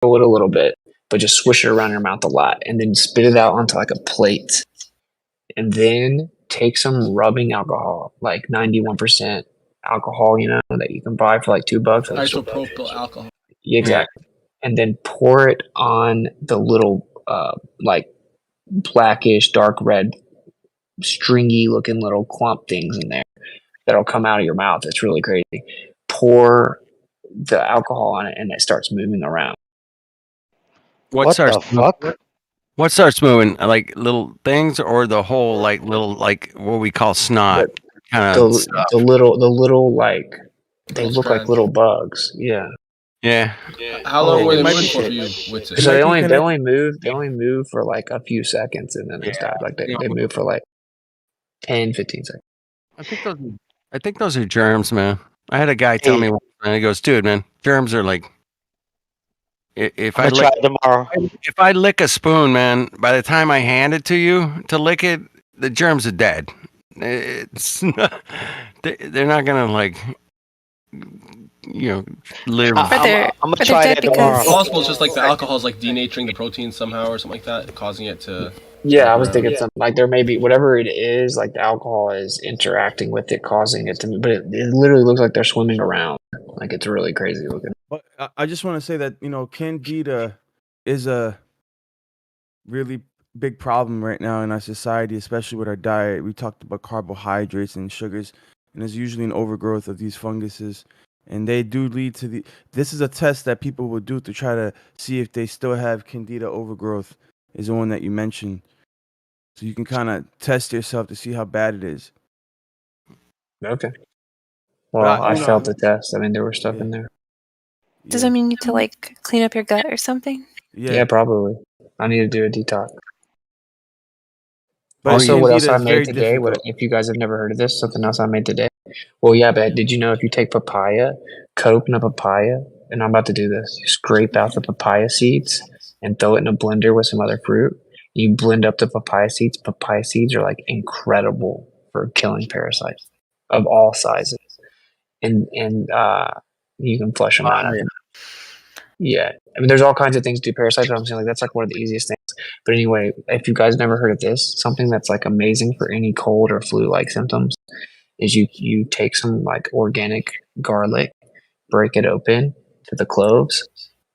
it a little bit, but just swish it around your mouth a lot, and then spit it out onto like a plate, and then take some rubbing alcohol, like 91% alcohol, that you can buy for like $2. Isopropyl alcohol. Exactly. And then pour it on the little, like blackish, dark red, stringy looking little clump things in there that'll come out of your mouth. It's really crazy. Pour the alcohol on it, and it starts moving around. What the fuck? What starts moving? Like little things, or the whole like little like what we call snot kind of stuff? The little like they look like little bugs. Yeah. Yeah. How long were they moving for you? So they only move for like a few seconds, and then they stop. Like they move for like 10, 15 seconds. I think those are germs, man. I had a guy tell me, and he goes, "Dude, man, germs are like if I try it tomorrow. If I lick a spoon, man, by the time I hand it to you to lick it, the germs are dead. It's not, they're not gonna like." Live. I'm gonna try that tomorrow. It's possible, just like the alcohol is like denaturing the protein somehow or something like that, causing it to. Yeah, I was thinking something like there may be whatever it is, like the alcohol is interacting with it, causing it to. But it literally looks like they're swimming around. Like it's really crazy looking. But I just want to say that candida is a really big problem right now in our society, especially with our diet. We talked about carbohydrates and sugars, and there's usually an overgrowth of these funguses. And they do lead to this is a test that people will do to try to see if they still have candida overgrowth, is the one that you mentioned. So you can kind of test yourself to see how bad it is. Okay. Well, I failed the test. I mean, there was stuff in there. Does that mean you need to like clean up your gut or something? Yeah, probably. I need to do a detox. But also, what else I made today? If you guys have never heard of this, something else I made today. Well, yeah, but did you know if you take papaya, cut open a papaya, and I'm about to do this, you scrape out the papaya seeds and throw it in a blender with some other fruit. You blend up the papaya seeds. Papaya seeds are like incredible for killing parasites of all sizes, and you can flush them out. Yeah, I mean, there's all kinds of things to do parasites, but I'm saying like that's like one of the easiest things. But anyway, if you guys never heard of this, something that's like amazing for any cold or flu-like symptoms is you take some like organic garlic, break it open to the cloves,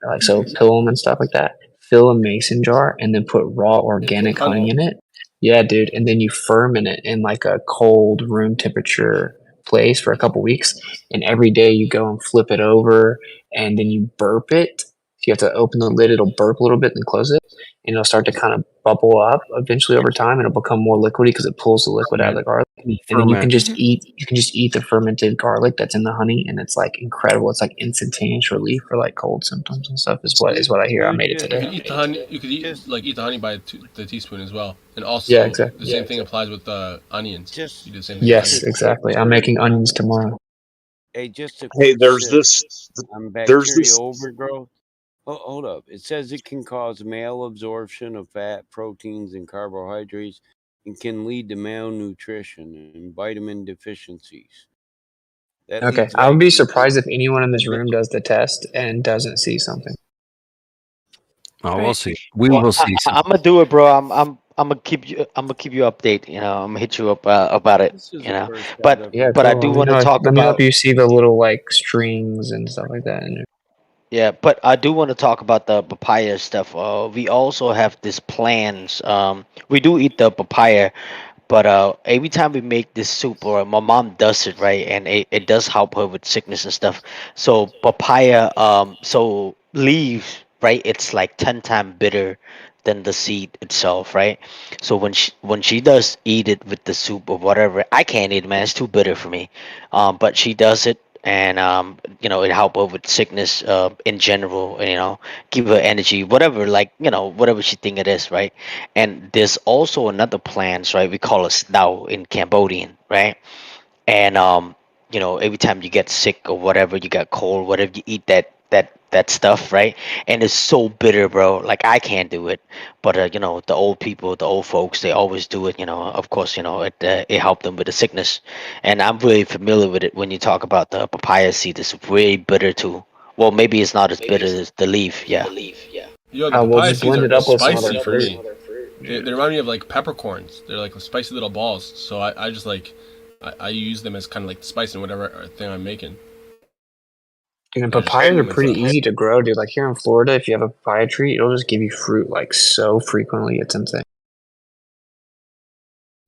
like so pill them and stuff like that. Fill a mason jar and then put raw organic honey in it. Yeah, dude, and then you ferment it in like a cold room temperature place for a couple weeks, and every day you go and flip it over, and then you burp it. You have to open the lid; it'll burp a little bit, then close it, and it'll start to kind of bubble up eventually over time, and it'll become more liquidy because it pulls the liquid out of the garlic. And then you can just eat the fermented garlic that's in the honey, and it's like incredible. It's like instantaneous relief for like cold symptoms and stuff. Is what I hear. I made it today. You could eat the honey. You could eat the honey by the teaspoon as well, and also exactly. The same thing applies with onions. You do the same thing. Yes, exactly. I'm making onions tomorrow. Hey, there's this overgrowth. Oh, hold up. It says it can cause malabsorption of fat, proteins, and carbohydrates, and can lead to malnutrition and vitamin deficiencies. Okay, I would be surprised if anyone in this room does the test and doesn't see something. Oh, we'll see. We will see. I'm gonna do it, bro. I'm gonna keep you update. I'm gonna hit you up about it. But I do want to talk about. Let me help you see the little like strings and stuff like that in there. Yeah, but I do want to talk about the papaya stuff. We also have these plans. We do eat the papaya, but every time we make this soup, or my mom does it, right, and it does help her with sickness and stuff. So papaya, so leaves, right, it's like 10 times bitter than the seed itself, right? So when she does eat it with the soup or whatever, I can't eat it, man. It's too bitter for me. But she does it. And it help her with sickness in general, give her energy, whatever, whatever she think it is, right? And there's also another plants, right? We call it stau in Cambodian, right? And every time you get sick or whatever, you got cold, whatever, you eat that stuff, right? And it's so bitter, bro. Like I can't do it, but the old people, the old folks, they always do it. Of course, it helped them with the sickness. And I'm really familiar with it when you talk about the papaya seed. It's really bitter too, Well, maybe it's not as bitter as the leaf. Yeah. Yo, the We'll papaya just seeds blend it are up with some other spicy for fruit. me. They remind me of like peppercorns. They're like spicy little balls. So I just like I use them as kind of like spice in whatever thing I'm making. And Yeah, just papayas steam are them and pretty stuff. easy to grow, dude. Like here in Florida, if you have a papaya tree, it'll just give you fruit like so frequently. It's insane.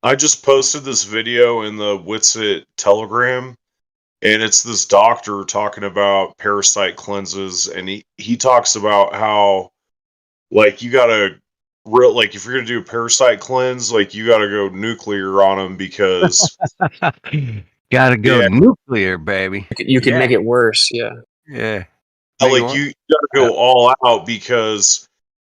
I just posted this video in the Witsit Telegram, and it's this doctor talking about parasite cleanses, and he talks about how, like, you gotta like, if you're gonna do a parasite cleanse, like, you gotta go nuclear on them because Gotta go nuclear, baby. You can make it worse. Yeah. Yeah. like you gotta go all out because,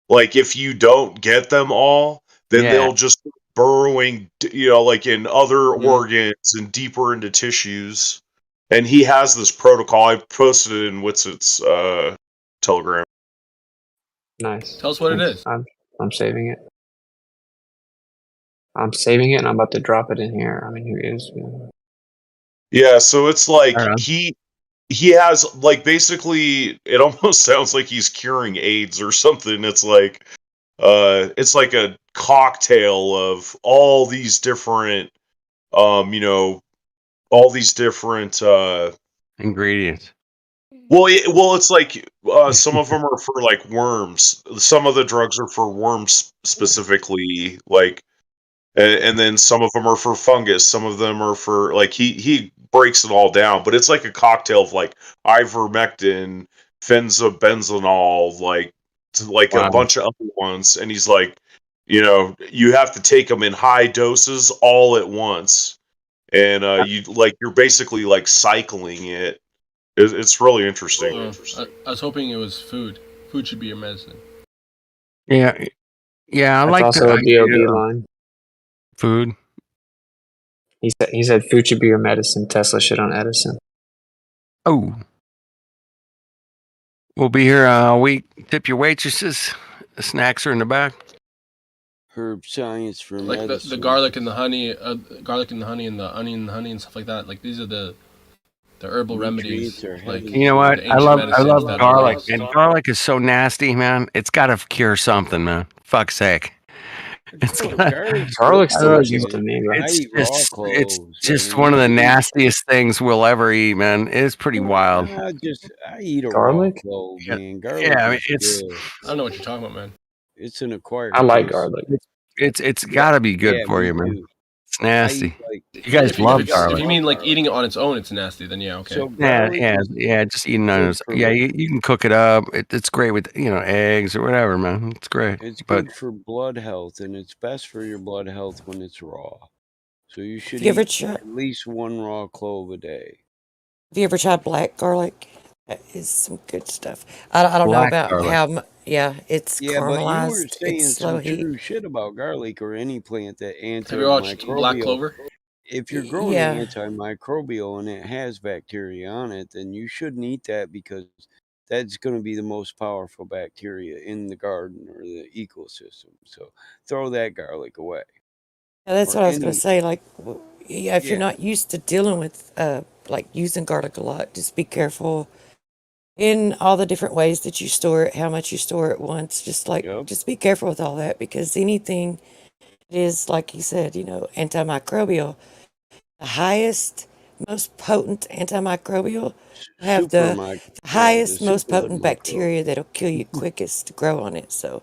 like, if you don't get them all, then they'll just burrowing, like in other organs and deeper into tissues. And he has this protocol. I posted it in Witsit's Telegram. Nice. Tell us what it is. I'm saving it. I'm saving it, and I'm about to drop it in here. I mean, here it is. Yeah, so it's like he has, like, basically, it almost sounds like he's curing AIDS or something. It's like a cocktail of all these different all these different ingredients. Well, it's like some of them are for like worms. Some of the drugs are for worms specifically, like, and then some of them are for fungus. Some of them are for, like, he breaks it all down, but it's like a cocktail of like ivermectin, fenzabenzenol, like a bunch of other ones. And he's like, you have to take them in high doses all at once, and you're basically like cycling it. It's really interesting. I was hoping it was food. Food should be your medicine. Yeah, I That's like also a BOB line. Food. He said food should be your medicine. Tesla shit on Edison. Oh, we'll be here a week. Tip your waitresses. The snacks are in the back. Herb science for like medicine. the garlic and the honey, garlic and the honey and the onion and the honey and stuff like that. Like these are the herbal remedies. Like, you know what? I love garlic, and garlic is so nasty, man. It's got to cure something, man. Fuck's sake. Garlic's delicious to me, bro. It's just one of the nastiest things we'll ever eat, man. It's pretty wild. I eat a garlic. raw clove, man. Garlic. Yeah, I mean, I don't know what you're talking about, man. It's an acquired. I like garlic. It's got to be good for you, man. It's nasty. You guys love garlic. If you mean like eating it on its own, it's nasty. Then yeah, okay. So yeah. Just eating on its. Yeah, you can cook it up. It's great with eggs or whatever, man. It's great. It's good for blood health, and it's best for your blood health when it's raw. So you should eat at least one raw clove a day. Have you ever tried black garlic? That is some good stuff. I don't know about garlic. how. Yeah, it's Yeah, caramelized. but you were saying it's slow some heat. true shit about garlic or any plant that Have you watched Black antimicrobial. Clover? If you're growing Yeah. antimicrobial and it has bacteria on it, then you shouldn't eat that because that's going to be the most powerful bacteria in the garden or the ecosystem. So throw that garlic away. Yeah, that's Or what I was going any- to say. Like, yeah, if you're Yeah. not used to dealing with, like using garlic a lot, just be careful in all the different ways that you store it, how much you store it once. Just be careful with all that because anything that is, like you said, antimicrobial, the highest, most potent antimicrobial have the highest, most potent bacteria that'll kill you quickest to grow on it. So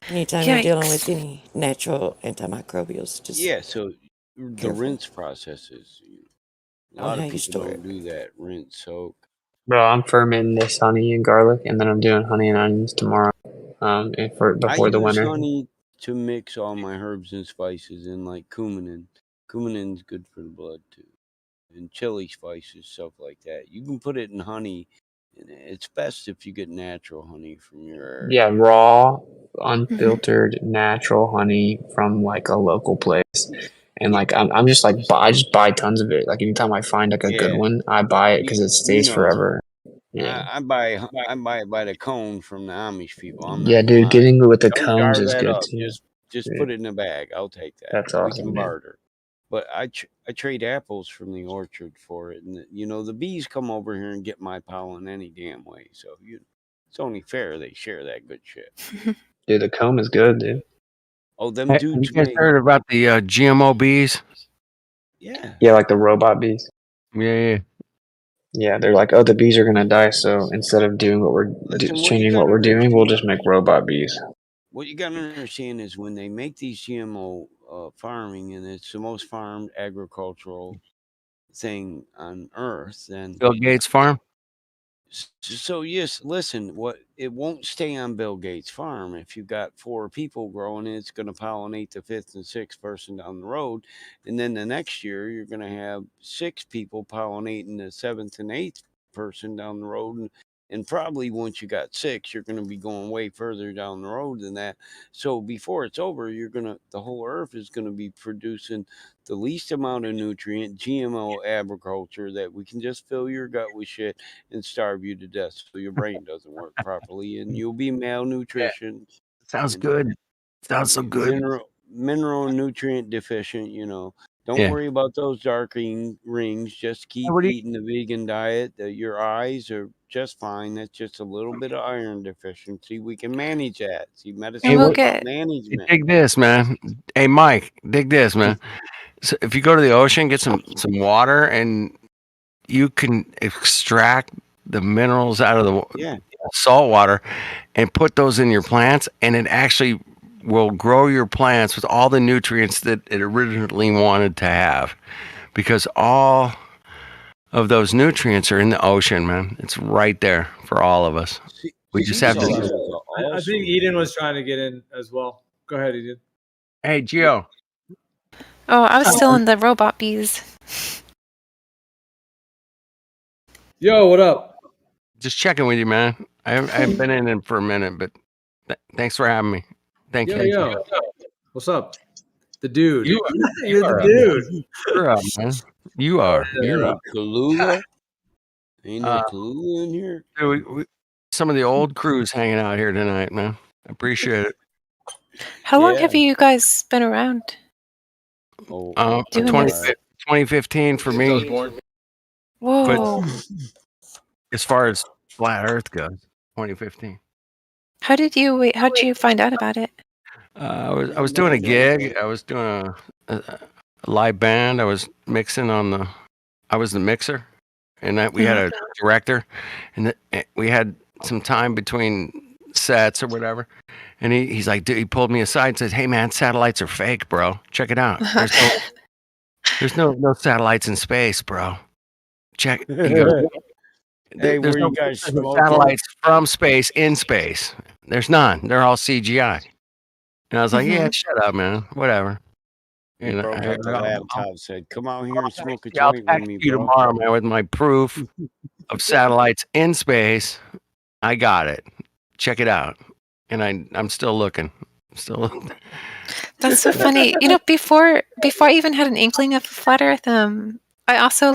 anytime you're dealing with any natural antimicrobials, just so the careful. rinse processes. A lot how of you people store don't do that rinse soak. Bro, I'm fermenting this honey and garlic, and then I'm doing honey and onions tomorrow. Before the winter. I use honey to mix all my herbs and spices in, like cumin. Cumin's good for the blood too, and chili spices, stuff like that. You can put it in honey, and it's best if you get natural honey from your area. Yeah, raw, unfiltered, natural honey from like a local place. And like I'm just like I just buy tons of it. Like anytime I find like a good one, I buy it because it stays forever. Yeah, I buy it by the cone from the Amish people. I'm not yeah, gonna dude, lie. getting it with the Don't cones jar is that good up. too. Just put it in a bag. I'll take that. That's We awesome, can man. barter. but I trade apples from the orchard for it, and the bees come over here and get my pollen any damn way. So it's only fair they share that good shit. Dude, the comb is good, dude. Oh, them Hey, dudes you guys make. heard about the GMO bees? Yeah. Yeah, like the robot bees. Yeah. Yeah, they're like, oh, the bees are gonna die, so instead of doing what we're changing what we're doing, we'll just make robot bees. What you got to understand is when they make these GMO farming, and it's the most farmed agricultural thing on Earth, then Bill Gates farm. So yes, listen, it won't stay on Bill Gates' farm. If you've got 4 people growing it, it's going to pollinate the 5th and 6th person down the road, and then the next year you're going to have 6 people pollinating the 7th and 8th person down the road, and probably once you got 6, you're going to be going way further down the road than that. So before it's over, the whole Earth is going to be producing the least amount of nutrient GMO agriculture that we can just fill your gut with shit and starve you to death so your brain doesn't work properly and you'll be malnutrition. Sounds good. Sounds so good. Mineral and nutrient deficient, Don't Yeah. worry about those dark rings. Just keep eating the vegan diet. Your eyes are just fine. That's just a little bit of iron deficiency. We can manage that. See, medicine And we'll is about get management. Dig this, man. Hey, Mike, dig this, man. So if you go to the ocean, get some water, and you can extract the minerals out of the salt water and put those in your plants, and it actually will grow your plants with all the nutrients that it originally wanted to have, because all of those nutrients are in the ocean, man. It's right there for all of us. We just have to. I think Eden was trying to get in as well. Go ahead, Eden. Hey, Gio. Oh, I was still in the robot bees. Yo, what up? Just checking with you, man. I haven't been in for a minute, but thanks for having me. Thank you. Yo. What's up? The dude. You're the dude. You're up, man. You are. You're up. Kahlua? Ain't no Kahlua in here? Dude, some of the old crews hanging out here tonight, man. I appreciate it. How long have you guys been around? 2015 for me. Whoa. But as far as flat Earth goes, 2015. How'd you find out about it? I was doing a gig. I was doing a live band. I was mixing I was the mixer, and we had a director, and we had some time between sets or whatever. And he's like, dude, he pulled me aside and says, "Hey man, satellites are fake, bro. Check it out. There's no satellites in space, bro. Check." He goes, Hey, there's where no you guys satellites from space in space. There's none. They're all CGI. And I was like, yeah, shut up, man. Whatever. He broke out the laptop, said, "Come out here and smoke a I'll joint with text me, you bro." tomorrow, man, with my proof of satellites in space. I got it. Check it out. And I'm still looking. That's so funny. Before I even had an inkling of flat Earth, I also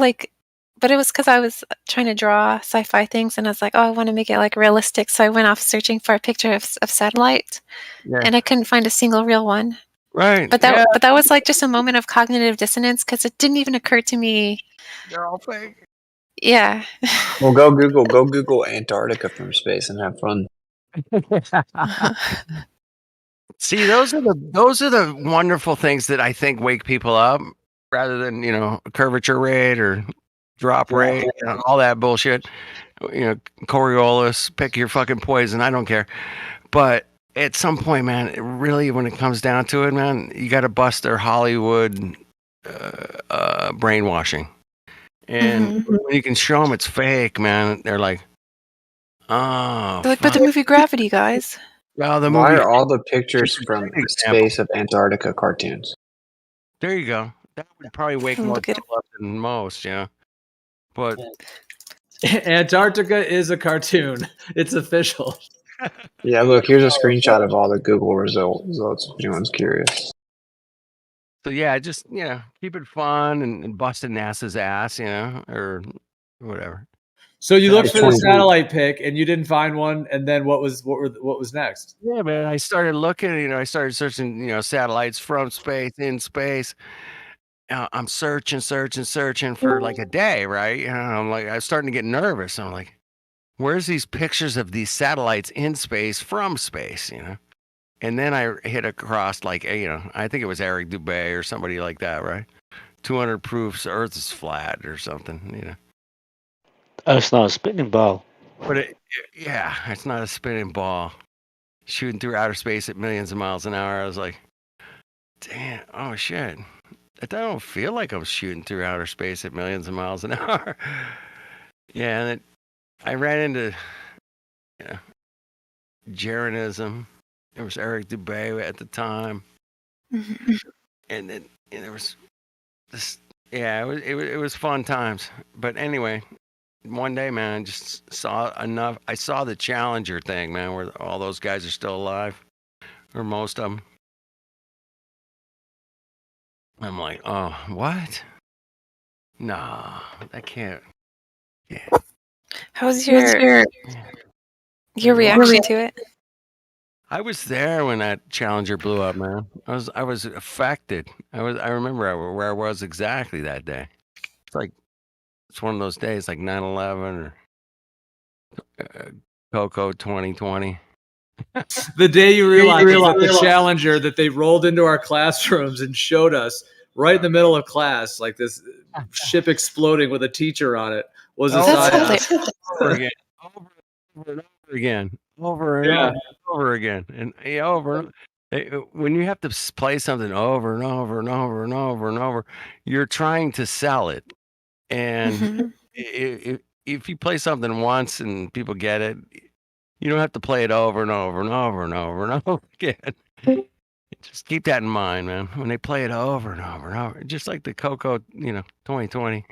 but it was because I was trying to draw sci-fi things, and I was like, oh, I want to make it like realistic. So I went off searching for a picture of satellites, and I couldn't find a single real one. Right. But that was like just a moment of cognitive dissonance, because it didn't even occur to me. They're all fake. Yeah. Well, go Google Antarctica from space and have fun. See, those are the wonderful things that I think wake people up, rather than curvature rate or drop rate, all that bullshit. Coriolis, pick your fucking poison. I don't care. But at some point, man, really, when it comes down to it, man, you got to bust their Hollywood brainwashing. And when you can show them it's fake, man, they're like, oh. But the movie Gravity, guys. Well, why are all the pictures from space of Antarctica cartoons? There you go. That would probably wake more people up than most, But Antarctica is a cartoon. It's official. Yeah, look, here's a screenshot of all the Google results if anyone's curious. So yeah, just keep it fun and busting NASA's ass, or whatever. So you looked for the satellite pic and you didn't find one, and then what was next? Yeah, man, I started looking, I started searching, satellites from space, in space, I'm searching for like a day, right? You know, I'm like, I was starting to get nervous. I'm like, where's these pictures of these satellites in space from space, you know? And then I hit across like, you know, I think it was Eric Dubay or somebody like that, right? 200 proofs Earth is flat or something, you know. It's not a spinning ball. But yeah, it's not a spinning ball shooting through outer space at millions of miles an hour. I was like, damn, oh shit. I don't feel like I'm shooting through outer space at millions of miles an hour. Yeah, and I ran into, you know, Jeranism. There was Eric Dubay at the time. And then there was this, yeah, it was fun times. But anyway, one day, man, I just saw enough. I saw the Challenger thing, man, where all those guys are still alive, or most of them. I'm like, oh, what? Nah, that can't. Yeah. How was your reaction to it? I was there when that Challenger blew up, man. I was affected. I remember where I was exactly that day. It's one of those days like 9/11 or Coco 2020. The day you realized that the Challenger that they rolled into our classrooms and showed us right in the middle of class, like this ship exploding with a teacher on it, was a psyop. Over again, over and over again, over and over again, and over. When you have to play something over and over and over and over and over, you're trying to sell it. And if you play something once and people get it, you don't have to play it over and over and over and over and over again. Just keep that in mind, man. When they play it over and over and over, just like the Coco, 2020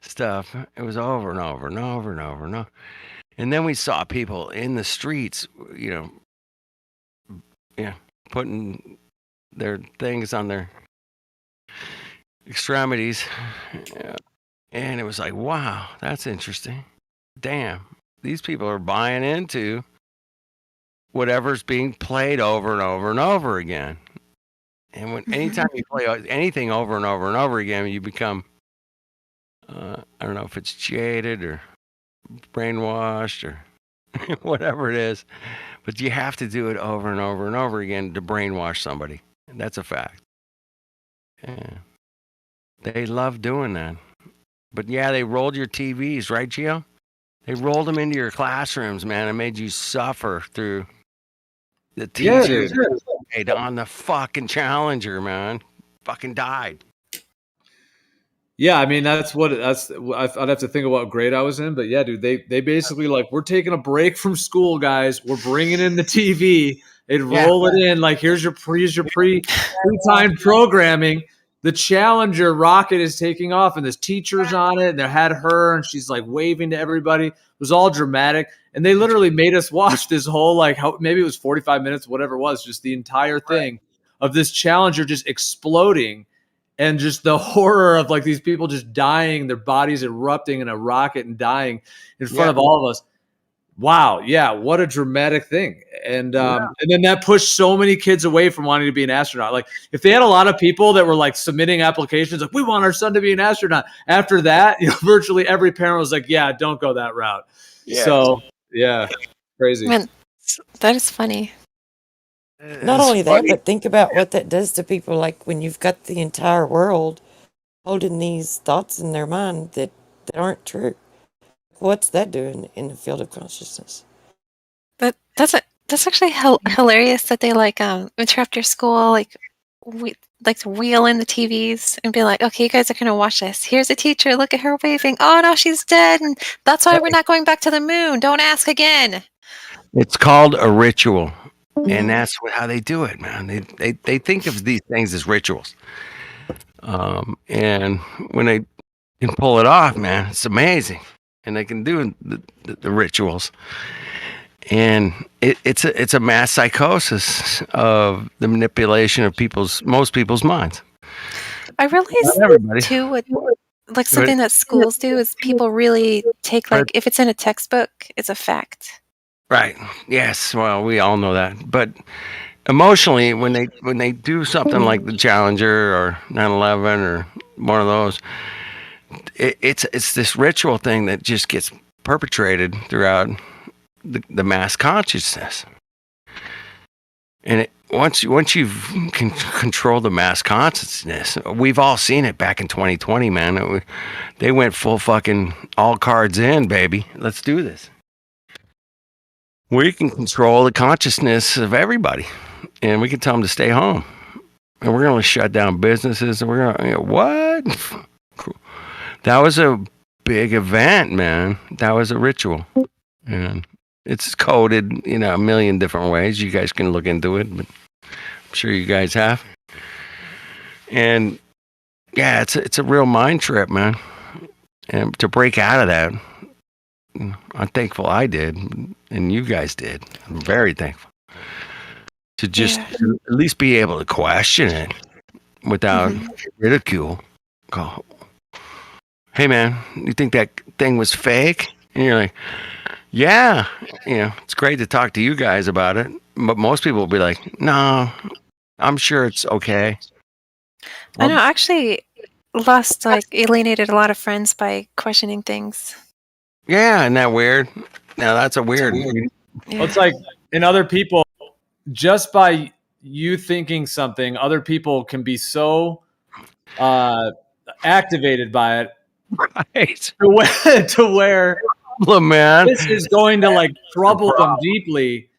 stuff, it was over and over and over and over and over. And then we saw people in the streets, putting their things on their extremities. And it was like, wow, that's interesting. Damn, these people are buying into whatever's being played over and over and over again. And anytime you play anything over and over and over again, you become, I don't know if it's jaded or brainwashed or whatever it is, but you have to do it over and over and over again to brainwash somebody. And that's a fact. Yeah. They love doing that. But yeah, they rolled your TVs, right, Gio? They rolled them into your classrooms, man, and made you suffer through the teachers on the fucking Challenger, man. Fucking died. Yeah, I mean I'd have to think of what grade I was in, but yeah, dude, they basically like, we're taking a break from school, guys. We're bringing in the TV. They'd roll it in like, here's your pre-timed programming. The Challenger rocket is taking off, and there's teachers on it, and they had her, and she's like waving to everybody. It was all dramatic, and they literally made us watch this whole maybe it was 45 minutes, whatever it was, just the entire thing of this Challenger just exploding. And just the horror of like these people just dying, their bodies erupting in a rocket and dying in front of all of us. Wow, yeah, what a dramatic thing. And then that pushed so many kids away from wanting to be an astronaut. Like if they had a lot of people that were like submitting applications, like we want our son to be an astronaut. After that, virtually every parent was like, yeah, don't go that route. Yeah. So yeah, crazy. Man, that is funny. Not only that, but think about what that does to people. Like when you've got the entire world holding these thoughts in their mind that aren't true. What's that doing in the field of consciousness? But that's actually hilarious that they interrupt your school, wheel in the TVs and be like, okay, you guys are going to watch this. Here's a teacher. Look at her waving. Oh, no, she's dead. And that's why we're not going back to the moon. Don't ask again. It's called a ritual. And that's how they do it, man. They think of these things as rituals. And when they can pull it off, man, it's amazing. And they can do the rituals. And it's a mass psychosis of the manipulation of most people's minds. I realize too what something that schools do is people really take if it's in a textbook, it's a fact. Right. Yes. Well, we all know that. But emotionally, when they do something like the Challenger or 9/11 or one of those, it's this ritual thing that just gets perpetrated throughout the mass consciousness. And once you've controlled the mass consciousness, we've all seen it back in 2020, man. They went full fucking all cards in, baby. Let's do this. We can control the consciousness of everybody, and we can tell them to stay home. And we're going to shut down businesses, and we're going to, what? That was a big event, man. That was a ritual. And it's coded, a million different ways. You guys can look into it, but I'm sure you guys have. And yeah, it's a real mind trip, man. And to break out of that, I'm thankful I did, and you guys did. I'm very thankful to just at least be able to question it without ridicule. Go, hey man, you think that thing was fake? And you're like, yeah, it's great to talk to you guys about it, but most people will be like, no, I'm sure it's okay. I know, I actually alienated a lot of friends by questioning things. Yeah, isn't that weird? Now that's a weird. Well, it's like in other people, just by you thinking something, other people can be so activated by it, right? To where man, this is going to like trouble them deeply,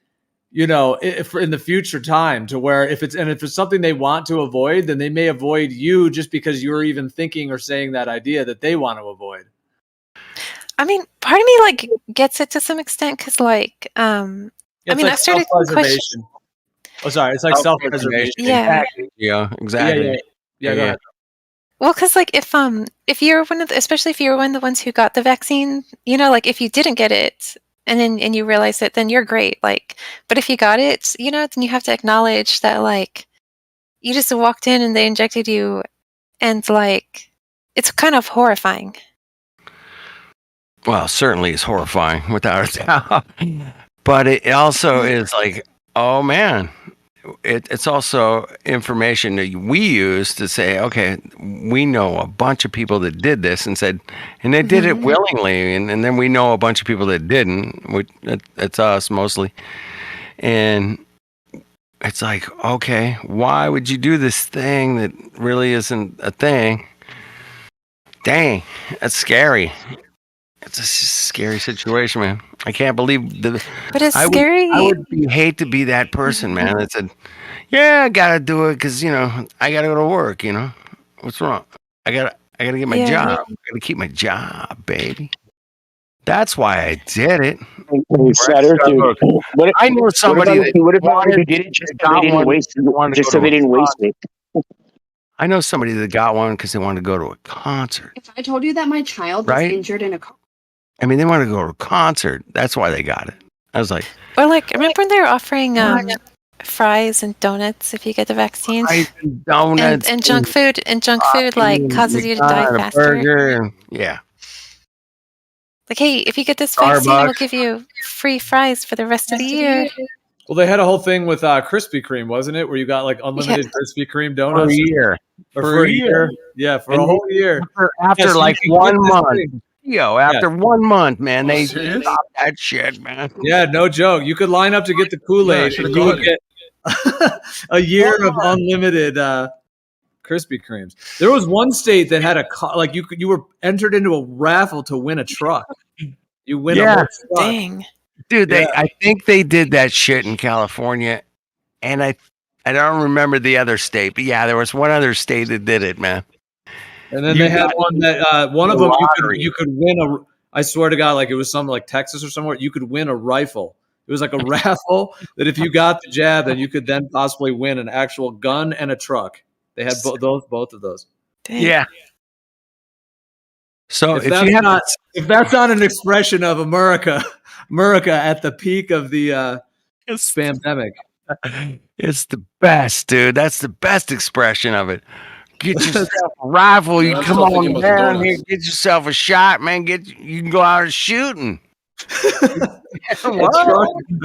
if in the future time, to where if it's something they want to avoid, then they may avoid you just because you're even thinking or saying that idea that they want to avoid. I mean, part of me gets it to some extent because I started questioning. Oh, sorry, it's like self-preservation. Yeah. Yeah, exactly. Yeah, go ahead. Well, because if you're especially if you're one of the ones who got the vaccine, if you didn't get it and you realize it, then you're great. But if you got it, then you have to acknowledge that you just walked in and they injected you, and it's kind of horrifying. Well, certainly it's horrifying, without a doubt. But it also is like, oh man, it's also information that we use to say, okay, we know a bunch of people that did this and they did it willingly, and then we know a bunch of people that didn't, which it's us mostly. And it's like, okay, why would you do this thing that really isn't a thing? Dang, that's scary. It's a scary situation, man. I can't believe But it's scary. I would hate to be that person, man, that said, yeah, I gotta do it because I gotta go to work. What's wrong? I gotta get my job. I gotta keep my job, baby. That's why I did it. I know somebody that did it just so they didn't waste it. Just so they didn't waste it. I know somebody that got one because they wanted to go to a concert. If I told you that my child was injured in a car. I mean, they wanted to go to a concert. That's why they got it. I was like... Or remember when they were offering fries and donuts if you get the vaccine? Fries and donuts. And junk food. And junk food, causes you to die faster. Burger. Yeah. Hey, if you get this vaccine, we'll give you free fries for the rest of the year. Well, they had a whole thing with Krispy Kreme, wasn't it? Where you got unlimited Krispy Kreme donuts for a year. For a year. Yeah, for a whole year. After 1 month. After 1 month, man, they stopped that shit, man. Yeah, no joke. You could line up to get the Kool-Aid and you would get a year of unlimited Krispy Kremes. There was one state that had you were entered into a raffle to win a truck. You win a whole truck. Dang. Dude, I think they did that shit in California, and I don't remember the other state, but yeah, there was one other state that did it, man. And then they had one that one of them you could win I swear to God, it was something like Texas or somewhere, you could win a rifle. It was like a raffle that if you got the jab, then you could then possibly win an actual gun and a truck. They had both of those. Dang. Yeah. So if that's not an expression of America at the peak of the pandemic, it's the best, dude. That's the best expression of it. Get yourself a rifle. You come on down here, get yourself a shot, man. You can go out shooting. A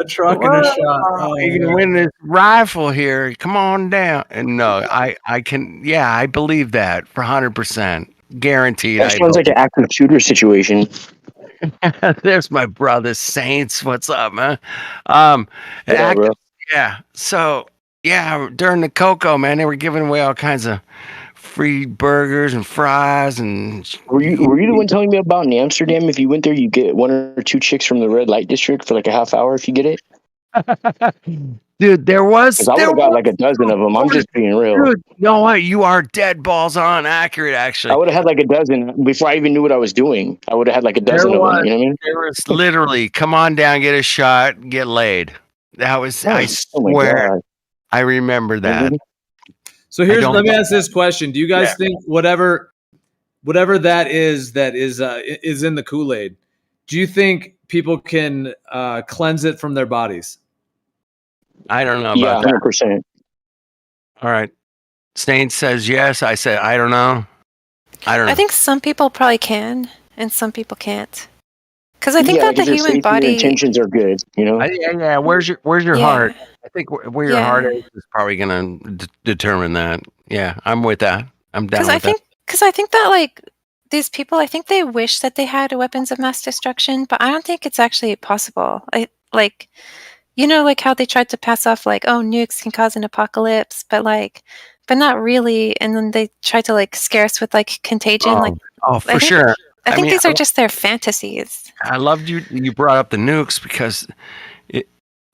truck and a shot. Oh, You can man. win this rifle here. Come on down. And no, I can. Yeah, I believe that for 100%, guaranteed. That sounds like an active shooter situation. There's my brother Saints. What's up, man? Yeah, bro. Yeah. So yeah, during the Coco, man, they were giving away all kinds of free burgers and fries and. Were you the one telling me about in Amsterdam? If you went there, you get 1 or 2 chicks from the red light district for like a half hour if you get it. Dude, there was. Because I would have got like a dozen of them. I'm just being real. Dude, you know what? You are dead balls on accurate, actually. I would have had like a dozen before I even knew what I was doing. I would have had like a dozen of them. You know what I mean? There was literally, come on down, get a shot, get laid. That was, I swear, I remember that. So let me ask this question: do you guys think whatever that is in the Kool-Aid, do you think people can cleanse it from their bodies? I don't know about that. 100%. All right. Stain says yes. I said I don't know. I don't know. I think some people probably can, and some people can't. Because I think that the human body intentions are good, you know. Yeah. Where's your heart? I think where your heart is probably gonna determine that. Yeah, I'm with that. I'm down with that. Because I think that like these people, I think they wish that they had weapons of mass destruction, but I don't think it's actually possible. Like how they tried to pass off like, oh, nukes can cause an apocalypse, but not really. And then they tried to like scare us with like contagion. For sure. I think these are just their fantasies. I loved you brought up the nukes because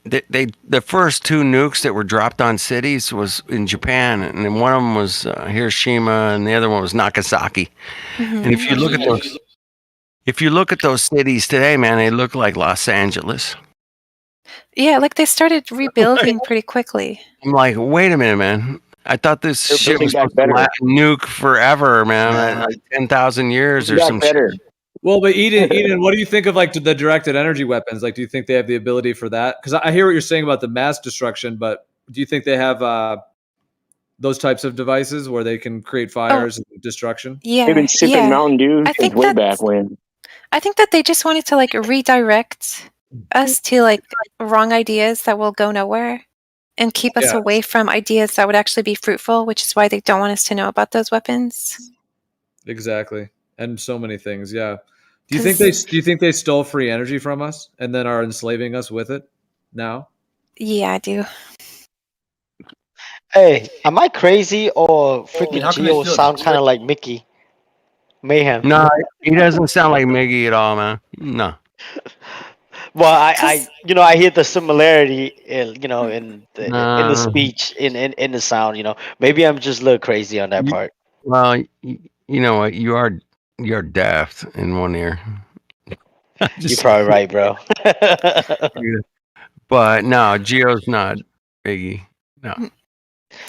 the first 2 nukes that were dropped on cities was in Japan, and then one of them was Hiroshima, and the other one was Nagasaki. Mm-hmm. And if you look at those cities today, man, they look like Los Angeles. Yeah, like they started rebuilding pretty quickly. I'm like, wait a minute, man. I thought this shit was supposed to nuke forever, man. Like 10,000 years or some shit. Well, but Eden, what do you think of like the directed energy weapons? Like, do you think they have the ability for that? Because I hear what you're saying about the mass destruction, but do you think they have those types of devices where they can create fires and destruction? Yeah, they've been sipping Mountain Dew since way back when. I think that they just wanted to like redirect us to like wrong ideas that will go nowhere and keep us away from ideas that would actually be fruitful, which is why they don't want us to know about those weapons. Exactly. And so many things. Yeah. Do you think they stole free energy from us and then are enslaving us with it now? Yeah, I do. Hey, am I crazy or freaking Gio sound kind of like Mickey Mayhem? No, he doesn't sound like Mickey at all, man. No. Well, I hear the similarity, in the speech, in the sound. Maybe I'm just a little crazy on that part. Well, you know what? You're deaf in one ear. You're probably right, bro. But no, Gio's not Biggie. No.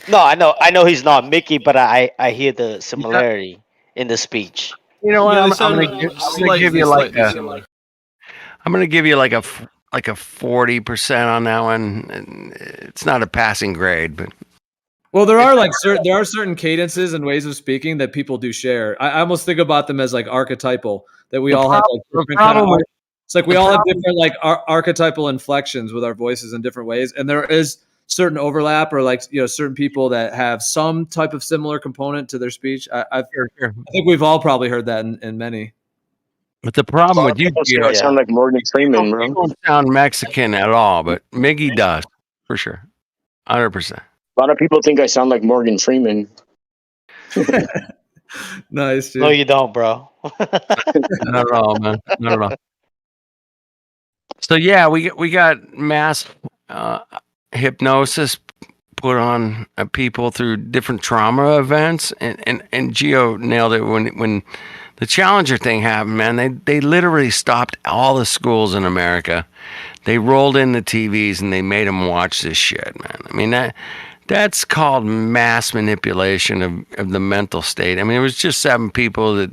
No, I know he's not Mickey, but I hear the similarity in the speech. You know what? I'm gonna give you like a. I'm gonna give you like a 40% on that one. It's not a passing grade, but. Well, there are certain cadences and ways of speaking that people do share. I almost think about them as like archetypal, that we all have like different kind of. It's like we all have different like archetypal inflections with our voices in different ways, and there is certain overlap, or like certain people that have some type of similar component to their speech. I think we've all probably heard that in many. But the problem with you, I sound like Morgan Freeman, bro. You don't sound Mexican at all, but Miggy does for sure, 100%. A lot of people think I sound like Morgan Freeman. Nice, dude. No, you don't, bro. Not at all, man. Not at all. So yeah, we got mass hypnosis put on people through different trauma events, and Gio nailed it when the Challenger thing happened, man. They literally stopped all the schools in America. They rolled in the TVs and they made them watch this shit, man. I mean that's called mass manipulation of the mental state. I mean, it was just 7 people that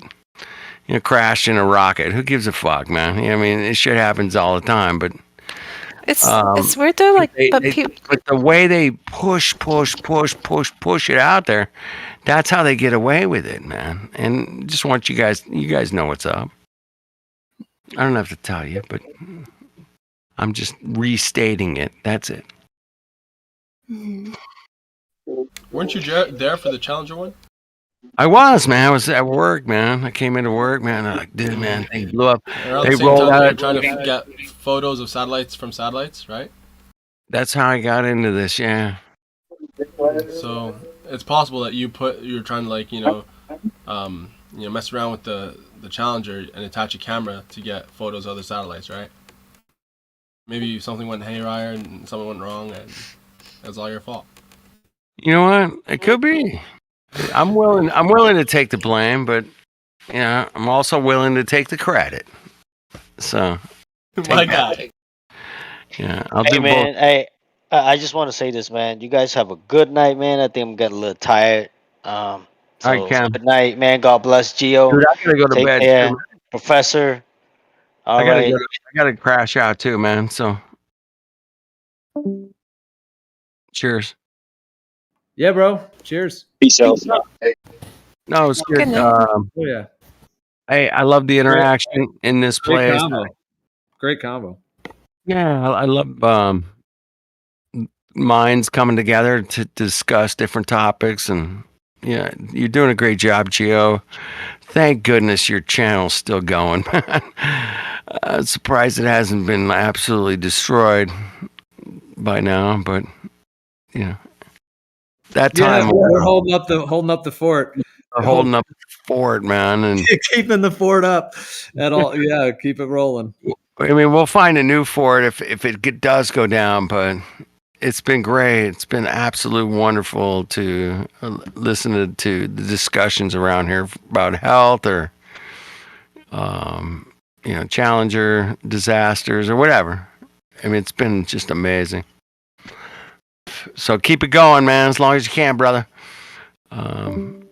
crashed in a rocket. Who gives a fuck, man? I mean, this shit happens all the time, but it's weird though. Like, but the way they push it out there, that's how they get away with it, man. And just want you guys know what's up. I don't have to tell you, but I'm just restating it. That's it. Weren't you there for the Challenger one? I was, man. I was at work, man. I came into work, man. I'm like, dude, man, thing blew up. Around They the same rolled time that out. you're trying to get photos of satellites from satellites, right? That's how I got into this, yeah. So it's possible that you're trying to like mess around with the Challenger and attach a camera to get photos of other satellites, right? Maybe something went haywire and something went wrong, and that's all your fault. You know what? It could be. I'm willing to take the blame, but I'm also willing to take the credit. So, My God. Yeah, I'll Hey do man, both. hey, I just want to say this, man. You guys have a good night, man. I think I'm getting a little tired. All right, So Cam. good night, man. God bless Gio. Dude, I gotta go to Take bed care, too. Professor. I All right. gotta crash out too, man. So, cheers. Yeah, bro. Cheers. Peace out. No, it's good. Good night. Oh yeah. Hey, I love the interaction in this Great place. combo. Great combo. Yeah, I love minds coming together to discuss different topics, and yeah, you're doing a great job, Gio. Thank goodness your channel's still going, man. I'm surprised it hasn't been absolutely destroyed by now, but that time we're holding up the fort. we're holding up the fort, man, and keeping the fort up at all. Yeah, keep it rolling. I mean, we'll find a new fort if it does go down, but it's been great. It's been absolutely wonderful to listen to the discussions around here about health or, Challenger disasters or whatever. I mean, it's been just amazing. So keep it going, man, as long as you can, brother. I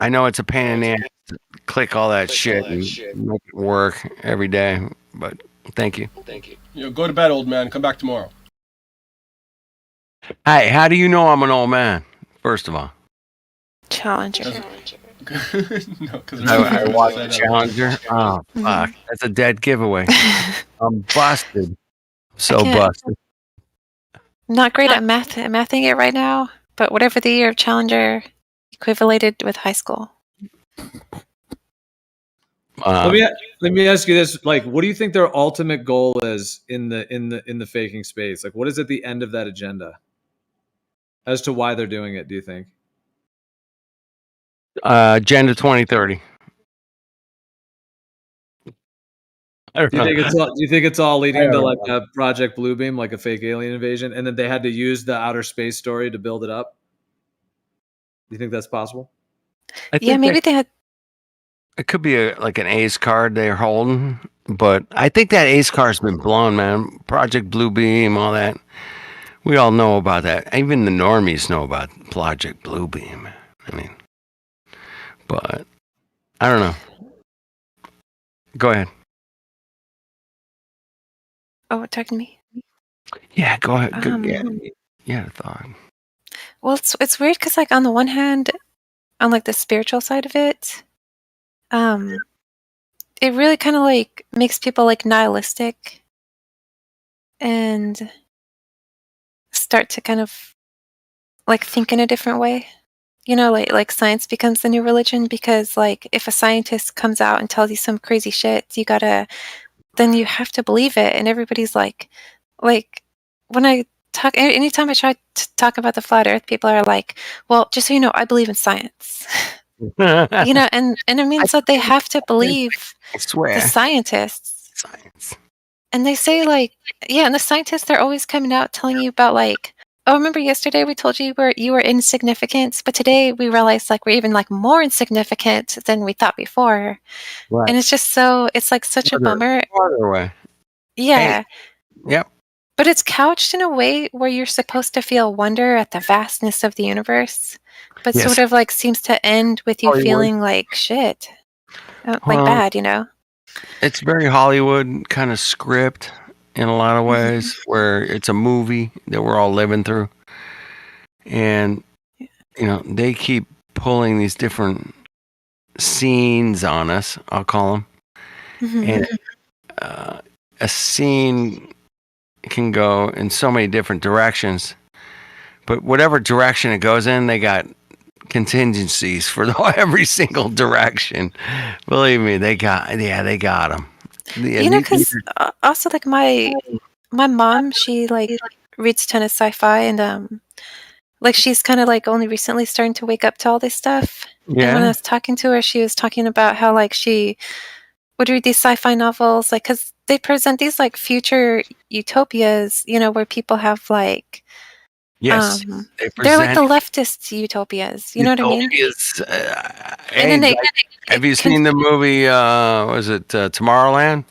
know it's a pain in the ass to click all that shit and make it work every day, but thank you. Go to bed, old man. Come back tomorrow. Hey, how do you know I'm an old man? First of all, Challenger. No, because I watched Challenger. Oh fuck, that's a dead giveaway. I'm busted. So I can't- busted. Not great at mathing it right now, but whatever the year of Challenger equivalated with high school. Let me ask you this: like, what do you think their ultimate goal is in the faking space? Like, what is at the end of that agenda? As to why they're doing it, do you think? Agenda 2030. Do you think it's all leading to like a Project Bluebeam, like a fake alien invasion, and then they had to use the outer space story to build it up? Do you think that's possible? Yeah, maybe they had. It could be like an ace card they're holding, but I think that ace card's been blown, man. Project Bluebeam, all that. We all know about that. Even the normies know about Project Bluebeam. I mean, but I don't know. Go ahead. Oh, talking to me? Yeah, go ahead. Yeah, thought. Well, it's weird because, like, on the one hand, on like the spiritual side of it, it really kind of like makes people like nihilistic and start to kind of like think in a different way. Like science becomes the new religion because like if a scientist comes out and tells you some crazy shit, then you have to believe it. And everybody's like when I talk, anytime I try to talk about the flat earth, people are like, well, just so you know, I believe in science. And it means that they have to believe the scientists. Science. And they say like, yeah, and the scientists, they're always coming out telling you about like, oh, remember yesterday we told you you were insignificant, but today we realized like we're even like more insignificant than we thought before. Right. And it's like such a bummer. Farther away. Yeah. Hey. Yep. But it's couched in a way where you're supposed to feel wonder at the vastness of the universe, but Yes. sort of like seems to end with you Hollywood. feeling like shit, like Well, bad, It's very Hollywood kind of script in a lot of ways, where it's a movie that we're all living through. And, they keep pulling these different scenes on us, I'll call them. and a scene can go in so many different directions. But whatever direction it goes in, they got contingencies for every single direction. Believe me, they got them. You know, because also like my mom, she like reads a ton of sci-fi, and like she's kind of like only recently starting to wake up to all this stuff. And when I Yeah. was talking to her, she was talking about how like she would read these sci-fi novels, like because they present these like future utopias, you know, where people have like Yes, they they're like present the leftist utopias. You know what I mean? utopias. And then they Have you seen the movie? Was it Tomorrowland?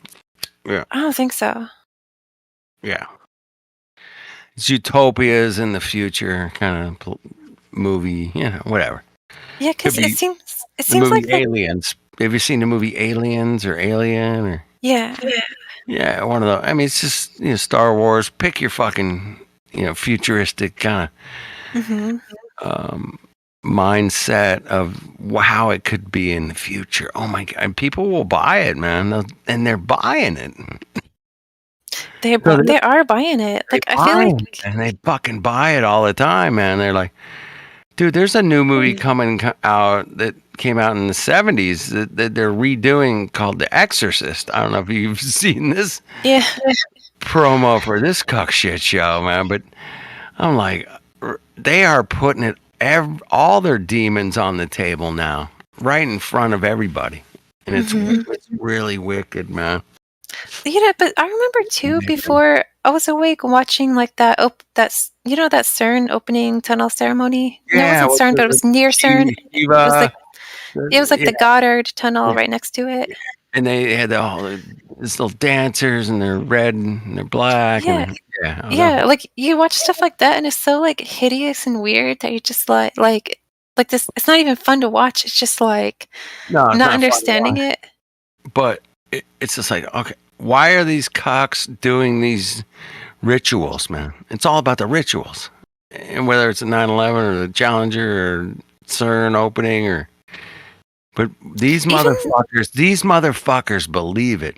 Yeah, I don't think so. yeah. It's utopias in the future kind of movie. You know, whatever. Yeah, because Could it be seems the movie like that. Aliens. Have you seen the movie Aliens or Alien or? Yeah. Yeah, one of those. I mean, it's just Star Wars. Pick your fucking futuristic kind Mm-hmm. of mindset of how it could be in the future. Oh my god! And people will buy it, man, and they're buying it. They are buying it. Like I feel like and they fucking buy it all the time, man. They're like, dude, there's a new movie coming out that came out in the 70s that they're redoing called The Exorcist. I don't know if you've seen this promo for this cuck shit show, man, but I'm like, they are putting all their demons on the table now, right in front of everybody. And it's really wicked, man. but I remember too before I was awake watching like that that CERN opening tunnel ceremony. Yeah, no, it wasn't CERN, but it was near CERN. It was like the Goddard tunnel right next to it. And they had these little dancers, and they're red and they're black. Yeah. And, like you watch stuff like that, and it's so like hideous and weird that you're just like this. It's not even fun to watch. It's just like not understanding it. But it's just like, okay, why are these cocks doing these rituals, man? It's all about the rituals, and whether it's a 9/11 or the Challenger or CERN opening but these motherfuckers believe it,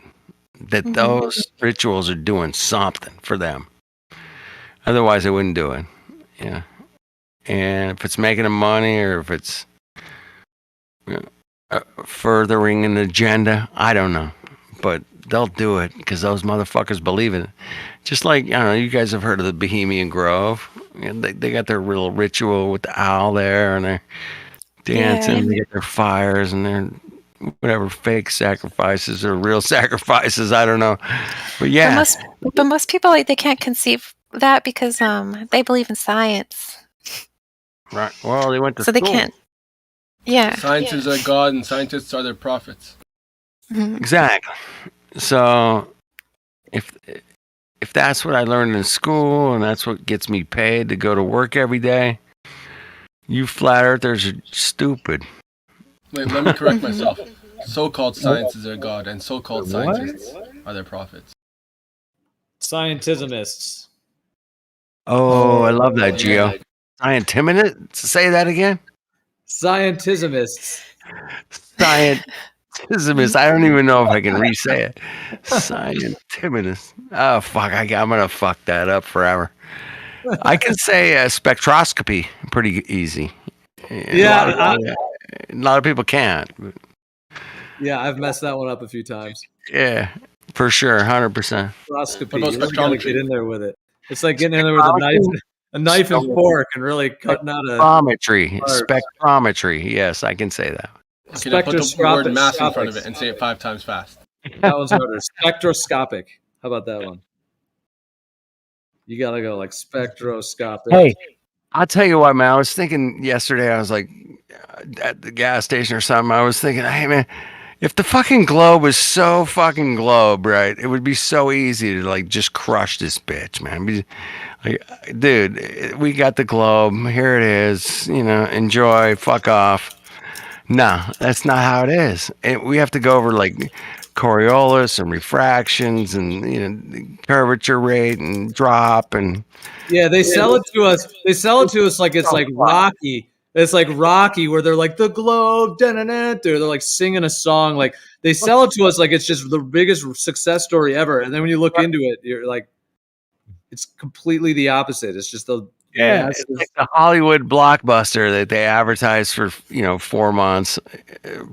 that those rituals are doing something for them. Otherwise, they wouldn't do it. Yeah. And if it's making them money or if it's furthering an agenda, I don't know. But they'll do it because those motherfuckers believe in it. Just like, I don't know, you guys have heard of the Bohemian Grove. They got their little ritual with the owl there, and they're dancing. They get their fires and their whatever fake sacrifices or real sacrifices. I don't know, but yeah. But most people they can't conceive that because they believe in science. Right. Well, they went to school. They can't. Yeah. Science is their god, and scientists are their prophets. Exactly. So, if that's what I learned in school and that's what gets me paid to go to work every day, you flat earthers are stupid. Wait, let me correct myself. So-called science is their god, and so-called scientists are their prophets. Scientismists. Oh, I love that, Gio. Scientimist? Say that again. Scientismists. Scientismists. I don't even know if I can re-say it. Scientimist. Oh, fuck. I'm going to fuck that up forever. I can say spectroscopy pretty easy. Yeah. A lot of people can't. Yeah, I've messed that one up a few times. Yeah, for sure, 100%. Spectroscopy. You gotta get in there with it. It's like getting in there with a knife and fork and really cutting out a spectrometry. Yes, I can say that. Okay, now put the word mass in front of it and say it 5 times fast. That one's harder. Spectroscopic. How about that one? You gotta go like spectroscopic. Hey, I'll tell you what, man. I was thinking yesterday. I was like at the gas station or something. I was thinking, hey, man, if the fucking globe was so fucking globe, right? It would be so easy to like just crush this bitch, man. Like, dude, we got the globe. Here it is. Enjoy. Fuck off. No, that's not how it is. We have to go over like Coriolis and refractions and curvature rate and drop and yeah, they sell it to us. They sell it to us like it's like Rocky, It's like Rocky, where they're like the globe, they're like singing a song, like they sell it to us like it's just the biggest success story ever, and then when you look into it, you're like, it's completely the opposite. It's just the It's like the Hollywood blockbuster that they advertise for 4 months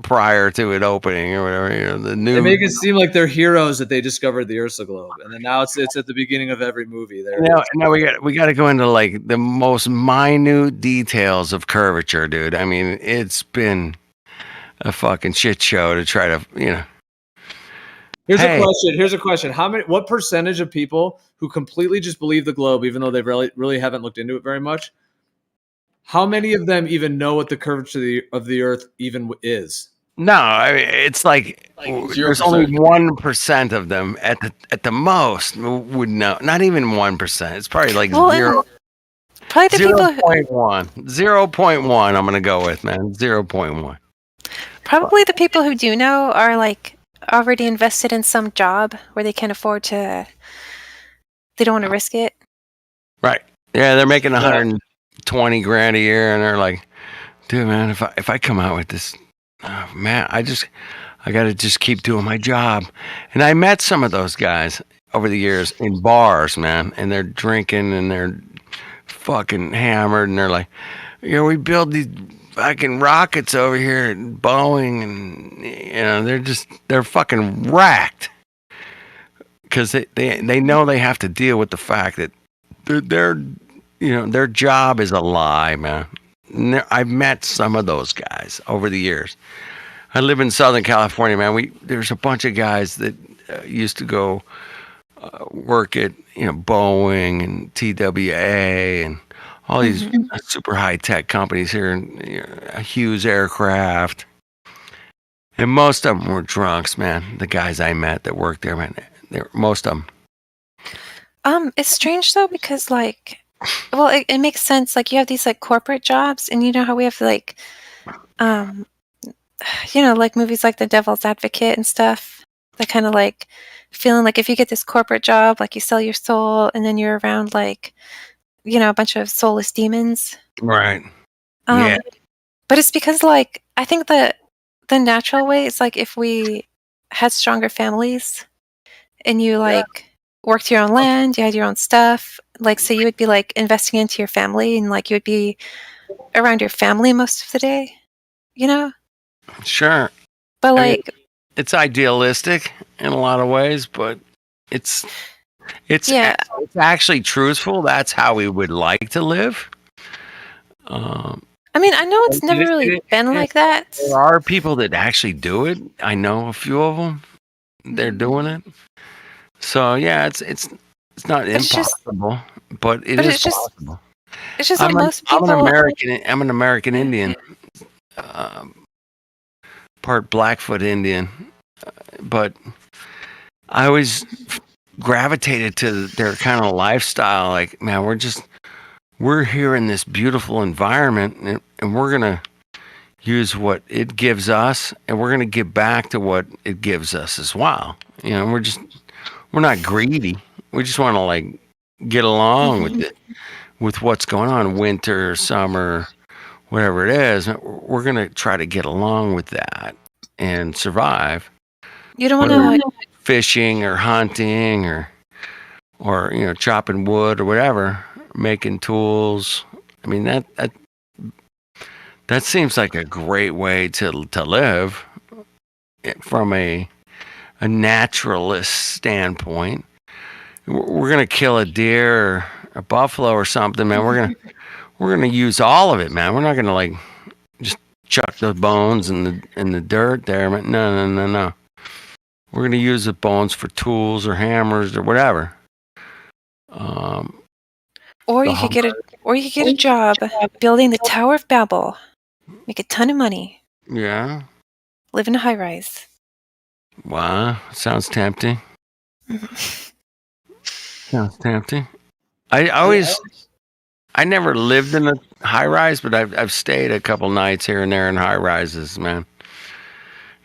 prior to it opening or whatever. The new They make it seem like they're heroes that they discovered the Ursa globe, and then now it's at the beginning of every movie. Now we got to go into like the most minute details of curvature, dude. I mean, it's been a fucking shit show to try to Here's a question. What percentage of people who completely just believe the globe, even though they really haven't looked into it very much, how many of them even know what the curvature of the Earth even is? No, I mean, it's like there's only 1% of them at the most would know. Not even 1%. It's probably like zero. Probably the 0.1. 0.1. I'm gonna go with, man. 0.1. Probably the people who do know are like already invested in some job where they can't afford to. They don't want to risk it. Right. Yeah, they're making 120 grand a year, and they're like, dude, man, if I come out with this, man, I got to just keep doing my job. And I met some of those guys over the years in bars, man, and they're drinking and they're fucking hammered, and they're like, we build these fucking rockets over here at Boeing, and they're fucking racked because they know they have to deal with the fact that their job is a lie, man. I've met some of those guys over the years. I live in Southern California, man. There's a bunch of guys that used to go work at Boeing and TWA and all these super high tech companies here in Hughes Aircraft, and most of them were drunks, man. The guys I met that worked there, man, most of them. It's strange though because like, well, it makes sense. Like you have these like corporate jobs, and you know how we have like, like movies like The Devil's Advocate and stuff. That kind of like feeling like if you get this corporate job, like you sell your soul, and then you're around like, a bunch of soulless demons. Right. Yeah. But it's because like I think the natural way is like if we had stronger families, and you like worked your own land, you had your own stuff, like so you would be like investing into your family, and like you would be around your family most of the day, Sure. But like, it's idealistic in a lot of ways, but it's actually truthful. That's how we would like to live. I mean, I know it's never really been like that. There are people that actually do it. I know a few of them. They're doing it. So yeah, it's not impossible, but it is possible. It's just like most people. I'm an American Indian, part Blackfoot Indian, but I always gravitated to their kind of lifestyle. Like, man, we're here in this beautiful environment, and we're gonna use what it gives us, and we're gonna give back to what it gives us as well. We're not greedy. We just want to like get along with it, with what's going on, winter, summer, whatever it is. We're gonna try to get along with that and survive. You don't want to fishing or hunting or chopping wood or whatever, making tools. I mean that seems like a great way to live from a naturalist standpoint. We're gonna kill a deer or a buffalo or something, man. We're gonna use all of it, man. We're not gonna like just chuck the bones in the dirt there, man. No. We're gonna use the bones for tools or hammers or whatever. Or you could get a job building the Tower of Babel, make a ton of money. Yeah. Live in a high rise. Wow, sounds tempting. Sounds tempting. I never lived in a high rise, but I've stayed a couple nights here and there in high rises, man.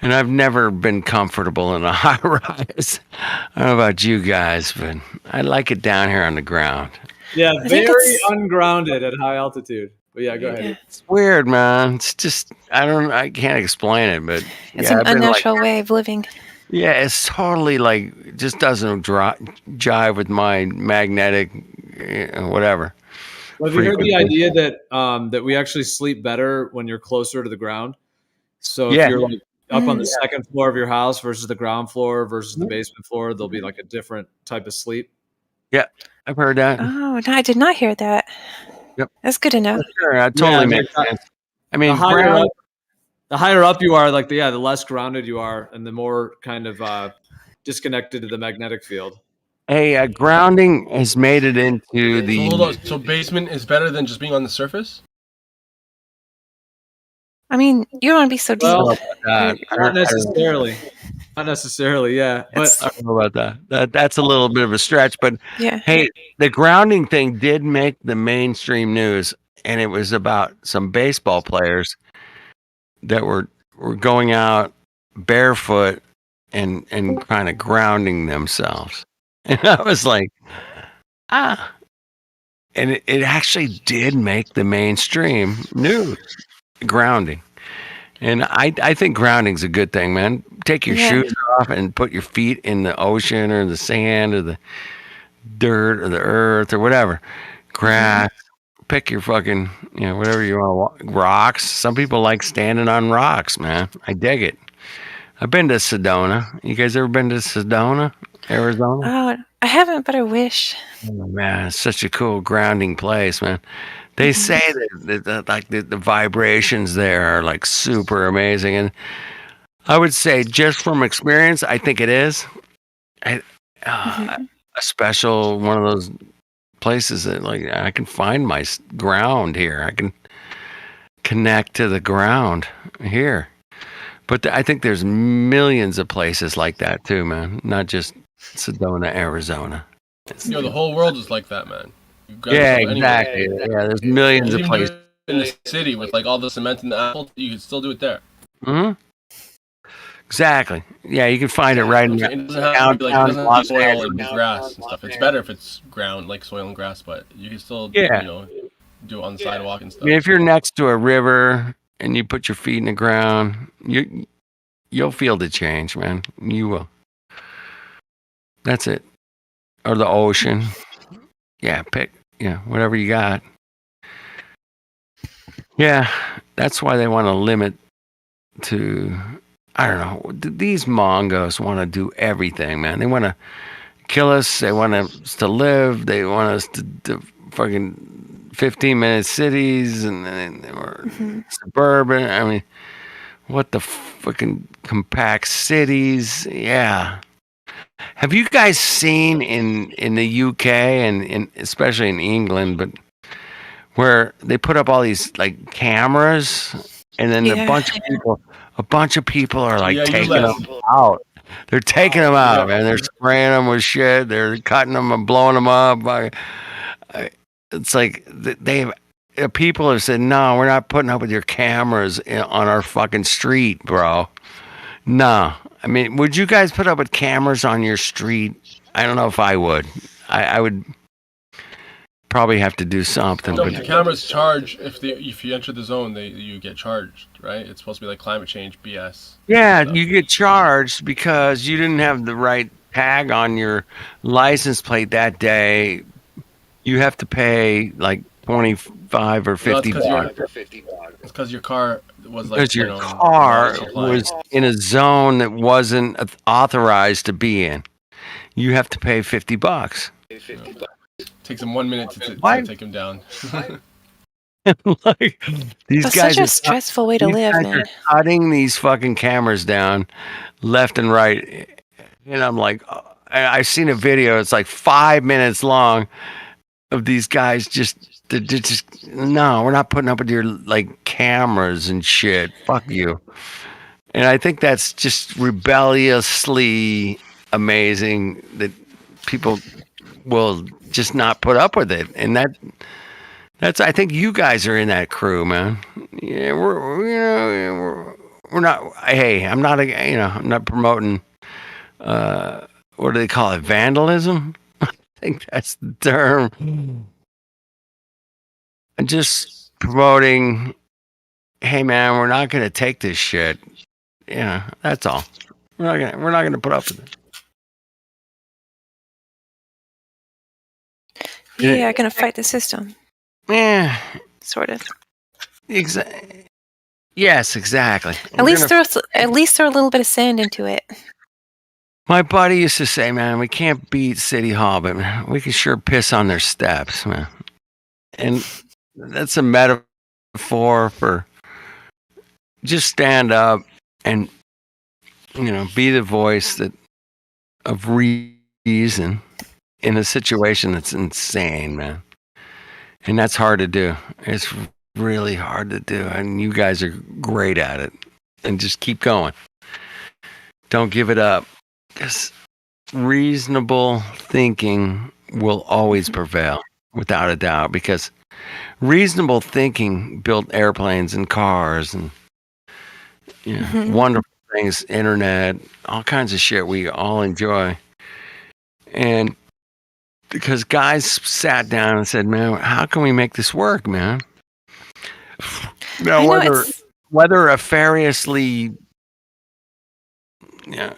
And I've never been comfortable in a high rise. I don't know about you guys, but I like it down here on the ground. Yeah, very ungrounded at high altitude. But yeah, go ahead. It's weird, man. It's just I can't explain it, but It's yeah, an I've been like, unnatural way of living. yeah, it's totally like just doesn't jive with my magnetic, whatever. Well, have you heard the idea that that we actually sleep better when you're closer to the ground? So if Yeah. you're like up on the second floor of your house versus the ground floor versus the basement floor, there'll be like a different type of sleep. Yeah, I've heard that. Oh, no, I did not hear that. Yep. That's good to know. Sure, that totally makes sense. I mean, the higher up you are, like the less grounded you are, and the more kind of disconnected to the magnetic field. Hey, grounding has made it into the. So hold on. So basement is better than just being on the surface? I mean, you don't want to be so deep. Well, not necessarily. Not necessarily, yeah. But I don't know about that. That's a little bit of a stretch, but yeah. Hey, the grounding thing did make the mainstream news, and it was about some baseball players that were going out barefoot and kind of grounding themselves. And I was like, ah. And it actually did make the mainstream news, grounding. And I think grounding's a good thing, man. Take your shoes off and put your feet in the ocean or the sand or the dirt or the earth or whatever. Grass. Pick your fucking, whatever you want. Rocks. Some people like standing on rocks, man. I dig it. I've been to Sedona. You guys ever been to Sedona, Arizona? Oh, I haven't, but I wish. Oh, man, it's such a cool grounding place, man. They say that like the vibrations there are like super amazing, and I would say just from experience, I think it is a special one of those places that like I can find my ground here. I can connect to the ground here. But I think there's millions of places like that too, man. Not just Sedona, Arizona. The whole world is like that, man. Yeah, exactly. Yeah, there's millions of places in the city with like all the cement and the asphalt. You can still do it there. Hmm. Exactly. Yeah, you can find it right in It doesn't have to be like soil and grass and stuff. It's better if it's ground, like soil and grass, but you can still, do it on the sidewalk and stuff. I mean, if you're next to a river and you put your feet in the ground, you'll feel the change, man. You will. That's it. Or the ocean. Yeah, pick. Yeah, whatever you got. Yeah, that's why they want to limit to. I don't know. These Mongos want to do everything, man. They want to kill us. They want us to live. They want us to fucking 15-minute cities or suburban. I mean, what the fucking compact cities? Yeah. Have you guys seen in the UK and especially in England, but where they put up all these like cameras, and then a bunch of people are like taking them out. They're taking them out, man. They're spraying them with shit. They're cutting them and blowing them up. It's like people have said, no, we're not putting up with your cameras on our fucking street, bro. No. I mean, would you guys put up with cameras on your street? I don't know if I would. I would probably have to do something. No, the cameras charge if you enter the zone, you get charged, right? It's supposed to be like climate change BS. Yeah, you get charged because you didn't have the right tag on your license plate that day. You have to pay like 25 or 50 bucks. It's because your car was like. Because your car was in a zone that wasn't authorized to be in. You have to pay 50 bucks. Takes them 1 minute to take him down. Like, That's such a stressful way to live, man. Are cutting these fucking cameras down left and right, and I'm like, I've seen a video. It's like 5 minutes long of these guys just no, we're not putting up with your like cameras and shit. Fuck you. And I think that's just rebelliously amazing that people will just not put up with it, and that's I think you guys are in that crew, man. Yeah, we're not. Hey, I'm not I'm not promoting. What do they call it? Vandalism. I think that's the term. And just promoting, hey man, we're not going to take this shit. Yeah, that's all. We're not gonna put up with it. Yeah, gonna fight the system. Yeah, sort of. Yes, exactly. At least throw a little bit of sand into it. My buddy used to say, man, we can't beat City Hall, but man, we can sure piss on their steps, man. And that's a metaphor for just stand up and, be the voice of reason in a situation that's insane, man. And that's hard to do. It's really hard to do. And you guys are great at it. And just keep going. Don't give it up. Because reasonable thinking will always prevail, without a doubt. Because reasonable thinking built airplanes and cars and wonderful things, internet, all kinds of shit we all enjoy. And because guys sat down and said, man, how can we make this work, man? Now, whether nefariously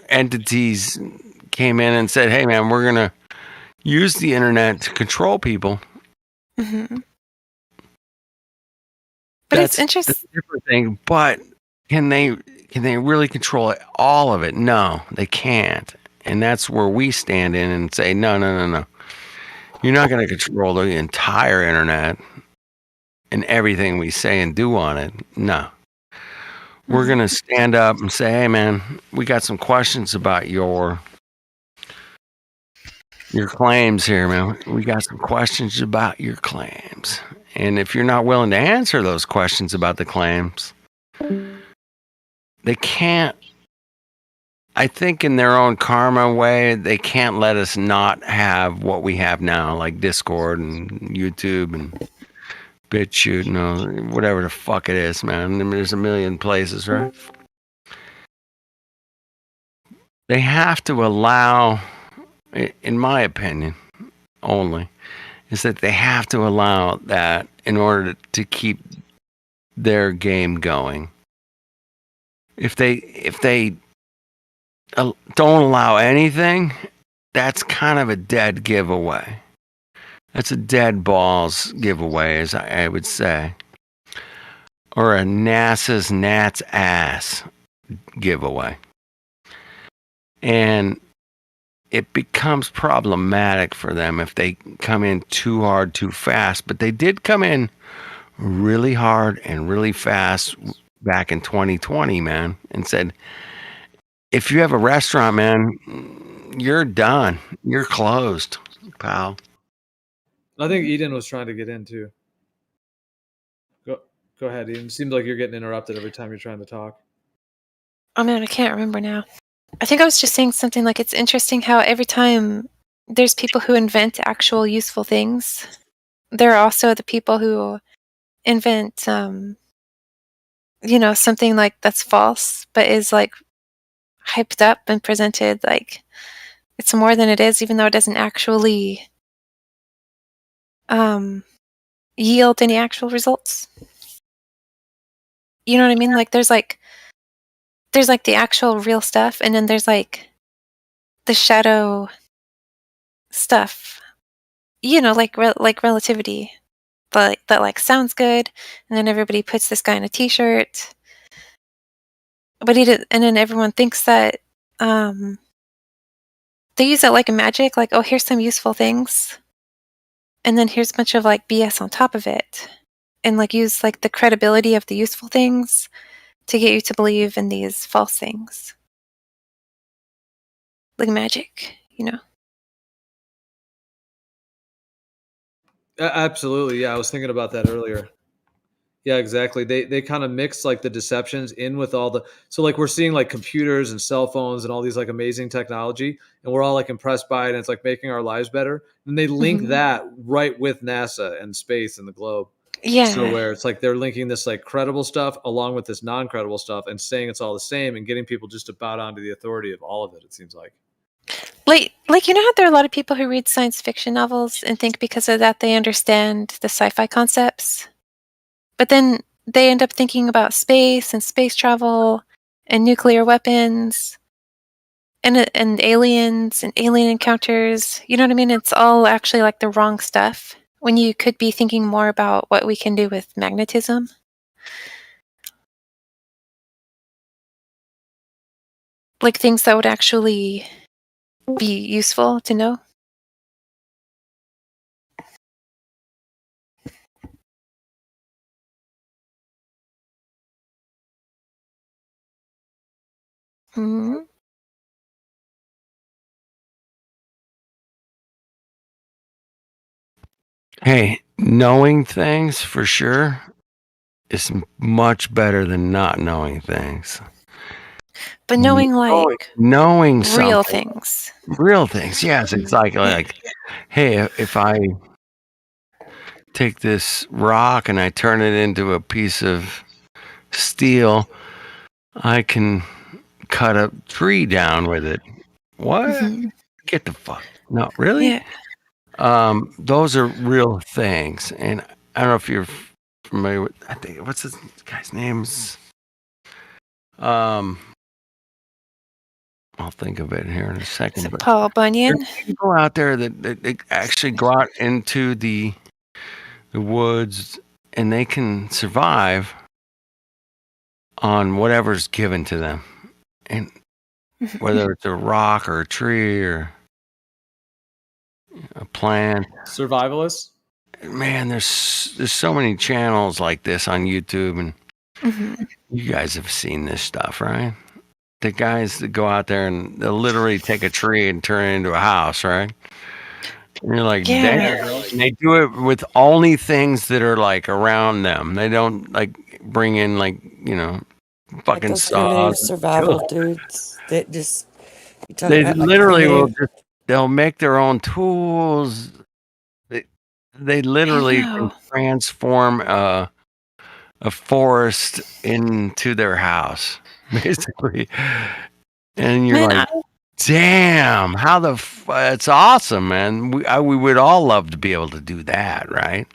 entities came in and said, hey, man, we're going to use the internet to control people. Mm-hmm. But it's interesting. That's a different thing. But can they really control all of it? No, they can't. And that's where we stand in and say, no. You're not going to control the entire internet and everything we say and do on it. No. We're going to stand up and say, hey, man, we got some questions about your claims here, man. We got some questions about your claims. And if you're not willing to answer those questions about the claims, they can't, I think in their own karma way, they can't let us not have what we have now, like Discord and YouTube and BitChute and whatever the fuck it is, man. I mean, there's a million places, right? They have to allow, in my opinion, only, is that they have to allow that in order to keep their game going. If they don't allow anything, that's kind of a dead giveaway. That's a dead balls giveaway, as I would say. Or a NASA's Nat's ass giveaway. And it becomes problematic for them if they come in too hard, too fast. But they did come in really hard and really fast back in 2020, man, and said, if you have a restaurant, man, you're done. You're closed, pal. I think Eden was trying to get in too. Go ahead, Eden. It seems like you're getting interrupted every time you're trying to talk. Oh man, I can't remember now. I think I was just saying something like it's interesting how every time there's people who invent actual useful things, there are also the people who invent, something like that's false, but is like hyped up and presented like it's more than it is, even though it doesn't actually yield any actual results. You know what I mean? Like there's like the actual real stuff, and then there's like the shadow stuff. Like relativity, but that like sounds good, and then everybody puts this guy in a t-shirt. But and then everyone thinks that they use it like a magic, like, oh, here's some useful things, and then here's a bunch of like BS on top of it, and like use like the credibility of the useful things to get you to believe in these false things, like magic, Absolutely, yeah. I was thinking about that earlier. Yeah, exactly. They kind of mix like the deceptions in with all the, so like we're seeing like computers and cell phones and all these like amazing technology, and we're all like impressed by it, and it's like making our lives better. And they link that right with NASA and space and the globe. Yeah. So where it's like they're linking this like credible stuff along with this non-credible stuff and saying it's all the same and getting people just to bow down to the authority of all of it, it seems like. Like how there are a lot of people who read science fiction novels and think because of that they understand the sci-fi concepts? But then they end up thinking about space and space travel and nuclear weapons and aliens and alien encounters. You know what I mean? It's all actually like the wrong stuff when you could be thinking more about what we can do with magnetism. Like things that would actually be useful to know. Hmm. Hey, knowing things for sure is much better than not knowing things. But knowing like knowing real something, things. real things, yes, it's like hey, if I take this rock and I turn it into a piece of steel, I can cut a tree down with it. What? Mm-hmm. Get the fuck. No, really? Yeah. Those are real things. And I don't know if you're familiar with, I think, what's this guy's name's? I'll think of it here in a second. Is it Paul Bunyan? There's people out there that actually go out into the woods and they can survive on whatever's given to them. And whether it's a rock or a tree or a plant. Survivalists? Man, there's so many channels like this on YouTube, and you guys have seen this stuff, right? The guys that go out there and they'll literally take a tree and turn it into a house, right? And you're like, damn. And they do it with only things that are like around them. They don't like bring in like, fucking like those saws. survival dudes that just They about, literally will they'll make their own tools. They literally can transform a forest into their house, basically. And you're like, damn, how it's awesome, man. We would all love to be able to do that, right?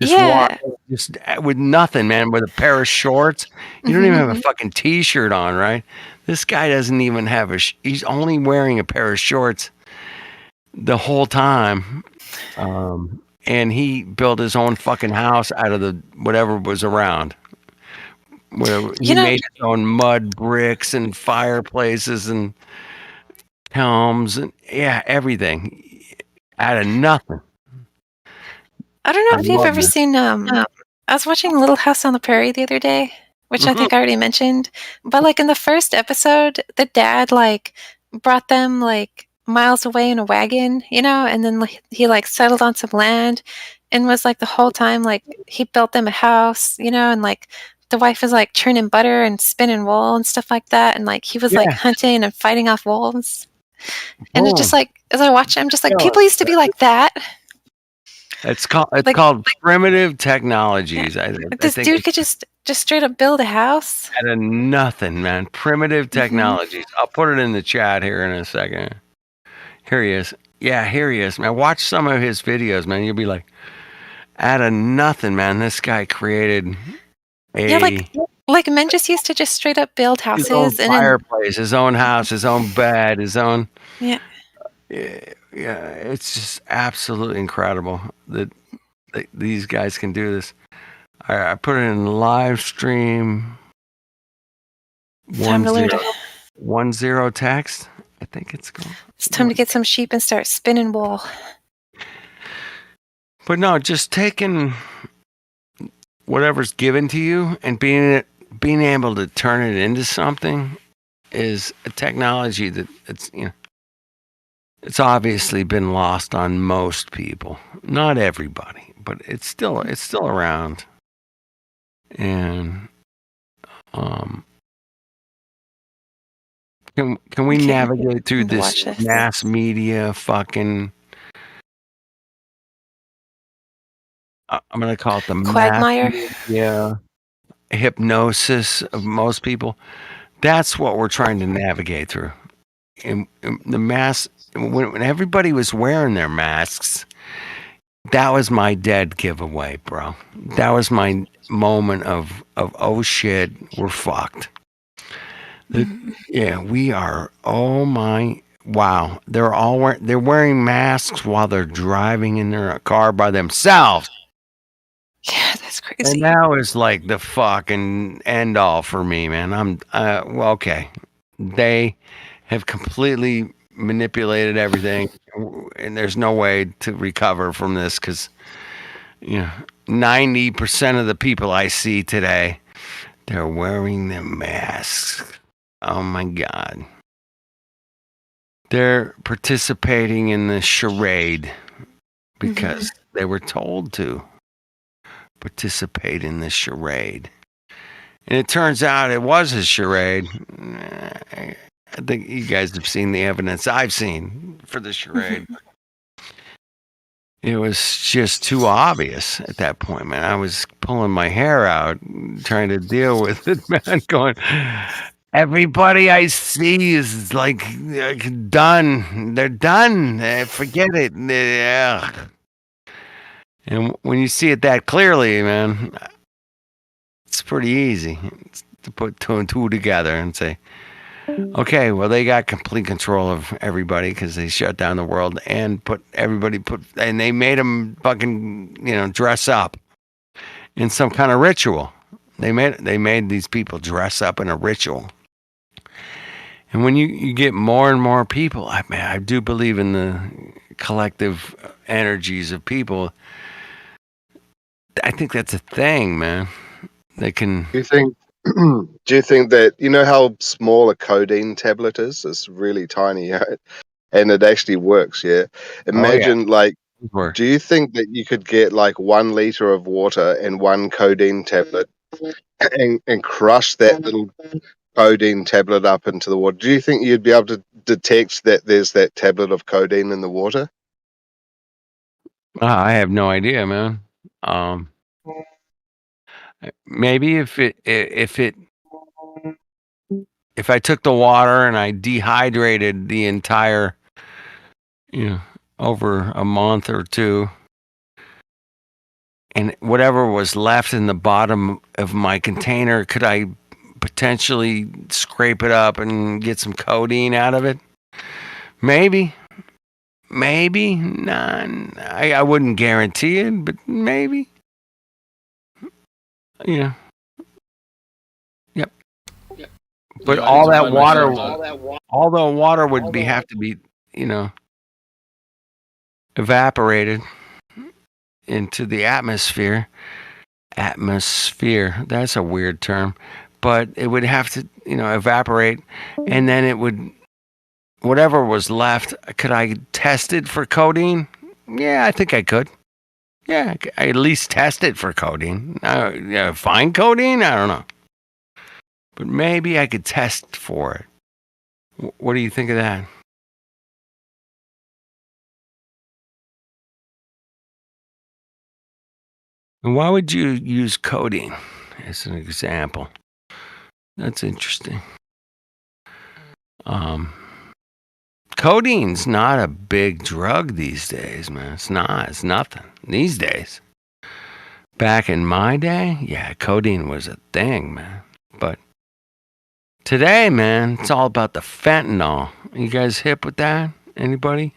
Just with nothing, man, with a pair of shorts. You don't even have a fucking t-shirt on, right? This guy doesn't even have he's only wearing a pair of shorts the whole time. And he built his own fucking house out of the whatever was around. Where he made his own mud bricks and fireplaces and helms and everything out of nothing. I don't know if you've ever seen I was watching Little House on the Prairie the other day, which I think I already mentioned. But like in the first episode, the dad like brought them like miles away in a wagon, and then he like settled on some land and was like the whole time like he built them a house, and like the wife was like churning butter and spinning wool and stuff like that, and like he was like hunting and fighting off wolves. And it just like as I watch it, I'm just like people used to be like that. It's called primitive technologies. This dude could just straight up build a house out of nothing, man. Primitive technologies. I'll put it in the chat here in a second. Here he is. Yeah, here he is, man. Watch some of his videos, man. You'll be like, out of nothing, man. This guy created like men just used to just straight up build houses, his own fireplace, his own house, his own bed, his own. Yeah, it's just absolutely incredible that these guys can do this. I put it in live stream. 10 text. I think it's cool. It's time to get some sheep and start spinning wool. But no, just taking whatever's given to you and being able to turn it into something is a technology that it's obviously been lost on most people. Not everybody, but it's still around. And can we navigate through this mass media fucking I'm going to call it the quagmire. Hypnosis of most people. That's what we're trying to navigate through. In the mass, when everybody was wearing their masks, that was my dead giveaway, bro. That was my moment of oh shit, we're fucked. Yeah, we are. Oh my, wow. They're wearing masks while they're driving in their car by themselves. Yeah, that's crazy. And that was like the fucking end all for me, man. Well, okay. They have completely manipulated everything, and there's no way to recover from this because, 90% of the people I see today, they're wearing their masks. Oh my God. They're participating in the charade because they were told to participate in the charade. And it turns out it was a charade. I think you guys have seen the evidence I've seen for the charade. It was just too obvious at that point, man. I was pulling my hair out, trying to deal with it, man, going, everybody I see is like done. They're done. Forget it. And when you see it that clearly, man, it's pretty easy to put two and two together and say, okay, well, they got complete control of everybody because they shut down the world and and they made them fucking, dress up in some kind of ritual. They made these people dress up in a ritual. And when you get more and more people, I do believe in the collective energies of people. I think that's a thing, man. They can. Do you think that how small a codeine tablet is? It's really tiny, and it actually works. Yeah. Imagine do you think that you could get like 1 liter of water and one codeine tablet and crush that little codeine tablet up into the water? Do you think you'd be able to detect that there's that tablet of codeine in the water? I have no idea, man. Maybe if I took the water and I dehydrated the entire, over a month or two, and whatever was left in the bottom of my container, could I potentially scrape it up and get some codeine out of it? Maybe. None. I wouldn't guarantee it, but maybe. Yep. But all the water would have to be, evaporated into the atmosphere. Atmosphere. That's a weird term, but it would have to, evaporate, and then it would. Whatever was left, could I test it for codeine? Yeah, I think I could. Yeah, I at least test it for codeine. Find codeine? I don't know. But maybe I could test for it. What do you think of that? And why would you use codeine as an example? That's interesting. Codeine's not a big drug these days, man. It's not. It's nothing these days. Back in my day, yeah, codeine was a thing, man. But today, man, it's all about the fentanyl. You guys hip with that? Anybody?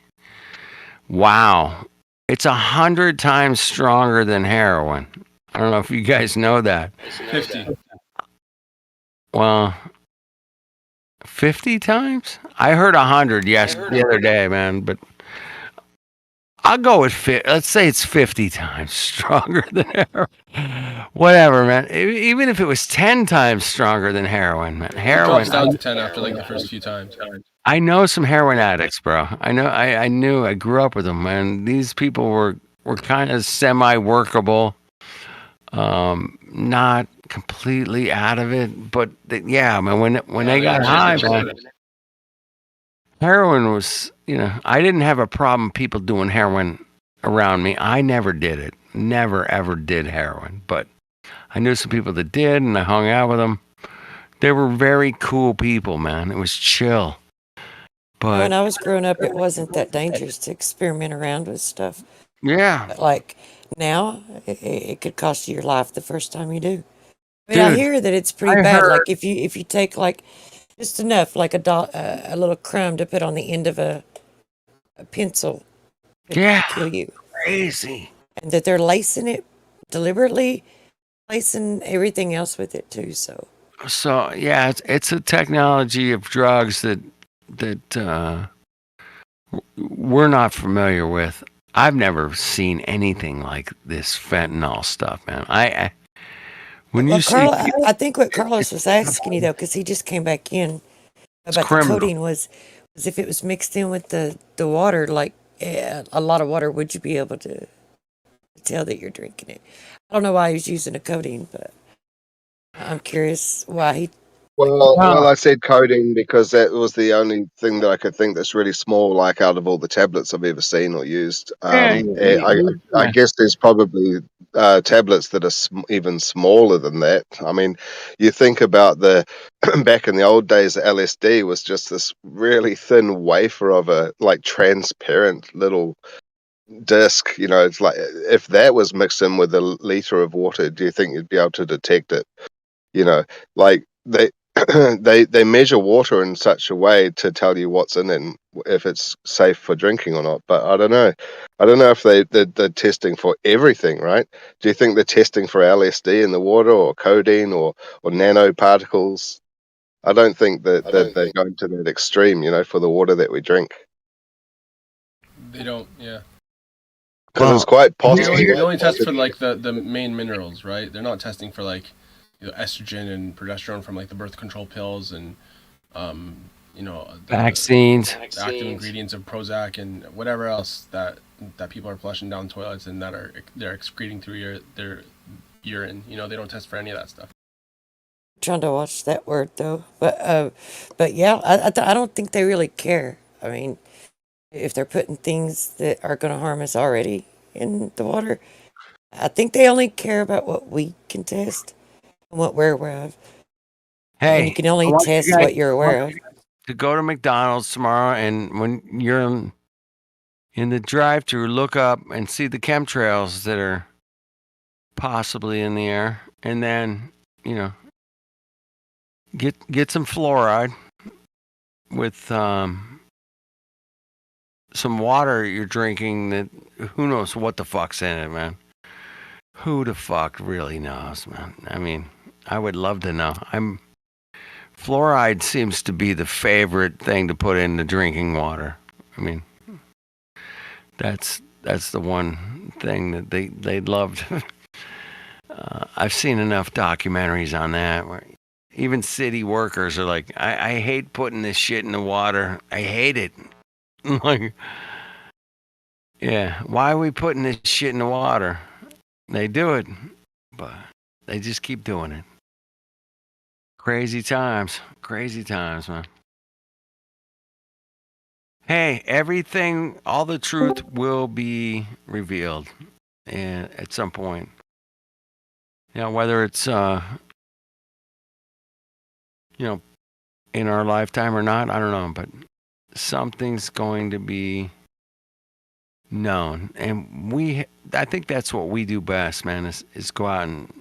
Wow. It's 100 times stronger than heroin. I don't know if you guys know that. 50. Well, 50 times? I heard 100 the other day, man, but I'll go with let's say it's 50 times stronger than heroin. Whatever, man. Even if it was 10 times stronger than heroin, man. Heroin. It drops down to 10 after like the first few times. I know some heroin addicts, bro. I grew up with them, man. These people were kind of semi-workable. Not completely out of it, but yeah, man, when they got high, man, heroin was, I didn't have a problem people doing heroin around me. I never did it. Never, ever did heroin, but I knew some people that did, and I hung out with them. They were very cool people, man. It was chill. But when I was growing up, it wasn't that dangerous to experiment around with stuff. Yeah. Like now, it could cost you your life the first time you do. I mean, I Dude, hear that it's pretty I bad. heard. Like if you take like just enough, like a little crumb to put on the end of a pencil, could Yeah. kill you. Crazy. And that they're lacing it deliberately, lacing everything else with it too. So Yeah, it's a technology of drugs that we're not familiar with. I've never seen anything like this fentanyl stuff, man. When you well, see Carl, I think what Carlos was asking you though, because he just came back in it's about the criminal. codeine was if it was mixed in with the water, like a lot of water, would you be able to tell that you're drinking it? I don't know why he's using a codeine, but I'm curious why he. Well, I said codeine because that was the only thing that I could think that's really small, like out of all the tablets I've ever seen or used. I guess there's probably tablets that are even smaller than that. I mean, you think about the back in the old days, the LSD was just this really thin wafer of a like transparent little disc. It's like if that was mixed in with a liter of water, do you think you'd be able to detect it? Like they they measure water in such a way to tell you what's in it and if it's safe for drinking or not. But I don't know if they're testing for everything, right? Do you think they're testing for LSD in the water or codeine or nanoparticles? I don't think that they're going to that extreme, for the water that we drink. They don't. Yeah. Because it's quite possible. They only test for like the main minerals, right? They're not testing for like estrogen and progesterone from like the birth control pills and vaccines, the active ingredients of Prozac and whatever else that people are flushing down toilets and they're excreting through their urine. They don't test for any of that stuff. Trying to watch that word though, but yeah, I don't think they really care. I mean, if they're putting things that are going to harm us already in the water, I think they only care about what we can test and what we're aware of. And you hey, can only test what you're aware of. To go to McDonald's tomorrow, and when you're in the drive-thru, look up and see the chemtrails that are possibly in the air, and then get some fluoride with some water you're drinking. That who knows what the fuck's in it, man. Who the fuck really knows, man? I mean, I would love to know. Fluoride seems to be the favorite thing to put in the drinking water. I mean, that's the one thing that they loved. I've seen enough documentaries on that where even city workers are like, I hate putting this shit in the water. I hate it. Like, yeah, why are we putting this shit in the water? They do it, but they just keep doing it. Crazy times, man. Hey, everything, all the truth will be revealed at some point. Whether it's, in our lifetime or not, I don't know, but something's going to be known. And I think that's what we do best, man, is go out and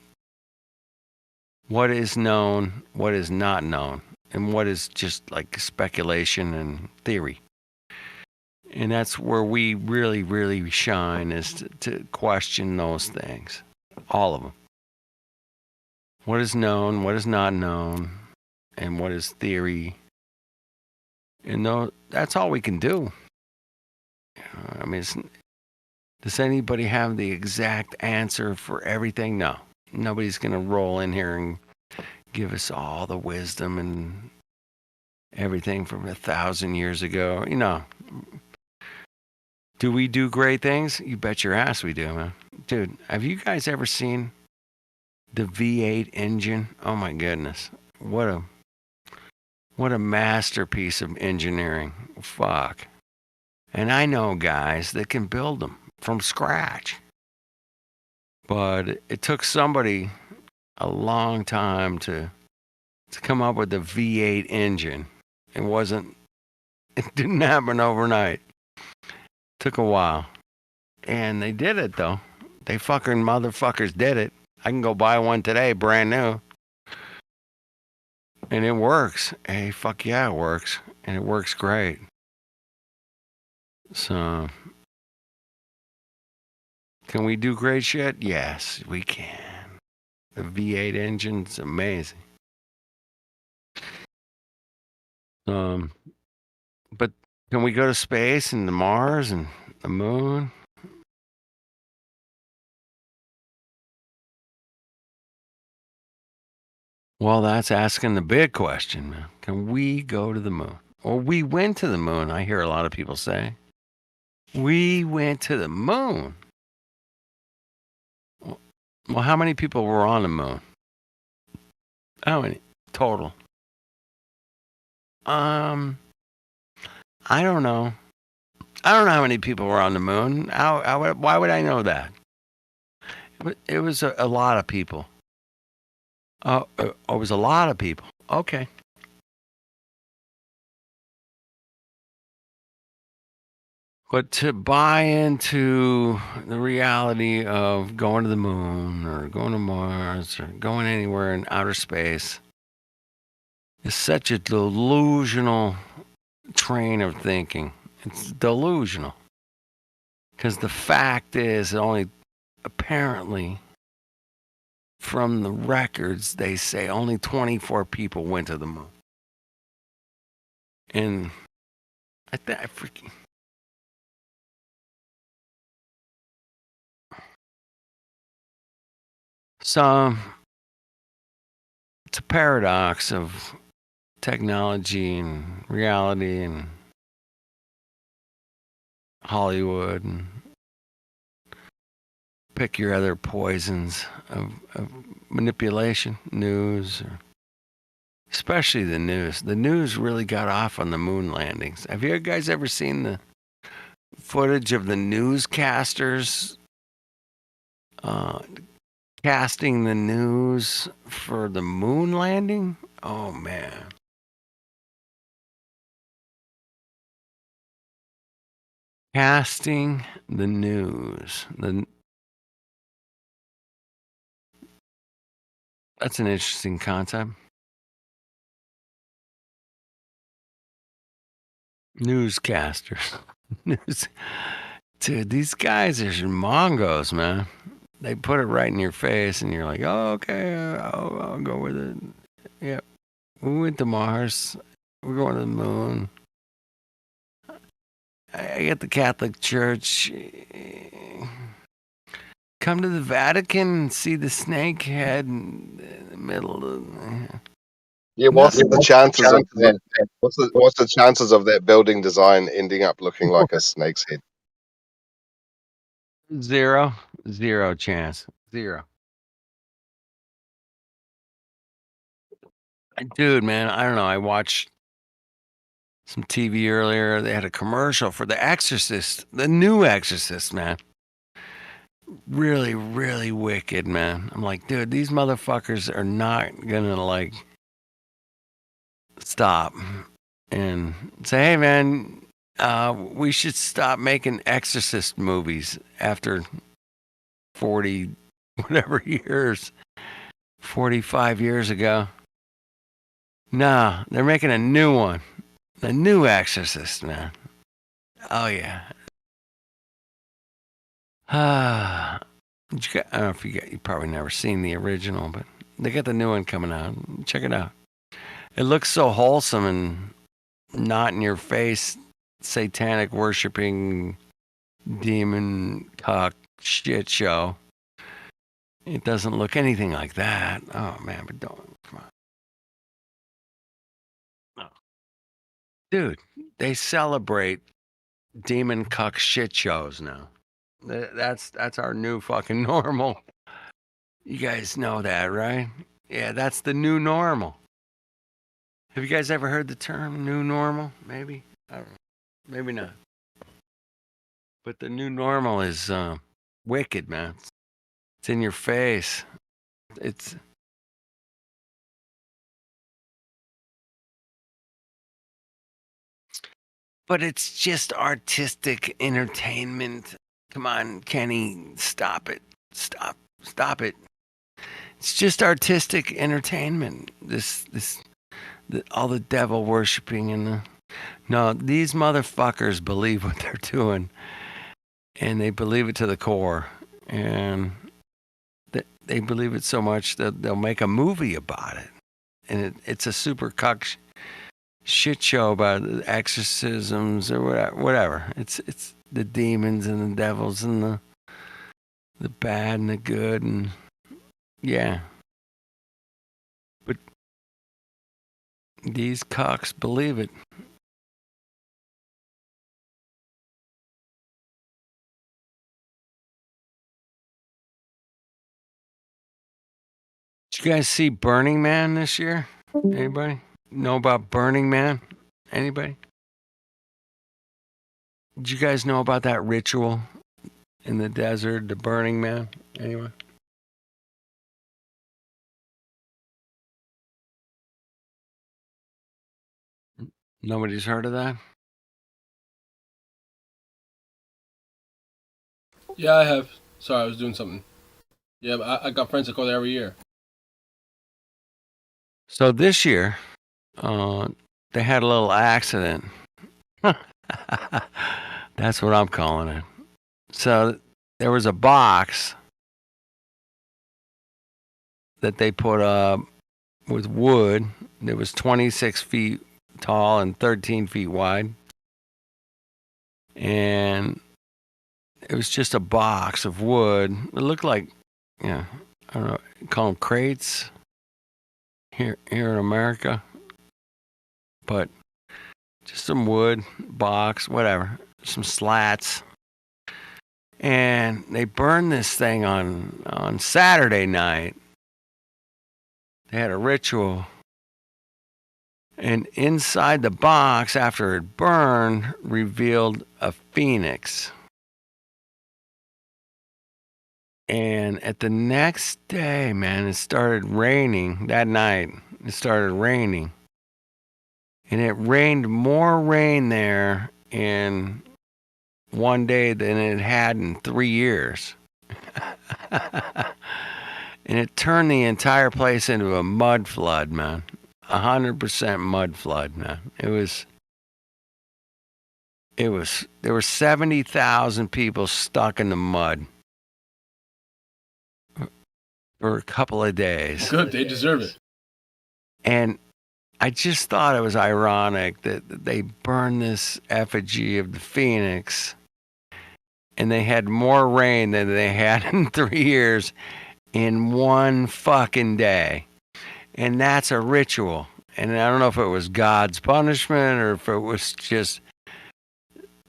what is known, what is not known, and what is just like speculation and theory. And that's where we really, really shine, is to question those things. All of them. What is known, what is not known, and what is theory. And that's all we can do. I mean, does anybody have the exact answer for everything? No. Nobody's going to roll in here and give us all the wisdom and everything from 1,000 years ago. Do we do great things? You bet your ass we do, man. Dude, have you guys ever seen the V8 engine? Oh my goodness. What a masterpiece of engineering. Fuck. And I know guys that can build them from scratch. But it took somebody a long time to come up with the V8 engine. It didn't happen overnight. Took a while. And they did it, though. They fucking motherfuckers did it. I can go buy one today, brand new. And it works. Hey, fuck yeah, it works. And it works great. So, can we do great shit? Yes, we can. The V8 engine's amazing. But can we go to space and to Mars and the moon? Well, that's asking the big question, man. Can we go to the moon? Or we went to the moon, I hear a lot of people say. We went to the moon. Well, how many people were on the moon? How many total? I don't know. I don't know how many people were on the moon. Why would I know that? It was a lot of people. It was a lot of people. Okay. But to buy into the reality of going to the moon or going to Mars or going anywhere in outer space is such a delusional train of thinking. It's delusional. Because the fact is, only apparently from the records, they say only 24 people went to the moon. And I freaking... So it's a paradox of technology and reality and Hollywood and pick your other poisons of manipulation, news, or especially the news. The news really got off on the moon landings. Have you guys ever seen the footage of the newscasters casting the news for the moon landing? Oh, man. Casting the news. That's an interesting concept. Newscasters. Dude, these guys are Mongos, man. They put it right in your face, and you're like, oh, okay, I'll go with it. Yep. We went to Mars. We're going to the moon. I get the Catholic Church. Come to the Vatican and see the snake head in the middle of Yeah, what's the chances of that? What's the chances of that building design ending up looking like a snake's head? Zero chance. Zero. Dude, man, I don't know. I watched some TV earlier. They had a commercial for The Exorcist, the new Exorcist, man. Really, really wicked, man. I'm like, dude, these motherfuckers are not gonna like stop and say, hey, man, we should stop making Exorcist movies after 40 whatever years, 45 years ago. Nah, they're making a new one. The new Exorcist, man. Oh, yeah. I don't know if you probably never seen the original, but they got the new one coming out. Check it out. It looks so wholesome and not in your face, satanic worshiping demon cock shit show. It doesn't look anything like that. Oh, man, but don't. Come on. No. Dude, they celebrate demon cuck shit shows now. That's our new fucking normal. You guys know that, right? Yeah, that's the new normal. Have you guys ever heard the term new normal? Maybe? I don't know. Maybe not. But the new normal is wicked, man. It's in your face. But it's just artistic entertainment Come on, Kenny, stop it. Stop it. It's just artistic entertainment. All the devil worshiping and no, these motherfuckers believe what they're doing, and they believe it to the core, and they believe it so much that they'll make a movie about it, and it's a super cuck shit show about exorcisms or whatever. It's the demons and the devils and the bad and the good, and yeah. But these cucks believe it. Did you guys see Burning Man this year? Anybody know about Burning Man? Anybody? Did you guys know about that ritual in the desert, the Burning Man? Anyone? Nobody's heard of that? Yeah, I have. Sorry, I was doing something. Yeah, but I got friends that go there every year. So this year, they had a little accident. That's what I'm calling it. So there was a box that they put up with wood that was 26 feet tall and 13 feet wide. And it was just a box of wood. It looked like, I don't know, call them crates here in America. But just some wood, box, whatever, some slats. And they burned this thing on Saturday night. They had a ritual. And inside the box, after it burned, revealed a phoenix. And at the next day, man, it started raining that night. It started raining. And it rained more rain there in one day than it had in 3 years. And it turned the entire place into a mud flood, man. 100% mud flood, man. There were 70,000 people stuck in the mud for a couple of days. Good, they deserve it. And I just thought it was ironic that they burned this effigy of the phoenix and they had more rain than they had in 3 years in one fucking day. And that's a ritual. And I don't know if it was God's punishment or if it was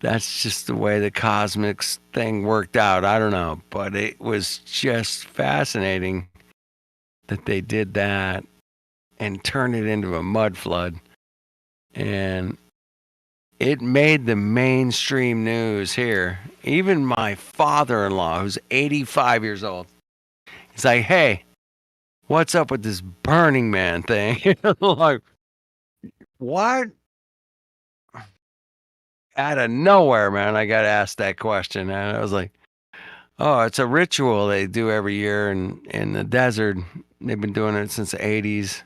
that's just the way the cosmic thing worked out. I don't know. But it was just fascinating that they did that and turned it into a mud flood. And it made the mainstream news here. Even my father-in-law, who's 85 years old, he's like, hey, what's up with this Burning Man thing? Like, what? Out of nowhere, man, I got asked that question. And I was like, oh, it's a ritual they do every year in the desert. They've been doing it since the 80s.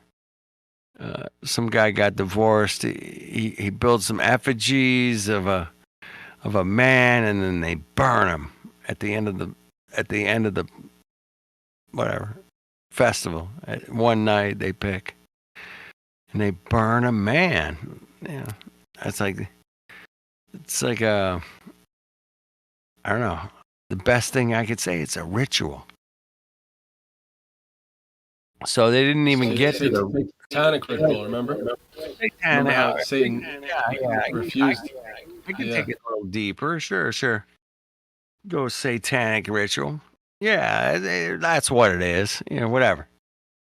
Some guy got divorced. He built some effigies of a man, and then they burn him at the end of the whatever festival. One night they pick, and they burn a man. Yeah, it's like I don't know. The best thing I could say, it's a ritual. So they didn't even get to the satanic ritual, remember? Remember how Satan refused? I can take it a little deeper. Sure. Go satanic ritual. Yeah, that's what it is. Whatever.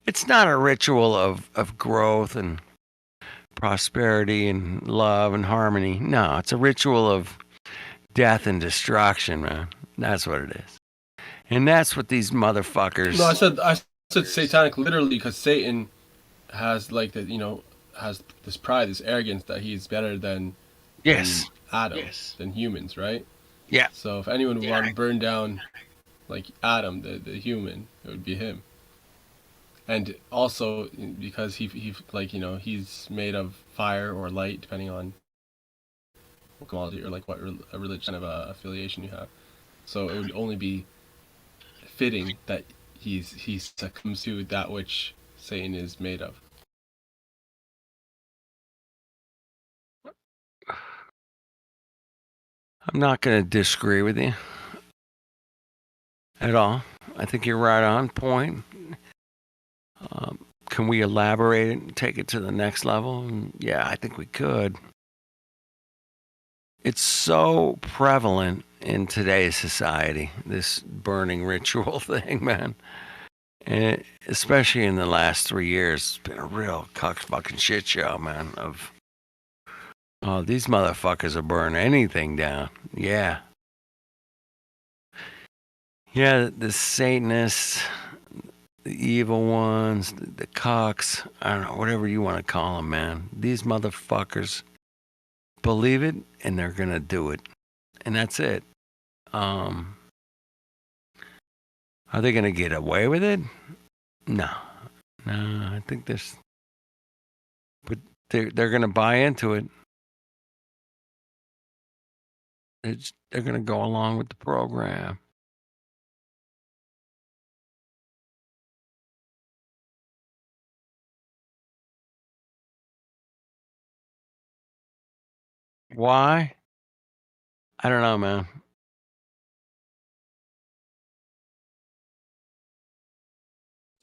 It's not a ritual of growth and prosperity and love and harmony. No, it's a ritual of death and destruction, man. That's what it is. And that's what these motherfuckers... No, I said satanic literally because Satan has has this pride, this arrogance that he's better than Adam, than humans, right? Yeah. So if anyone would want to burn down like Adam, the human, it would be him. And also because he like, you know, he's made of fire or light, depending on what commodity or like what religion of affiliation you have. So it would only be fitting that he succumbs to that which Satan is made of. I'm not going to disagree with you at all. I think you're right on point. Can we elaborate it and take it to the next level? And yeah, I think we could. It's so prevalent in today's society, this burning ritual thing, man. And especially in the last 3 years, it's been a real fucking shit show, man. Of these motherfuckers will burn anything down. Yeah. Yeah, the Satanists, the evil ones, the cocks, I don't know, whatever you want to call them, man. These motherfuckers believe it and they're going to do it. And that's it. Are they going to get away with it? No. I think there's, but they're going to buy into it. They're going to go along with the program. Why? I don't know, man.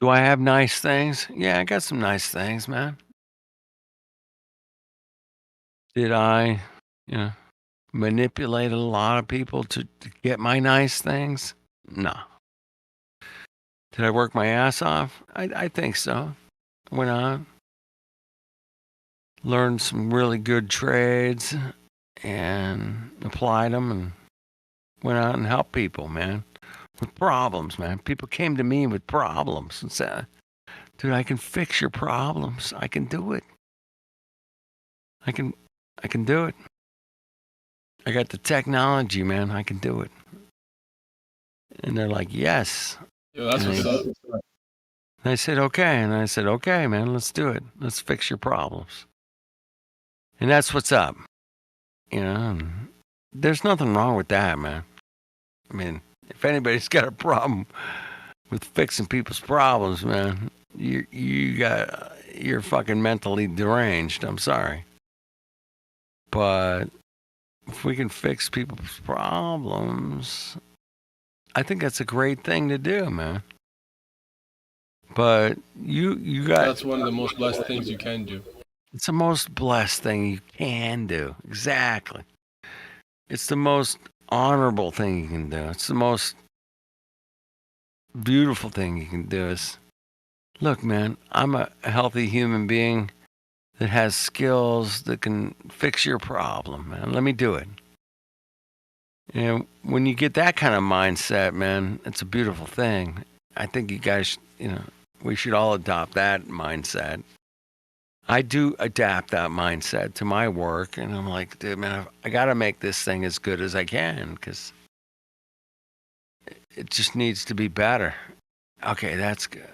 Do I have nice things? Yeah, I got some nice things, man. Did I, manipulate a lot of people to get my nice things? No. Did I work my ass off? I think so. Went on, learned some really good trades and applied them and went out and helped people, man, with problems, man. People came to me with problems and said, dude, I can fix your problems. I can do it. I can do it. I got the technology, man. I can do it. And they're like, yes. Yo, that's what's up. And I said, okay. And I said, okay, man, let's do it. Let's fix your problems. And that's what's up. And there's nothing wrong with that, man. I mean, if anybody's got a problem with fixing people's problems, man, you're fucking mentally deranged. I'm sorry. But if we can fix people's problems, I think that's a great thing to do, man. But you got... That's one of the most blessed things you can do. It's the most blessed thing you can do. Exactly. It's the most honorable thing you can do. It's the most beautiful thing you can do is, look, man, I'm a healthy human being that has skills that can fix your problem, man. Let me do it. And when you get that kind of mindset, man, it's a beautiful thing. I think you guys, we should all adopt that mindset. I do adapt that mindset to my work, and I'm like, dude, man, I got to make this thing as good as I can because it just needs to be better. Okay, that's good.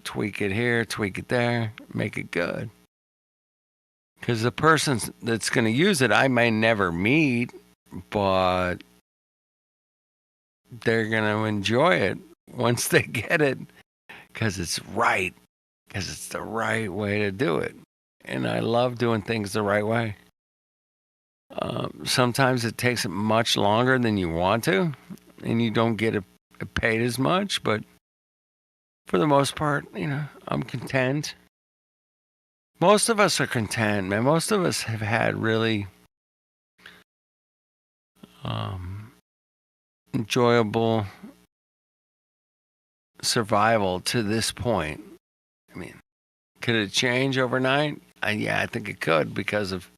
Tweak it here, tweak it there, make it good. Because the person that's going to use it, I may never meet, but they're going to enjoy it once they get it because it's right. Because it's the right way to do it. And I love doing things the right way. Sometimes it takes much longer than you want to, and you don't get paid as much. But for the most part, I'm content. Most of us are content, man. Most of us have had really enjoyable survival to this point. I mean, could it change overnight? Yeah, I think it could because of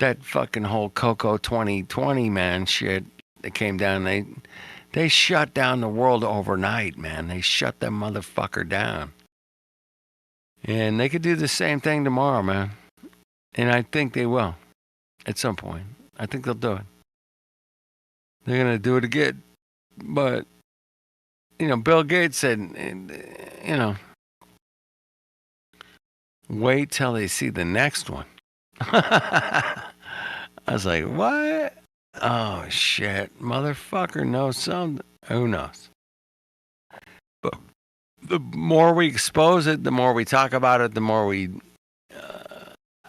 that fucking whole Coco 2020, man, shit that came down. They shut down the world overnight, man. They shut that motherfucker down. And they could do the same thing tomorrow, man. And I think they will at some point. I think they'll do it. They're gonna do it again. But Bill Gates said, wait till they see the next one. I was like, what? Oh shit, motherfucker knows something. Who knows? But the more we expose it, the more we talk about it, the more we.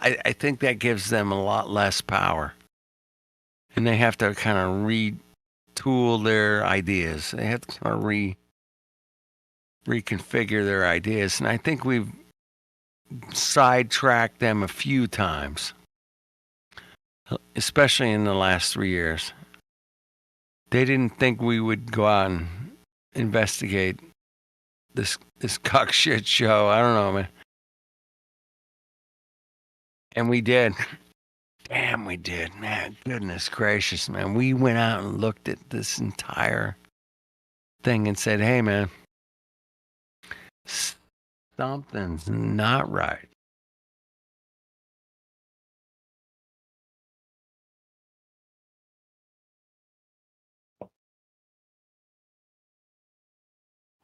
I think that gives them a lot less power, and they have to kind of retool their ideas. They have to kind of reconfigure their ideas, and I think we've sidetracked them a few times, especially in the last 3 years. They didn't think we would go out and investigate this cock shit show. I don't know, man. And we did. Damn, we did, man. Goodness gracious, man. We went out and looked at this entire thing and said, hey, man, something's not right.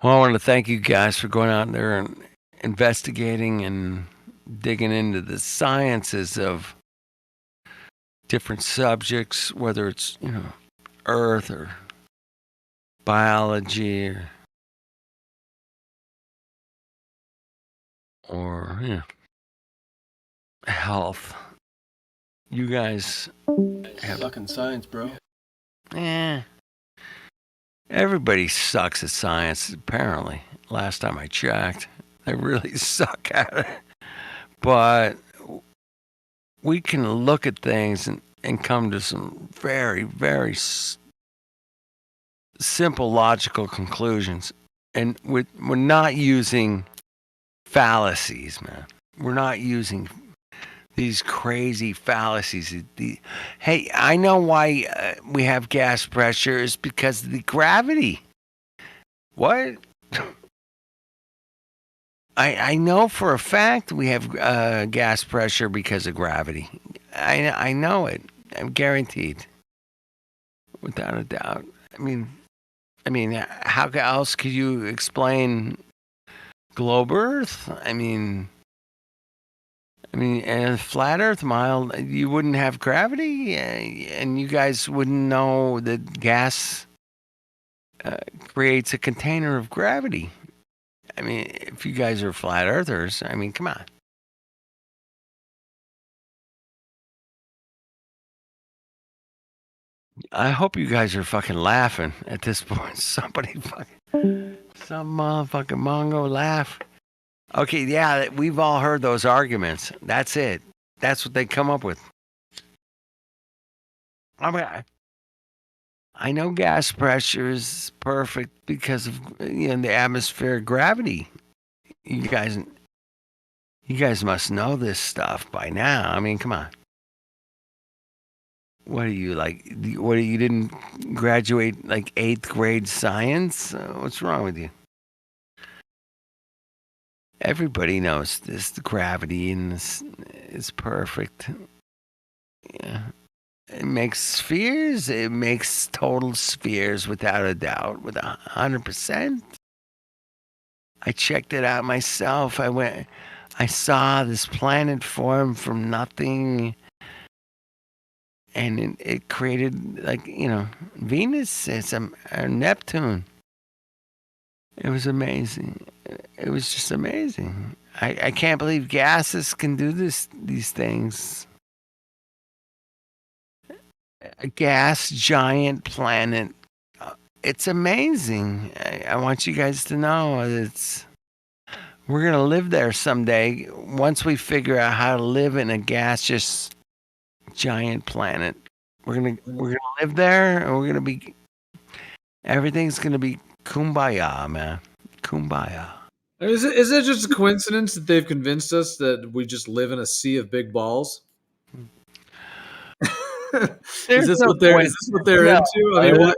Well, I want to thank you guys for going out there and investigating and digging into the sciences of different subjects, whether it's, Earth or biology or health. You guys have fucking science, bro. Everybody sucks at science, apparently. Last time I checked, they really suck at it. But we can look at things and come to some very, very simple logical conclusions. And we're not using fallacies, man. We're not using these crazy fallacies. Hey, I know why we have gas pressure is because of the gravity. What? I know for a fact we have gas pressure because of gravity. I know it. I'm guaranteed. Without a doubt. I mean, how else could you explain globe Earth? I mean, and flat Earth mile, you wouldn't have gravity, and you guys wouldn't know that gas creates a container of gravity. I mean, if you guys are flat earthers, come on. I hope you guys are fucking laughing at this point. Some motherfucking Mongo laugh. Okay, yeah, we've all heard those arguments. That's it. That's what they come up with. I know gas pressure is perfect because of the atmospheric gravity. You guys must know this stuff by now. Come on. What are you like? You didn't graduate like 8th grade science? What's wrong with you? Everybody knows this. The gravity in this is perfect. Yeah. It makes spheres. It makes total spheres without a doubt, with 100%. I checked it out myself. I saw this planet form from nothing, and it created Venus. It's a Neptune. It was amazing. It was just amazing. I can't believe gases can do these things. A gas giant planet. It's amazing. I want you guys to know we're going to live there someday once we figure out how to live in a gaseous giant planet. We're going to live there, and everything's going to be kumbaya, man. Kumbaya. Is it just a coincidence that they've convinced us that we just live in a sea of big balls? Is this what they're into?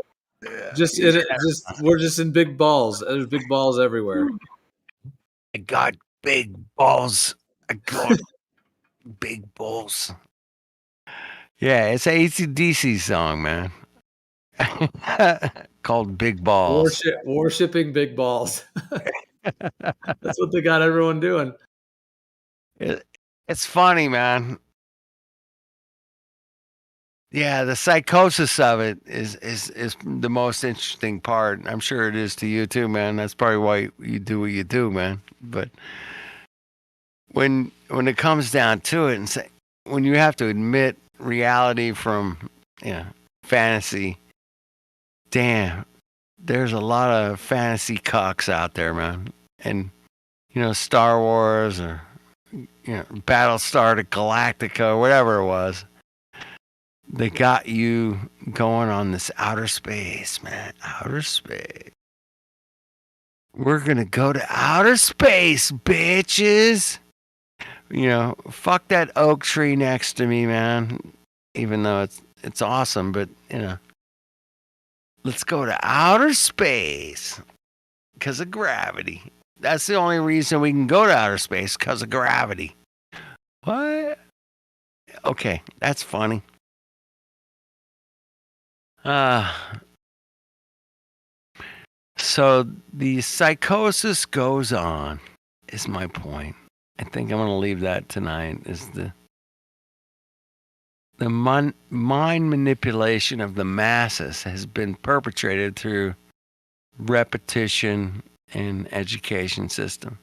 We're just in big balls. There's big balls everywhere. I got big balls. I got big balls. Yeah, it's an AC/DC song, man. called Big Balls. Worshipping big balls. That's what they got everyone doing. It's funny, man. Yeah, the psychosis of it is the most interesting part. I'm sure it is to you too, man. That's probably why you do what you do, man. But when it comes down to it, and say, when you have to admit reality from fantasy, damn, there's a lot of fantasy cocks out there, man. And Star Wars or Battlestar Galactica, whatever it was. They got you going on this outer space, man. Outer space. We're going to go to outer space, bitches. Fuck that oak tree next to me, man. Even though it's awesome, but, let's go to outer space because of gravity. That's the only reason we can go to outer space, because of gravity. What? Okay, that's funny. So the psychosis goes on, is my point. I think I'm going to leave that tonight, is the mind manipulation of the masses has been perpetrated through repetition and education system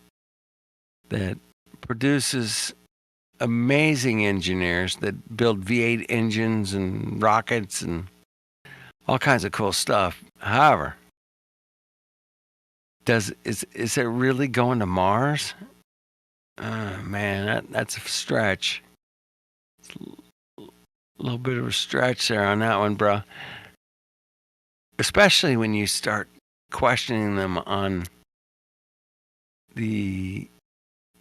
that produces amazing engineers that build V8 engines and rockets and all kinds of cool stuff. However, is it really going to Mars? Man, that's a stretch. It's a little bit of a stretch there on that one, bro. Especially when you start questioning them on the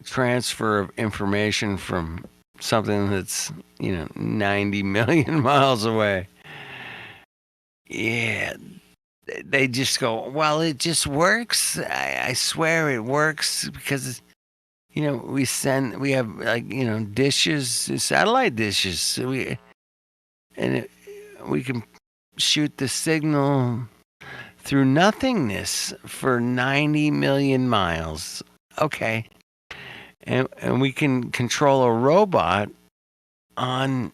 transfer of information from something that's 90 million miles away. Yeah, they just go, well, it just works. I swear it works because we have dishes, satellite dishes, so we can shoot the signal through nothingness for 90 million miles. Okay. And we can control a robot on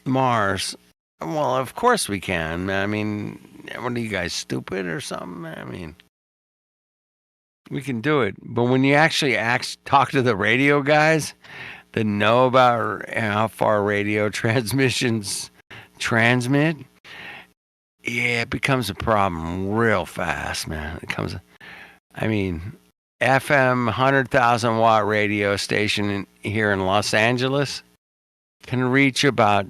Mars. Well, of course we can. I mean, what are you guys, stupid or something? I mean, we can do it. But when you actually talk to the radio guys that know about how far radio transmissions transmit, yeah, it becomes a problem real fast, man. FM 100,000 watt radio station here in Los Angeles can reach about,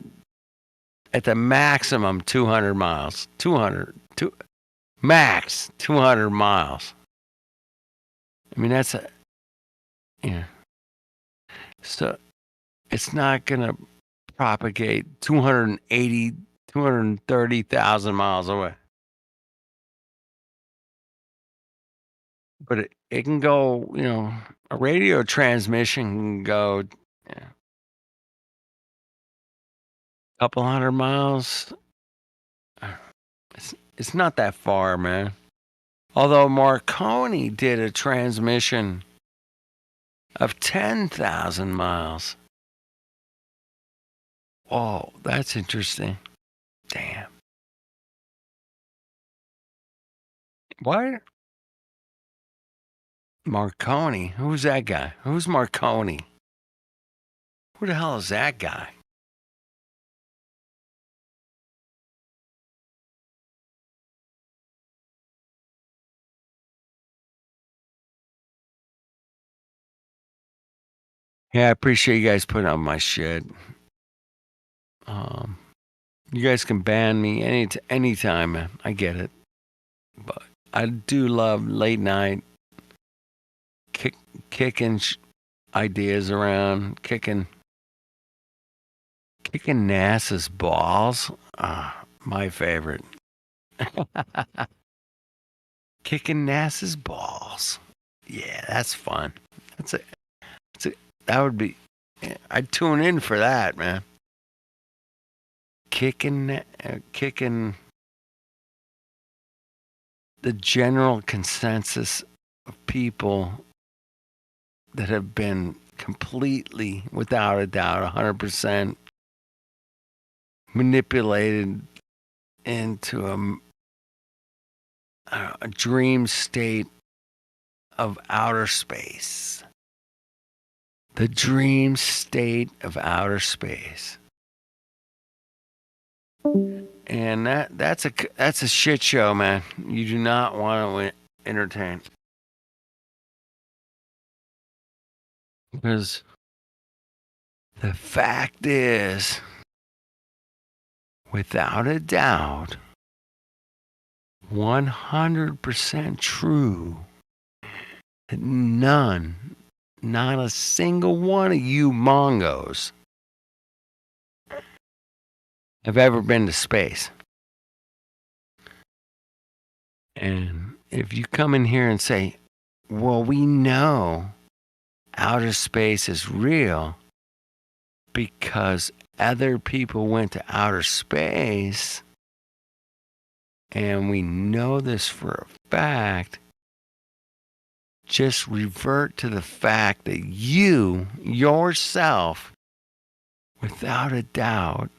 at the maximum, 200 miles. Max 200 miles. I mean, that's so it's not going to propagate 230,000 miles away. But it can go, a radio transmission can go a couple hundred miles. It's not that far, man. Although Marconi did a transmission of 10,000 miles. Oh, that's interesting. Damn. What? Marconi? Who's that guy? Who's Marconi? Who the hell is that guy? Yeah, I appreciate you guys putting up my shit. You guys can ban me anytime, man. I get it. But I do love late night kicking ideas around, kicking NASA's balls. My favorite. Kicking NASA's balls. Yeah, that's fun. That would be. I'd tune in for that, man. Kicking the general consensus of people that have been completely, without a doubt, 100% manipulated into a dream state of outer space. The dream state of outer space. And that's a shit show, man. You do not want to entertain. Because the fact is, without a doubt, 100% true, that not a single one of you Mongos have ever been to space. And if you come in here and say, well, we know outer space is real because other people went to outer space, and we know this for a fact, just revert to the fact that you, yourself, without a doubt,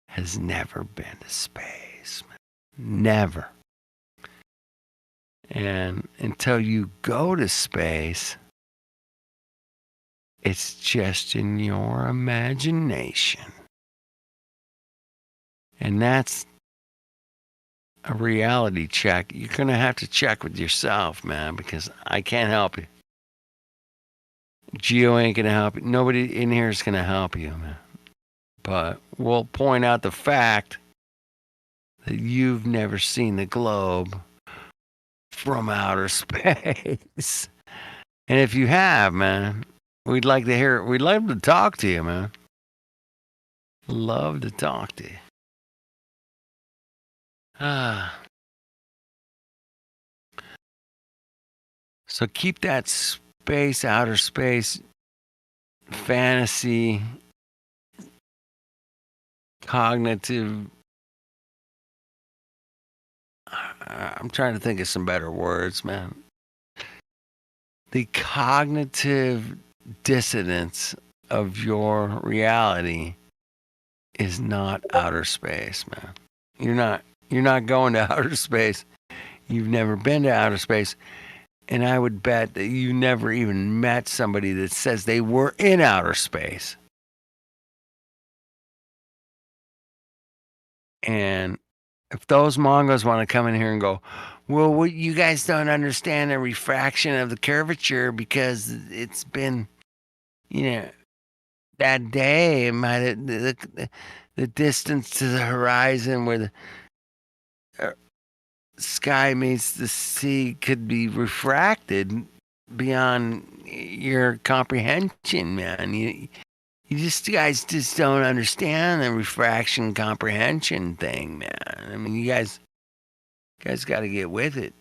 has never been to space. Never. And until you go to space, it's just in your imagination. And that's a reality check. You're going to have to check with yourself, man, because I can't help you. Geo ain't going to help you. Nobody in here is going to help you, man. But we'll point out the fact that you've never seen the globe from outer space. And if you have, man, we'd like to hear it. We'd love to talk to you, man. Love to talk to you. So keep that space, outer space, fantasy, cognitive. I'm trying to think of some better words, man. The cognitive dissonance of your reality is not outer space, man. You're not going to outer space. You've never been to outer space. And I would bet that you never even met somebody that says they were in outer space. And if those Mongos want to come in here and go, well, you guys don't understand the refraction of the curvature because it's been, that day, the distance to the horizon where the sky meets the sea could be refracted beyond your comprehension, man. You guys just don't understand the refraction comprehension thing, man. I mean, you guys got to get with it.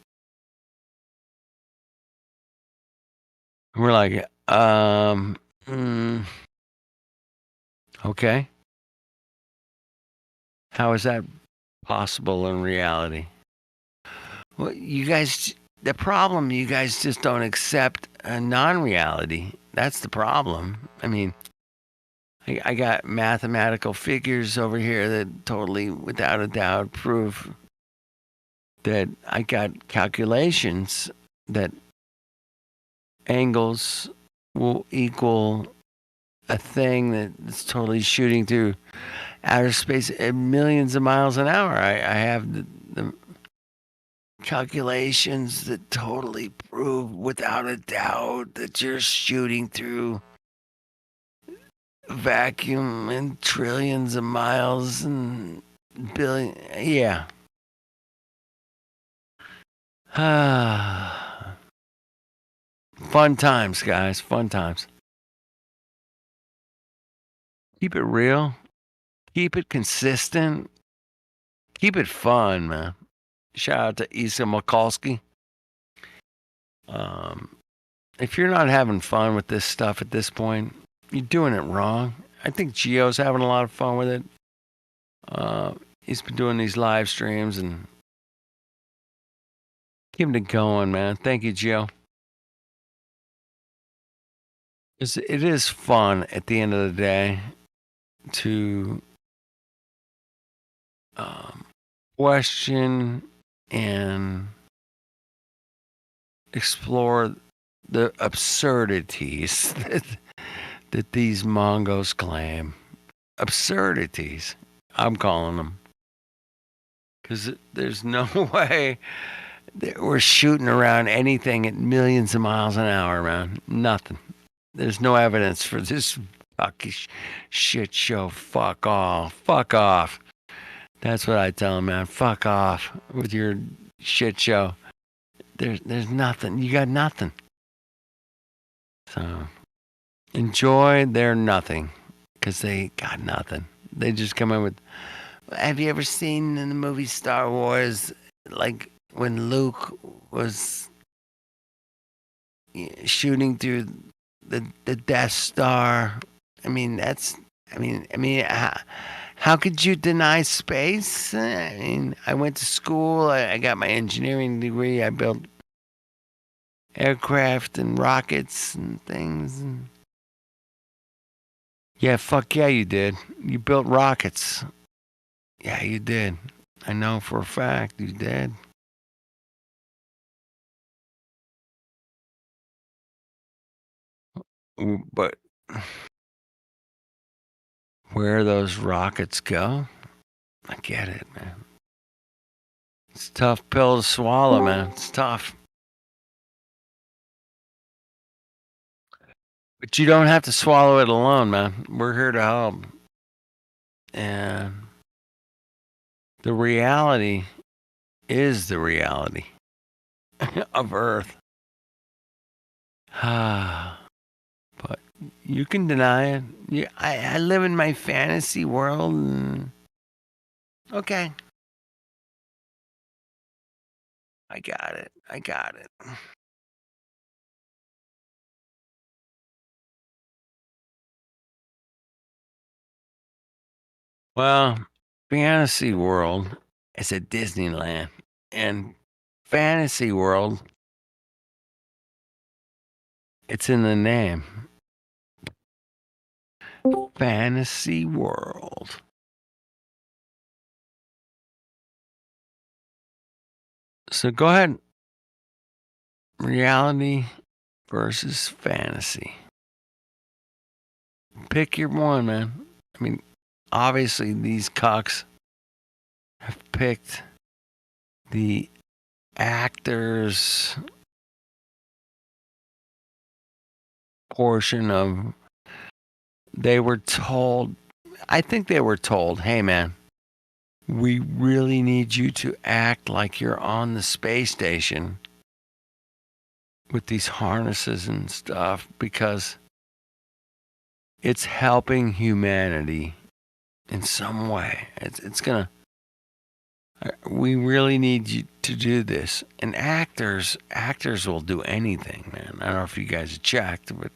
We're like, okay. How is that possible in reality? Well, the problem, you guys just don't accept a non-reality. That's the problem. I mean, I got mathematical figures over here that totally, without a doubt, prove that I got calculations that angles will equal a thing that's totally shooting through outer space at millions of miles an hour. I have the calculations that totally prove without a doubt that you're shooting through vacuum and trillions of miles and billion. Yeah. Fun times, guys. Fun times. Keep it real. Keep it consistent. Keep it fun, man. Shout out to Isa Mikulski. If you're not having fun with this stuff at this point, you're doing it wrong. I think Gio's having a lot of fun with it. He's been doing these live streams and Keep it going, man. Thank you, Jill. It is fun at the end of the day to question and explore the absurdities that these Mongos claim. Absurdities, I'm calling them. Because there's no way that we're shooting around anything at millions of miles an hour, man. Nothing. There's no evidence for this fucking shit show. Fuck off. Fuck off. That's what I tell them, man. Fuck off with your shit show. There's nothing. You got nothing. So enjoy their nothing, because they got nothing. They just come in with. Have you ever seen in the movie Star Wars, like when Luke was shooting through the Death Star? I mean, how could you deny space? I mean, I went to school. I got my engineering degree. I built aircraft and rockets and things. Yeah, fuck yeah, you did. You built rockets. Yeah, you did. I know for a fact you did. But where those rockets go, I get it, man. It's a tough pill to swallow, man. It's tough. But you don't have to swallow it alone, man. We're here to help. And the reality is the reality of Earth. But you can deny it. I live in my fantasy world. Okay. I got it. Well, fantasy world is a Disneyland. And fantasy world, it's in the name. Fantasy world. So go ahead. Reality versus fantasy. Pick your one, man. I mean, obviously these cocks have picked the actors portion of. They were told, I think they were told, hey man, we really need you to act like you're on the space station with these harnesses and stuff, because it's helping humanity in some way. It's gonna. We really need you to do this. And actors will do anything, man. I don't know if you guys checked, but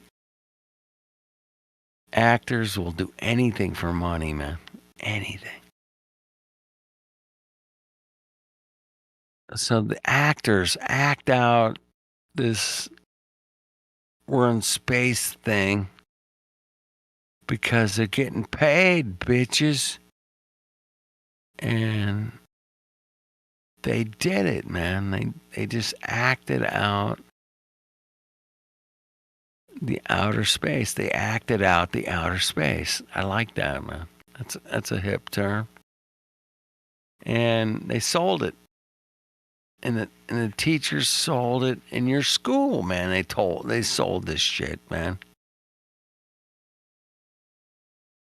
actors will do anything for money, man. Anything. So the actors act out this we're in space thing because they're getting paid, bitches. And they did it, man. They just acted out the outer space. They acted out the outer space. I like that, man. That's a hip term. And they sold it. And the teachers sold it in your school, man. They sold this shit, man.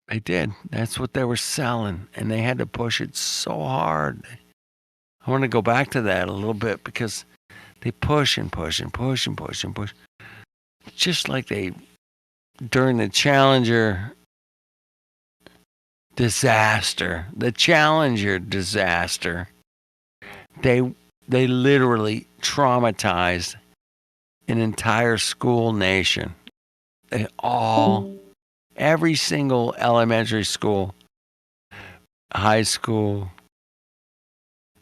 They did. That's what they were selling, and they had to push it so hard. I want to go back to that a little bit, because they push and push and push and push and push. Just like they, during the Challenger disaster, they literally traumatized an entire school nation. Every single elementary school, high school,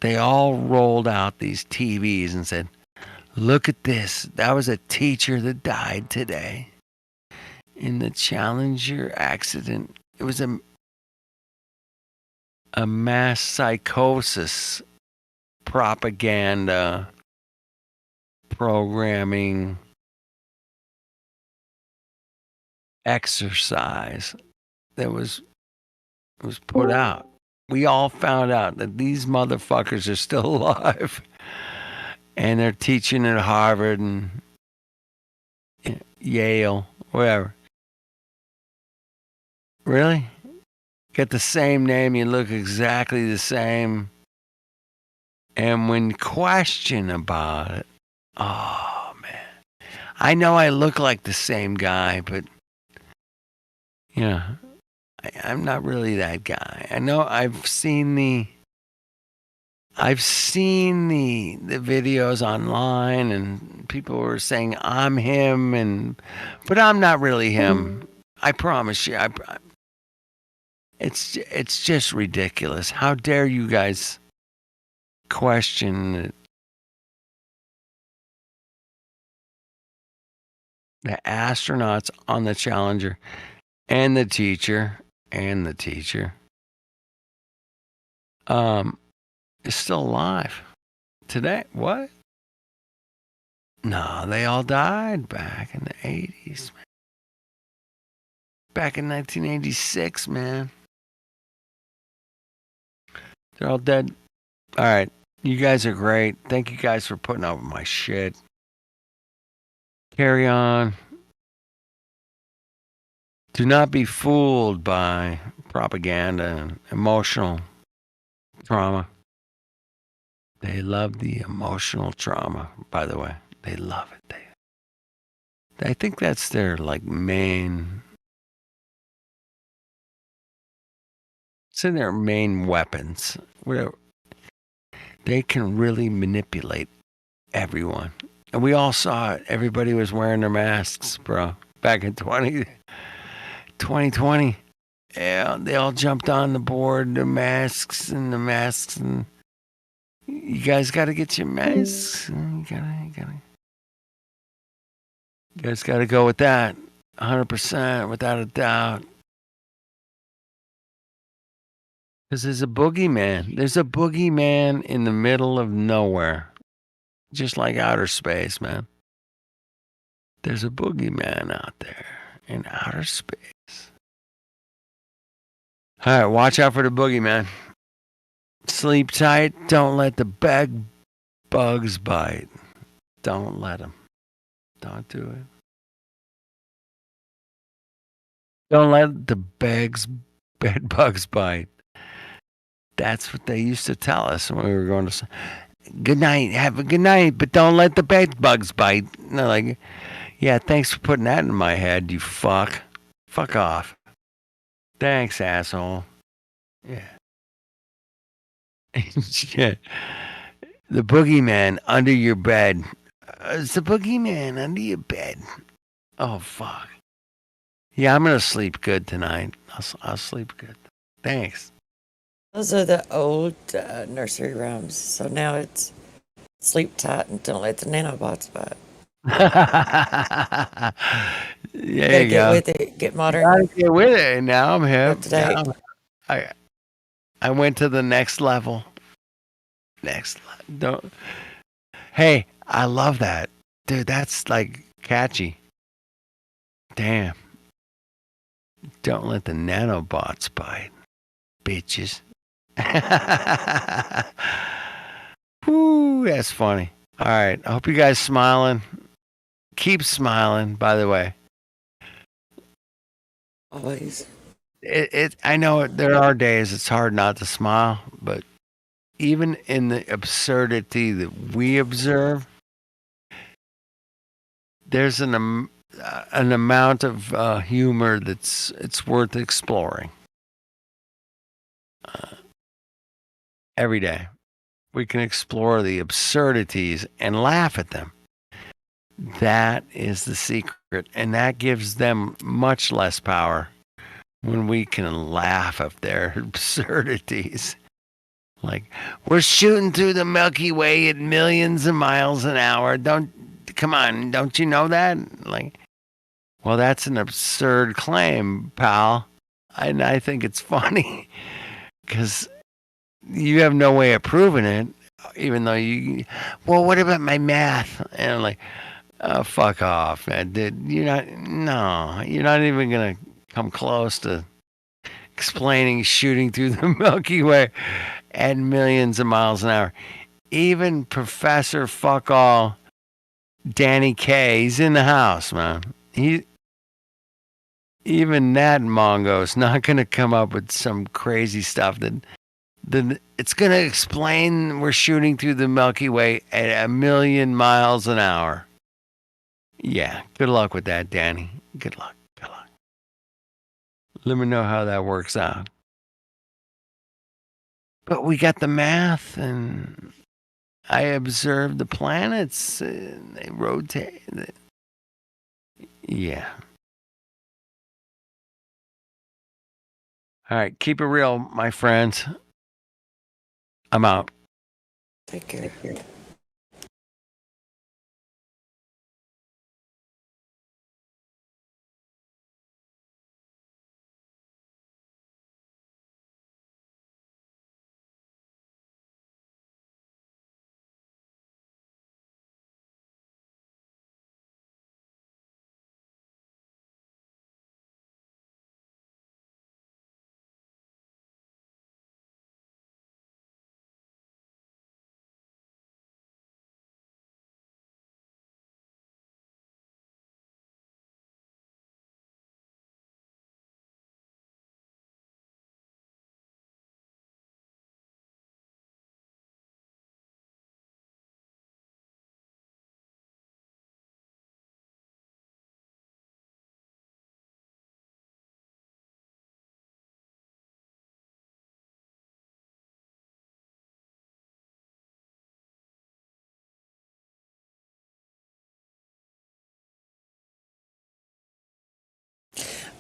they all rolled out these TVs and said, Look at this. That was a teacher that died today in the Challenger accident. It was a mass psychosis propaganda programming exercise that was put out. We all found out that these motherfuckers are still alive, and they're teaching at Harvard and Yale, wherever. Really? Got the same name, you look exactly the same, and when questioned about it, oh man, I know I look like the same guy, but you know, I'm not really that guy. I know I've seen the videos online, and people were saying I'm him, but I'm not really him. I promise you. It's just ridiculous. How dare you guys question the astronauts on the Challenger and the teacher is still alive today. What? No, they all died back in the 80s, man. Back in 1986, man. They're all dead. All right. You guys are great. Thank you guys for putting up with my shit. Carry on. Do not be fooled by propaganda and emotional trauma. They love the emotional trauma, by the way. They love it. I think that's their main. It's in their main weapons. Whatever. They can really manipulate everyone. And we all saw it. Everybody was wearing their masks, bro. Back in 2020. Yeah, they all jumped on the board, the masks. And you guys got to get your masks. You guys got to go with that. 100%, without a doubt. Because there's a boogeyman. There's a boogeyman in the middle of nowhere. Just like outer space, man. There's a boogeyman out there in outer space. All right, watch out for the boogeyman. Sleep tight. Don't let the bed bugs bite. Don't let them. Don't do it. Don't let the bed bugs bite. That's what they used to tell us when we were going to say, good night, have a good night, but don't let the bed bugs bite. And they're like, yeah, thanks for putting that in my head, you fuck. Fuck off. Thanks, asshole. Yeah. Shit. The boogeyman under your bed. It's the boogeyman under your bed. Oh, fuck. Yeah, I'm going to sleep good tonight. I'll sleep good. Thanks. Those are the old nursery rhymes. So now it's sleep tight and don't let the nanobots bite. There you get go. with it. Get modern. Gotta get with it. Now I'm hip. Today. I went to the next level. Hey, I love that. Dude, that's catchy. Damn. Don't let the nanobots bite. Bitches. Woo, that's funny. All right. I hope you guys smiling. Keep smiling, by the way. Always. I know there are days it's hard not to smile, but even in the absurdity that we observe, there's an amount of humor it's worth exploring. Every day, we can explore the absurdities and laugh at them. That is the secret, and that gives them much less power when we can laugh at their absurdities. Like, we're shooting through the Milky Way at millions of miles an hour. Come on, don't you know that? Like, well, that's an absurd claim, pal. And I think it's funny because you have no way of proving it, even though well, what about my math? And I'm like, oh, fuck off, man. Dude, you're not even going to come close to explaining shooting through the Milky Way at millions of miles an hour. Even Professor Fuck All Danny Kaye, he's in the house, man. Even that Mongo's not going to come up with some crazy stuff that it's going to explain we're shooting through the Milky Way at 1,000,000 miles an hour. Yeah, good luck with that, Danny. Good luck. Good luck. Let me know how that works out. But we got the math, and I observed the planets. They rotate. Yeah. All right, keep it real, my friends. I'm out. Take care.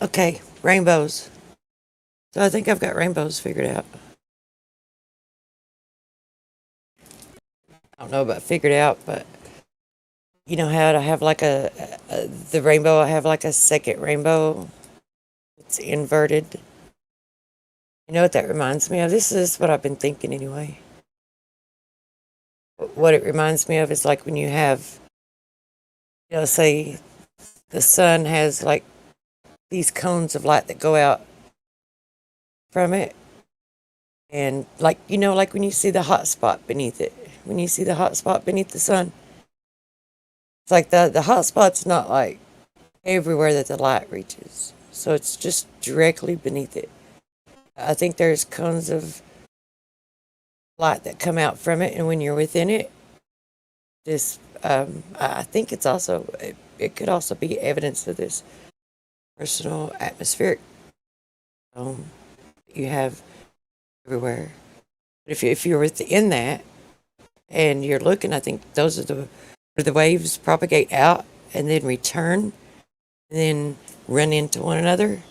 Okay, rainbows. So I think I've got rainbows figured out. I don't know about figured out, but you know how to have like the rainbow, I have like a second rainbow. It's inverted. You know what that reminds me of? This is what I've been thinking anyway. What it reminds me of is like when you have, say the sun has like these cones of light that go out from it. And like, like when you see the hot spot beneath it, when you see the hot spot beneath the sun, it's like the hot spot's not like everywhere that the light reaches. So it's just directly beneath it. I think there's cones of light that come out from it, and when you're within it, I think it's also, it could also be evidence of this personal atmospheric you have everywhere. But if you're within that and you're looking, I think those are where the waves propagate out and then return and then run into one another.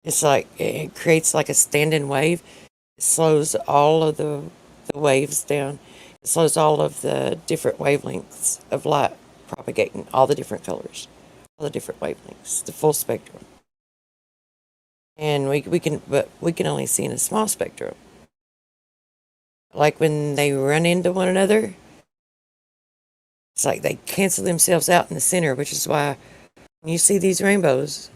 It's like it creates like a standing wave. It slows all of the waves down. It slows all of the different wavelengths of light propagating, all the different colors, all the different wavelengths, the full spectrum. And we can only see in a small spectrum. Like when they run into one another, it's like they cancel themselves out in the center, which is why when you see these rainbows,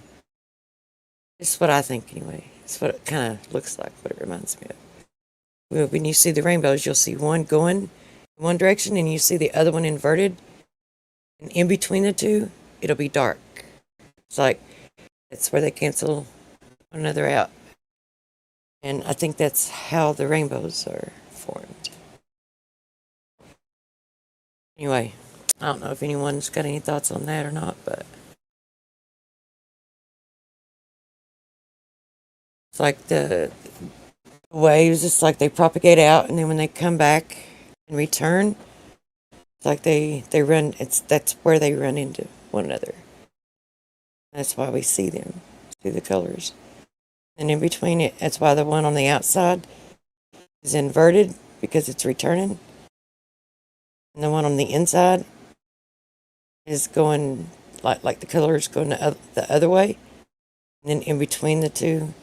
it's what I think anyway. It's what it kind of looks like, what it reminds me of. When you see the rainbows, you'll see one going in one direction and you see the other one inverted. And in between the two, it'll be dark. It's like, it's where they cancel one another out. And I think that's how the rainbows are formed. Anyway, I don't know if anyone's got any thoughts on that or not, but it's like the waves, it's like they propagate out, and then when they come back and return, it's like they run, that's where they run into one another. That's why we see them through the colors. And in between it, that's why the one on the outside is inverted because it's returning. And the one on the inside is going like the color is going the other way. And then in between the two,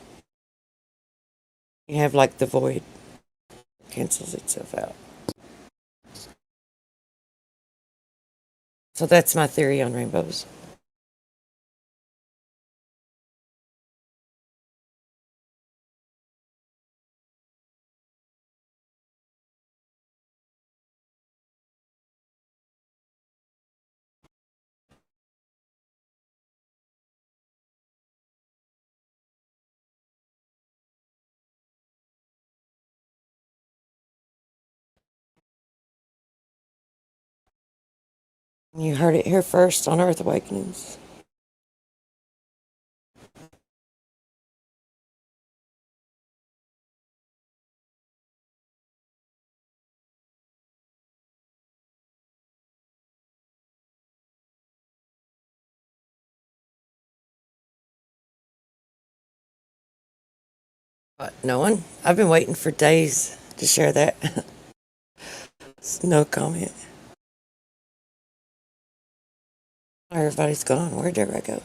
you have like the void. It cancels itself out. So that's my theory on rainbows. You heard it here first on Earth Awakenings. But no one? I've been waiting for days to share that. No comment. Everybody's gone. Where'd everybody go?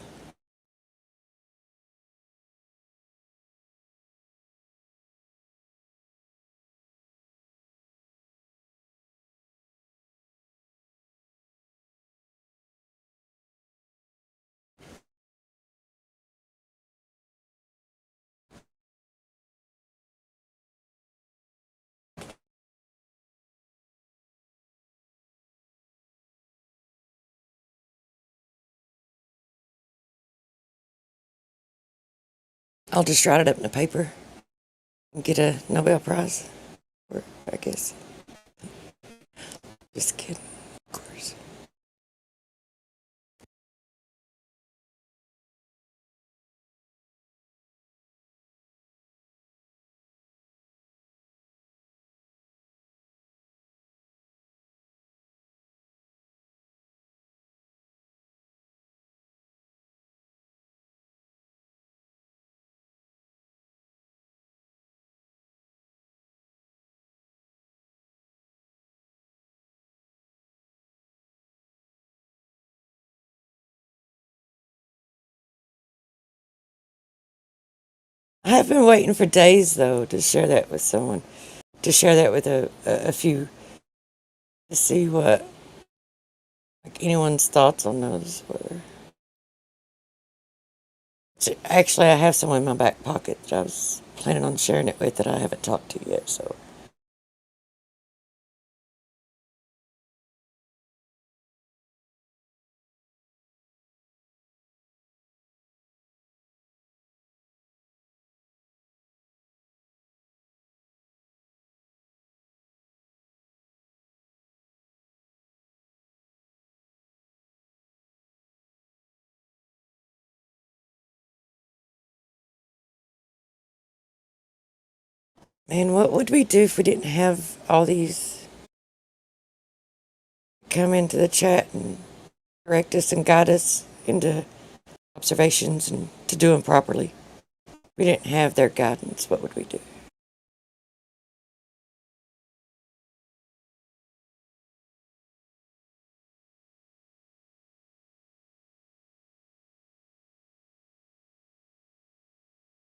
I'll just write it up in the paper and get a Nobel Prize. Or, I guess. Just kidding, of course. I have been waiting for days, though, to share that with someone, to share that with a few, to see what like anyone's thoughts on those were. Actually, I have someone in my back pocket that I was planning on sharing it with that I haven't talked to yet, so. Man, what would we do if we didn't have all these come into the chat and correct us and guide us into observations and to do them properly? If we didn't have their guidance, what would we do?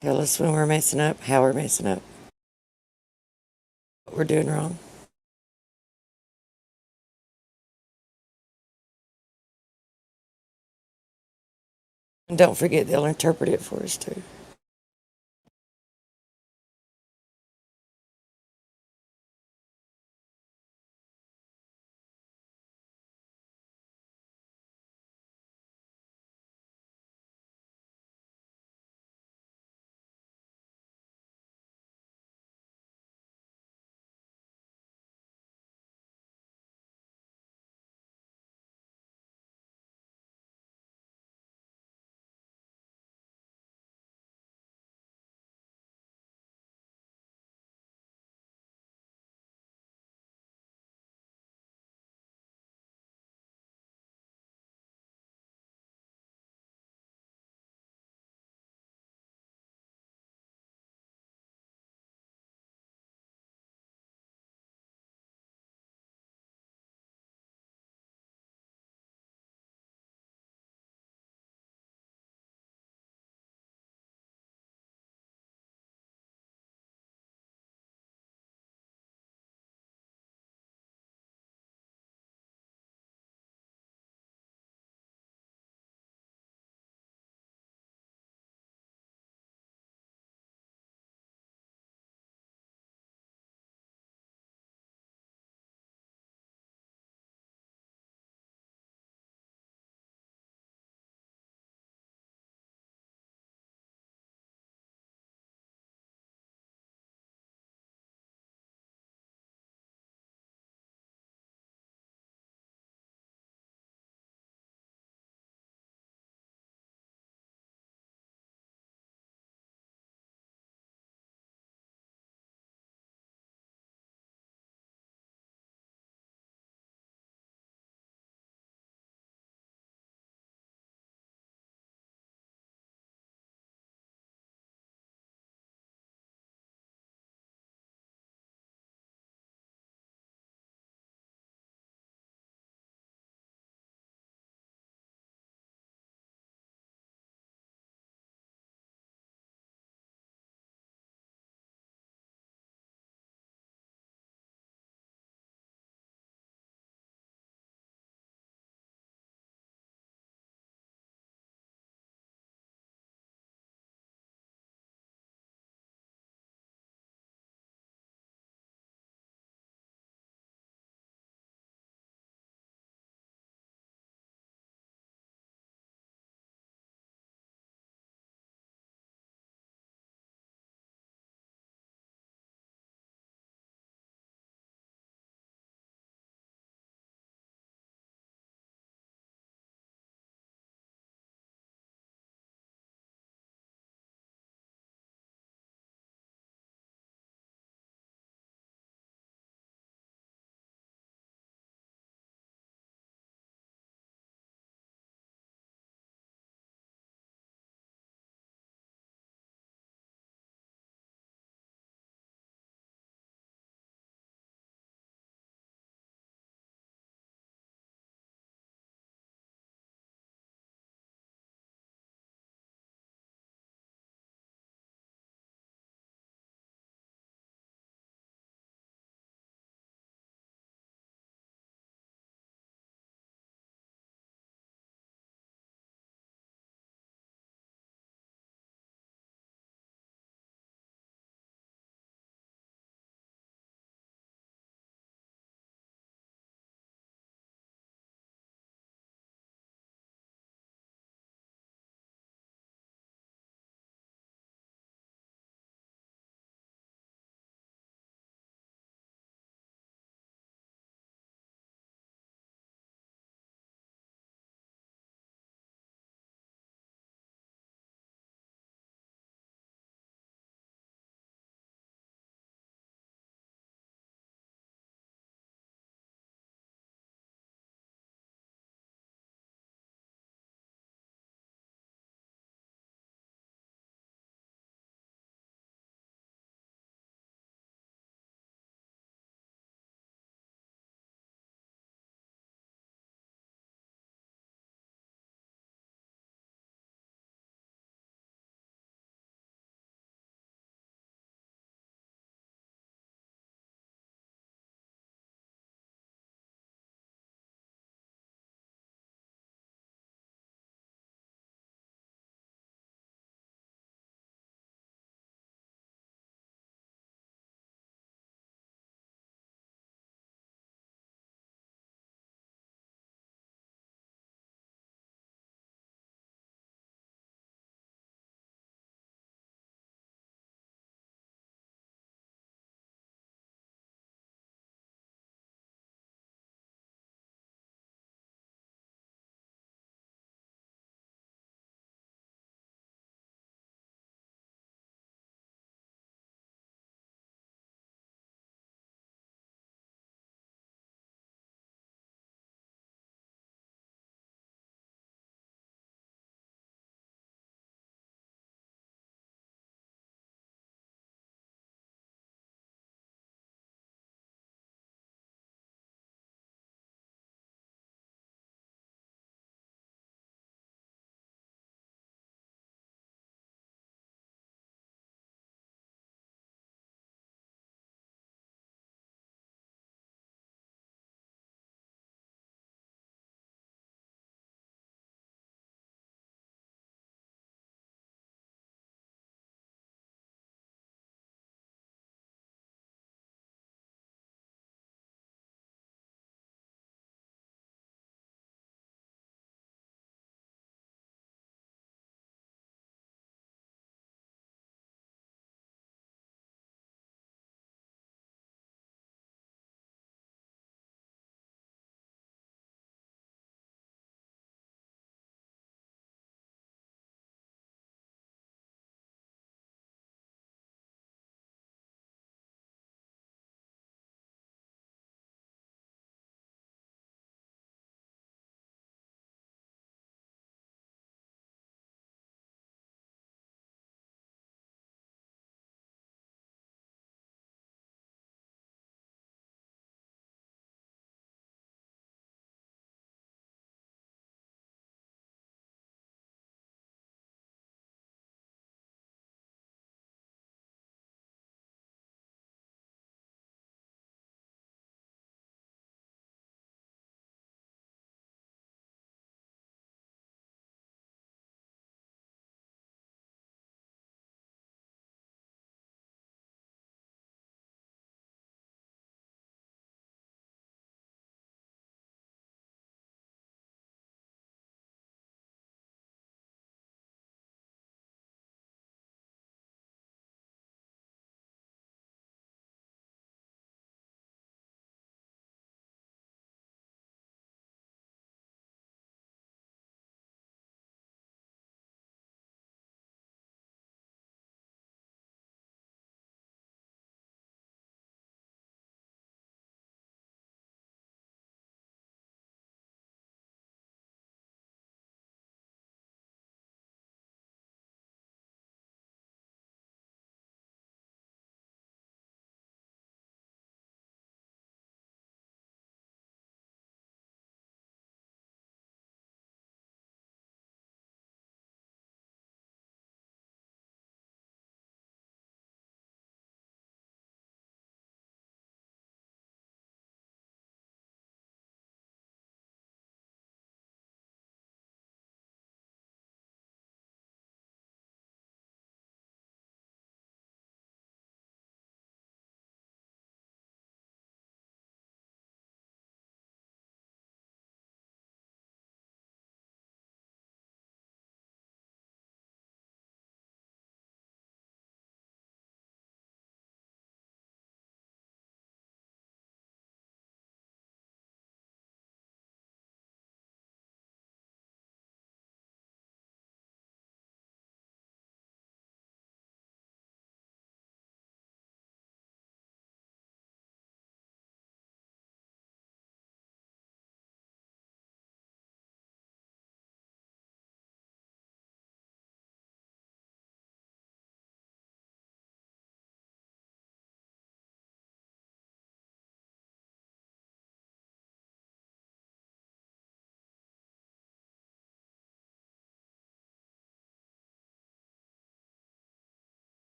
Tell us when we're messing up, how we're messing up, what we're doing wrong. And don't forget, they'll interpret it for us too.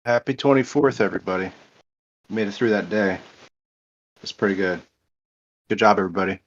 Happy 24th, everybody. Made it through that day. It's pretty good. Good job, everybody.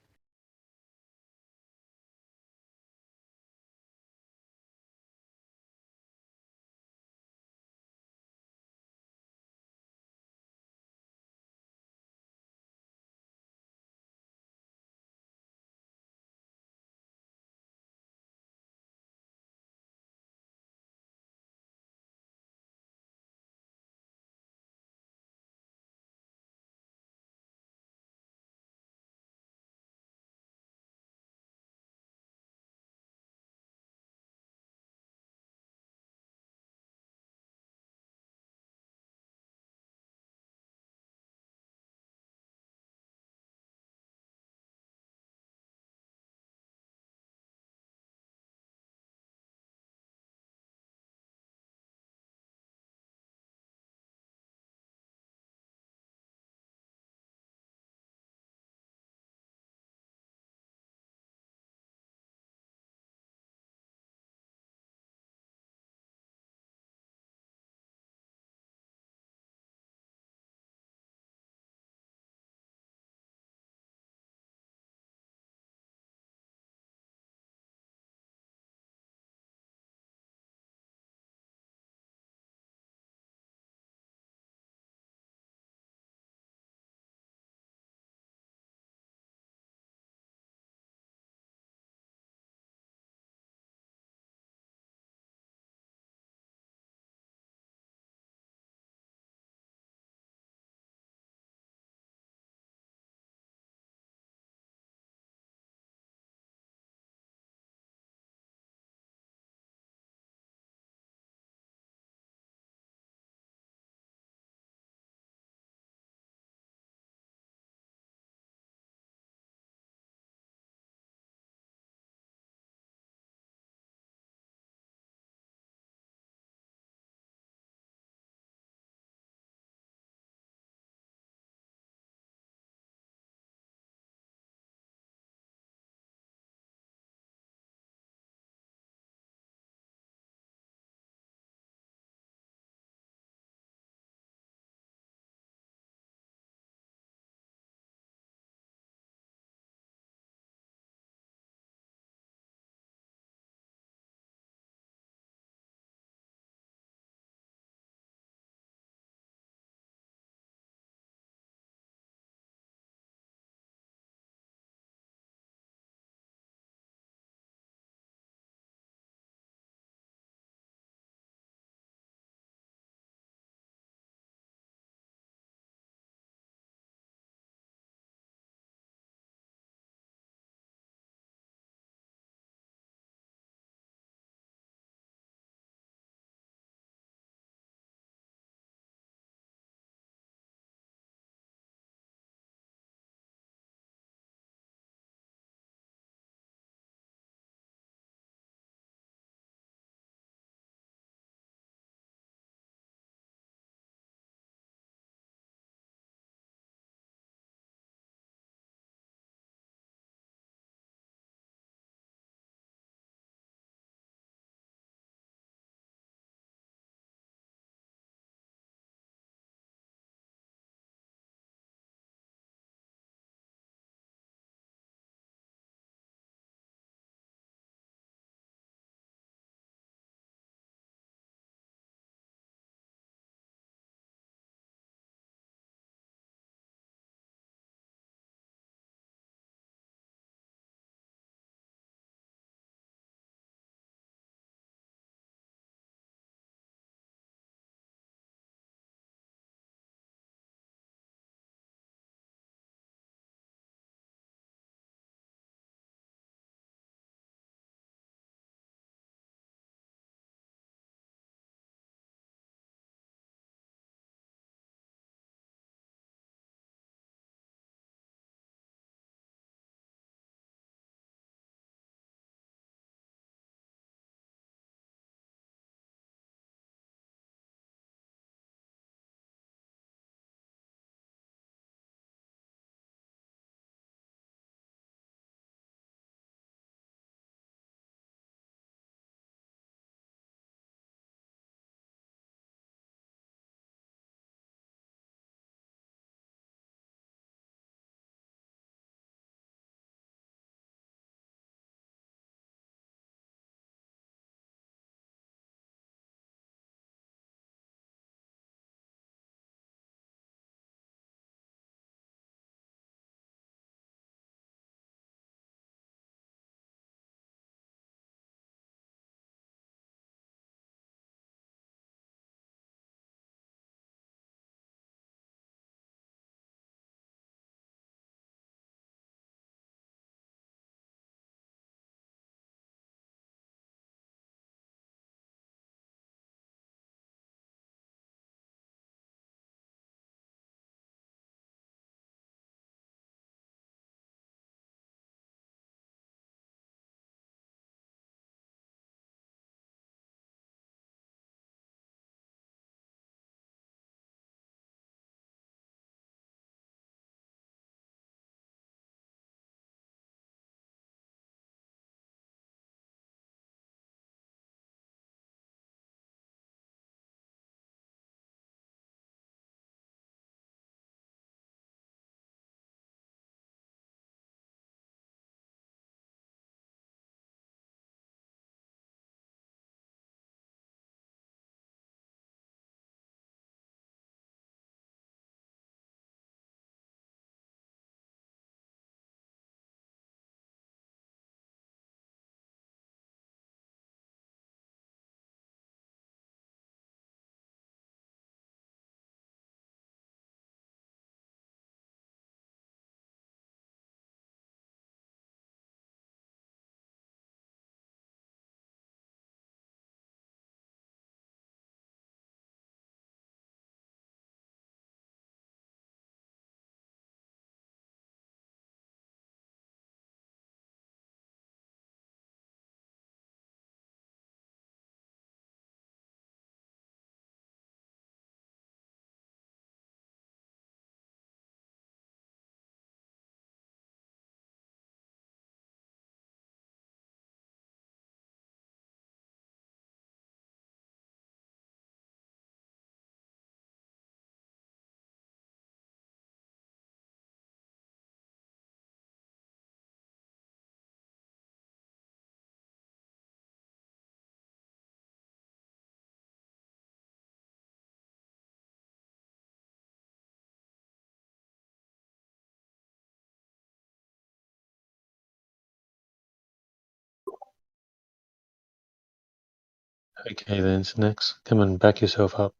Okay then, Snacks. Come on, back yourself up.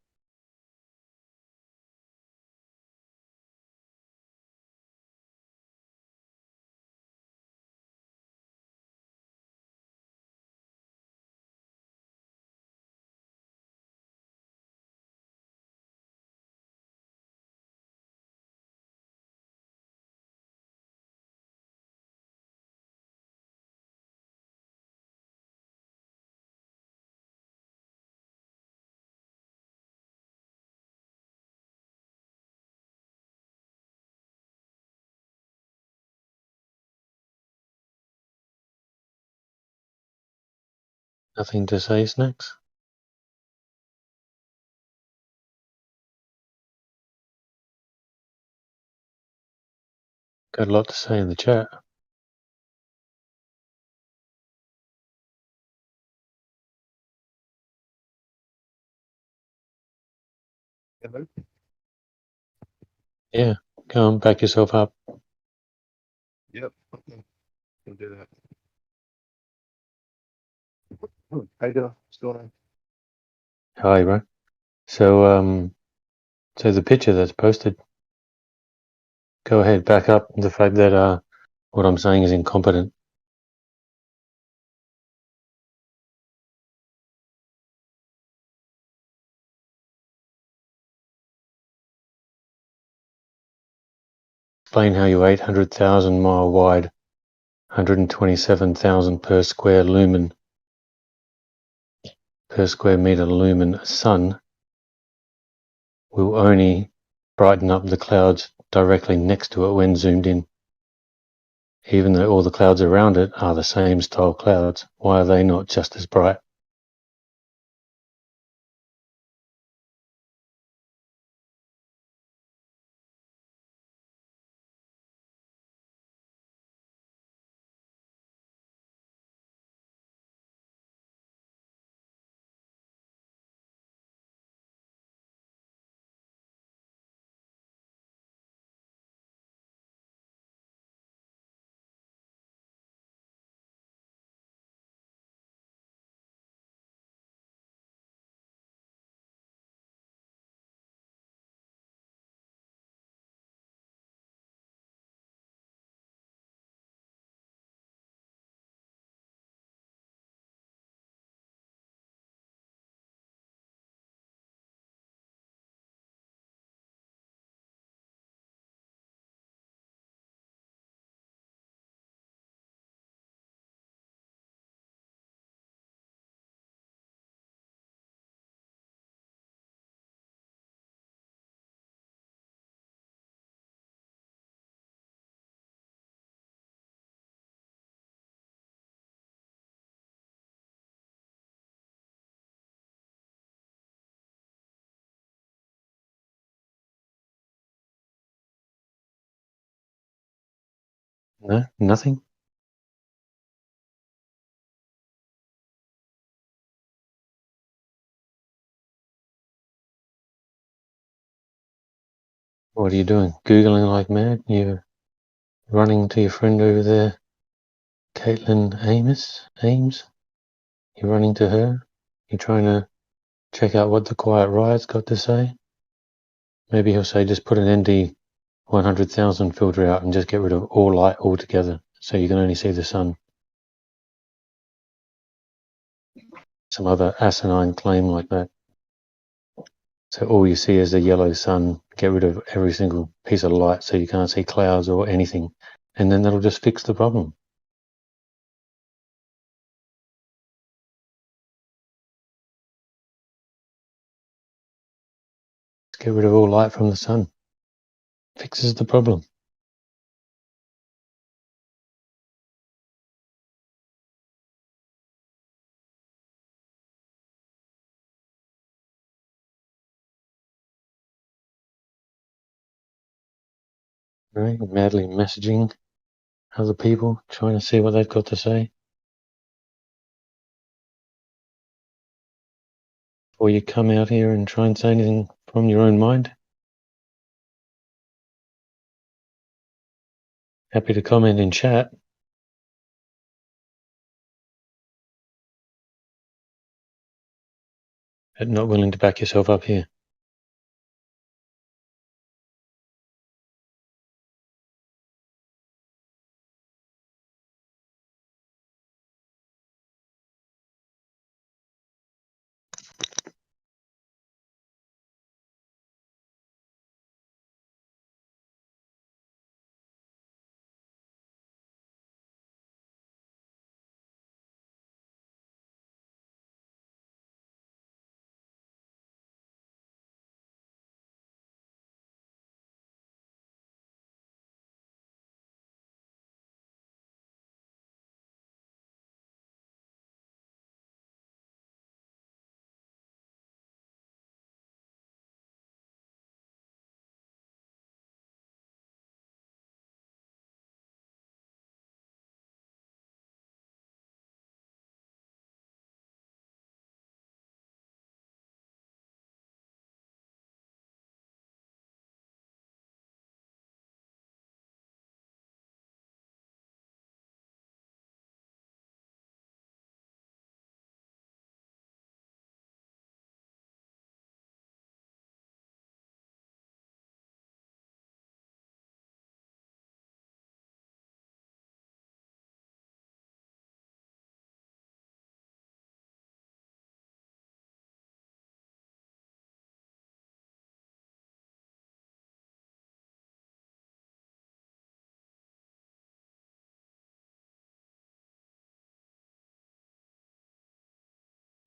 Nothing to say, Snacks? Got a lot to say in the chat. Hello? Yeah, go on, back yourself up. Yep. Okay. Can do that. How you doing? What's going on? Hi, bro. So, so the picture that's posted, go ahead, back up the fact that what I'm saying is incompetent. Explain how your 800,000 mile wide, 127,000 per square lumen, per square meter lumen sun will only brighten up the clouds directly next to it when zoomed in. Even though all the clouds around it are the same style clouds, why are they not just as bright? No, nothing. What are you doing? Googling like mad? You're running to your friend over there, Caitlin Ames? You're running to her? You're trying to check out what the Quiet Riot's got to say? Maybe he'll say just put an ND 100,000 filter out and just get rid of all light altogether, so you can only see the sun. Some other asinine claim like that. So all you see is the yellow sun, get rid of every single piece of light so you can't see clouds or anything, and then that'll just fix the problem. Get rid of all light from the sun. Fixes the problem. Right? Madly messaging other people, trying to see what they've got to say. Or you come out here and try and say anything from your own mind. Happy to comment in chat. but not willing to back yourself up here.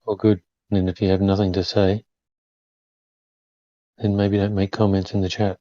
Well, good. And if you have nothing to say, then maybe don't make comments in the chat.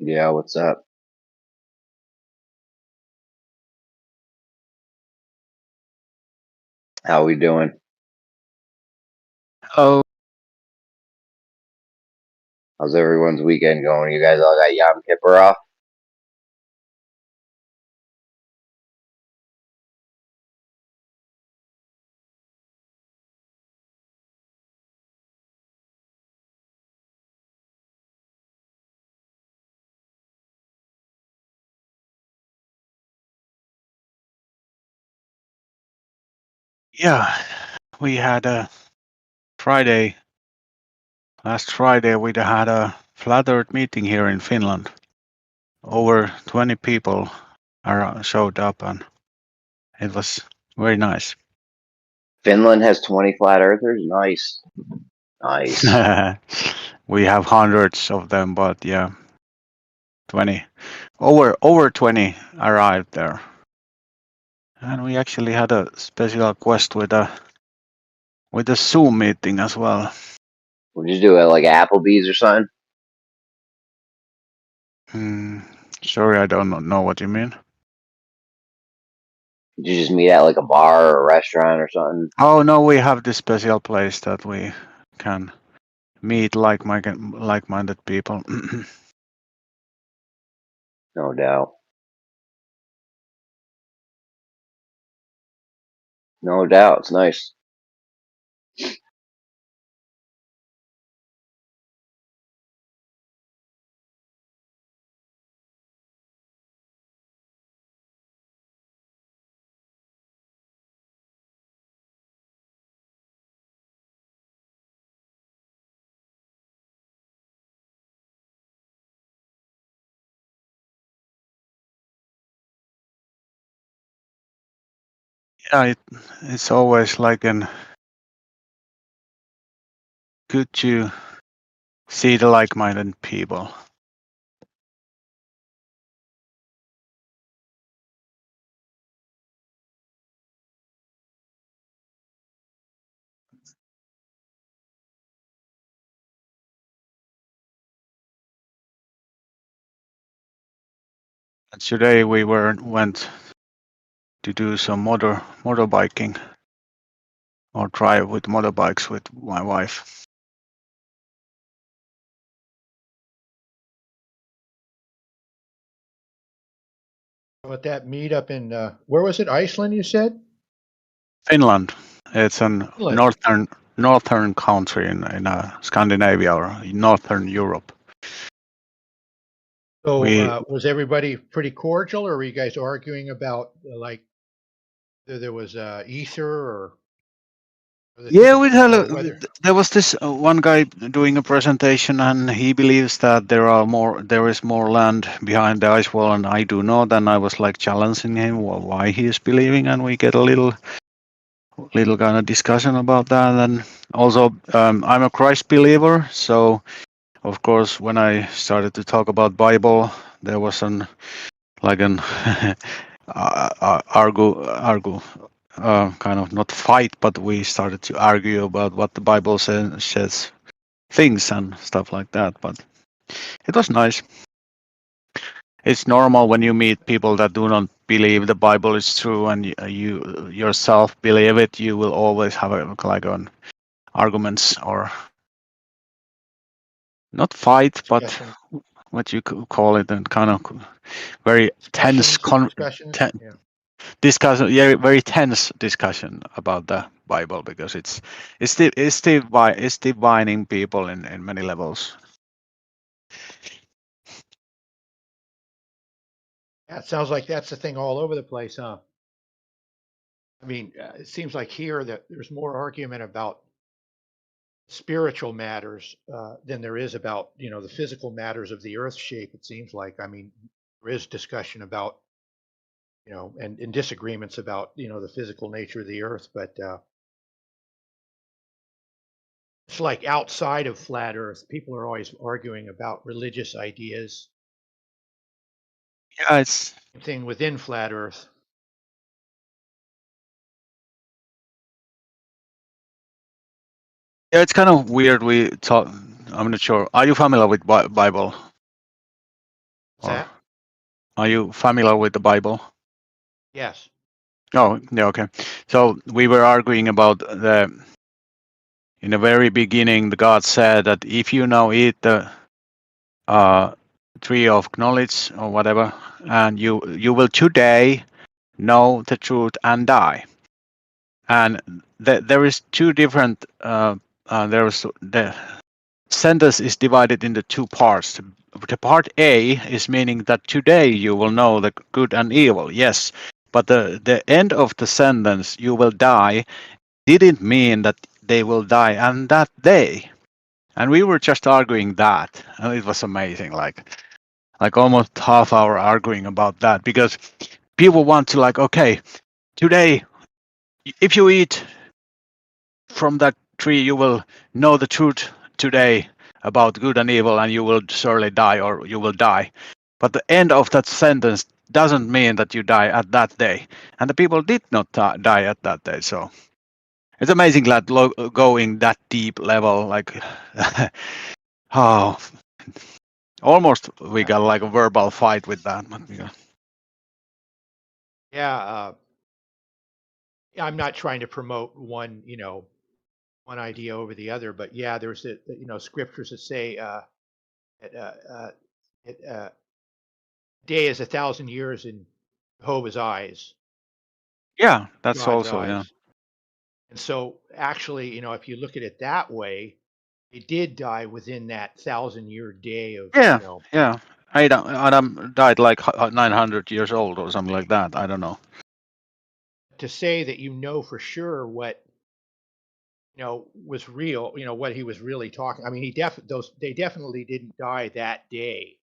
Yeah, what's up? How we doing? Oh, How's everyone's weekend going? You guys all got Yom Kippur off? Yeah, we had a Friday. Last Friday, we had a flat Earth meeting here in Finland. Over 20 people showed up, and it was very nice. Finland has 20 flat earthers? Nice. Nice. We have hundreds of them, but yeah, 20. Over 20 arrived there. And we actually had a special quest with a Zoom meeting as well. Would you do it like Applebee's or something? Sorry, I don't know what you mean. Did you just meet at like a bar or a restaurant or something? Oh no, we have this special place that we can meet like-minded people. No doubt. No doubt. It's nice. Yeah, it's always like good to see the like-minded people. And today we went to do some motorbiking or drive with motorbikes with my wife. About that meetup in where was it? Iceland, you said? Finland. It's an Finland. northern country in Scandinavia or northern Europe. So We was everybody pretty cordial, or were you guys arguing about like there was ether or Yeah, we had whether? there was this one guy doing a presentation, and he believes that there is more land behind the ice wall, and I do not. And I was like challenging him why he is believing, and we get a little kind of discussion about that. And also, I'm a Christ believer, so of course, when I started to talk about Bible, there was an argue kind of not fight, but we started to argue about what the Bible says things and stuff like that. But it was nice. It's normal when you meet people that do not believe the Bible is true, and you yourself believe it. You will always have an arguments or not fight, but what you could call it, and kind of very tense Discussions. Yeah. discussion, yeah, very tense discussion about the Bible, because it's dividing people in many levels. Yeah, it sounds like that's the thing all over the place, huh? I mean, it seems like here that there's more argument about spiritual matters than there is about the physical matters of the Earth shape. It seems like. I mean, there is discussion about and disagreements about the physical nature of the Earth, but it's like outside of flat Earth, people are always arguing about religious ideas. Yeah, it's Same thing within flat Earth. Yeah, it's kind of weird. We talk. I'm not sure. Are you familiar with Bible? What's that? Are you familiar with the Bible? Yes. Oh, yeah, okay. So we were arguing about in the very beginning, the God said that if you now eat the tree of knowledge or whatever, and you will today know the truth and die. And there is two different. There's the sentence is divided into two parts. The part A is meaning that today you will know the good and evil. Yes, but the end of the sentence, you will die, didn't mean that they will die on that day. And we were just arguing that, and it was amazing. Like almost half hour arguing about that, because people want to, like, okay, today, if you eat from that tree, you will know the truth today about good and evil, and you will surely die, or you will die. But the end of that sentence doesn't mean that you die at that day. And the people did not die at that day. So it's amazing that going that deep level, like, oh, almost we got like a verbal fight with that. Yeah. I'm not trying to promote one idea over the other, but yeah, there's scriptures that say day is 1,000 years in Jehovah's eyes. Yeah, that's God's also, eyes. yeah. And so actually, if you look at it that way, they did die within that 1,000-year day of, Yeah, yeah. Adam died like 900 years old or something like that. I don't know. To say that for sure what was real, what he was really talking. I mean, they definitely didn't die that day.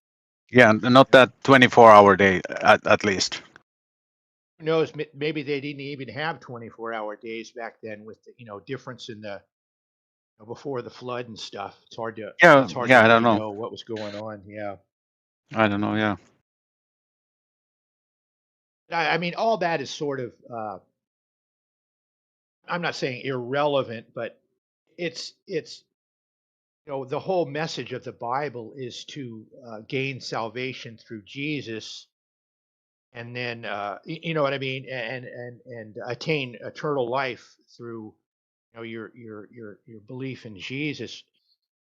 Yeah, not that 24-hour day at least. Who knows? Maybe they didn't even have 24-hour days back then, with the difference in the before the flood and stuff. It's hard to I really don't know. know what was going on. Yeah, I don't know. Yeah. I mean, all that is sort of. I'm not saying irrelevant, but it's the whole message of the Bible is to gain salvation through Jesus, and then you know what I mean, and attain eternal life through your belief in Jesus,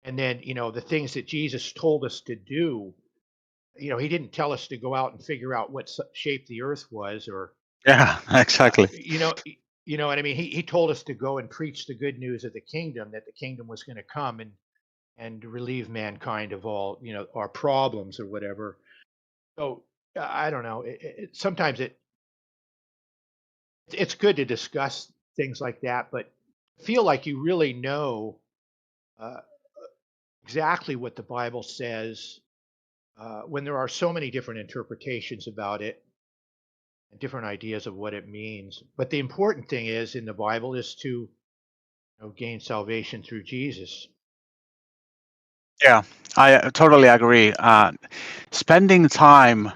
and then the things that Jesus told us to do. He didn't tell us to go out and figure out what shape the earth was, or Yeah, exactly. you know what I mean. He told us to go and preach the good news of the kingdom, that the kingdom was going to come and relieve mankind of all our problems or whatever. So I don't know. Sometimes it's good to discuss things like that, but feel like you really know exactly what the Bible says when there are so many different interpretations about it and different ideas of what it means. But the important thing is in the Bible is to gain salvation through Jesus. Yeah, I totally agree. Spending time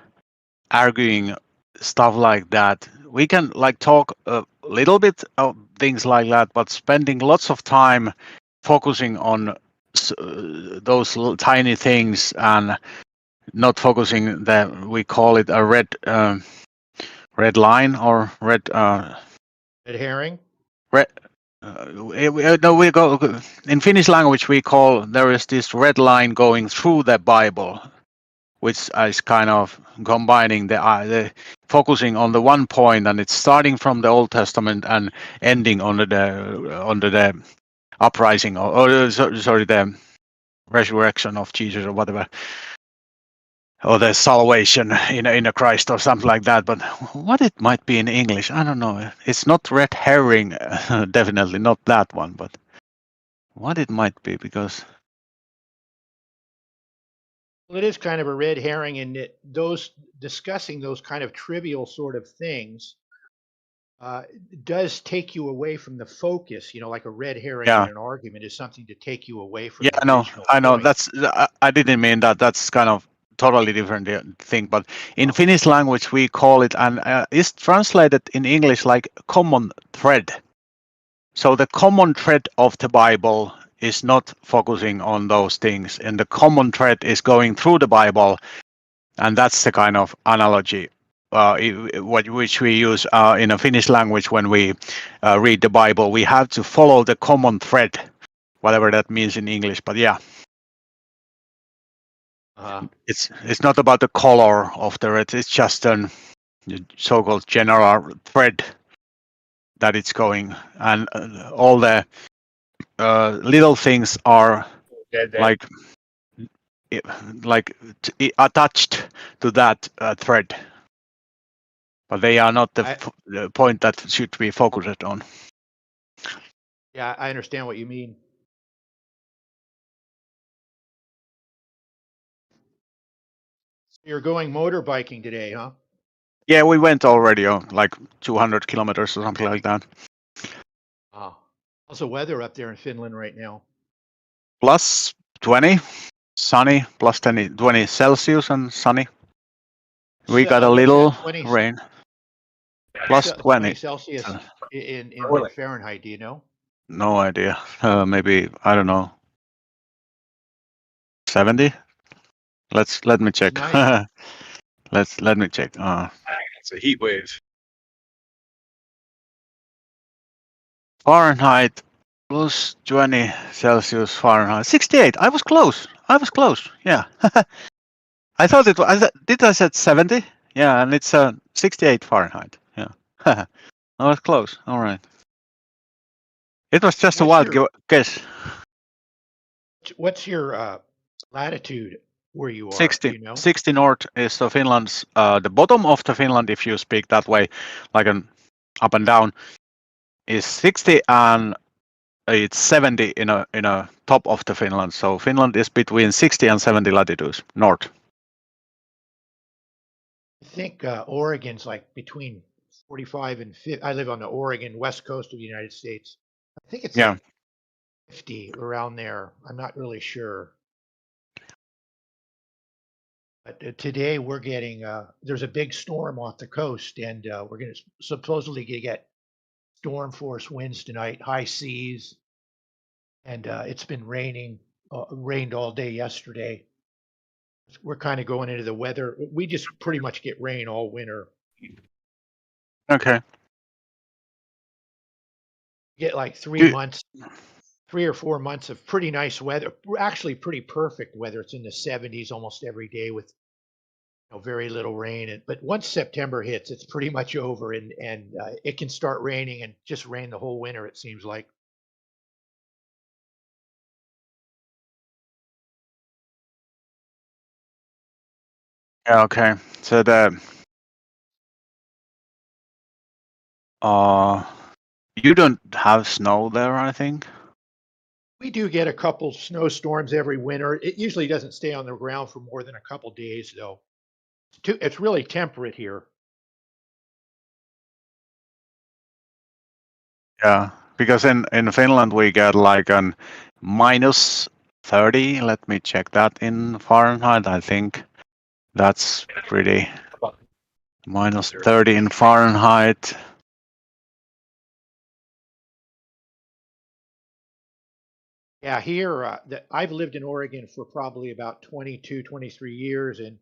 arguing stuff like that, we can like talk a little bit of things like that, but spending lots of time focusing on those tiny things and not focusing that we call it a red line or red herring. Red. No, we go in Finnish language. We call there is this red line going through the Bible, which is kind of combining the focusing on the one point, and it's starting from the Old Testament and ending on the uprising or sorry, the resurrection of Jesus or whatever, or the salvation in a Christ or something like that. But what it might be in English, I don't know. It's not red herring, definitely not that one. But what it might be, because Well, it is kind of a red herring in that discussing those kind of trivial sort of things does take you away from the focus. Like a red herring in an argument is something to take you away from. Yeah, I know. That's I didn't mean that. That's kind of totally different thing. But in Finnish language, we call it, and it's translated in English like common thread. So the common thread of the Bible is not focusing on those things, and the common thread is going through the Bible and that's the kind of analogy which we use in a Finnish language when we read the Bible. We have to follow the common thread, whatever that means in English. But yeah, it's not about the color of the red. It's just a so-called general thread that it's going, and all the little things are like attached to that thread, but they are not the point that should be focused on. Yeah, I understand what you mean. You're going motorbiking today, huh? Yeah, we went already on like 200 kilometers or something like that. Wow. How's the weather up there in Finland right now? Plus 20, sunny, plus 20 Celsius and sunny. We got a little rain. Plus 20 Celsius in Fahrenheit, do you know? No idea. Maybe, I don't know, 70. Let me check. Nice. let me check. It's a heat wave. Fahrenheit plus 20 Celsius Fahrenheit. 68. I was close. Yeah. I thought it was. Did I said 70? Yeah, and it's 68 Fahrenheit. Yeah. I was close. All right. It was just a wild guess. What's your latitude where you are? 60, do you know? 60 north is the Finland's the bottom of the Finland, if you speak that way, like an up and down, is 60, and it's 70 in a top of the Finland. So Finland is between 60 and 70 latitudes north. I think Oregon's like between 45 and 50. I live on the Oregon west coast of the United States. I think it's like 50 around there. I'm not really sure. But today we're getting there's a big storm off the coast, and we're going to supposedly get storm force winds tonight, high seas, and it's been rained all day yesterday. We're kind of going into the weather. We just pretty much get rain all winter. Okay. Get like 3 or 4 months of pretty nice weather. Actually, pretty perfect weather. It's in the 70s almost every day with very little rain. But once September hits, it's pretty much over, and it can start raining and just rain the whole winter. It seems like. Okay. So the you don't have snow there, I think. We do get a couple snowstorms every winter. It usually doesn't stay on the ground for more than a couple days, though. It's really temperate here. Yeah, because in Finland we get like an minus 30. Let me check that in Fahrenheit. I think that's pretty. Minus 30 in Fahrenheit. Yeah, here, I've lived in Oregon for probably about 22, 23 years, and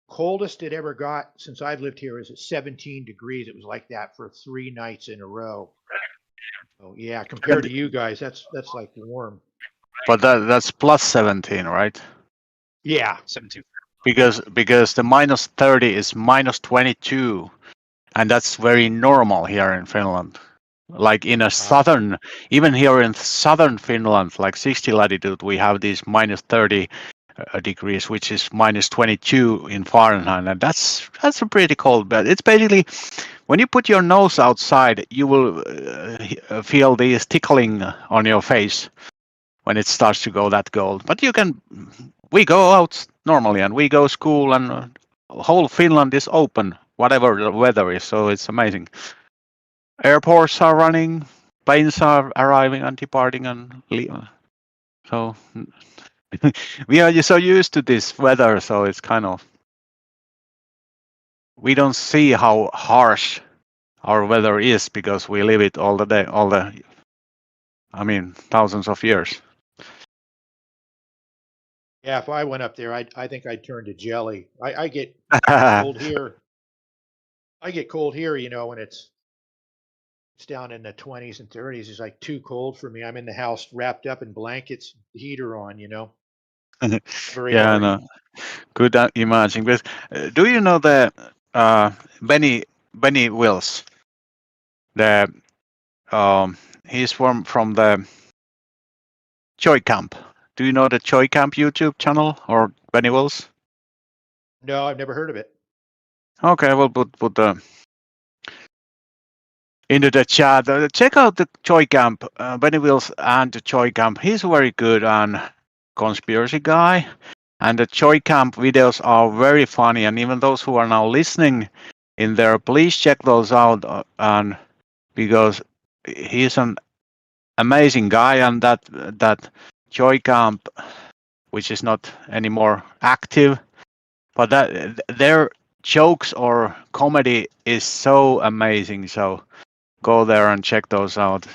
coldest it ever got since I've lived here is at 17 degrees. It was like that for 3 nights in a row. Oh yeah, compared to you guys, that's like warm. But that's plus 17, right? Yeah. 17. Because the minus 30 is minus 22, and that's very normal here in Finland. Like in a southern, even here in southern Finland, like 60 latitude, we have these minus 30 degrees, which is minus 22 in Fahrenheit, and that's a pretty cold. But it's basically when you put your nose outside, you will feel these tickling on your face when it starts to go that cold. But we go out normally, and we go school, and whole Finland is open, whatever the weather is. So it's amazing. Airports are running, planes are arriving and departing, and so we are so used to this weather. So it's kind of we don't see how harsh our weather is because we live it all the day, thousands of years. Yeah, if I went up there, I think I'd turn to jelly. I get cold here. I get cold here, when it's down in the 20s and 30s. It's like too cold for me. I'm in the house wrapped up in blankets, heater on, Very Yeah, hard. no, good imagine. But do you know the Benny Wills? The he's from the Joy Camp. Do you know the Joy Camp YouTube channel or Benny Wills? No, I've never heard of it. Okay, we'll put the into the chat. Check out the Joy Camp, Benny Wills and the Joy Camp. He's very good and conspiracy guy, and the Joy Camp videos are very funny. And even those who are now listening in there, please check those out. And because he's an amazing guy, and that Joy Camp, which is not anymore active, but that their jokes or comedy is so amazing. So go there and check those out.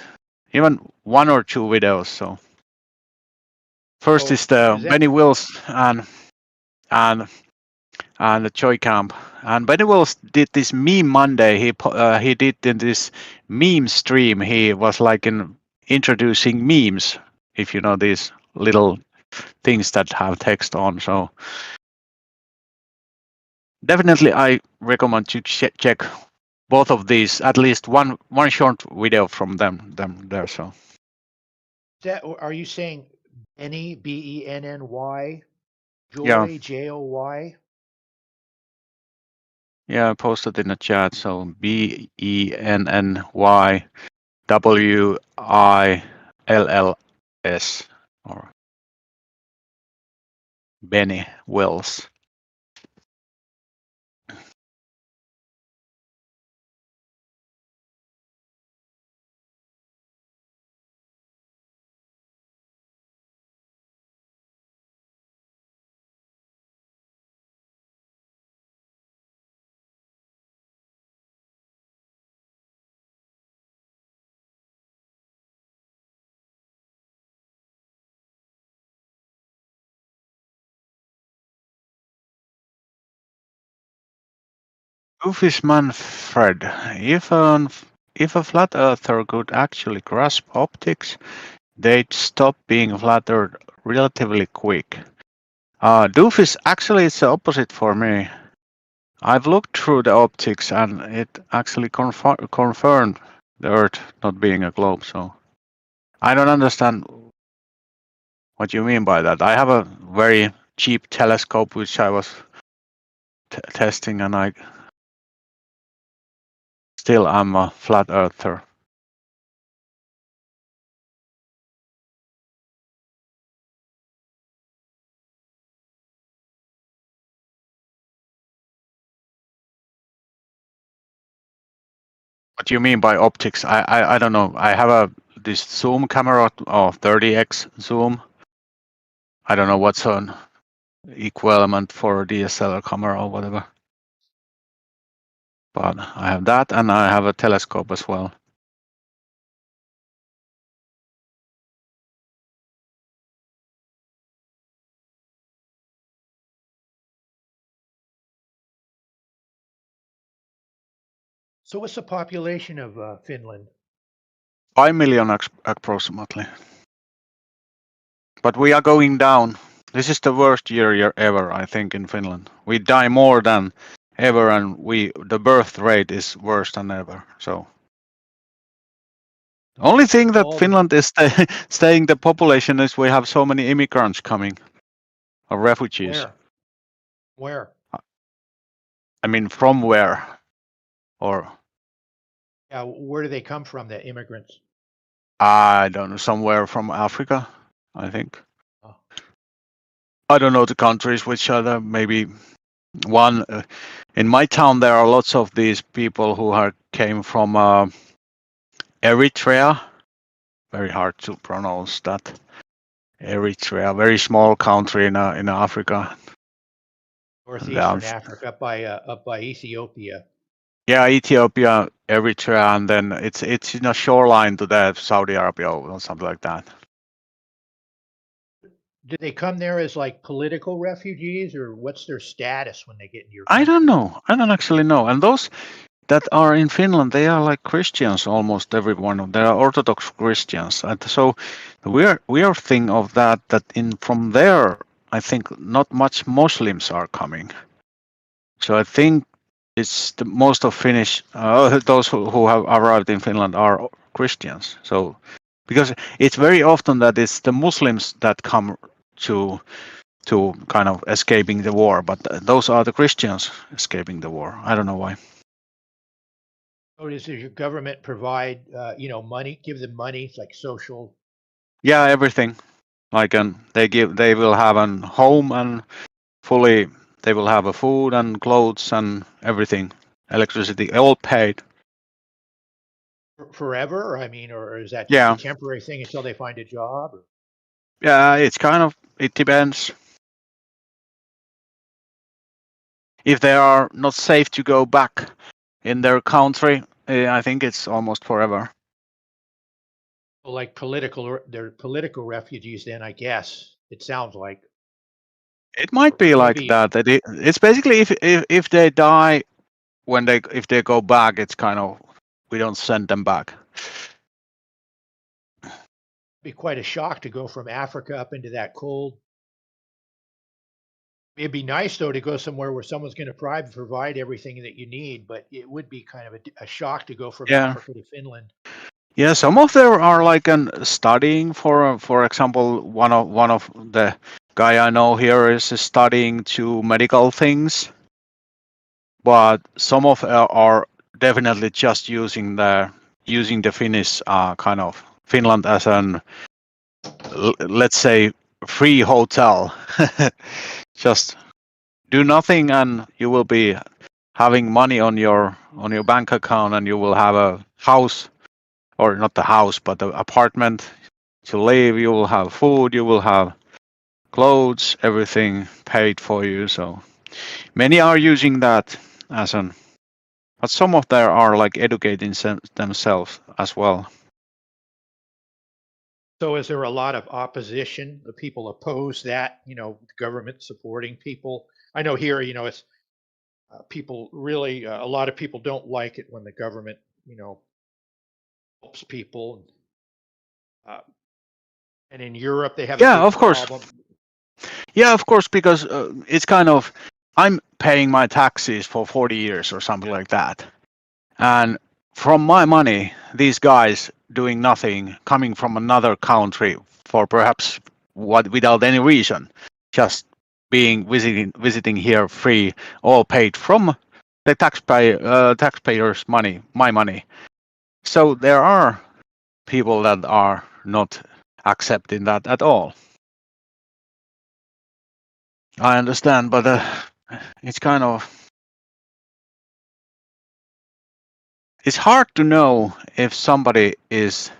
Even one or two videos. So first is the Benny Wills and the Joy Camp. And Benny Wills did this meme Monday. He did in this meme stream. He was like introducing memes, if you know these little things that have text on. So definitely, I recommend you check both of these. At least one short video from them there. So Are you saying Benny, Benny, yeah. Joy, Joy? Yeah, I posted in the chat. So BENNYWILLS or Benny Wills. Goofy's Manfred. If a flat earther could actually grasp optics, they'd stop being flattered relatively quick. Doofus actually is the opposite for me. I've looked through the optics and it actually confirmed the Earth not being a globe. So I don't understand what you mean by that. I have a very cheap telescope which I was testing, and I still am a flat earther. What do you mean by optics? I don't know. I have this zoom camera of 30x zoom. I don't know what's an equivalent for a DSLR camera or whatever. But I have that, and I have a telescope as well. So what's the population of Finland? 5 million approximately. But we are going down. This is the worst year ever, I think, in Finland. We die more than ever, and the birth rate is worse than ever. So only thing that Finland is staying the population is we have so many immigrants coming, or refugees. Where? I mean, from where? Or where do they come from, the immigrants? I don't know, somewhere from Africa, I think. I don't know the countries which are there. Maybe one in my town there are lots of these people who came from Eritrea. Very hard to pronounce that. Eritrea, very small country in Africa. Northeastern Africa, up by Ethiopia. Yeah, Ethiopia, Eritrea, and then it's in a shoreline to the Saudi Arabia or something like that. Do they come there as like political refugees, or what's their status when they get into your I country? don't know. I don't actually know. And those that are in Finland, they are like Christians, almost everyone. They are Orthodox Christians. And so the weird thing of that from there, I think not much Muslims are coming. So I think it's most of Finnish, those who have arrived in Finland are Christians. So because it's very often that it's the Muslims that come to kind of escaping the war, but those are the Christians escaping the war. I don't know why. Oh, does your government provide, money? Give them money, like social? Yeah, everything. Like they will have a home and fully they will have a food and clothes and everything, electricity, all paid. Forever? I mean, or is that just a Yeah, temporary thing until they find a job? Or? yeah, it depends. If they are not safe to go back in their country, I think it's almost forever. Like they're political refugees. Then I guess it sounds like. It might be like Maybe that. It's basically if they die if they go back, it's kind of we don't send them back. be quite a shock to go from Africa up into that cold. It'd be nice though to go somewhere where someone's going to provide everything that you need, but it would be kind of a shock to go from Yeah. Africa to Finland. Yeah, some of them are like studying for example, one of the guy I know here is studying to medical things, but some of are definitely just using the Finnish kind of Finland as an let's say free hotel. Just do nothing and you will be having money on your bank account and you will have a house, or not the house but the apartment to live. You will have food, you will have clothes, everything paid for you. So many are using that as an, but some of them are like educating themselves as well. So is there a lot of opposition? The people oppose that, government supporting people. I know here, it's people really, a lot of people don't like it when the government, helps people. And in Europe, they have a Yeah, big of course. problem. Yeah, of course, because it's kind of, I'm paying my taxes for 40 years or something like that. And from my money, these guys doing nothing, coming from another country for perhaps without any reason, just visiting here free, all paid from the taxpayers' money, my money. So there are people that are not accepting that at all. I understand, but it's kind of, it's hard to know if somebody is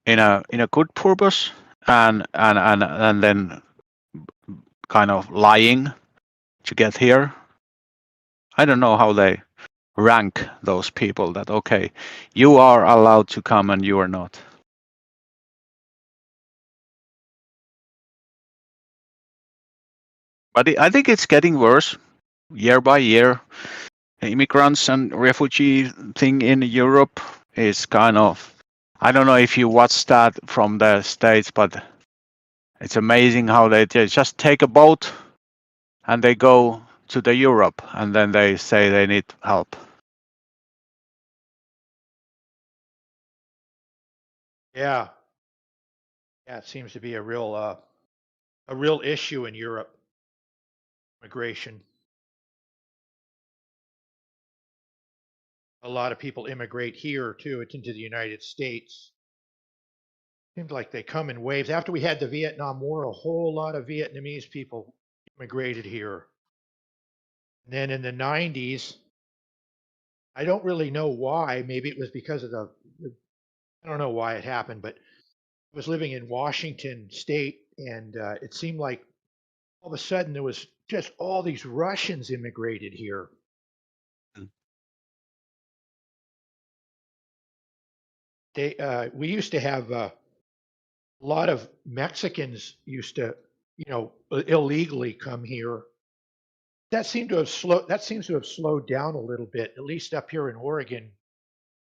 in a good purpose and then kind of lying to get here. I don't know how they rank those people that okay, you are allowed to come and you are not. But I think it's getting worse year by year. The immigrants and refugee thing in Europe is kind of, I don't know if you watch that from the States, but it's amazing how they just take a boat and they go to the Europe and then they say they need help. Yeah. Yeah, it seems to be a real issue in Europe, immigration. A lot of people immigrate here too. It's into the United States. Seems like they come in waves. After we had the Vietnam War, a whole lot of Vietnamese people immigrated here. And then in the 90s, I don't really know why. Maybe it was because of I don't know why it happened, but I was living in Washington State, and it seemed like all of a sudden there was just all these Russians immigrated here. We used to have a lot of Mexicans used to, illegally come here. That seems to have slowed down a little bit, at least up here in Oregon.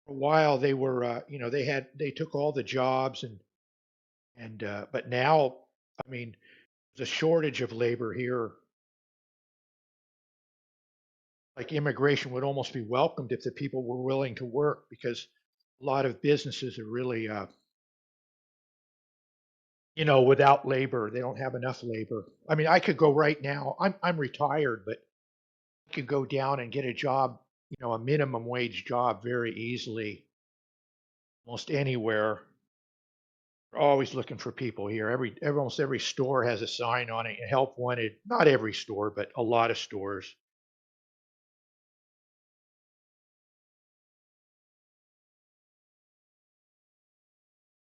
For a while, they were, they took all the jobs but now, I mean, there's a shortage of labor here. Like immigration would almost be welcomed if the people were willing to work, because a lot of businesses are really, without labor. They don't have enough labor. I mean, I could go right now. I'm retired, but I could go down and get a job, a minimum wage job very easily, almost anywhere. We're always looking for people here. Almost every store has a sign on it, help wanted. Not every store, but a lot of stores.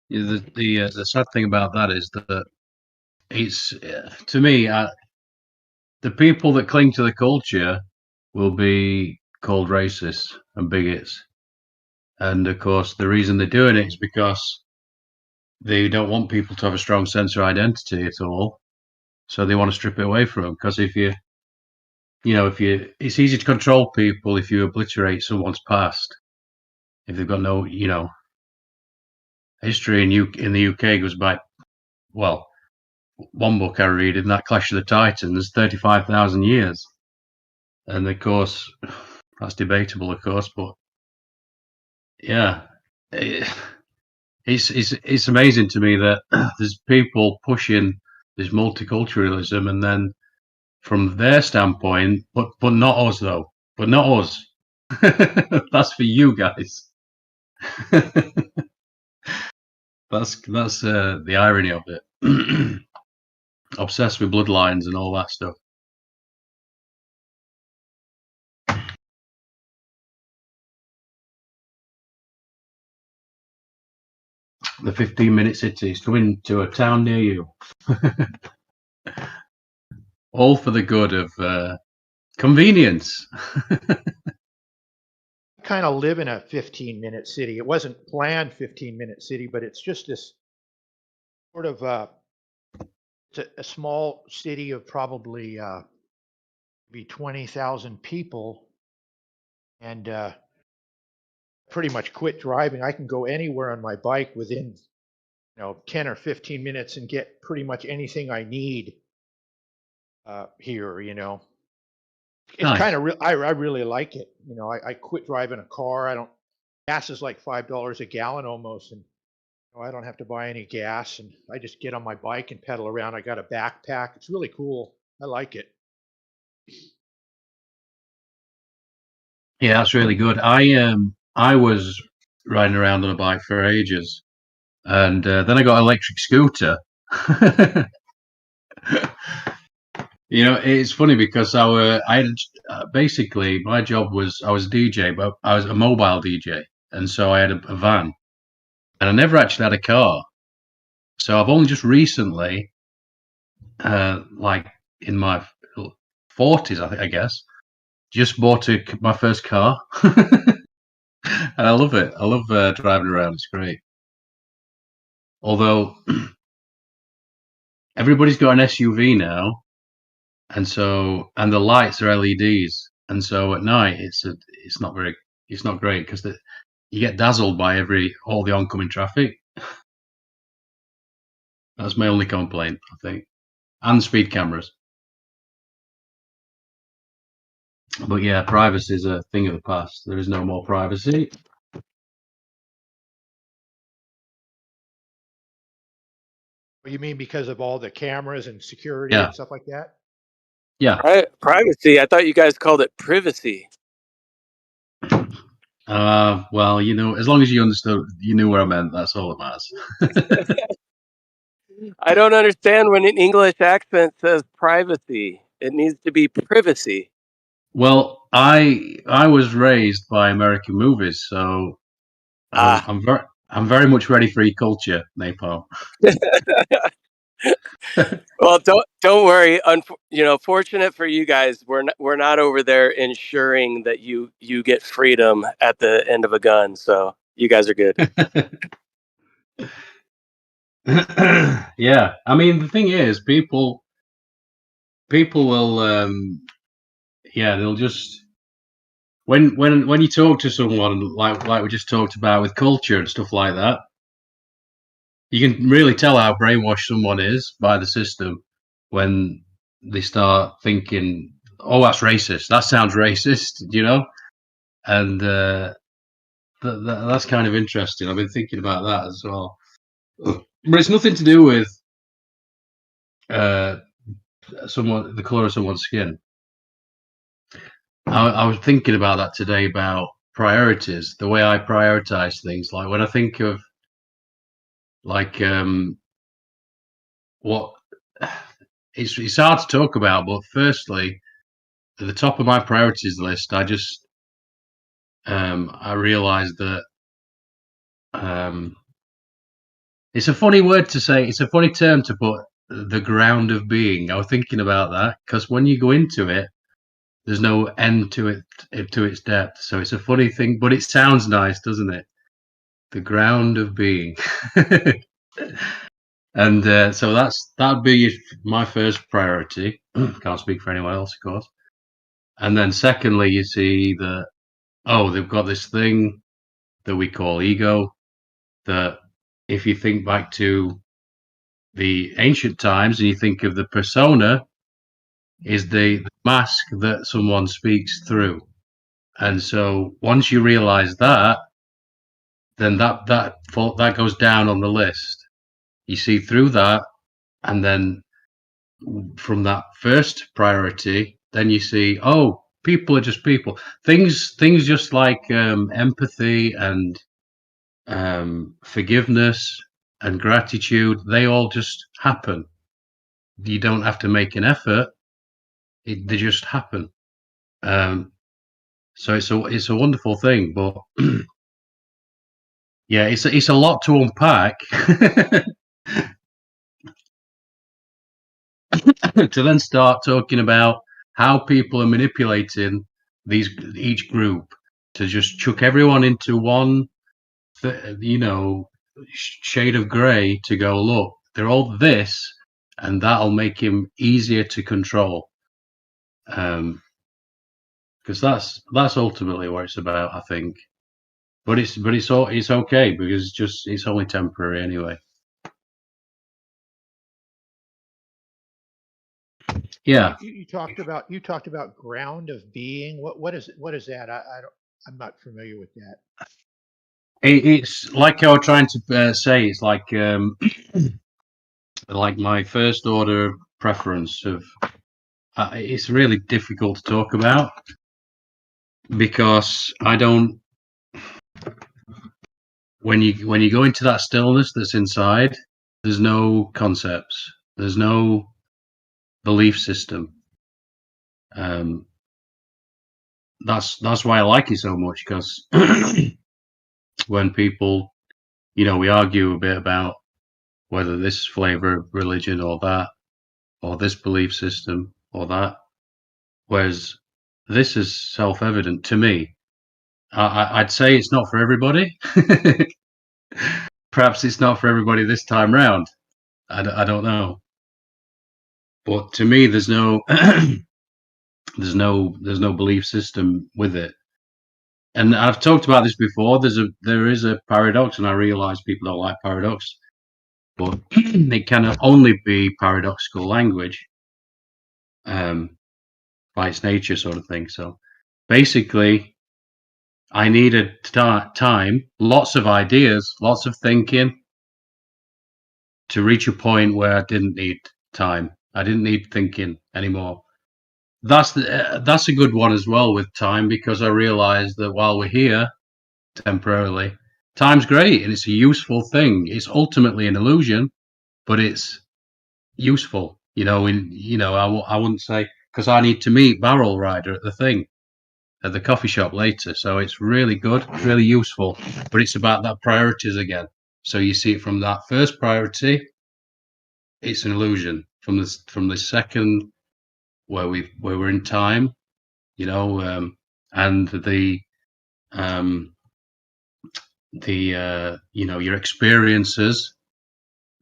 Yeah, the sad thing about that is that it's to me, the people that cling to the culture will be called racists and bigots, and of course the reason they're doing it is because they don't want people to have a strong sense of identity at all, so they want to strip it away from them. Because if it's easy to control people if you obliterate someone's past. If they've got no, history in the UK goes back, well, one book I read in that Clash of the Titans, 35,000 years. And of course, that's debatable, of course, but yeah, it's amazing to me that there's people pushing this multiculturalism, and then from their standpoint, but not us though, but not us. That's for you guys. That's the irony of it. Obsessed with bloodlines and all that stuff. The 15-minute city is coming to a town near you. All for the good of convenience. Kind of live in a 15-minute city. It wasn't planned 15-minute city, but it's just this sort of it's a small city of probably maybe 20,000 people, and pretty much quit driving. I can go anywhere on my bike within 10 or 15 minutes and get pretty much anything I need here. It's Nice. kind of I really like it. I quit driving a car. Gas is like $5 a gallon almost, and I don't have to buy any gas, and I just get on my bike and pedal around. I got a backpack. It's really cool. I like it. Yeah, that's really good. I was riding around on a bike for ages, and then I got an electric scooter. It's funny because basically my job was I was a DJ, but I was a mobile DJ, and so I had a van, and I never actually had a car. So I've only just recently, like in my 40s, I guess, just bought my first car, and I love it. I love driving around. It's great. Although everybody's got an SUV now, and the lights are LEDs, and so at night it's not great because you get dazzled by all the oncoming traffic. That's my only complaint, I think, and speed cameras. But yeah, privacy is a thing of the past. There is no more privacy. You mean because of all the cameras and security and stuff like that? Yeah. Privacy. I thought you guys called it privacy. Well, as long as you knew what I meant, that's all that matters. I don't understand when an English accent says privacy. It needs to be privacy. Well, I was raised by American movies, so I'm very much ready for e-culture, Napalm. Well, don't worry. Fortunate for you guys, we're not over there ensuring that you get freedom at the end of a gun. So you guys are good. Yeah, I mean the thing is, people will, yeah, they'll just when you talk to someone like we just talked about with culture and stuff like that, you can really tell how brainwashed someone is by the system when they start thinking, "Oh, that's racist. That sounds racist," you know, and that's kind of interesting. I've been thinking about that as well, but it's nothing to do with uh, the color of someone's skin. I was thinking about that today about priorities, the way I prioritize things. Like when I think of like what it's hard to talk about, but firstly, at the top of my priorities list, I realized that it's a funny word to say. It's a funny term to put the ground of being. I was thinking about that because when you go into it, there's no end to it, to its depth. So it's a funny thing, but it sounds nice, doesn't it? The ground of being. And so that'd be my first priority. Can't speak for anyone else, of course. And then secondly, you see that, oh, they've got this thing that we call ego, that if you think back to the ancient times and you think of the persona, is the mask that someone speaks through. And so once you realize that, then that goes down on the list. You see through that, and then from that first priority, then you see, oh, people are just people. Things just like empathy and forgiveness and gratitude, they all just happen. You don't have to make an effort; they just happen. So it's a wonderful thing, but yeah, it's a lot to unpack. To then start talking about how people are manipulating each group to just chuck everyone into one, shade of grey to go, look, they're all this, and that'll make him easier to control. Because that's ultimately what it's about, I think. But it's okay because it's only temporary anyway. Yeah. You talked about ground of being. What is that? I'm not familiar with that. It's like I was trying to say. It's like like my first order preference of. It's really difficult to talk about because I don't. When you go into that stillness that's inside, there's no concepts. There's no belief system. That's why I like it so much, because when people, we argue a bit about whether this flavor of religion or that, or this belief system or that, whereas this is self-evident to me. I'd say it's not for everybody. Perhaps it's not for everybody this time round. I don't know. But to me, there's no there's no belief system with it. And I've talked about this before. There is a paradox, and I realize people don't like paradox, but it can only be paradoxical language by its nature, sort of thing. So basically, I needed time, lots of ideas, lots of thinking to reach a point where I didn't need time. I didn't need thinking anymore. That's a good one as well with time, because I realized that while we're here temporarily, time's great and it's a useful thing. It's ultimately an illusion, but it's useful. I wouldn't say, because I need to meet Barrel Rider at the coffee shop later. So it's really good, really useful, but it's about that priorities again. So you see it from that first priority, it's an illusion. From the second, where we're in time, and your experiences,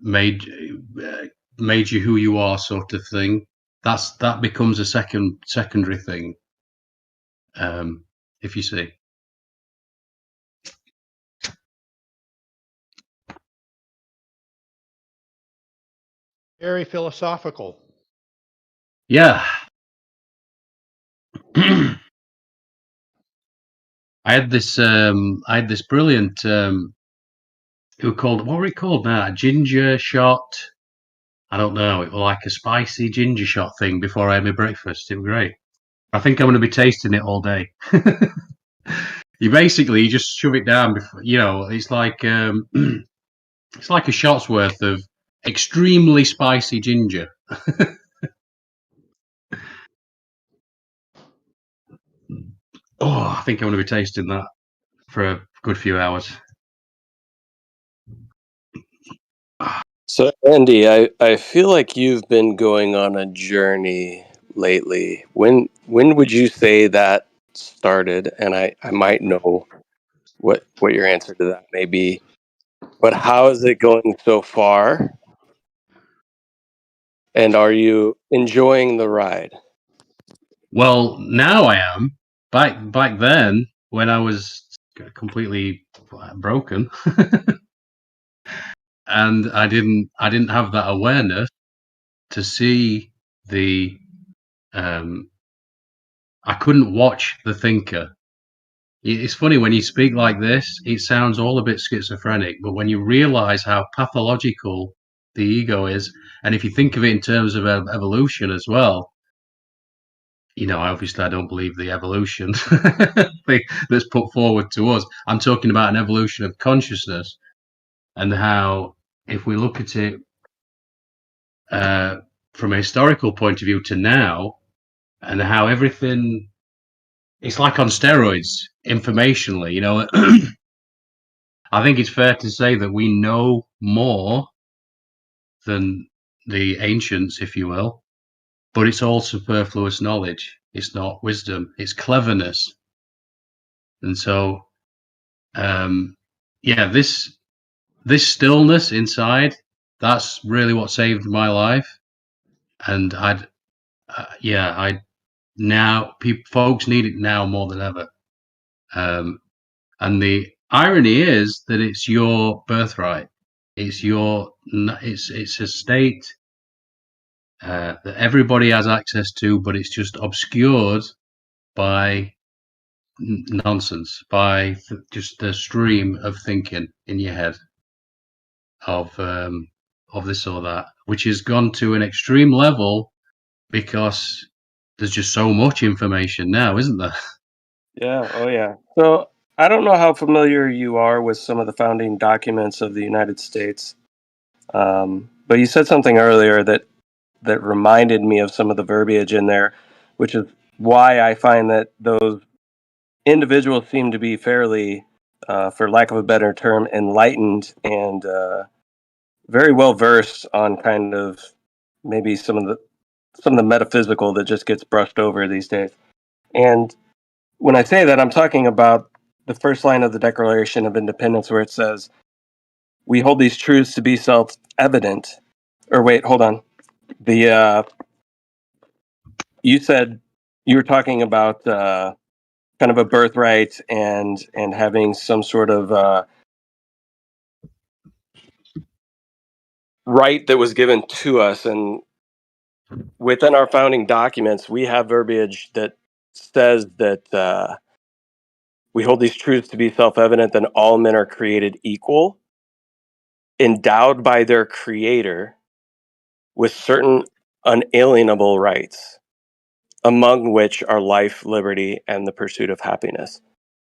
made you who you are, sort of thing. That becomes a secondary thing. If you see. Very philosophical. Yeah. I had this brilliant what were it called now? A ginger shot. I don't know. It was like a spicy ginger shot thing before I had my breakfast. It was great. I think I'm going to be tasting it all day. You just shove it down before, it's like it's like a shot's worth of extremely spicy ginger. Oh, I think I'm going to be tasting that for a good few hours. So, Andy, I feel like you've been going on a journey lately. When would you say that started? And I might know what your answer to that may be. But how is it going so far? And are you enjoying the ride? Well, now I am. Back then, when I was completely broken, and I didn't have that awareness to see the. I couldn't watch the thinker. It's funny when you speak like this, it sounds all a bit schizophrenic, but when you realize how pathological the ego is, and if you think of it in terms of evolution as well, obviously I don't believe the evolution thing that's put forward to us. I'm talking about an evolution of consciousness, and how, if we look at it from a historical point of view to now, and how everything, it's like on steroids informationally, I think it's fair to say that we know more than the ancients, if you will, but it's all superfluous knowledge. It's not wisdom, it's cleverness. And so, this stillness inside, that's really what saved my life. And folks need it now more than ever. And the irony is that it's your birthright. It's a state that everybody has access to, but it's just obscured by nonsense, by just the stream of thinking in your head of this or that, which has gone to an extreme level because there's just so much information now, isn't there? Yeah. Oh, yeah. So I don't know how familiar you are with some of the founding documents of the United States, but you said something earlier that reminded me of some of the verbiage in there, which is why I find that those individuals seem to be fairly, for lack of a better term, enlightened and very well versed on kind of maybe some of the metaphysical that just gets brushed over these days. And when I say that, I'm talking about the first line of the Declaration of Independence, where it says, "We hold these truths to be self-evident." Or wait, hold on. You said you were talking about kind of a birthright and having some sort of right that was given to us, and within our founding documents, we have verbiage that says that we hold these truths to be self-evident, that all men are created equal, endowed by their creator with certain unalienable rights, among which are life, liberty, and the pursuit of happiness.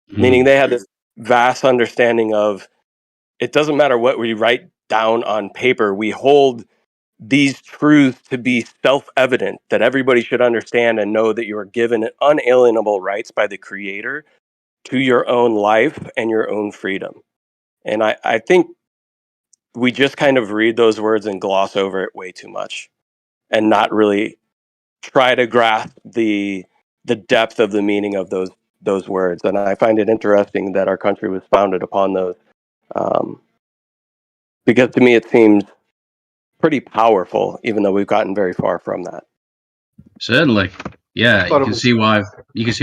Meaning they had this vast understanding of, it doesn't matter what we write down on paper, we hold these truths to be self-evident, that everybody should understand and know that you are given unalienable rights by the creator to your own life and your own freedom. And I think we just kind of read those words and gloss over it way too much and not really try to grasp the depth of the meaning of those words. And I find it interesting that our country was founded upon those, because to me it seems pretty powerful, even though we've gotten very far from that. Certainly, yeah. Thought You it can was- see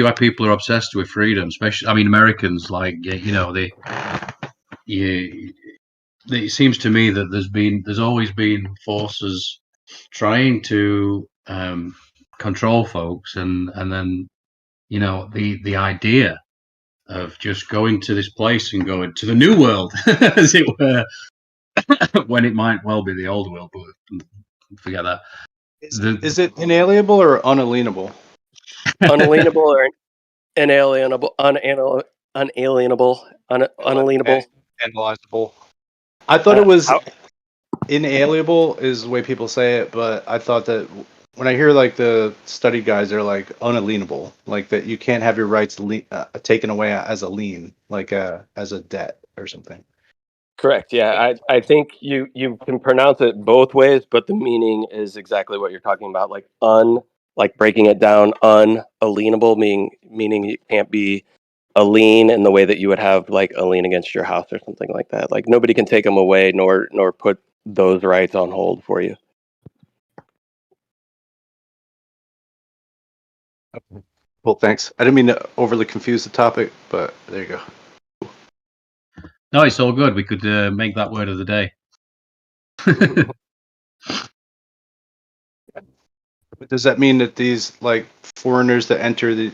why people are obsessed with freedom, especially. I mean, Americans, like, you know, it seems to me that there's always been forces trying to control folks, and then, you know, the idea of just going to this place and going to the new world, as it were, when it might well be the old world, but forget that. Is it inalienable or unalienable? Unalienable or inalienable, unalienable, unalienable. Analyzable. I thought it was inalienable is the way people say it, but I thought that when I hear like the study guys, they're like unalienable, like that you can't have your rights taken away as a lien, like as a debt or something. Correct. Yeah, I think you can pronounce it both ways, but the meaning is exactly what you're talking about. Like like breaking it down, unalienable, meaning it can't be a lien in the way that you would have like a lien against your house or something like that. Like nobody can take them away, nor put those rights on hold for you. Well, thanks. I didn't mean to overly confuse the topic, but there you go. No, it's all good. We could make that word of the day. But does that mean that these like foreigners that enter the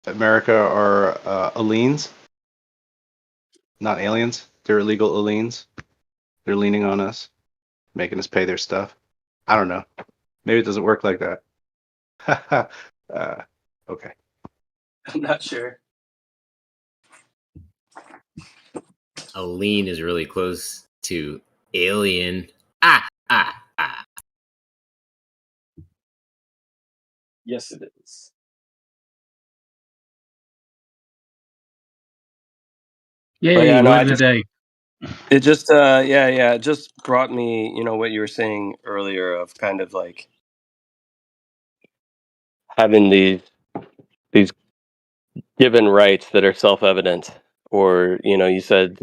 America are aliens, not aliens? They're illegal aliens. They're leaning on us, making us pay their stuff. I don't know. Maybe it doesn't work like that. Okay. I'm not sure. A lean is really close to alien. Yes, it is. Yay, word of the day. It just it just brought me, you know, what you were saying earlier of kind of like having these given rights that are self-evident, or, you know, you said,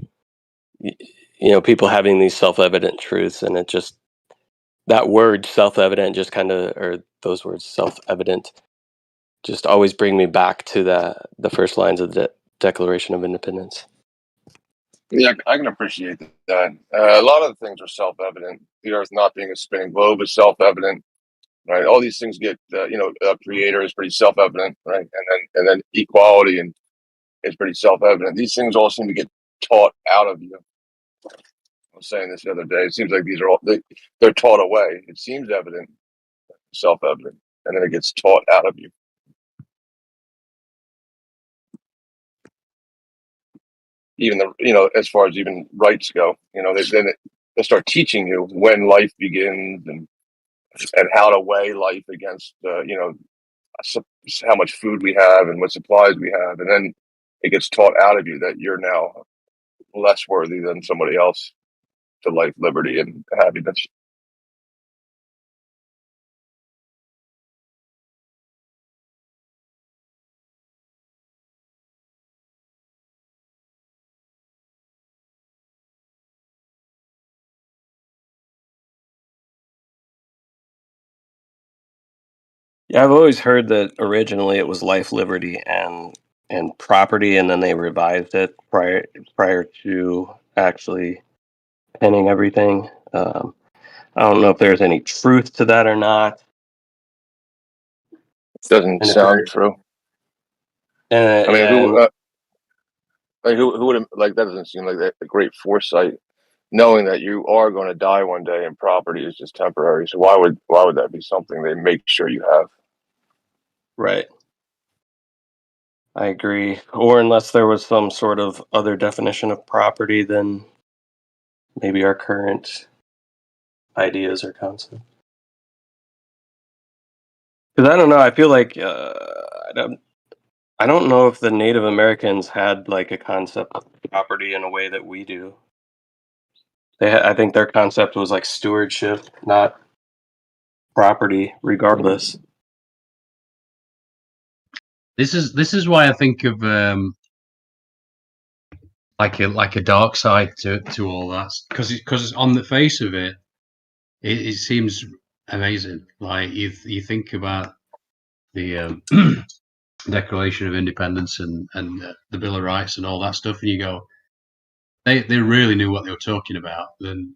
you know, people having these self-evident truths, and it just, that word self-evident just kind of, or those words self-evident, just always bring me back to the first lines of the Declaration of Independence. Yeah, I can appreciate that. A lot of the things are self-evident. The Earth not being a spinning globe is self-evident, right? All these things get, creator is pretty self-evident, right? And then equality and is pretty self-evident. These things all seem to get taught out of you. I was saying this the other day. It seems like these are all they're taught away. It seems evident, self-evident, and then it gets taught out of you. Even as far as even rights go, they start teaching you when life begins and how to weigh life against how much food we have and what supplies we have, and then it gets taught out of you that you're now less worthy than somebody else to life, liberty, and happiness. Yeah, I've always heard that originally it was life, liberty, and property, and then they revised it prior to actually penning everything. I don't know if there's any truth to that or not. Doesn't sound true. I mean, who would have, like, that doesn't seem like a great foresight, knowing that you are going to die one day and property is just temporary. So why would that be something they make sure you have? Right. I agree. Or unless there was some sort of other definition of property than maybe our current ideas or concepts. Because I don't know. I feel like I don't know if the Native Americans had like a concept of property in a way that we do. I think their concept was like stewardship, not property, regardless. This is why I think of like a dark side to all that, because on the face of it, it seems amazing. Like you think about the Declaration of Independence and the Bill of Rights and all that stuff, and you go, they really knew what they were talking about. And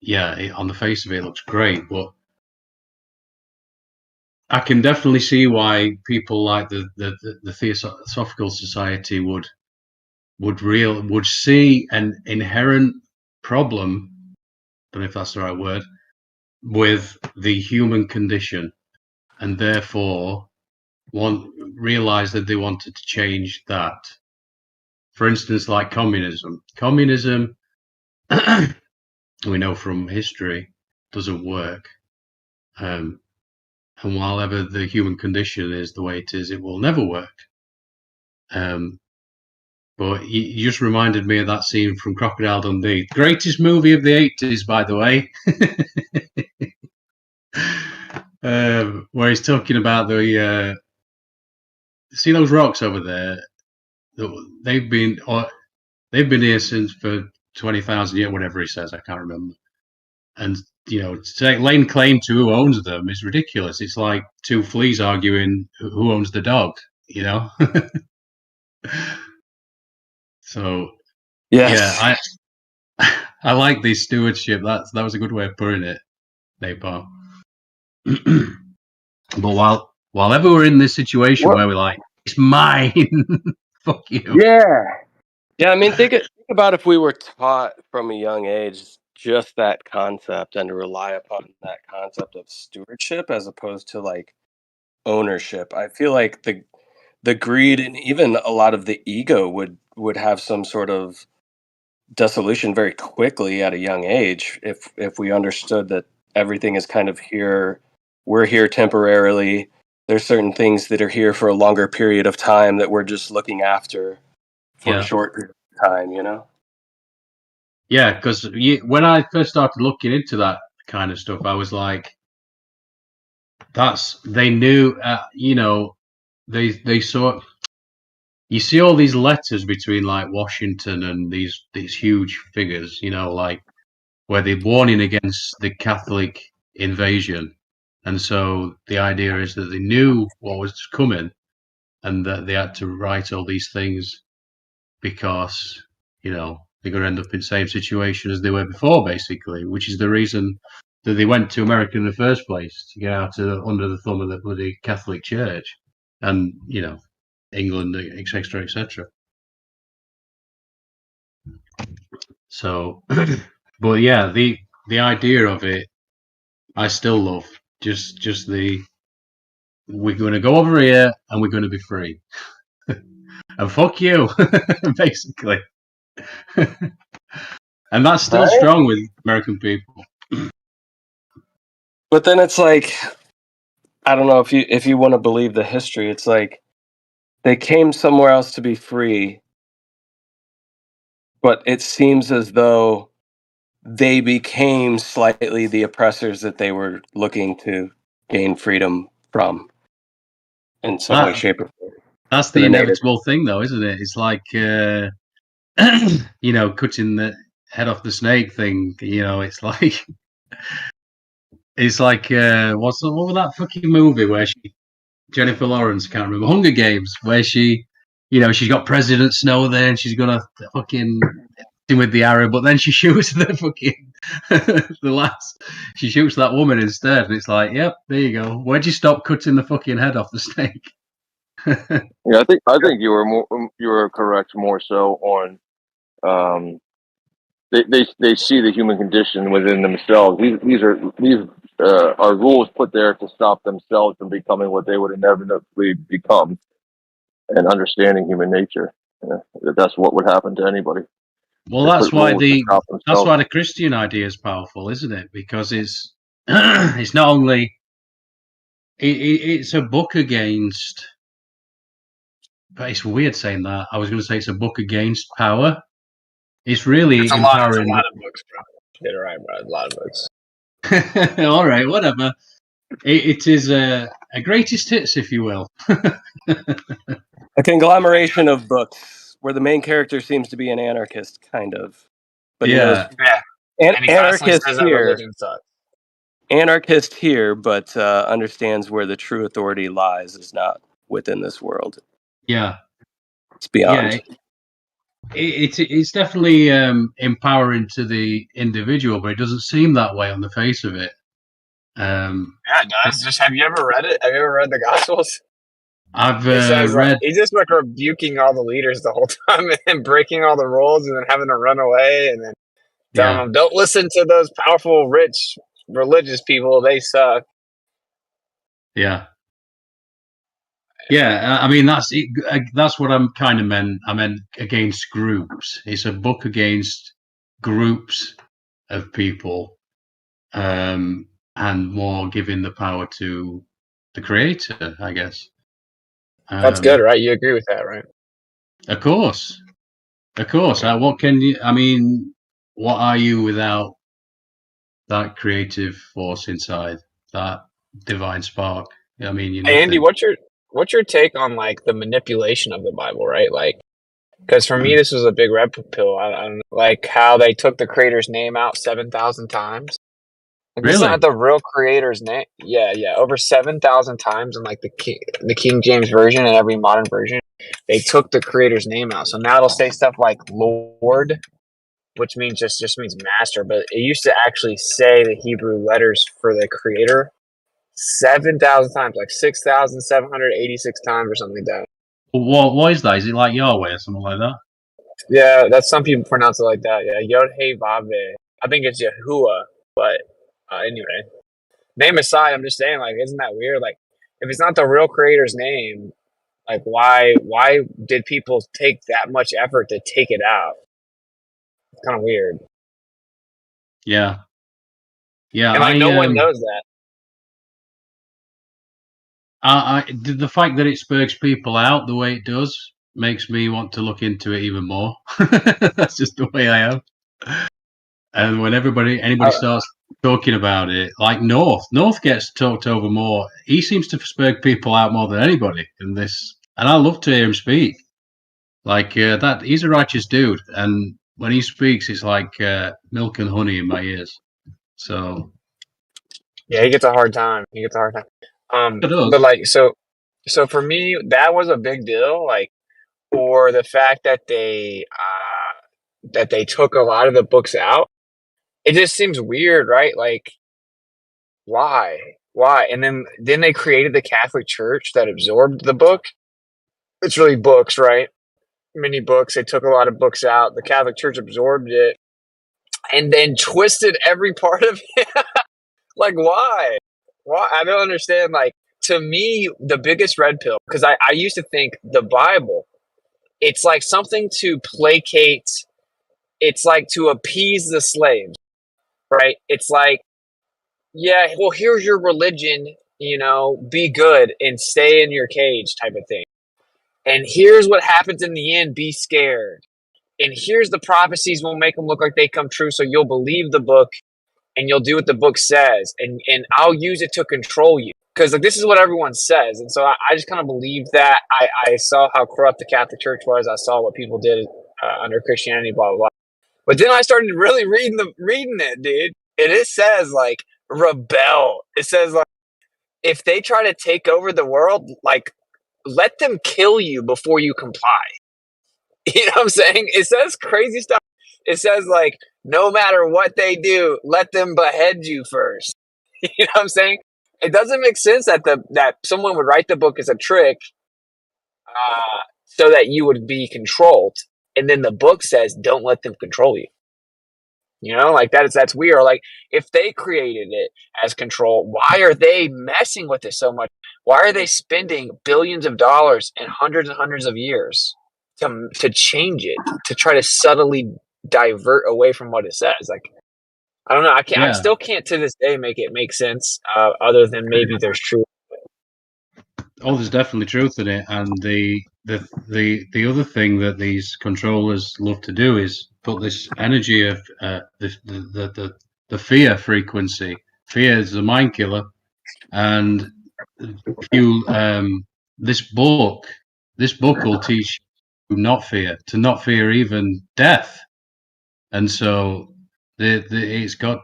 yeah, on the face of it, it looks great, but I can definitely see why people like the Theosophical Society would see an inherent problem. I don't know if that's the right word, with the human condition, and therefore realize that they wanted to change that. For instance, like communism. Communism, we know from history, doesn't work. And while ever the human condition is the way it is, it will never work. But you just reminded me of that scene from Crocodile Dundee. Greatest movie of the 80s, by the way. Where he's talking about the see those rocks over there. They've been here since for 20,000 years, whatever he says. I can't remember. And to lay claim to who owns them is ridiculous. It's like two fleas arguing who owns the dog. So yeah, I like the stewardship. That was a good way of putting it, Napalm. But while ever we're in this situation where we're like, it's mine, fuck you. Yeah. I mean, think about if we were taught from a young age just that concept and to rely upon that concept of stewardship as opposed to like ownership. I feel like the greed and even a lot of the ego would have some sort of dissolution very quickly at a young age if we understood that everything is kind of here. We're here temporarily. There's certain things that are here for a longer period of time that we're just looking after for a short period of time, Yeah, because when I first started looking into that kind of stuff, I was like, they knew, they saw. You see all these letters between like Washington and these huge figures, like where they're warning against the Catholic invasion, and so the idea is that they knew what was coming, and that they had to write all these things because they're going to end up in the same situation as they were before, basically, which is the reason that they went to America in the first place, to get out under the thumb of the bloody Catholic Church, and England, etc., etc. So, but yeah, the idea of it, I still love. Just we're going to go over here and we're going to be free, and fuck you, basically. And that's still strong with American people. But then it's like, I don't know if you want to believe the history. It's like they came somewhere else to be free, but it seems as though they became slightly the oppressors that they were looking to gain freedom from in some way, shape, or form. That's the inevitable thing, though, isn't it? It's like cutting the head off the snake thing. It's like what was that fucking movie where Jennifer Lawrence, can't remember, Hunger Games, where she's got President Snow there and she's gonna fucking with the arrow, but then she shoots the fucking she shoots that woman instead, and it's like, yep, there you go. Where'd you stop cutting the fucking head off the snake? Yeah, I think you were correct more so on they see the human condition within themselves. These are rules put there to stop themselves from becoming what they would inevitably become, and understanding human nature. That's what would happen to anybody. Well, that's why the Christian idea is powerful, isn't it? Because it's it's not only it's a book against. But it's weird saying that. I was going to say it's a book against power. It's really empowering. A lot of books, bro. Get it right, bro. A lot of books. All right, whatever. It is a greatest hits, if you will. A conglomeration of books where the main character seems to be an anarchist, kind of. But he knows And he constantly Anarchist says that here. religion sucks. Anarchist here, but understands where the true authority lies is not within this world. Yeah. It's beyond. Yeah. It's definitely empowering to the individual, but it doesn't seem that way on the face of it. Yeah, it does. Just have you ever read it? Have you ever read the Gospels? I've He says like read. he's just like rebuking all the leaders the whole time and breaking all the rules and then having to run away and then telling them, "Don't listen to those powerful, rich, religious people. They suck." Yeah. Yeah, I mean that's what I'm kind of meant. I meant against groups. It's a book against groups of people, and more giving the power to the creator, I guess. That's good, right? You agree with that, right? Of course. What can you? I mean, what are you without that creative force inside, that divine spark? I mean, you're Hey, Andy, nothing. what's your take on like the manipulation of the Bible, right? Like, because for me, this was a big red pill. I don't know, like how they took the creator's name out 7,000 times. Like, this is Really? not the real creator's name. Yeah, over 7,000 times in like the King James version and every modern version, they took the creator's name out. So now it'll say stuff like Lord, which means just means master, but it used to actually say the Hebrew letters for the creator 7,000 times, like 6,786 times or something like that. What is that? Is it like Yahweh or something like that? Yeah, that's some people pronounce it like that. Yeah, Yod Hey Vav. I think it's Yahuwah, but anyway, name aside, I'm just saying, like, isn't that weird? Like, if it's not the real creator's name, like, why did people take that much effort to take it out? It's kind of weird. Yeah. Yeah, And like, no one knows that. the fact that it spurgs people out the way it does makes me want to look into it even more. That's just the way I am. And when anybody starts talking about it, like North gets talked over more. He seems to spurg people out more than anybody in this, and I love to hear him speak. Like that, he's a righteous dude, and when he speaks, it's like milk and honey in my ears. So yeah, he gets a hard time. It does. But like, so for me, that was a big deal. Like, for the fact that they took a lot of the books out, it just seems weird, right? Like, why? And then they created the Catholic Church that absorbed the book. It's really books, right? Many books. They took a lot of books out. The Catholic Church absorbed it and then twisted every part of it. Like, why? I don't understand. Like, to me, the biggest red pill, because I used to think the Bible, it's like something to placate, it's like to appease the slaves, right? It's like, yeah, well, here's your religion, be good and stay in your cage type of thing. And here's what happens in the end, be scared. And here's the prophecies will make them look like they come true, so you'll believe the book and you'll do what the book says, and I'll use it to control you. Because like, this is what everyone says. And so I just kind of believed that. I saw how corrupt the Catholic Church was. I saw what people did under Christianity, blah, blah, blah. But then I started really reading it, dude. And it says, like, rebel. It says, like, if they try to take over the world, like, let them kill you before you comply. You know what I'm saying? It says crazy stuff. It says, like, no matter what they do, let them behead you first. You know what I'm saying? It doesn't make sense that someone would write the book as a trick so that you would be controlled. And then the book says, don't let them control you. You know, like that's weird. Like, if they created it as control, why are they messing with it so much? Why are they spending billions of dollars and hundreds of years to change it, to try to subtly divert away from what it says? Like, I don't know. I still can't to this day make it make sense. Other than maybe there's truth. Oh, there's definitely truth in it, and the other thing that these controllers love to do is put this energy of the fear frequency. Fear is a mind killer, and you this book will teach you to not fear even death, and so It's got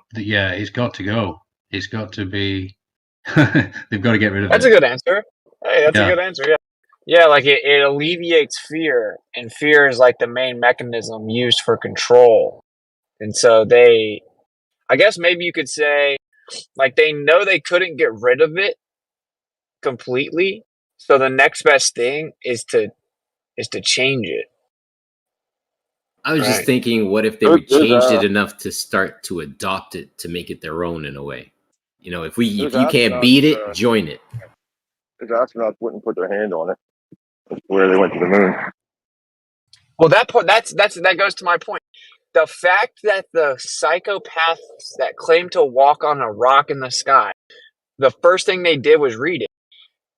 to go. It's got to be. They've got to get rid of That's it. a good answer. Hey, that's a Yeah. good answer. Yeah. Yeah, like it alleviates fear, and fear is like the main mechanism used for control. And so I guess maybe you could say, like, they know they couldn't get rid of it completely, so the next best thing is to change it. I was just Right. thinking, what if they would change it enough to start to adopt it to make it their own in a way? You know, if you can't beat it, join it. Those astronauts wouldn't put their hand on it. That's where they went to the moon. Well, that goes to my point. The fact that the psychopaths that claim to walk on a rock in the sky, the first thing they did was read it.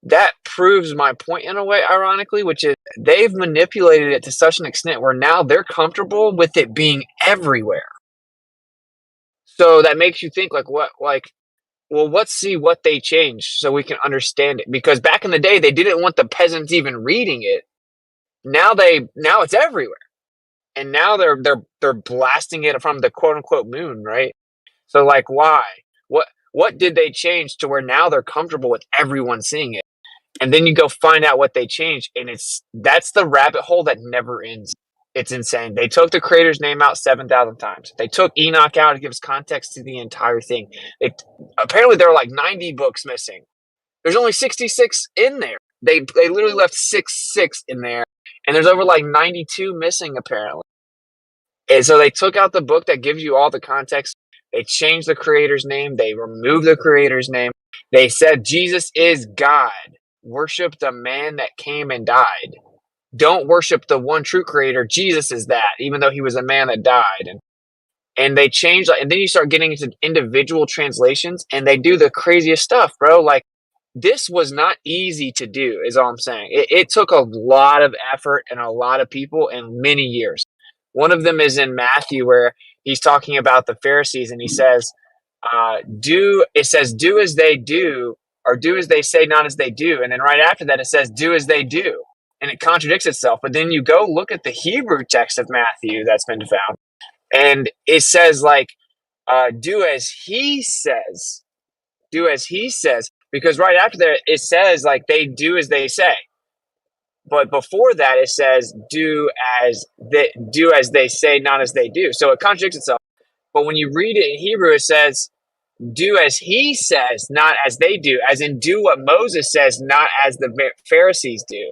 That proves my point in a way, ironically, which is they've manipulated it to such an extent where now they're comfortable with it being everywhere. So that makes you think, well, let's see what they changed so we can understand it. Because back in the day, they didn't want the peasants even reading it. Now it's everywhere. And now they're blasting it from the quote unquote moon, right? So like, why? What did they change to where now they're comfortable with everyone seeing it? And then you go find out what they changed, and that's the rabbit hole that never ends. It's insane. They took the creator's name out 7,000 times. They took Enoch out. It gives context to the entire thing. Apparently there are like 90 books missing. There's only 66 in there. They literally left 6 in there, and there's over like 92 missing apparently. And so they took out the book that gives you all the context. They changed the creator's name. They removed the creator's name. They said Jesus is God. Worship the man that came and died. Don't worship the one true creator. Jesus is that, even though he was a man that died. And they changed, and then you start getting into individual translations, and they do the craziest stuff, bro. Like, this was not easy to do, is all I'm saying. It took a lot of effort and a lot of people and many years. One of them is in Matthew, where he's talking about the Pharisees, and he says, do as they do, or do as they say, not as they do. And then right after that, it says, do as they do. And it contradicts itself. But then you go look at the Hebrew text of Matthew that's been found, and it says, like, do as he says. Do as he says. Because right after that, it says, like, they do as they say. But before that, it says, do as they say, not as they do. So it contradicts itself. But when you read it in Hebrew, it says, do as he says, not as they do. As in, do what Moses says, not as the Pharisees do.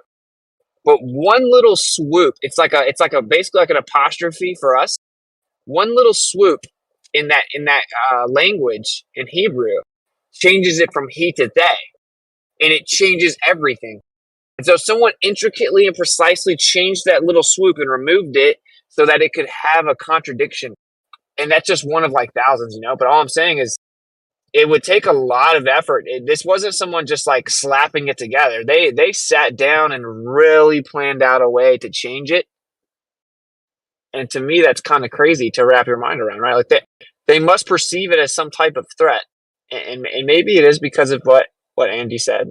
But one little swoop, it's basically like an apostrophe for us. One little swoop in that language in Hebrew changes it from he to they, and it changes everything. And so someone intricately and precisely changed that little swoop and removed it so that it could have a contradiction. And that's just one of like thousands, But all I'm saying is it would take a lot of effort. This wasn't someone just like slapping it together. They sat down and really planned out a way to change it. And to me, that's kind of crazy to wrap your mind around, right? Like they must perceive it as some type of threat. And maybe it is because of what Andy said.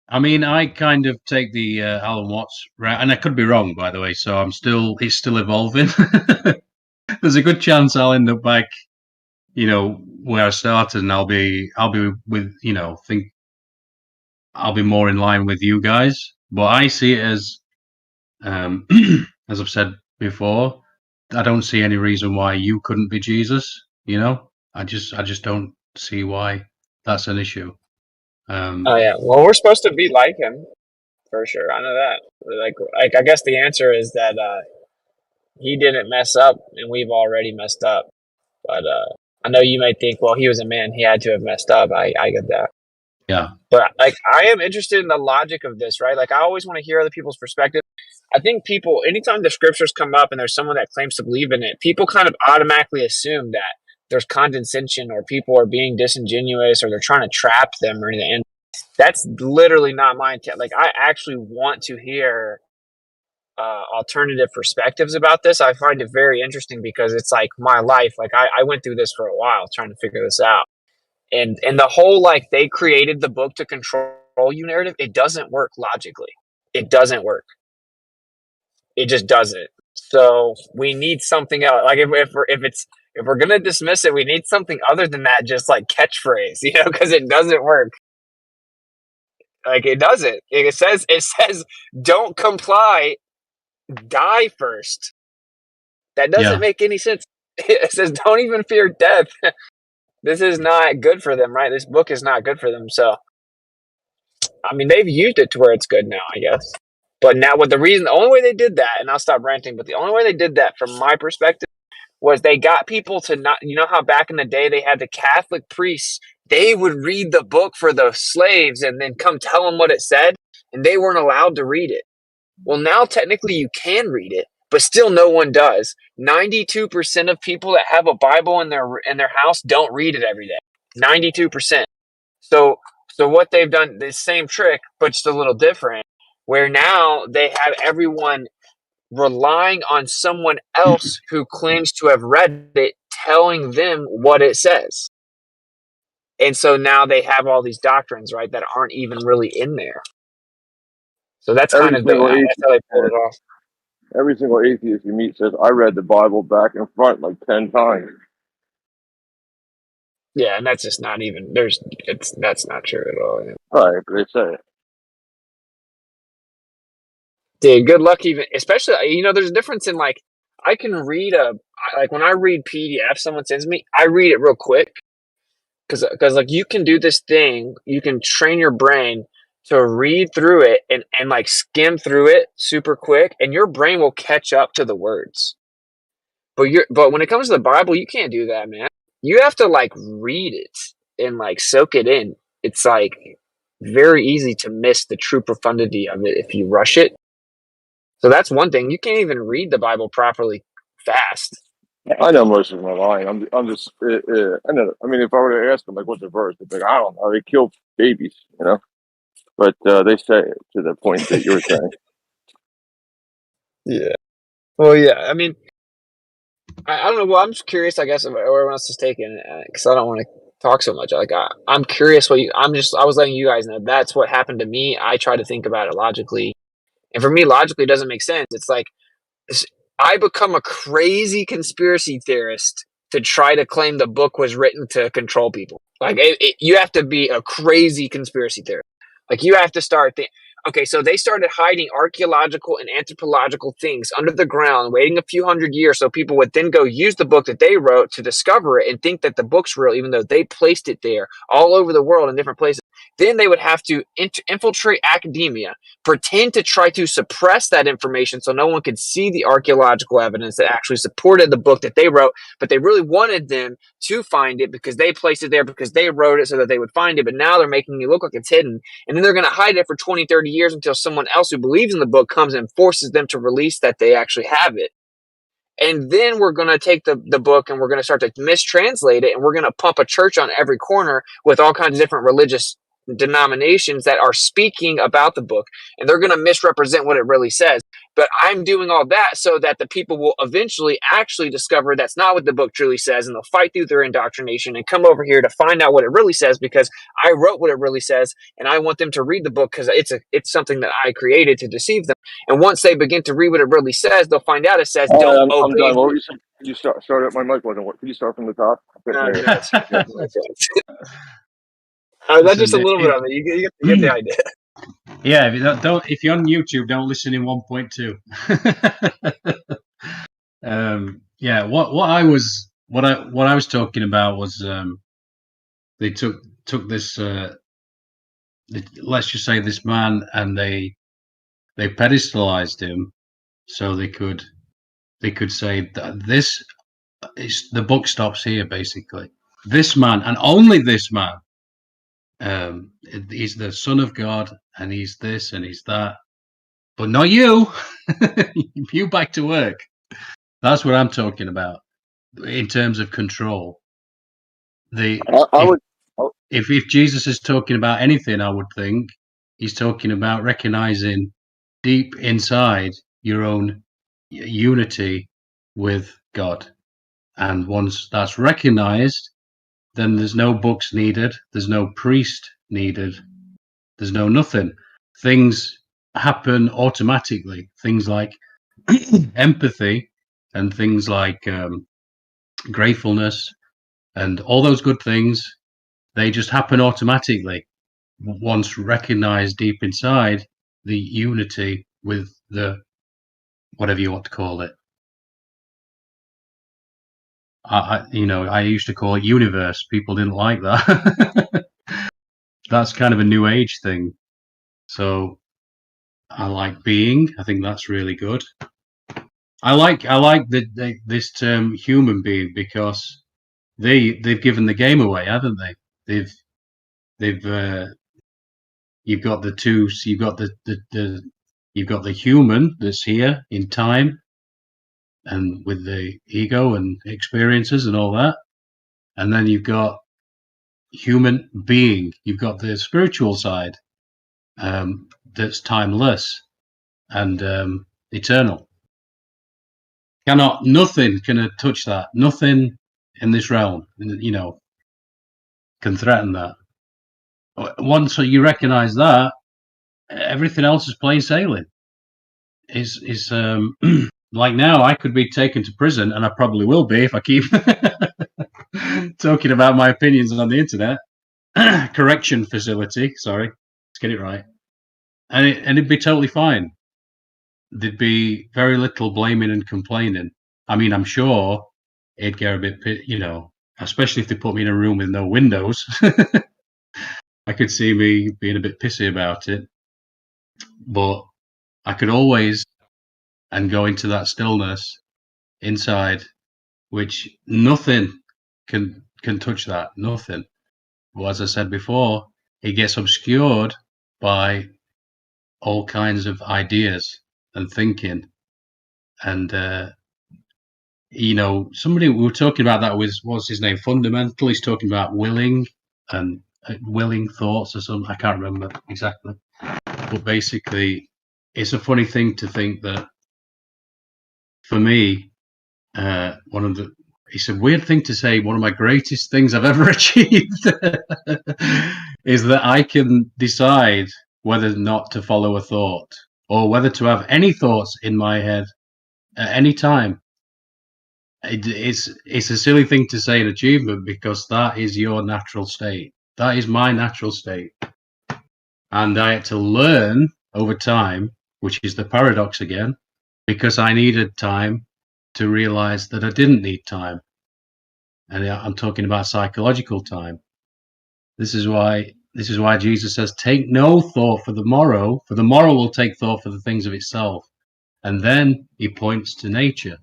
I mean, I kind of take the Alan Watts route, and I could be wrong, by the way. So he's still evolving. There's a good chance I'll end up back, where I started, and I'll be with, think I'll be more in line with you guys. But I see it as, as I've said before, I don't see any reason why you couldn't be Jesus. I just don't see why that's an issue. Oh yeah, well, we're supposed to be like him for sure. I know that. Like I guess the answer is that he didn't mess up, and we've already messed up. But I know you might think, well, he was a man; he had to have messed up. I get that. Yeah. But like, I am interested in the logic of this, right? Like, I always want to hear other people's perspective. I think people, anytime the scriptures come up and there's someone that claims to believe in it, people kind of automatically assume that there's condescension or people are being disingenuous or they're trying to trap them or anything. And that's literally not my intent. Like, I actually want to hear alternative perspectives about this. I find it very interesting because it's like my life. Like, I went through this for a while trying to figure this out. And the whole, like, they created the book to control you narrative, it doesn't work logically. It doesn't work. It just doesn't. So we need something else. Like if we're gonna dismiss it, we need something other than that, just like catchphrase, because it doesn't work. Like it doesn't. It says don't comply, die first. That doesn't make any sense. It says don't even fear death. This is not good for them, right? This book is not good for them. So I mean, they've used it to where it's good now, I guess. But now, the only way they did that, and I'll stop ranting, but the only way they did that, from my perspective, was they got people to not, how back in the day they had the Catholic priests, they would read the book for the slaves and then come tell them what it said, and they weren't allowed to read it. Well, now technically you can read it, but still no one does. 92% of people that have a Bible in their house don't read it every day. 92%. So what they've done, the same trick, but just a little different, where now they have everyone relying on someone else who claims to have read it, telling them what it says. And so now they have all these doctrines, right, that aren't even really in there. So that's Every kind of single that's how they pulled it off. Every single atheist you meet says, I read the Bible back and front like 10 times. Yeah, and that's just not even, that's not true at all. Yeah. Right, but they say it. Dude, good luck even, especially, there's a difference in, like, I can read when I read PDF someone sends me, I read it real quick. Because like you can do this thing, you can train your brain to read through it and like skim through it super quick, and your brain will catch up to the words. But when it comes to the Bible, you can't do that, man. You have to like read it and like soak it in. It's like very easy to miss the true profundity of it if you rush it. So that's one thing. You can't even read the Bible properly fast. I know most of them are lying. I'm just, I know. I mean, if I were to ask them, like, what's the verse? They'd be like, I don't know. They kill babies, But they say it to the point that you were saying. Yeah. Well, yeah. I mean, I don't know. Well, I'm just curious, I guess, where everyone else is taking it, because I don't want to talk so much. Like, I'm curious I was letting you guys know that's what happened to me. I try to think about it logically. And for me, logically, it doesn't make sense. It's like, I become a crazy conspiracy theorist to try to claim the book was written to control people. Like, you have to be a crazy conspiracy theorist. Like, you have to start thinking, okay, so they started hiding archaeological and anthropological things under the ground, waiting a few hundred years so people would then go use the book that they wrote to discover it and think that the book's real, even though they placed it there all over the world in different places. Then they would have to infiltrate academia, pretend to try to suppress that information so no one could see the archaeological evidence that actually supported the book that they wrote, but they really wanted them to find it because they placed it there because they wrote it so that they would find it. But now they're making it look like it's hidden. And then they're going to hide it for 20, 30 years until someone else who believes in the book comes and forces them to release that they actually have it. And then we're going to take the book and we're going to start to mistranslate it, and we're going to pump a church on every corner with all kinds of different religious denominations that are speaking about the book, and they're going to misrepresent what it really says. But I'm doing all that so that the people will eventually actually discover that's not what the book truly says, and they'll fight through their indoctrination and come over here to find out what it really says, because I wrote what it really says, and I want them to read the book because it's something that I created to deceive them. And once they begin to read what it really says, they'll find out it says don't obey. I'm done. What were you saying? Could you start it? My mic wasn't working. Could you start from the top? That's just a little bit of it. You get the idea. Yeah, if you're on YouTube, don't listen in 1.2. Yeah, what I was talking about was they took this let's just say this man, and they pedestalized him so they could say that this is the book stops here. Basically, this man and only this man, he's the Son of God, and he's this and he's that, but not you. You back to work. That's what I'm talking about in terms of control. If Jesus is talking about anything, I would think he's talking about recognizing deep inside your own unity with God. And once that's recognized, then there's no books needed, there's no priest needed, there's no nothing. Things happen automatically. Things like empathy and things like gratefulness and all those good things, they just happen automatically once recognized deep inside the unity with the whatever you want to call it. I used to call it universe. People didn't like that. That's kind of a new age thing. So I like being. I think that's really good. I like this term human being because they've given the game away, haven't they? They've you've got the two. So you've got you've got the human that's here in time and with the ego and experiences and all that, and then you've got human being. You've got the spiritual side that's timeless and eternal. Nothing can touch that. Nothing in this realm, can threaten that. Once you recognize that, everything else is plain sailing. Is like now, I could be taken to prison, and I probably will be if I keep talking about my opinions on the internet. Correction facility, sorry, let's get it right, and it'd be totally fine. There'd be very little blaming and complaining. I mean, I'm sure it'd get a bit, especially if they put me in a room with no windows. I could see me being a bit pissy about it, but I could always and go into that stillness inside, which nothing can touch that. Nothing. Well, as I said before, it gets obscured by all kinds of ideas and thinking, and somebody we were talking about that was what's his name? Fundamental. He's talking about willing and willing thoughts or something. I can't remember exactly, but basically, it's a funny thing to think that for me, it's a weird thing to say. One of my greatest things I've ever achieved is that I can decide whether not to follow a thought or whether to have any thoughts in my head at any time. It's a silly thing to say an achievement because that is your natural state. That is my natural state. And I had to learn over time, which is the paradox again, because I needed time to realize that I didn't need time. And I'm talking about psychological time. This is why Jesus says, take no thought for the morrow will take thought for the things of itself. And then he points to nature.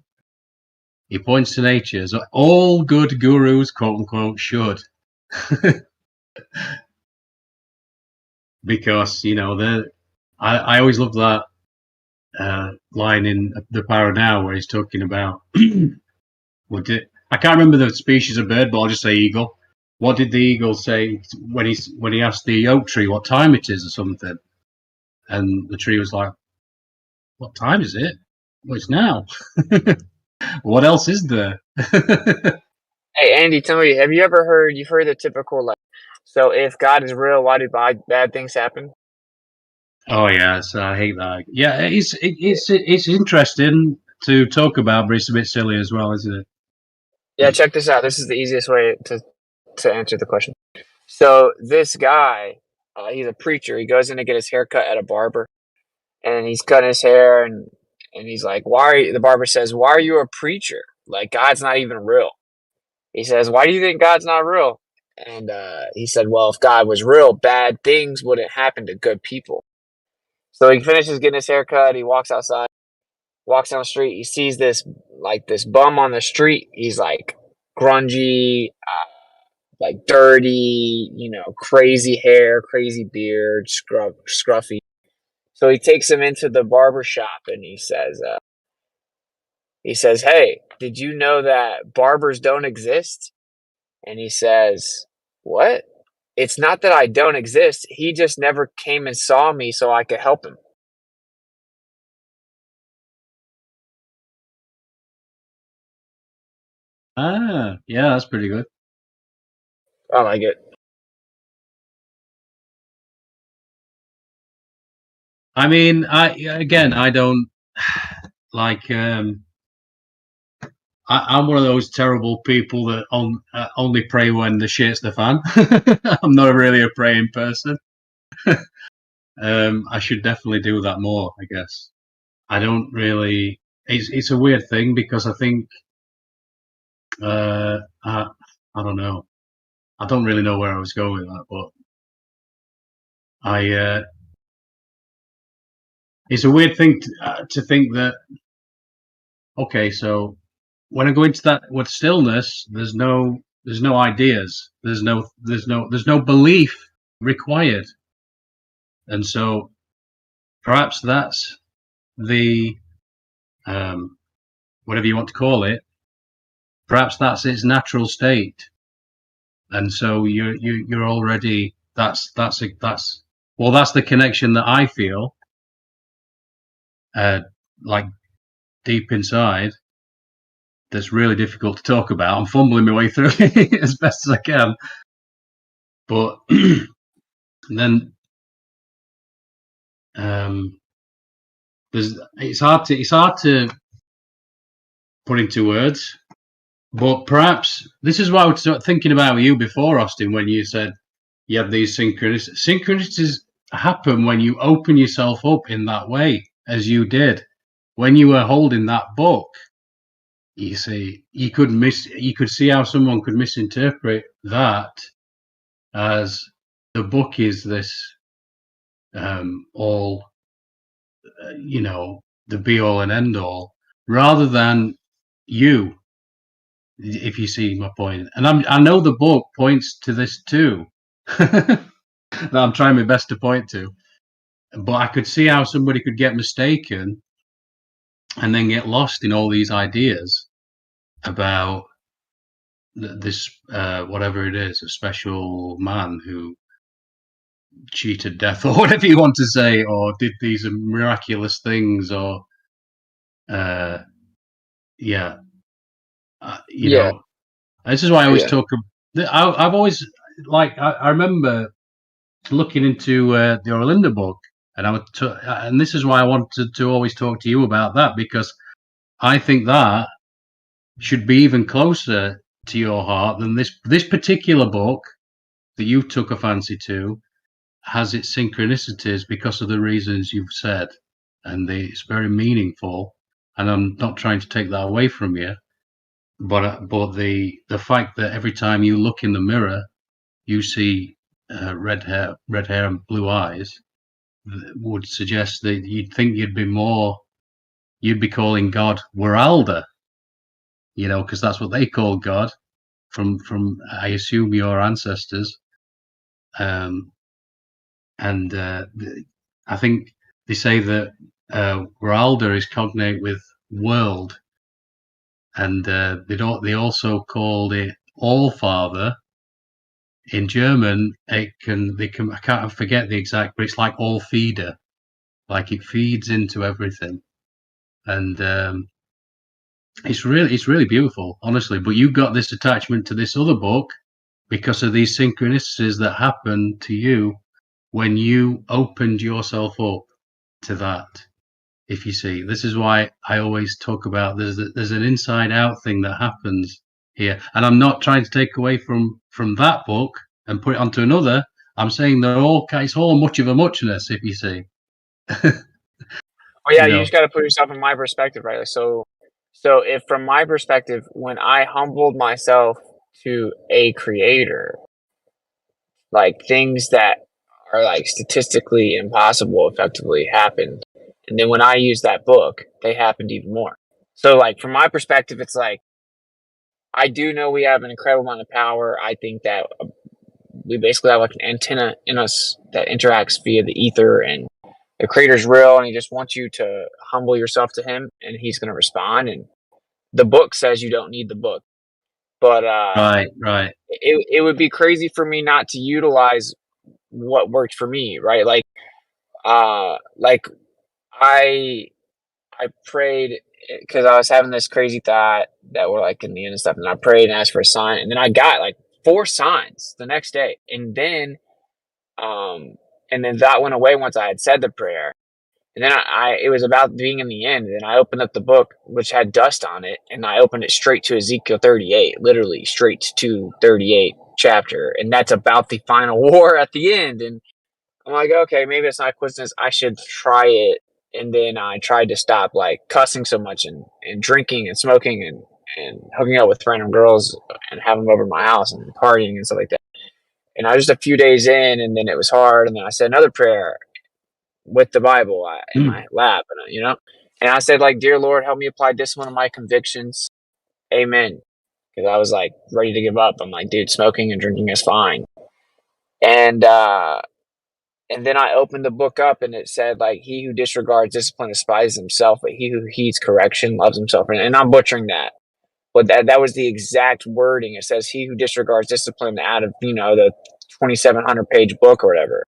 He points to nature, as all good gurus, quote unquote, should. Because, I always love that line in The Power Now where he's talking about, I can't remember the species of bird, but I'll just say eagle. What did the eagle say when he asked the oak tree what time it is or something? And the tree was like, what time is it? Well, it's now. What else is there? Hey, Andy, tell me, have you ever heard the typical, so if God is real, why do bad things happen? Oh, yeah, so I hate that. Yeah, it's interesting to talk about, but it's a bit silly as well, isn't it? Yeah, check this out. This is the easiest way to answer the question. So this guy, he's a preacher. He goes in to get his hair cut at a barber, and he's cutting his hair, and he's like, the barber says, why are you a preacher? Like, God's not even real. He says, why do you think God's not real? And he said, well, if God was real, bad things wouldn't happen to good people. So he finishes getting his hair cut. He walks outside, walks down the street. He sees this bum on the street. He's like grungy, like dirty, crazy hair, crazy beard, scruffy. So he takes him into the barber shop and he says, hey, did you know that barbers don't exist? And he says, what? It's not that I don't exist. He just never came and saw me so I could help him. Ah, yeah, that's pretty good. I like it. I mean, I don't. like I'm one of those terrible people that only pray when the shit's the fan. I'm not really a praying person. I should definitely do that more, I guess. I don't really. It's a weird thing because I think I don't know. I don't really know where I was going with that, but it's a weird thing to think that. Okay, so when I go into that with stillness, there's no ideas, there's no belief required, and so perhaps that's the whatever you want to call it. Perhaps that's its natural state, and so you're already that's the connection that I feel like deep inside. That's really difficult to talk about. I'm fumbling my way through it as best as I can, but then it's hard to put into words. But perhaps this is what I was thinking about you before, Austin, when you said you have these synchronicities. Synchronicities happen when you open yourself up in that way, as you did when you were holding that book. You see, you could see how someone could misinterpret that as the book is this all, the be all and end all, rather than you, if you see my point. And I know the book points to this too. That I'm trying my best to point to, but I could see how somebody could get mistaken and then get lost in all these ideas about this whatever it is, a special man who cheated death or whatever you want to say, or did these miraculous things, or know, this is why I always talk. I've always I remember looking into the Orlinda book, and and this is why I wanted to always talk to you about that, because I think that should be even closer to your heart than this particular book that you took a fancy to has its synchronicities because of the reasons you've said, and it's very meaningful. And I'm not trying to take that away from you, but the fact that every time you look in the mirror, you see red hair and blue eyes would suggest that you'd think you'd be calling God Weralda, because that's what they call God from I assume your ancestors. And I think they say that Weralda is cognate with world, and they also called it All Father. In German, I can't forget the exact, but it's like all feeder, like it feeds into everything, and it's really beautiful, honestly. But you got this attachment to this other book because of these synchronicities that happened to you when you opened yourself up to that. If you see, this is why I always talk about there's an inside out thing that happens here, and I'm not trying to take away from that book and put it onto another. I'm saying it's all much of a muchness, if you see. Well, yeah, you just got to put yourself in my perspective, right? So if from my perspective, when I humbled myself to a creator, like things that are like statistically impossible effectively happened. And then when I used that book, they happened even more. So like from my perspective, it's like, I do know we have an incredible amount of power. I think that we basically have like an antenna in us that interacts via the ether, and the creator's real, and he just wants you to humble yourself to him, and he's going to respond. And the book says you don't need the book, but right. It would be crazy for me not to utilize what worked for me, right? Like I prayed because I was having this crazy thought that we're like in the end and stuff, and I prayed and asked for a sign, and then I got like 4 signs the next day, and then that went away once I had said the prayer. And then it was about being in the end. And I opened up the book, which had dust on it, and I opened it straight to Ezekiel 38, literally straight to 38 chapter. And that's about the final war at the end. And I'm like, okay, maybe it's not coincidence. I should try it. And then I tried to stop like cussing so much and drinking and smoking and hooking up with random girls and having them over to my house and partying and stuff like that. And I was just a few days in, and then it was hard. And then I said another prayer with the Bible in my lap, and I said, like, dear Lord, help me apply discipline to my convictions. Amen. Because I was like ready to give up. I'm like, dude, smoking and drinking is fine. And then I opened the book up, and it said, like, he who disregards discipline despises himself, but he who heeds correction loves himself. And I'm butchering that. But that was the exact wording. It says, he who disregards discipline out of, the 2,700 page book or whatever.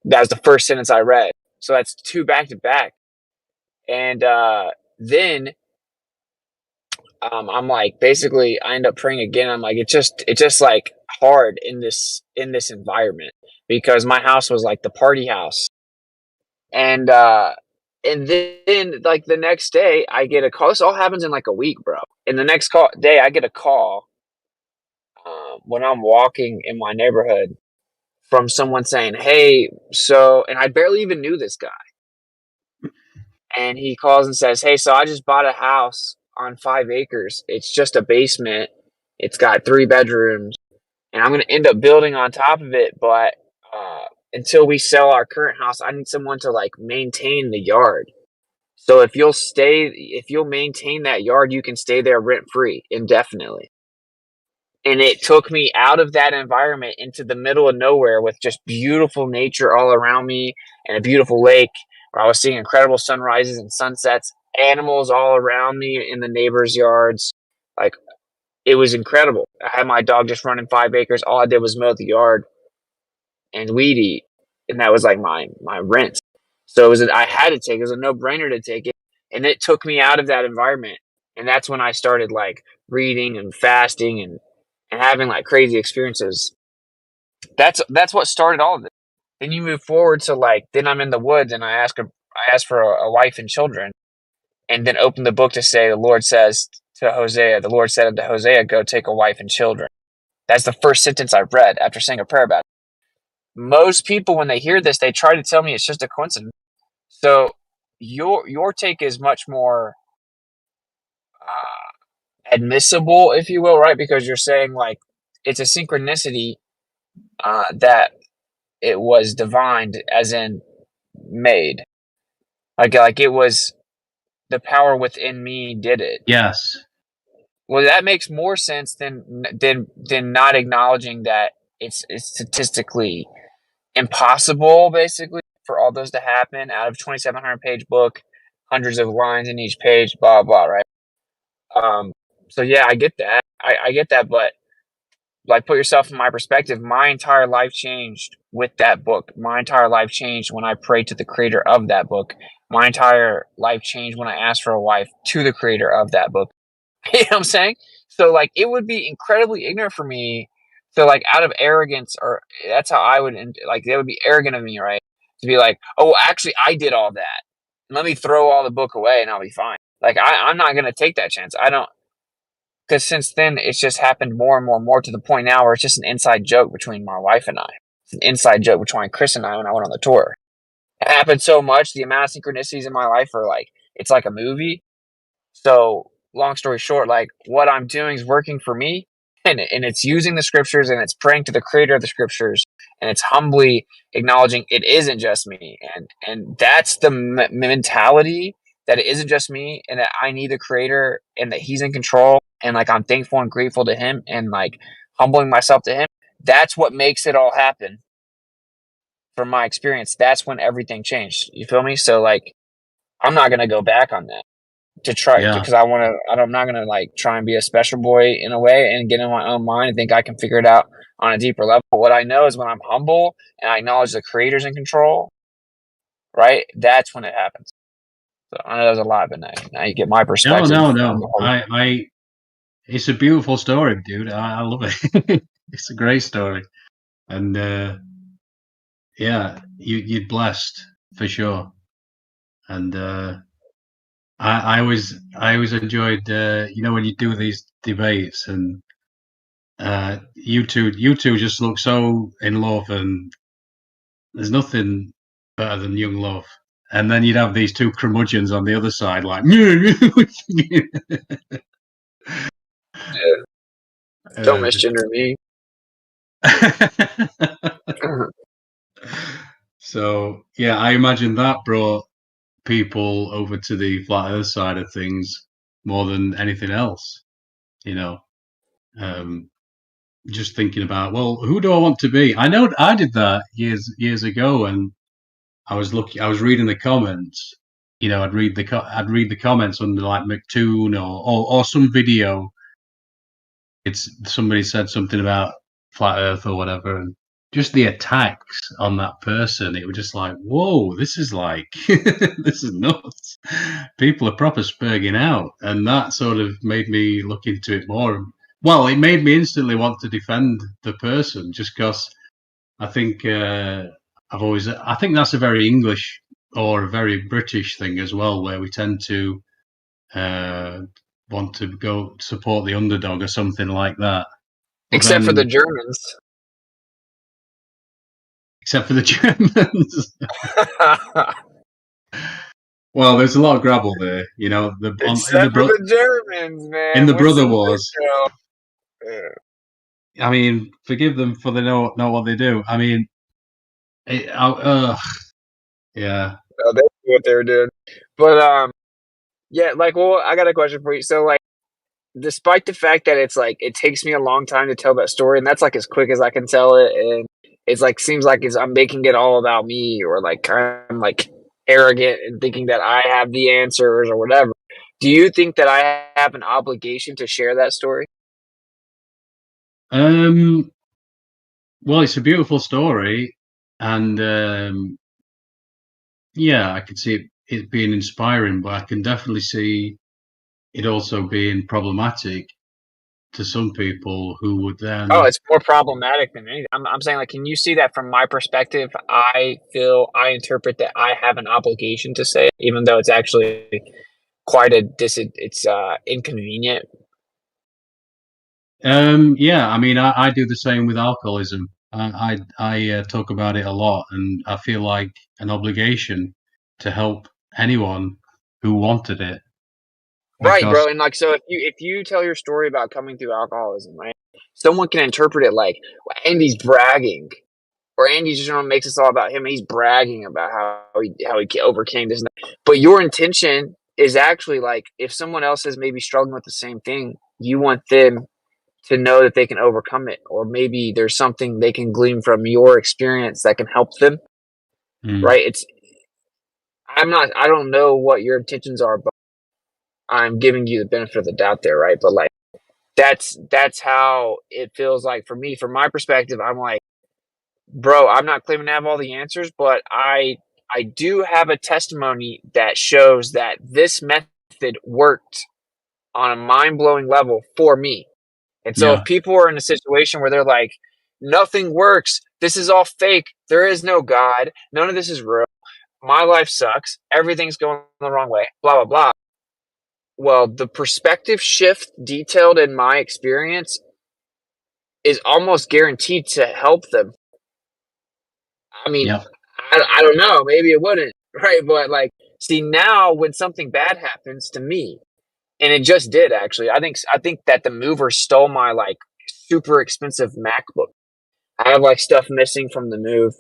That was the first sentence I read. So that's 2 back to back. And then I'm like, basically, I end up praying again. I'm like, it's just like hard in this environment because my house was like the party house, and then like the next day I get a call. This all happens in like a week, bro. And the next day I get a call when I'm walking in my neighborhood from someone saying, "Hey, so," and I barely even knew this guy. And he calls and says, "Hey, so I just bought a house on 5 acres. It's just a basement. It's got 3 bedrooms, and I'm going to end up building on top of it. But until we sell our current house, I need someone to like maintain the yard. So if you'll maintain that yard, you can stay there rent free indefinitely." And it took me out of that environment into the middle of nowhere with just beautiful nature all around me and a beautiful lake where I was seeing incredible sunrises and sunsets, animals all around me in the neighbors' yards. Like, it was incredible. I had my dog just running 5 acres. All I did was mow the yard and weed eat. And that was like my rent. So I had to take it. It was a no-brainer to take it. And it took me out of that environment. And that's when I started like reading and fasting and having like crazy experiences. That's what started all of it. Then you move forward to like, then I'm in the woods and I ask for a wife and children, and then open the book to say, the Lord says to Hosea, the Lord said unto Hosea, go take a wife and children. That's the first sentence I read after saying a prayer about it. Most people, when they hear this, they try to tell me it's just a coincidence. So your take is much more admissible, if you will, right? Because you're saying like it's a synchronicity that it was divined, as in made. Like it was the power within me did it. Yes. Well, that makes more sense than not acknowledging that it's statistically impossible, basically, for all those to happen out of 2,700 page book, hundreds of lines in each page, blah blah, right? So yeah, I get that. I get that, but like, put yourself in my perspective. My entire life changed with that book. My entire life changed when I prayed to the creator of that book. My entire life changed when I asked for a wife to the creator of that book. You know what I'm saying? So like, it would be incredibly ignorant for me to like, out of arrogance, or that's how I would, like, that would be arrogant of me, right? To be like, oh, actually, I did all that. Let me throw all the book away and I'll be fine. Like, I'm not going to take that chance. I don't, because since then it's just happened more and more and more to the point now where it's just an inside joke between my wife and I. It's an inside joke between Chris and I when I went on the tour. It happened so much. The amount of synchronicities in my life are like, it's like a movie. So long story short, like, what I'm doing is working for me, and it's using the scriptures, and it's praying to the creator of the scriptures, and it's humbly acknowledging it isn't just me. And that's the mentality, that it isn't just me, and that I need the creator, and that he's in control, and like, I'm thankful and grateful to him, and like humbling myself to him. That's what makes it all happen. From my experience, that's when everything changed. You feel me? So like, I'm not going to go back on that to try, because I'm not going to like try and be a special boy in a way and get in my own mind and think I can figure it out on a deeper level. What I know is when I'm humble and I acknowledge the creator's in control, right? That's when it happens. So I know there's a lot, but now you get my perspective. No. It's a beautiful story, dude. I love it. It's a great story. And yeah, you're blessed for sure. and I always enjoyed when you do these debates, and you two just look so in love, and there's nothing better than young love. And then you'd have these two curmudgeons on the other side, like, Don't misgender me. So yeah, I imagine that brought people over to the flat Earth side of things more than anything else. Just thinking about, well, who do I want to be? I know I did that years ago, and I was reading the comments. I'd read the comments under like McToon or some video. It's somebody said something about flat Earth or whatever, and just the attacks on that person. It was just like, whoa, this is like this is nuts. People are proper spurging out, and that sort of made me look into it more. Well, it made me instantly want to defend the person, just because I think I think that's a very English or a very British thing as well, where we tend to want to go support the underdog or something like that. Except for the Germans. Except for the Germans. Well, there's a lot of gravel there, Except for the Germans, man. In the What's Brother in Wars. Yeah. I mean, forgive them for they know what they do. I mean, yeah. Well, they knew what they were doing. But yeah, like, well, I got a question for you. So, like, despite the fact that it's like it takes me a long time to tell that story, and that's like as quick as I can tell it, and it's like seems like I'm making it all about me, or like I'm like arrogant and thinking that I have the answers or whatever. Do you think that I have an obligation to share that story? Well, it's a beautiful story, and yeah, I could see it being inspiring, but I can definitely see it also being problematic to some people who would then. Oh, it's more problematic than anything. I'm saying, like, can you see that from my perspective? I interpret that I have an obligation to say it, even though it's actually quite it's inconvenient. Yeah, I mean, I do the same with alcoholism. I talk about it a lot, and I feel like an obligation to help anyone who wanted it. Right, bro. And like, so if you tell your story about coming through alcoholism, right, someone can interpret it like, well, Andy's bragging, or Andy just makes this all about him. He's bragging about how he overcame this. But your intention is actually like, if someone else is maybe struggling with the same thing, you want them to know that they can overcome it, or maybe there's something they can glean from your experience that can help them. Right? I don't know what your intentions are, but I'm giving you the benefit of the doubt there, right? But like, that's how it feels like for me. From my perspective, I'm like, bro, I'm not claiming to have all the answers, but I do have a testimony that shows that this method worked on a mind-blowing level for me. And so if people are in a situation where they're like, nothing works, this is all fake, there is no God, none of this is real, my life sucks, everything's going the wrong way, blah, blah, blah. Well, the perspective shift detailed in my experience is almost guaranteed to help them. I mean, I don't know, maybe it wouldn't, right? But like, see, now when something bad happens to me, and it just did actually, I think that the mover stole my like super expensive MacBook. I have like stuff missing from the move.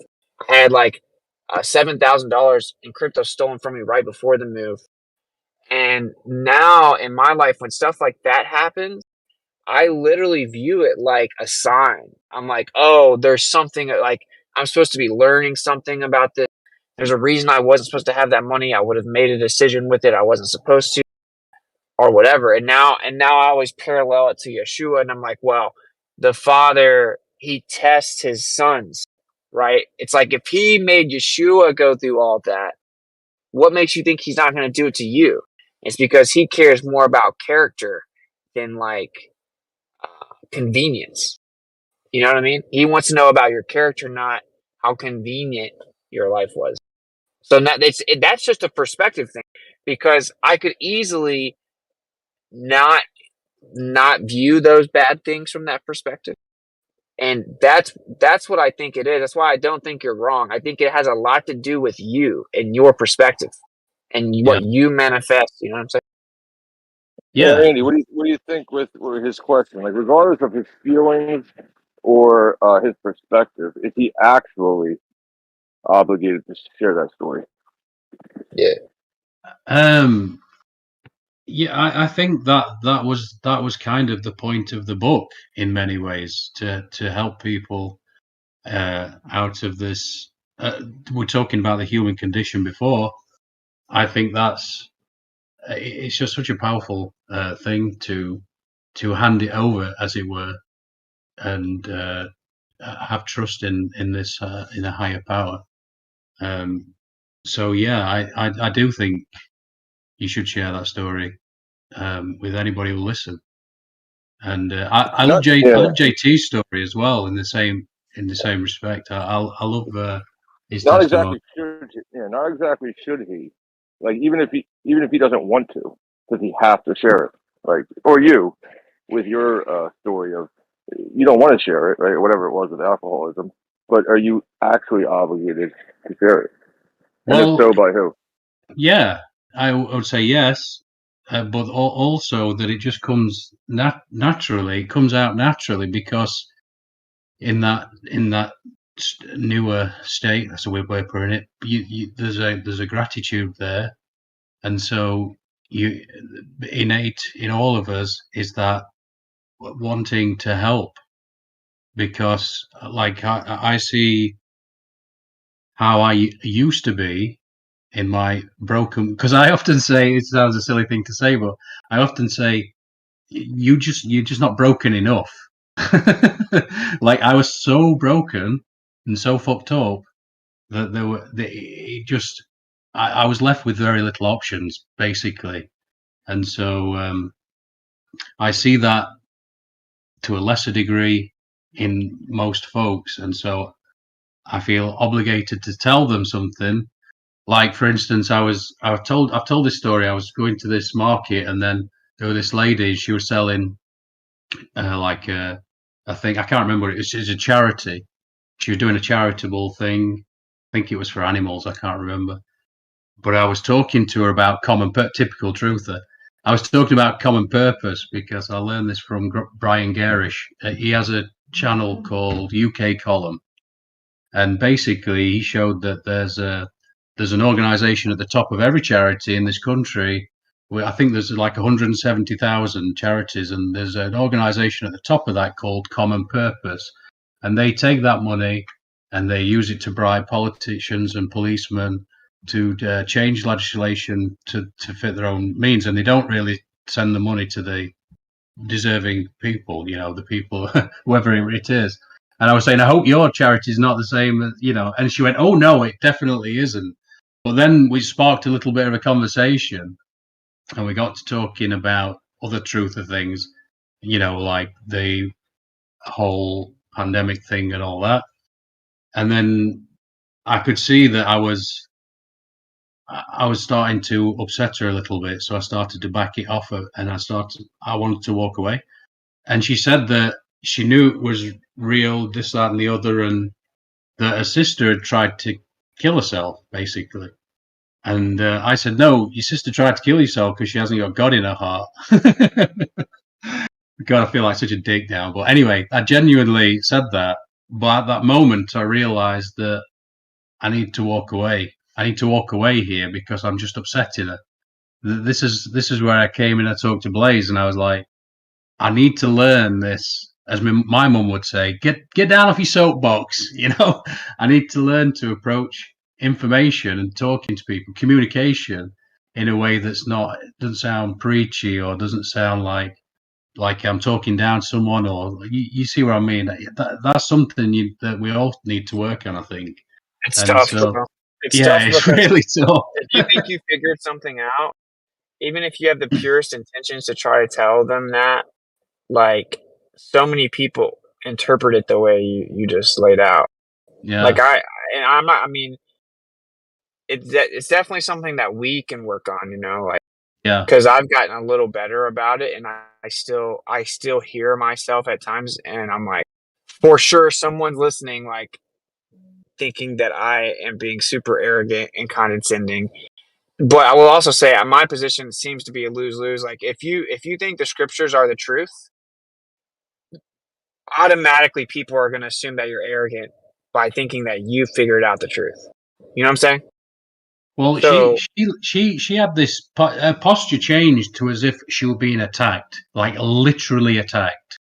I had like $7,000 in crypto stolen from me right before the move. And now in my life, when stuff like that happens, I literally view it like a sign. I'm like, oh, there's something, like, I'm supposed to be learning something about this. There's a reason I wasn't supposed to have that money. I would have made a decision with it. I wasn't supposed to, or whatever. And now I always parallel it to Yeshua. And I'm like, well, the Father, he tests his sons, right? It's like, if he made Yeshua go through all that, what makes you think he's not going to do it to you? It's because he cares more about character than like convenience. You know what I mean? He wants to know about your character, not how convenient your life was. So that's just a perspective thing, because I could easily not view those bad things from that perspective. And that's what I think it is. That's why I don't think you're wrong. I think it has a lot to do with you and your perspective and what you manifest. You know what I'm saying? Yeah, Andy, what do you think with his question? Like, regardless of his feelings or his perspective, is he actually obligated to share that story? Yeah. Yeah, I think that was kind of the point of the book in many ways, to help people out of this. We're talking about the human condition before. I think it's just such a powerful thing to hand it over, as it were, and have trust in this in a higher power. So yeah, I do think you should share that story with anybody who will listen. And I love JT's story as well in the same respect. I love his Not testimony. exactly should he, not exactly should he. Like, even if he doesn't want to, does he have to share it? Like, or you, with your story of, you don't want to share it, right? Or whatever it was with alcoholism, but are you actually obligated to share it? And if so, by who? Yeah, I would say yes, but also that it just comes naturally, comes out naturally, because in that newer state, that's the way we're putting it. There's a gratitude there, and so innate in all of us is that wanting to help, because like I see how I used to be in my broken, because I often say, it sounds a silly thing to say, but I often say you're just not broken enough. Like, I was so broken and so fucked up that I was left with very little options, basically. And so I see that to a lesser degree in most folks, and so I feel obligated to tell them something. Like, for instance, I've told this story. I was going to this market, and then there was this lady. She was selling like a thing. I can't remember. It was a charity. She was doing a charitable thing. I think it was for animals. I can't remember. But I was talking to her about typical truther. I was talking about common purpose because I learned this from Brian Garish. He has a channel called UK Column, and basically he showed that there's an organisation at the top of every charity in this country. I think there's like 170,000 charities, and there's an organisation at the top of that called Common Purpose, and they take that money and they use it to bribe politicians and policemen to change legislation to fit their own means, and they don't really send the money to the deserving people, the people, whoever it is. And I was saying, I hope your charity is not the same as, and she went, oh no, it definitely isn't. But then we sparked a little bit of a conversation, and we got to talking about other truth of things, like the whole pandemic thing and all that. And then I could see that I was starting to upset her a little bit, so I started to back it off, and I wanted to walk away. And she said that she knew it was real, this, that, and the other, and that her sister had tried to kill herself, basically. And I said, no, your sister tried to kill herself because she hasn't got God in her heart. God, I feel like such a dick now. But anyway, I genuinely said that. But at that moment, I realized that I need to walk away. I need to walk away here because I'm just upsetting her. This is where I came and I talked to Blaze, and I was like, I need to learn this, as my mum would say, get down off your soapbox. I need to learn to approach information and talking to people, communication, in a way doesn't sound preachy, or doesn't sound like I'm talking down to someone, or you see what I mean. That's something that we all need to work on, I think. It's tough. It's yeah, tough it's because really tough. if you think you figured something out, even if you have the purest intentions to try to tell them that, like, so many people interpret it the way you just laid out. Yeah. Like I'm not, I mean, it's definitely something that we can work on, you know, like, Yeah. because I've gotten a little better about it, and I still hear myself at times, and I'm like, for sure, someone's listening, like, thinking that I am being super arrogant and condescending. But I will also say my position seems to be a lose-lose. Like, if you think the scriptures are the truth, automatically people are going to assume that you're arrogant by thinking that you figured out the truth. You know what I'm saying? Well, So she had this her posture changed to as if she were being attacked, like literally attacked.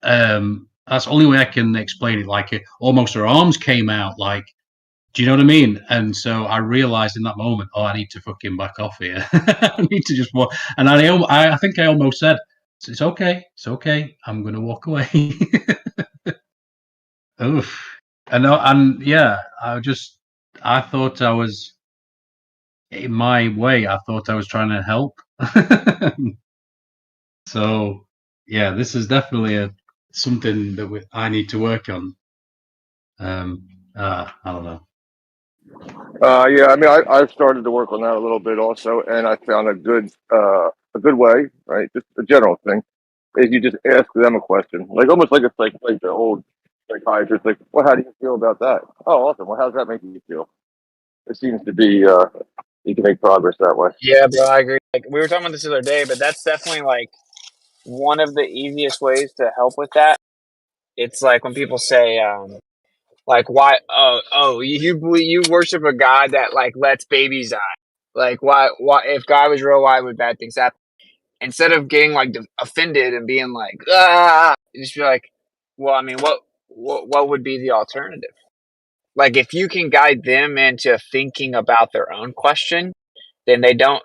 That's the only way I can explain it. Like almost her arms came out. Like, do you know what I mean? And so I realized in that moment, oh, I need to fucking back off here. I need to just walk. And I think I almost said, it's okay, I'm gonna walk away. Oof. And yeah, I thought I was in my way. I thought I was trying to help. So yeah, this is definitely something that I need to work on. I don't know. Yeah, I mean, I've started to work on that a little bit also, and I found a good way, right? Just a general thing is you just ask them a question, like almost like it's like the old psychiatrist, like, well, how do you feel about that? Oh, awesome. Well, how does that make you feel? It seems to be you can make progress that way. yeah, bro, I agree. Like, we were talking about this the other day, but that's definitely like one of the easiest ways to help with that. It's like when people say, like, why? Oh, you worship a God that like lets babies die. Like, why? If God was real, why would bad things happen? Instead of getting like offended and being like, you just be like, well, I mean, what would be the alternative? Like, if you can guide them into thinking about their own question, then they don't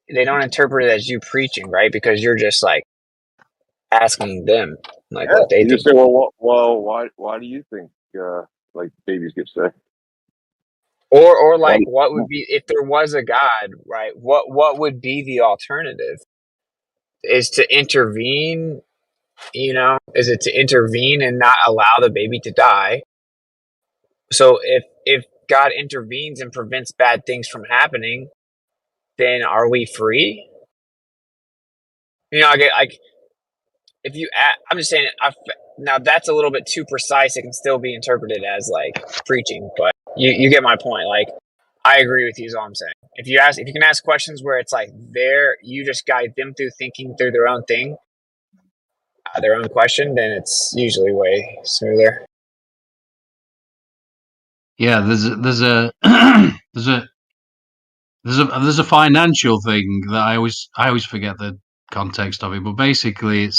interpret it as you preaching, right? Because you're just like asking them like Yeah, what they you think. just say, well, why do you think like babies get sick? Or like, Why? what would be if there was a God, right? What would be the alternative? Is to intervene, you know? Is it to intervene and not allow the baby to die? So if God intervenes and prevents bad things from happening, then are we free? You know, I get like if you I'm just saying now that's a little bit too precise. It can still be interpreted as like preaching, but you get my point. Like, I agree with you is all I'm saying. If you can ask questions where it's like you just guide them through thinking through their own thing, their own question, then it's usually way smoother. Yeah, there's a there's a financial thing that I always forget the context of it, but basically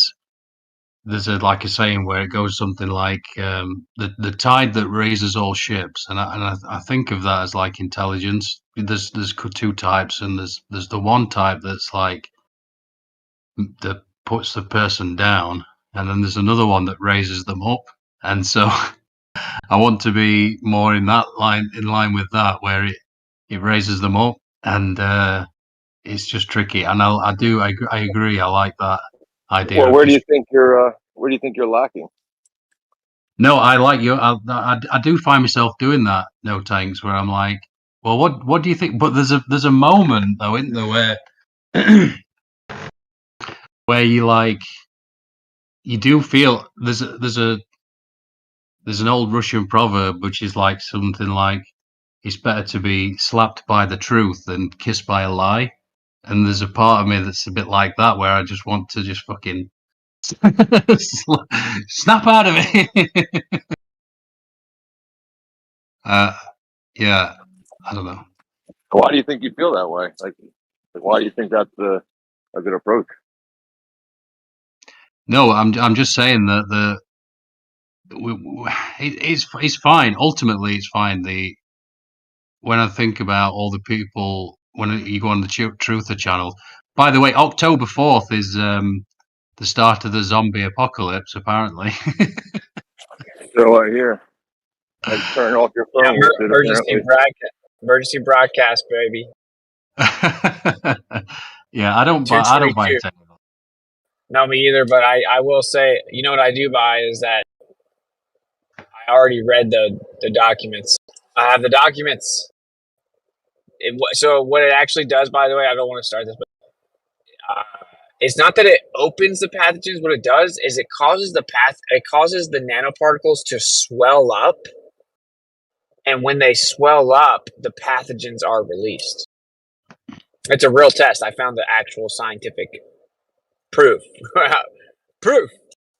there's like a saying where it goes something like the tide that raises all ships, and I think of that as like intelligence. There's two types, and there's the one type that's like that puts the person down, and then there's another one that raises them up. And so I want to be more in line with that, where it raises them up, and it's just tricky. And I agree. I like that idea Well, of just. where do you think you're lacking? No, I like you. I do find myself doing that. No tanks, where I'm like, well, what do you think? But there's a moment though, isn't there, where where you like you do feel there's an old Russian proverb which is like something like it's better to be slapped by the truth than kissed by a lie. And there's a part of me that's a bit like that, where I just want to just fucking snap out of it. Yeah, I don't know. Why do you think you feel that way? Like why do you think that's a good approach? No, I'm just saying that it's fine. Ultimately, it's fine. When I think about all the people when you go on the Truther channel. By the way, October 4th is the start of the zombie apocalypse. Apparently. So I hear. Like turn off your phone with it. Emergency broadcast, baby. Yeah, I don't buy it. No, me either. But I will say, you know what I do buy is that I already read the documents. I have the documents. So what it actually does, by the way, I don't want to start this, but it's not that it opens the pathogens. What it does is it causes the nanoparticles to swell up, and when they swell up, the pathogens are released. It's a real test. I found the actual scientific proof,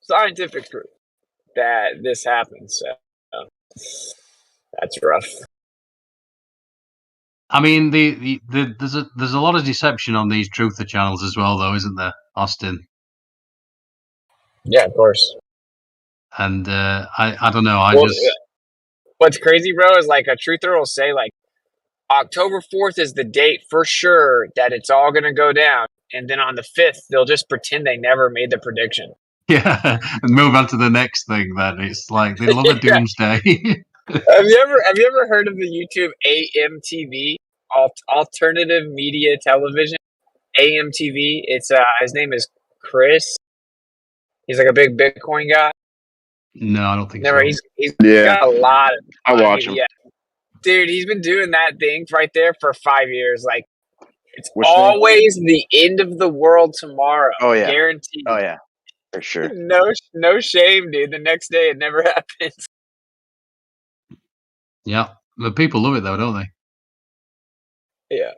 scientific proof that this happens. So that's rough. I mean, there's a lot of deception on these truther channels as well, though, isn't there, Austin? Yeah, of course. And I don't know. What's crazy, bro, is like a truther will say like October 4th is the date for sure that it's all gonna go down, and then on the 5th they'll just pretend they never made the prediction. Yeah, and move on to the next thing. Then it's like they love a doomsday. Have you ever heard of the YouTube AMTV, alternative media television? AMTV. It's his name is Chris. He's like a big Bitcoin guy. No, I don't think Never. so. He's got a lot of. I watch him. Yeah, dude, he's been doing that thing right there for 5 years. Like it's Which thing? always the end of the world tomorrow. Oh yeah. Guaranteed. Oh yeah, for sure. No shame, dude. The next day it never happens. Yeah, but people love it though, don't they? Yeah.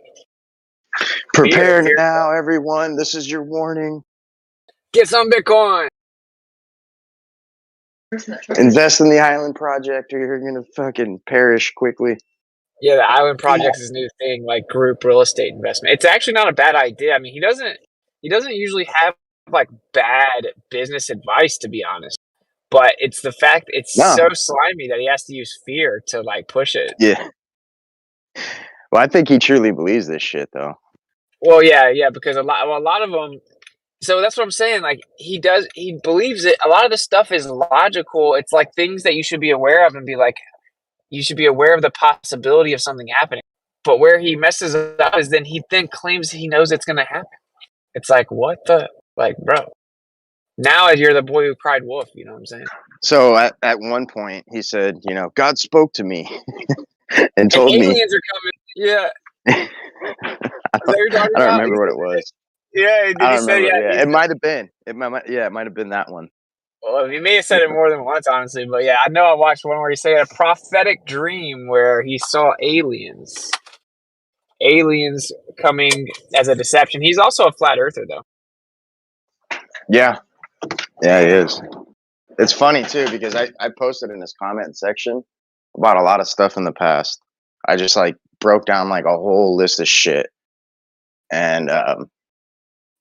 Prepare now, everyone. This is your warning. Get some Bitcoin. Invest in the Island Project, or you're gonna fucking perish quickly. Yeah, the Island Project's his new thing, like group real estate investment. It's actually not a bad idea. I mean, he doesn't usually have like bad business advice, to be honest. But it's the fact it's so slimy that he has to use fear to like push it. Yeah. Well, I think he truly believes this shit, though. Well, yeah, because a lot of them. So that's what I'm saying. Like he believes it. A lot of this stuff is logical. It's like things that you should be aware of and be like, you should be aware of the possibility of something happening. But where he messes up is then he claims he knows it's going to happen. It's like, what the, like, bro. Now you're the boy who cried wolf. You know what I'm saying? So at one point he said, God spoke to me and told me. Aliens are coming. Yeah. I don't remember what it was. Yeah, I don't remember. Yeah, it might have been. It might have been that one. Well, he may have said it more than once, honestly. But yeah, I know I watched one where he said a prophetic dream where he saw aliens. Aliens coming as a deception. He's also a flat earther, though. Yeah. Yeah, he is. It's funny, too, because I posted in his comment section about a lot of stuff in the past. I just, broke down, a whole list of shit. And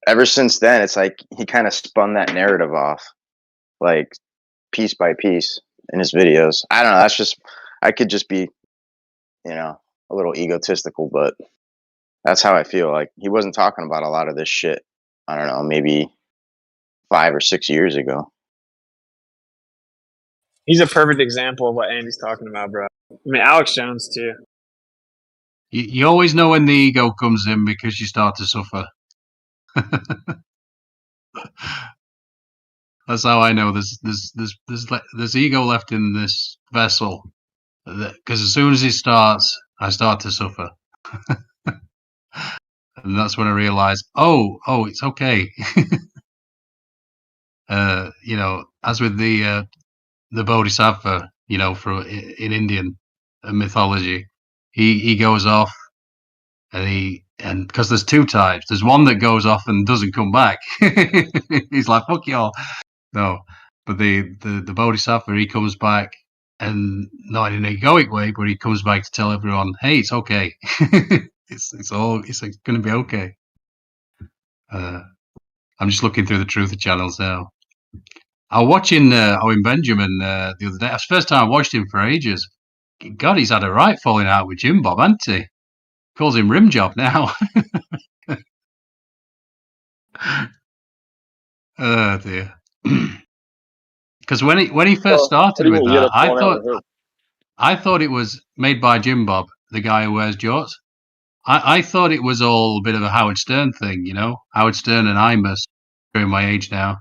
ever since then, it's like he kind of spun that narrative off, piece by piece in his videos. I don't know. I could just be, a little egotistical, but that's how I feel. Like, he wasn't talking about a lot of this shit, I don't know, maybe 5 or 6 years ago. He's a perfect example of what Andy's talking about, bro. I mean, Alex Jones, too. You always know when the ego comes in because you start to suffer. That's how I know there's ego left in this vessel. Because as soon as it starts, I start to suffer. And that's when I realize, oh, it's okay. As with the Bodhisattva, in Indian mythology, he goes off and because there's two types. There's one that goes off and doesn't come back. He's like, fuck y'all. No. But the Bodhisattva, he comes back, and not in an egoic way, but he comes back to tell everyone, hey, it's okay. it's going to be okay. I'm just looking through the Truther channels now. I was watching Owen Benjamin the other day. That's the first time I watched him for ages. God, he's had a right falling out with Jim Bob, hasn't he? Calls him Rim Job now. Oh dear. Because when he first started with that, I thought it was made by Jim Bob, the guy who wears jorts. I thought it was all a bit of a Howard Stern thing, Howard Stern and Imus, showing my age now.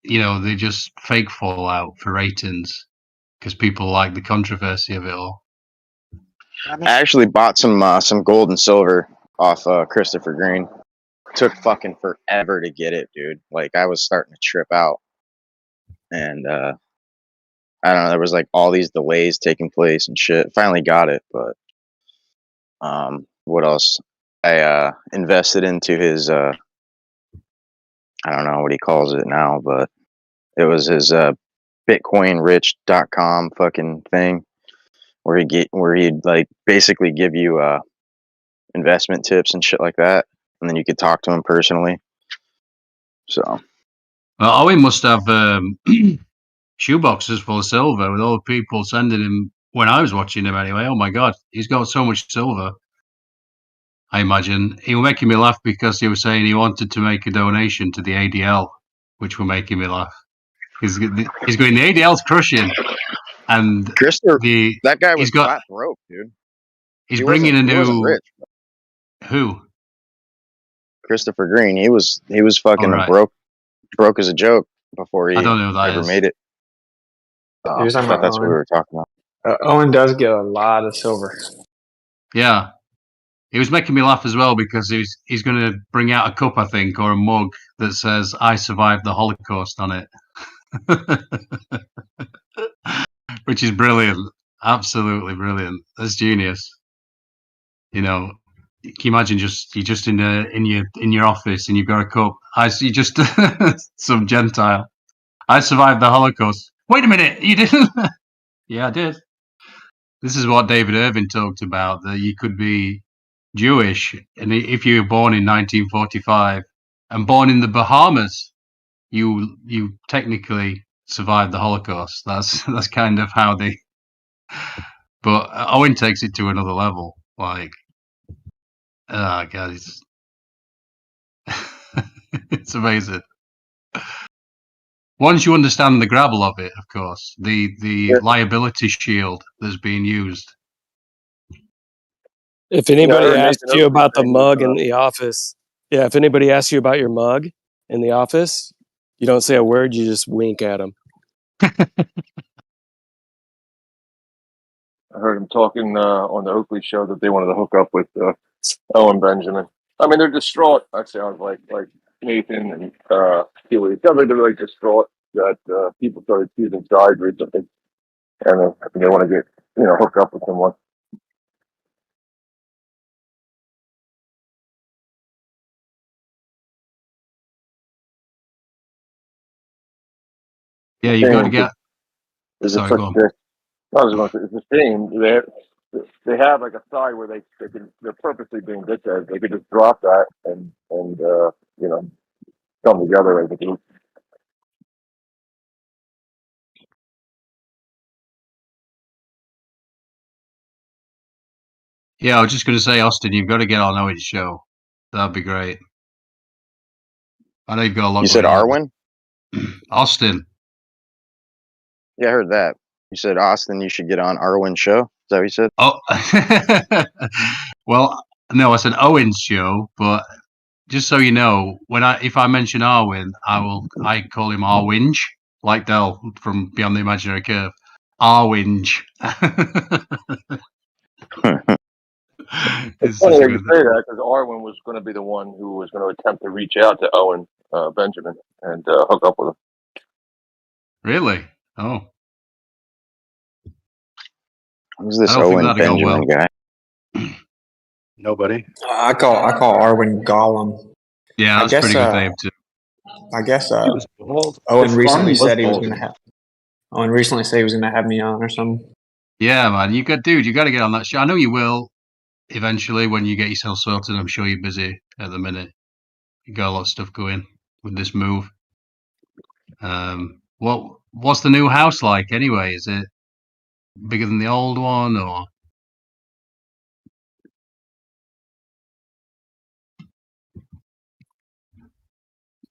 They just fake fallout for ratings because people like the controversy of it all. I actually bought some gold and silver off Christopher Green. Took fucking forever to get it, dude. Like I was starting to trip out, and I don't know. There was like all these delays taking place and shit. Finally got it, but what else? I invested into his I don't know what he calls it now, but it was his bitcoinrich.com fucking thing where he'd like basically give you investment tips and shit like that, and then you could talk to him personally. So Owen must have shoeboxes full of silver with all the people sending him when I was watching him anyway. Oh my god, he's got so much silver. I imagine he was making me laugh because he was saying he wanted to make a donation to the ADL, which were making me laugh. He's going the ADL's crushing, and that guy was flat broke, dude. He's bringing a new. He wasn't rich. Who? Christopher Green. He was fucking right. broke as a joke before he I don't know who that ever is. made it. You're talking about That's what Owen. we were talking about. Owen does get a lot of silver. Yeah. He was making me laugh as well because he's going to bring out a cup, I think, or a mug that says "I survived the Holocaust" on it, which is brilliant, absolutely brilliant. That's genius. You know, can you imagine you're just in your office and you've got a cup? You just some Gentile. I survived the Holocaust. Wait a minute, you didn't? Yeah, I did. This is what David Irving talked about, that you could be Jewish, and if you were born in 1945 and born in the Bahamas, you technically survived the Holocaust. That's kind of how they. But Owen takes it to another level. Like, oh god, it's amazing. Once you understand the grabble of it, of course, the liability shield that's being used. If anybody asks you about the mug in the office, if anybody asks you about your mug in the office, you don't say a word, you just wink at them. I heard him talking on the Oakley show that they wanted to hook up with Owen Benjamin. I mean, they're distraught. That sounds like Nathan and Keely. It sounds like they're like distraught that people started choosing sides recently, and they want to get hook up with someone. Yeah, you've got to get. Sorry, go on. I was going to say, it's a shame they have like a side where they're purposely being dickheads. They could just drop that and come together as a group. Yeah, I was just going to say, Austin, you've got to get on Owen's show. That'd be great. I know you've got a lot. You said Arwen? Austin. Yeah, I heard that. You said, Austin, you should get on Arwen's show. Is that what you said? Oh, well, no, I said Owen's show, but just so you know, if I mention Arwen, I call him Arwinge, like Del from Beyond the Imaginary Curve. Arwinge. It's funny that you say that because Arwen was going to be the one who was going to attempt to reach out to Owen Benjamin and hook up with him. Really? Oh. Who's this Owen Benjamin guy? Nobody. I call Arwen Gollum. Yeah, that's pretty good name too. I guess Owen recently said he was going to have. Owen recently said he was going to have me on or something. Yeah, man, you got to get on that show. I know you will eventually when you get yourself sorted. I'm sure you're busy at the minute. You got a lot of stuff going with this move. What's the new house like anyway? Is it bigger than the old one or?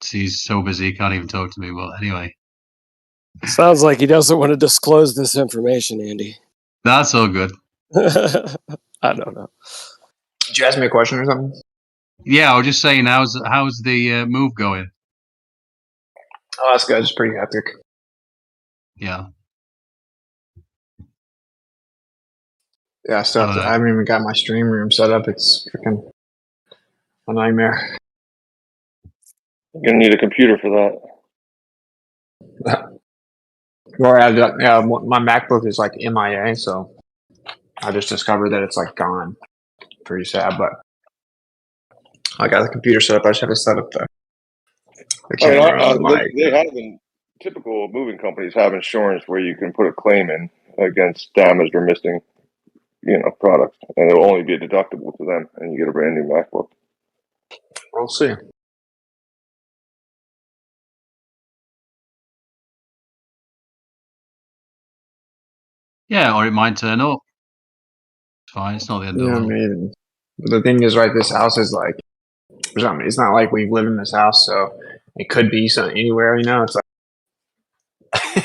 He's so busy he can't even talk to me. But anyway, sounds like he doesn't want to disclose this information, Andy. That's all good. I don't know. Did you ask me a question or something? Yeah, I was just saying, how's the move going? Oh, that's good. It's pretty epic. Yeah. Yeah, I haven't even got my stream room set up. It's freaking a nightmare. You're gonna need a computer for that. Or my MacBook is like MIA, so I just discovered that it's like gone. Pretty sad, but I got the computer set up. I just have to set up the camera and the mic. They have typical moving companies have insurance where you can put a claim in against damaged or missing, products, and it will only be a deductible to them, and you get a brand new MacBook. We'll see. Yeah, or it might turn up. It's fine. It's not the end of the world. Maybe. But the thing is, right? This house is like, it's not like we live in this house, so it could be anywhere. It's like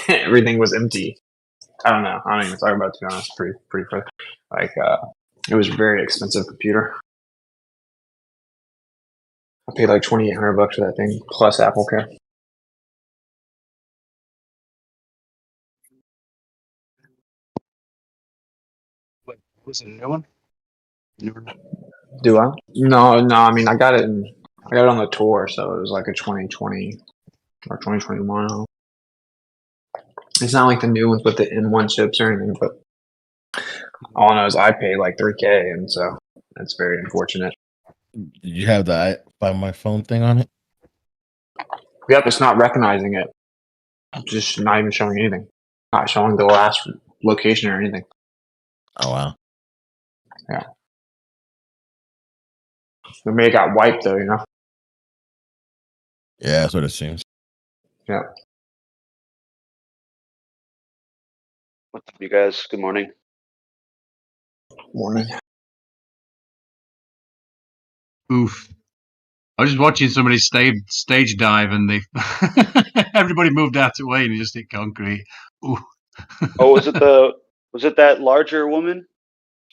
everything was empty. I don't know. I don't even talk about it, to be honest. Pretty like it was a very expensive computer. I paid like $2,800 for that thing plus Apple Care. Was it a new one? Do I? No. I mean, I got it on the tour, so it was like a 2020 or 2021. It's not like the new ones with the M1 chips or anything, but all I know is I paid like $3,000, and so that's very unfortunate. Did you have the Find My Phone thing on it? Yep, it's not recognizing it. Just not even showing anything. Not showing the last location or anything. Oh wow. Yeah. Maybe it got wiped though, Yeah, that's what it seems. Yeah. What's up, you guys? Good morning. Morning. Oof. I was just watching somebody stage dive, and they everybody moved out of the way, and he just hit concrete. Ooh. Oh, was it that larger woman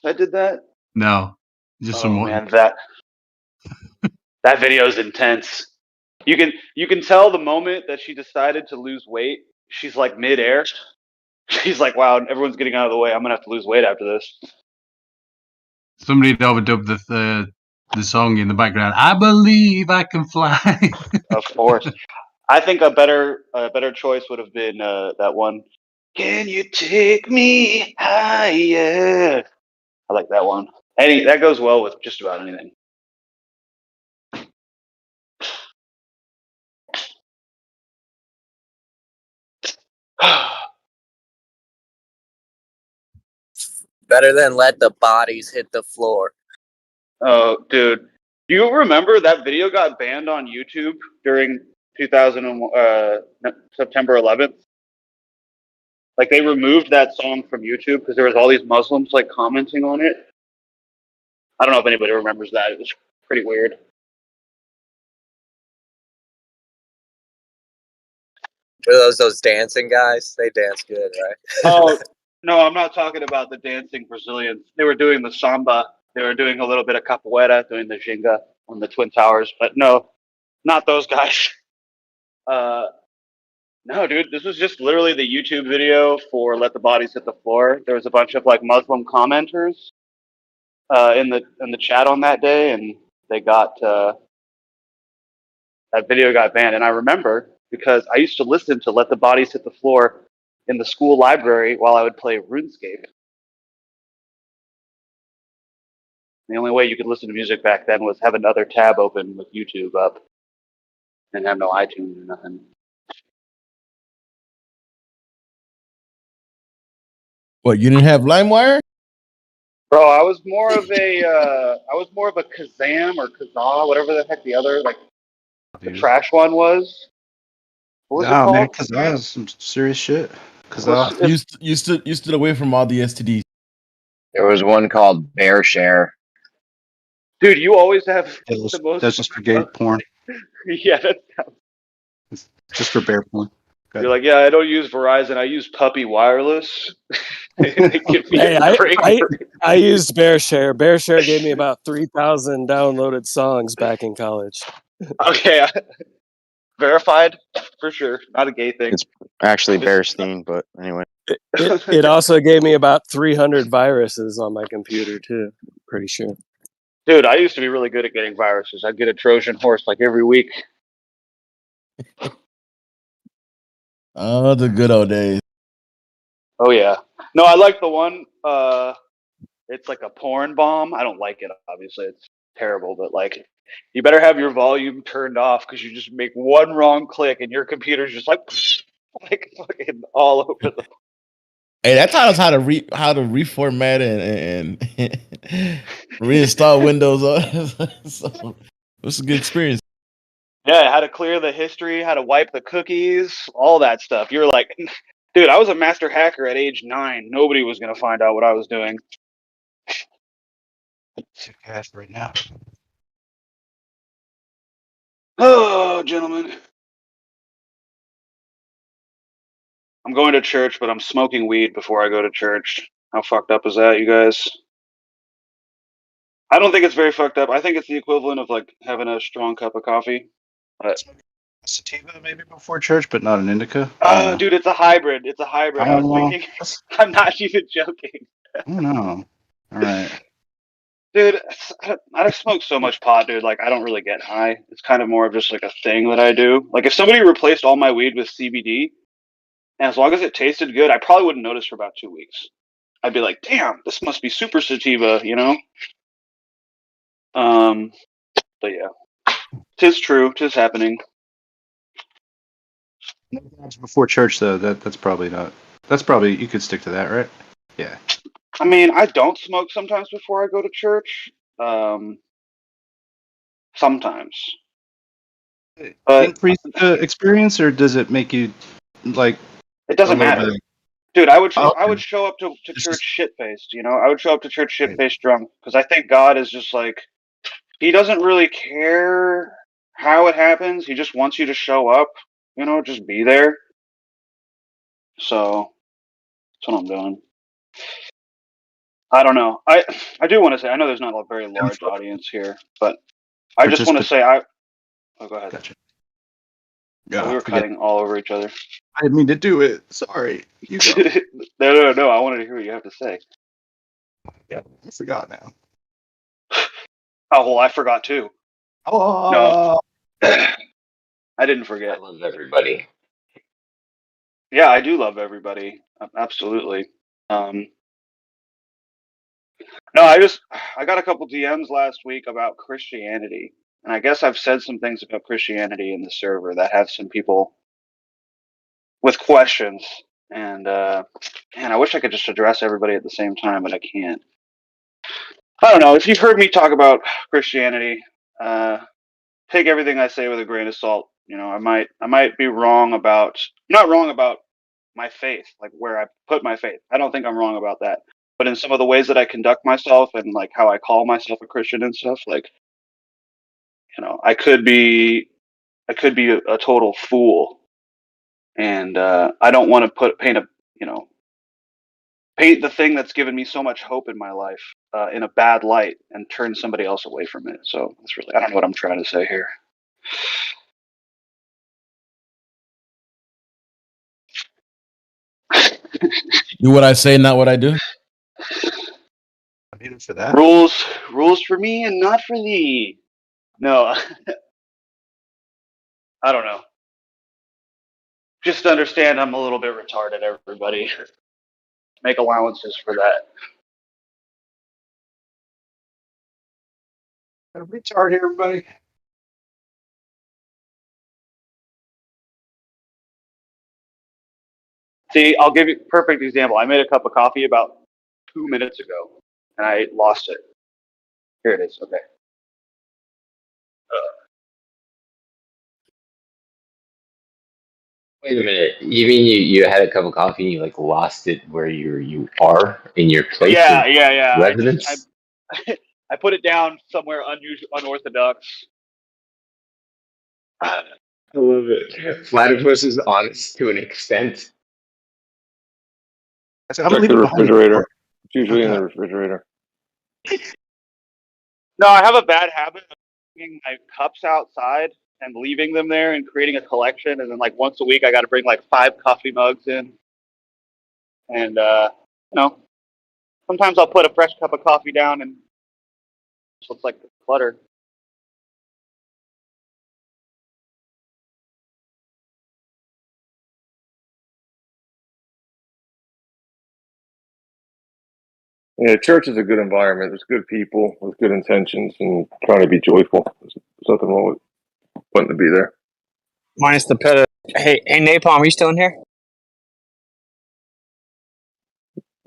that did that? No, just some. Man, that video is intense. You can tell the moment that she decided to lose weight. She's like midair. She's like, "Wow, everyone's getting out of the way. I'm gonna have to lose weight after this." Somebody had overdubbed the song in the background. I believe I can fly. Of course, I think a better choice would have been that one. Can you take me higher? I like that one. That goes well with just about anything. Better than let the bodies hit the floor. Oh, dude. Do you remember that video got banned on YouTube during September 11th? Like, they removed that song from YouTube because there was all these Muslims, like, commenting on it. I don't know if anybody remembers that. It was pretty weird. Were those dancing guys? They dance good, right? Oh, no, I'm not talking about the dancing Brazilians. They were doing the samba. They were doing a little bit of capoeira, doing the ginga on the Twin Towers. But no, not those guys. No, dude, this was just literally the YouTube video for "Let the Bodies Hit the Floor." There was a bunch of like Muslim commenters in the chat on that day, and they got that video got banned. And I remember because I used to listen to "Let the Bodies Hit the Floor" in the school library while I would play RuneScape. The only way you could listen to music back then was have another tab open with YouTube up, and have no iTunes or nothing. What, you didn't have LimeWire? Bro, I was more of a Kazam or Kazaa, whatever the heck the other the trash one was. What was it called? Man, Kazaa is some serious shit. Kazaa. You stood away from all the STDs. There was one called Bear Share. Dude, you always have the most. That's just for gay porn. Yeah, It's just for bear porn. You're like, yeah, I don't use Verizon. I use Puppy Wireless. Hey, I used BearShare. BearShare gave me about 3,000 downloaded songs back in college. Okay, verified for sure. Not a gay thing. It's actually Bearstein, but anyway. It also gave me about 300 viruses on my computer too. Pretty sure. Dude, I used to be really good at getting viruses. I'd get a Trojan horse like every week. Oh, the good old days. Oh yeah. No, I like the one. It's like a porn bomb. I don't like it. Obviously, it's terrible. But like, you better have your volume turned off because you just make one wrong click and your computer's just like fucking all over the. Hey, that taught us how to reformat and reinstall Windows. So it was a good experience. Yeah, how to clear the history, how to wipe the cookies, all that stuff. You're like, dude, I was a master hacker at age 9. Nobody was gonna find out what I was doing. Cast right now. Oh, gentlemen. I'm going to church, but I'm smoking weed before I go to church. How fucked up is that, you guys? I don't think it's very fucked up. I think it's the equivalent of like having a strong cup of coffee. But Sativa maybe before church, but not an indica. dude, it's a hybrid. It's a hybrid. I was thinking. I'm not even joking. I don't know. All right. Dude, I smoke so much pot, dude. Like, I don't really get high. It's kind of more of just like a thing that I do. Like, if somebody replaced all my weed with CBD, and as long as it tasted good, I probably wouldn't notice for about 2 weeks. I'd be like, damn, this must be super sativa, you know? But yeah, 'tis true, 'tis happening. Before church though, that's probably not. That's probably you could stick to that, right? Yeah. I mean, I don't smoke sometimes before I go to church. Sometimes. But Increase the experience, or does it make you like? It doesn't matter. Dude, I would show up to church shit faced, you know? I would show up to church shit faced drunk because I think God is just like, he doesn't really care how it happens. He just wants you to show up, you know, just be there. So that's what I'm doing. I don't know. I do want to say, I know there's not a very large audience here, but I just want to say oh, go ahead. Gotcha. We were cutting all over each other. I didn't mean to do it. Sorry. You go. No. I wanted to hear what you have to say. Yeah, I forgot now. Oh, well, I forgot too. Oh. No. I didn't forget. I love everybody. Yeah, I do love everybody. Absolutely. No, I got a couple DMs last week about Christianity. And I guess I've said some things about Christianity in the server that have some people with questions. And man, I wish I could just address everybody at the same time, but I can't. I don't know. If you've heard me talk about Christianity, take everything I say with a grain of salt. You know, I might be wrong about not wrong about my faith, like where I put my faith. I don't think I'm wrong about that. But in some of the ways that I conduct myself and like how I call myself a Christian and stuff, like, you know, I could be a total fool. And I don't want to paint the thing that's given me so much hope in my life in a bad light and turn somebody else away from it. So it's really, I don't know what I'm trying to say here. Do what I say, not what I do. I need it for that. Rules for me and not for thee. No, I don't know. Just understand I'm a little bit retarded, everybody. Make allowances for that. Got a retard here, everybody. See, I'll give you a perfect example. I made a cup of coffee about 2 minutes ago, and I lost it. Here it is. Okay. Wait a minute. You mean you had a cup of coffee and you like lost it where you are in your place Yeah. of residence? I put it down somewhere unorthodox. I love it. Platypus is honest to an extent. I'm gonna leave the it refrigerator. It's usually in the refrigerator. No, I have a bad habit of bringing my cups outside and leaving them there and creating a collection. And then, like, once a week, I got to bring like 5 coffee mugs in. And sometimes I'll put a fresh cup of coffee down and it just looks like clutter. Yeah, church is a good environment. There's good people with good intentions and trying to be joyful. There's nothing wrong with wanting to be there. Minus the pet. Hey, Napalm, are you still in here?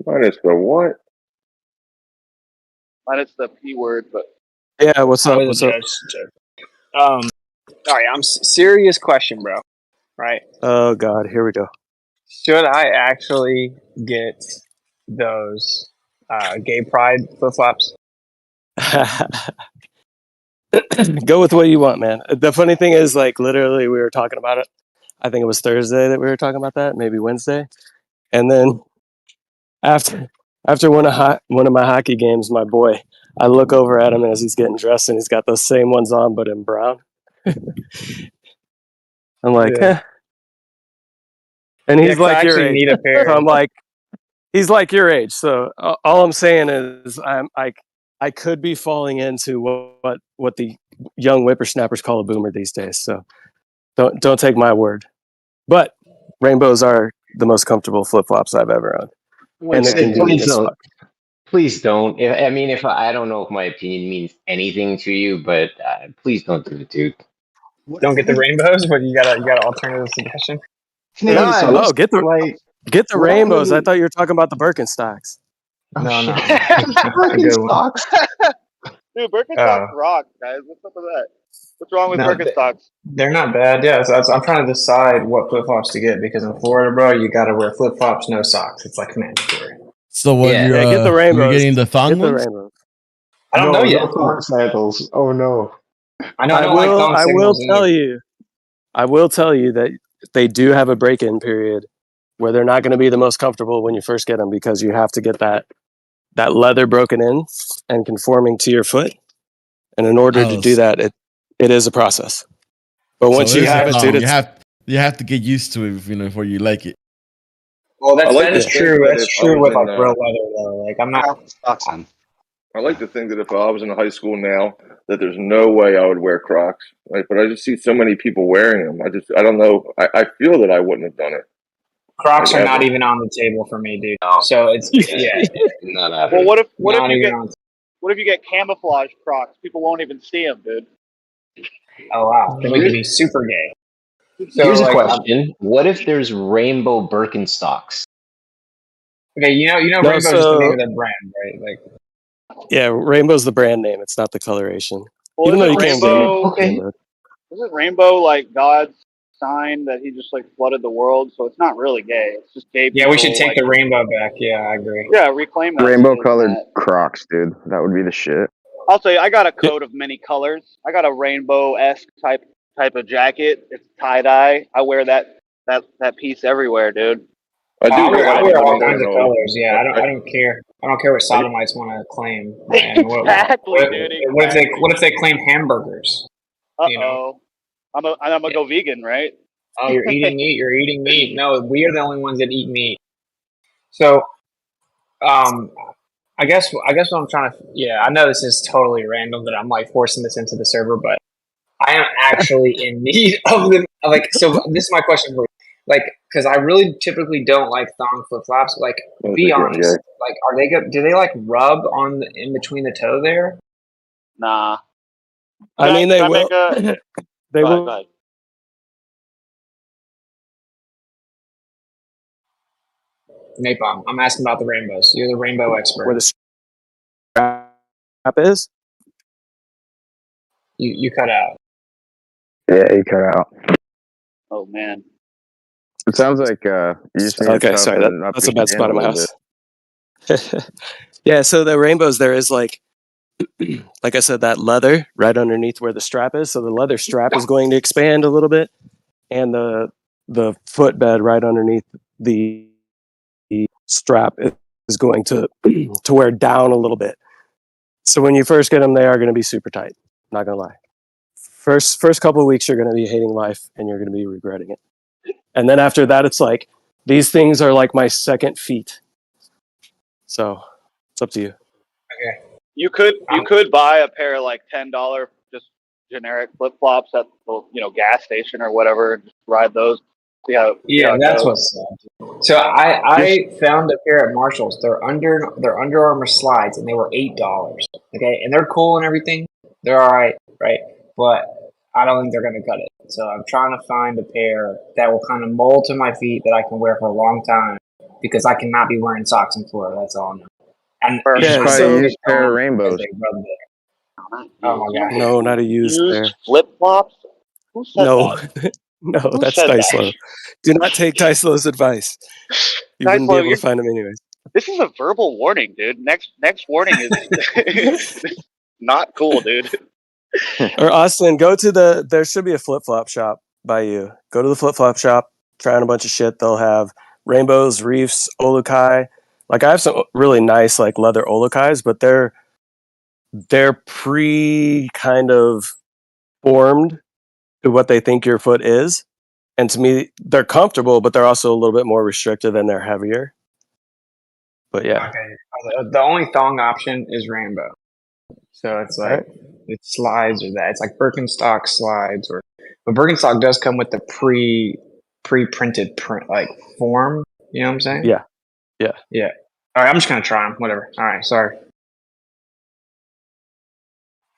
Minus the what? Minus the P word, but Yeah, what's up? What's up? All right, serious question, bro. Right? Oh God, here we go. Should I actually get those gay pride flip flops? Go with what you want, man. The funny thing is, like, literally, we were talking about it. I think it was Thursday that we were talking about that, maybe Wednesday. And then after one of my hockey games, my boy, I look over at him as he's getting dressed, and he's got those same ones on, but in brown. I'm like, Yeah. And he's Yeah, 'cause I like your actually age. need a pair. So I'm like, he's like your age. So all I'm saying is, I could be falling into what the young whippersnappers call a boomer these days. So don't take my word. But rainbows are the most comfortable flip flops I've ever owned, and they're convenient Please as don't. fuck. Please don't. If I don't know if my opinion means anything to you, but please don't do it, dude. Don't get the rainbows, but you got alternative suggestion. No, get the rainbows. I thought you were talking about the Birkenstocks. No. Birkenstocks. Dude, Birkenstocks rock, guys. What's up with that? What's wrong with Birkenstocks? They're not bad. Yeah, so I'm trying to decide what flip flops to get because in Florida, bro, you got to wear flip flops, no socks. It's like mandatory. So what? Yeah. You're, Yeah, get the rainbows. You're getting the thong Get the ones? rainbows. I don't know yet. No thong sandals. Oh no. I will tell you. I will tell you that they do have a break-in period where they're not going to be the most comfortable when you first get them because you have to get that leather broken in and conforming to your foot. And in order to do that, it is a process. But once you have it, dude, you have to get used to it, before you like it. Well, that like is to true. think that That's if I true was with like in, real leather though. Like I'm not. Stocks on. I like to think that if I was in high school now, that there's no way I would wear Crocs. Right? But I just see so many people wearing them. I don't know. I feel that I wouldn't have done it. Crocs Like, are not ever. even on the table for me, dude. So it's Well, what if you get camouflage Crocs? People won't even see them, dude. Oh wow, then we could be super gay. So, Here's a like, question: what if there's rainbow Birkenstocks? Okay, you know, No, Rainbow's just the name of their brand, right? Like, Yeah, rainbow's the brand name. It's not the coloration. Well, Even though you isn't can't Rainbow? Isn't Rainbow like God's sign that he just like flooded the world? So it's not really gay. It's just gay. yeah, we should people, take like, the rainbow back. Yeah, I agree. Yeah, reclaim that. Rainbow shit, colored Matt. Crocs, dude. That would be the shit. I'll tell you, I got a coat of many colors. I got a rainbow-esque type of jacket. It's tie-dye. I wear that piece everywhere, dude. I wear all I kinds of know. colors. Yeah, I don't care. I don't care what sodomites want to claim. And Exactly, dude. What if they claim hamburgers? You know, I'm gonna go vegan, right? Oh, you're eating meat. You're eating meat. No, we are the only ones that eat meat. So, I guess what I'm trying to. Yeah, I know this is totally random that I'm like forcing this into the server, but I am actually in need of them. Like, so this is my question for you. Like, because I really typically don't like thong flip flops. Like, be honest. Like, are they good? Do they like rub on in between the toe there? Nah. I mean, they will. They will. Go ahead. Napalm, I'm asking about the rainbows. You're the rainbow expert. Where the strap is? You cut out. Yeah, you cut out. Oh man. It sounds like you just need Okay, sorry. That's a bad spot in my house. Yeah, so the rainbows, there is like I said, that leather right underneath where the strap is. So the leather strap is going to expand a little bit, and the footbed right underneath the strap is going to wear down a little bit. So when you first get them, they are going to be super tight. Not gonna lie. First couple of weeks, you're going to be hating life, and you're going to be regretting it. And then after that, it's like These things are like my second feet. So it's up to you. Okay. You could buy a pair of like $10 just generic flip flops at the gas station or whatever, and just ride those. See how Yeah, it that's goes. what's up. So I found a pair at Marshalls. They're Under Armour slides, and they were $8. Okay, and they're cool and everything. They're all right, right? But I don't think they're gonna cut it. So I'm trying to find a pair that will kind of mold to my feet that I can wear for a long time because I cannot be wearing socks in Florida. That's all I know. And Or Yeah, just buy so- a used pair of because rainbows. they rub there. Oh my god. No, not a used pair. flip flops. Who said No, that? no, Who that's said that? Dyslow. Do not take Dyslow's advice. You wouldn't be Dyslow, able to find them anyways. This is a verbal warning, dude. Next warning is not cool, dude. Or Austin, go to there should be a flip flop shop by you. Go to the flip flop shop, try on a bunch of shit. They'll have rainbows, reefs, olukai. Like I have some really nice like leather olukais, but they're pre kind of formed to what they think your foot is. And to me, they're comfortable, but they're also a little bit more restrictive and they're heavier. But yeah. Okay. The only thong option is rainbow. So it's like it slides or that. It's like Birkenstock slides but Birkenstock does come with the pre-printed print like form. You know what I'm saying? Yeah. Yeah. Yeah. All right, I'm just gonna try them. Whatever. All right. Sorry.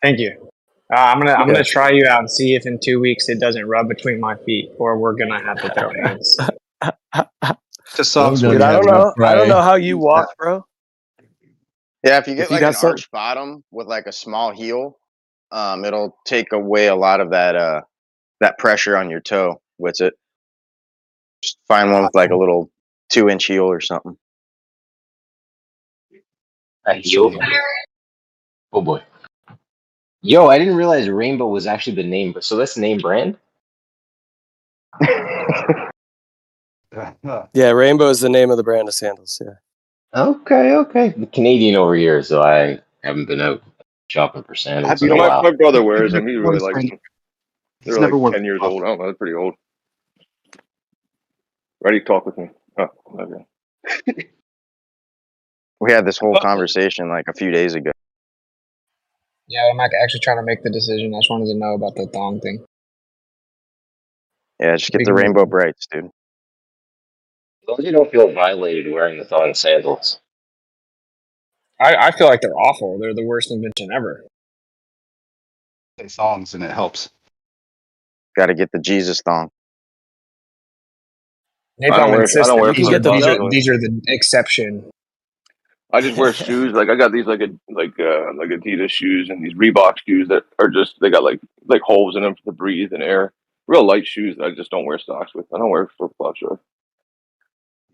Thank you. I'm gonna try you out and see if in 2 weeks it doesn't rub between my feet, or we're gonna have to throw hands. To socks, Dude, I don't know how you walk, bro. Yeah, if you get If you like got an some- arch bottom with like a small heel, it'll take away a lot of that pressure on your toe with it. Just find one with like a little 2-inch heel or something. A heel? Oh boy. Yo, I didn't realize Rainbow was actually the name. So that's the name brand? Yeah, Rainbow is the name of the brand of sandals. Yeah. Okay. The Canadian over here, so I haven't been out shopping for sandals in a while. My brother wears them. He really likes them. They're never like worn 10 years old. I don't know. They're pretty old. Ready to talk with me? Oh, okay. We had this whole conversation like a few days ago. Yeah, I'm actually trying to make the decision. I just wanted to know about the thong thing. Yeah, just get the rainbow brights, dude. As long as you don't feel violated wearing the thong sandals. I feel like they're awful. They're the worst invention ever. Say songs and it helps. Got to get the Jesus thong. Napalm insists that these are the the exception. I just wear shoes. Like I got these like Adidas shoes and these Reebok shoes that are just they got like holes in them to breathe and air. Real light shoes that I just don't wear socks with. I don't wear flip flops.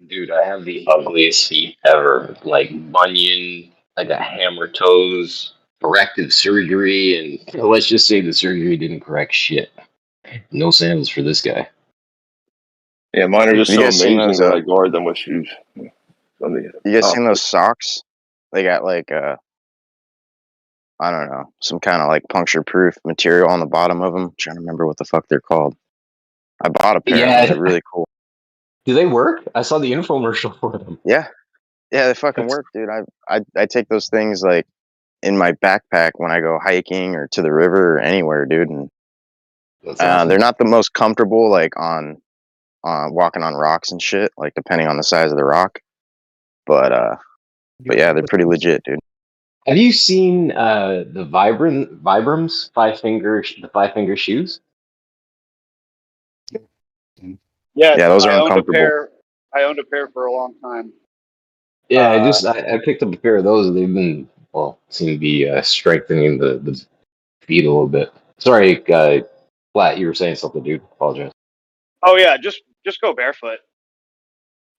Dude, I have the ugliest feet ever. Like bunion, I got hammer toes, corrective surgery, and let's just say the surgery didn't correct shit. No sandals for this guy. Yeah, mine are just You so guys seen amazing those, that I guard them with shoes. You guys seen those socks? They got like I don't know, some kind of like puncture-proof material on the bottom of them. I'm trying to remember what the fuck they're called. I bought a pair. Yeah. They're really cool. Do they work? I saw the infomercial for them. Yeah, they fucking work, dude. I take those things like in my backpack when I go hiking or to the river or anywhere, dude. And awesome. they're not the most comfortable, like on walking on rocks and shit. Like depending on the size of the rock, but yeah, they're pretty legit, dude. Have you seen the Vibrams the 5-finger shoes? Yeah, those are I owned uncomfortable. I owned a pair for a long time. Yeah, I picked up a pair of those. They've been seem to be strengthening the feet a little bit. Sorry, Flat, you were saying something, dude. Apologize. Oh yeah, just go barefoot.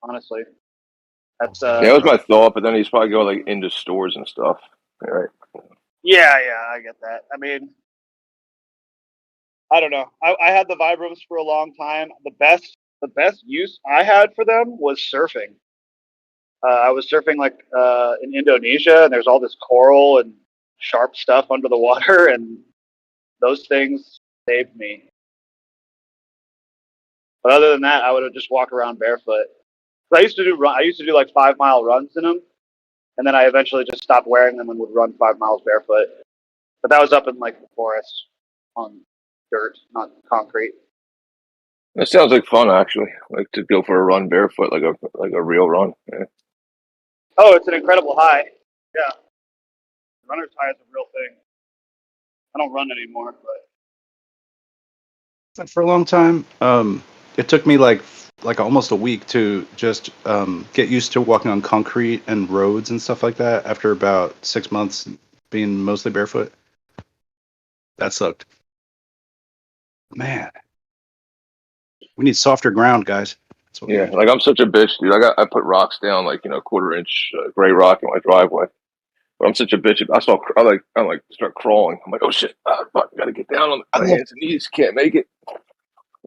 Honestly, that's Yeah, that was my thought. But then he's probably go like into stores and stuff. All right. Yeah, I get that. I mean, I don't know. I had the Vibrams for a long time. The best use I had for them was surfing. I was surfing like in Indonesia, and there's all this coral and sharp stuff under the water, and those things saved me. But other than that, I would have just walked around barefoot. I used to do like 5 mile runs in them, and then I eventually just stopped wearing them and would run 5 miles barefoot. But that was up in like the forest on dirt, not concrete. That sounds like fun, actually. Like to go for a run barefoot, like a real run. Yeah. Oh, it's an incredible high. Yeah, runner's high is a real thing. I don't run anymore, but For a long time, it took me like almost a week to just get used to walking on concrete and roads and stuff like that. After about 6 months being mostly barefoot, that sucked. Man, we need softer ground, guys. That's what we Yeah, need. like I'm such a bitch, dude. I put rocks down, like quarter-inch gray rock in my driveway. But I'm such a bitch. I like start crawling. I'm like, oh shit, fuck, gotta get down on my hands and knees. Can't make it.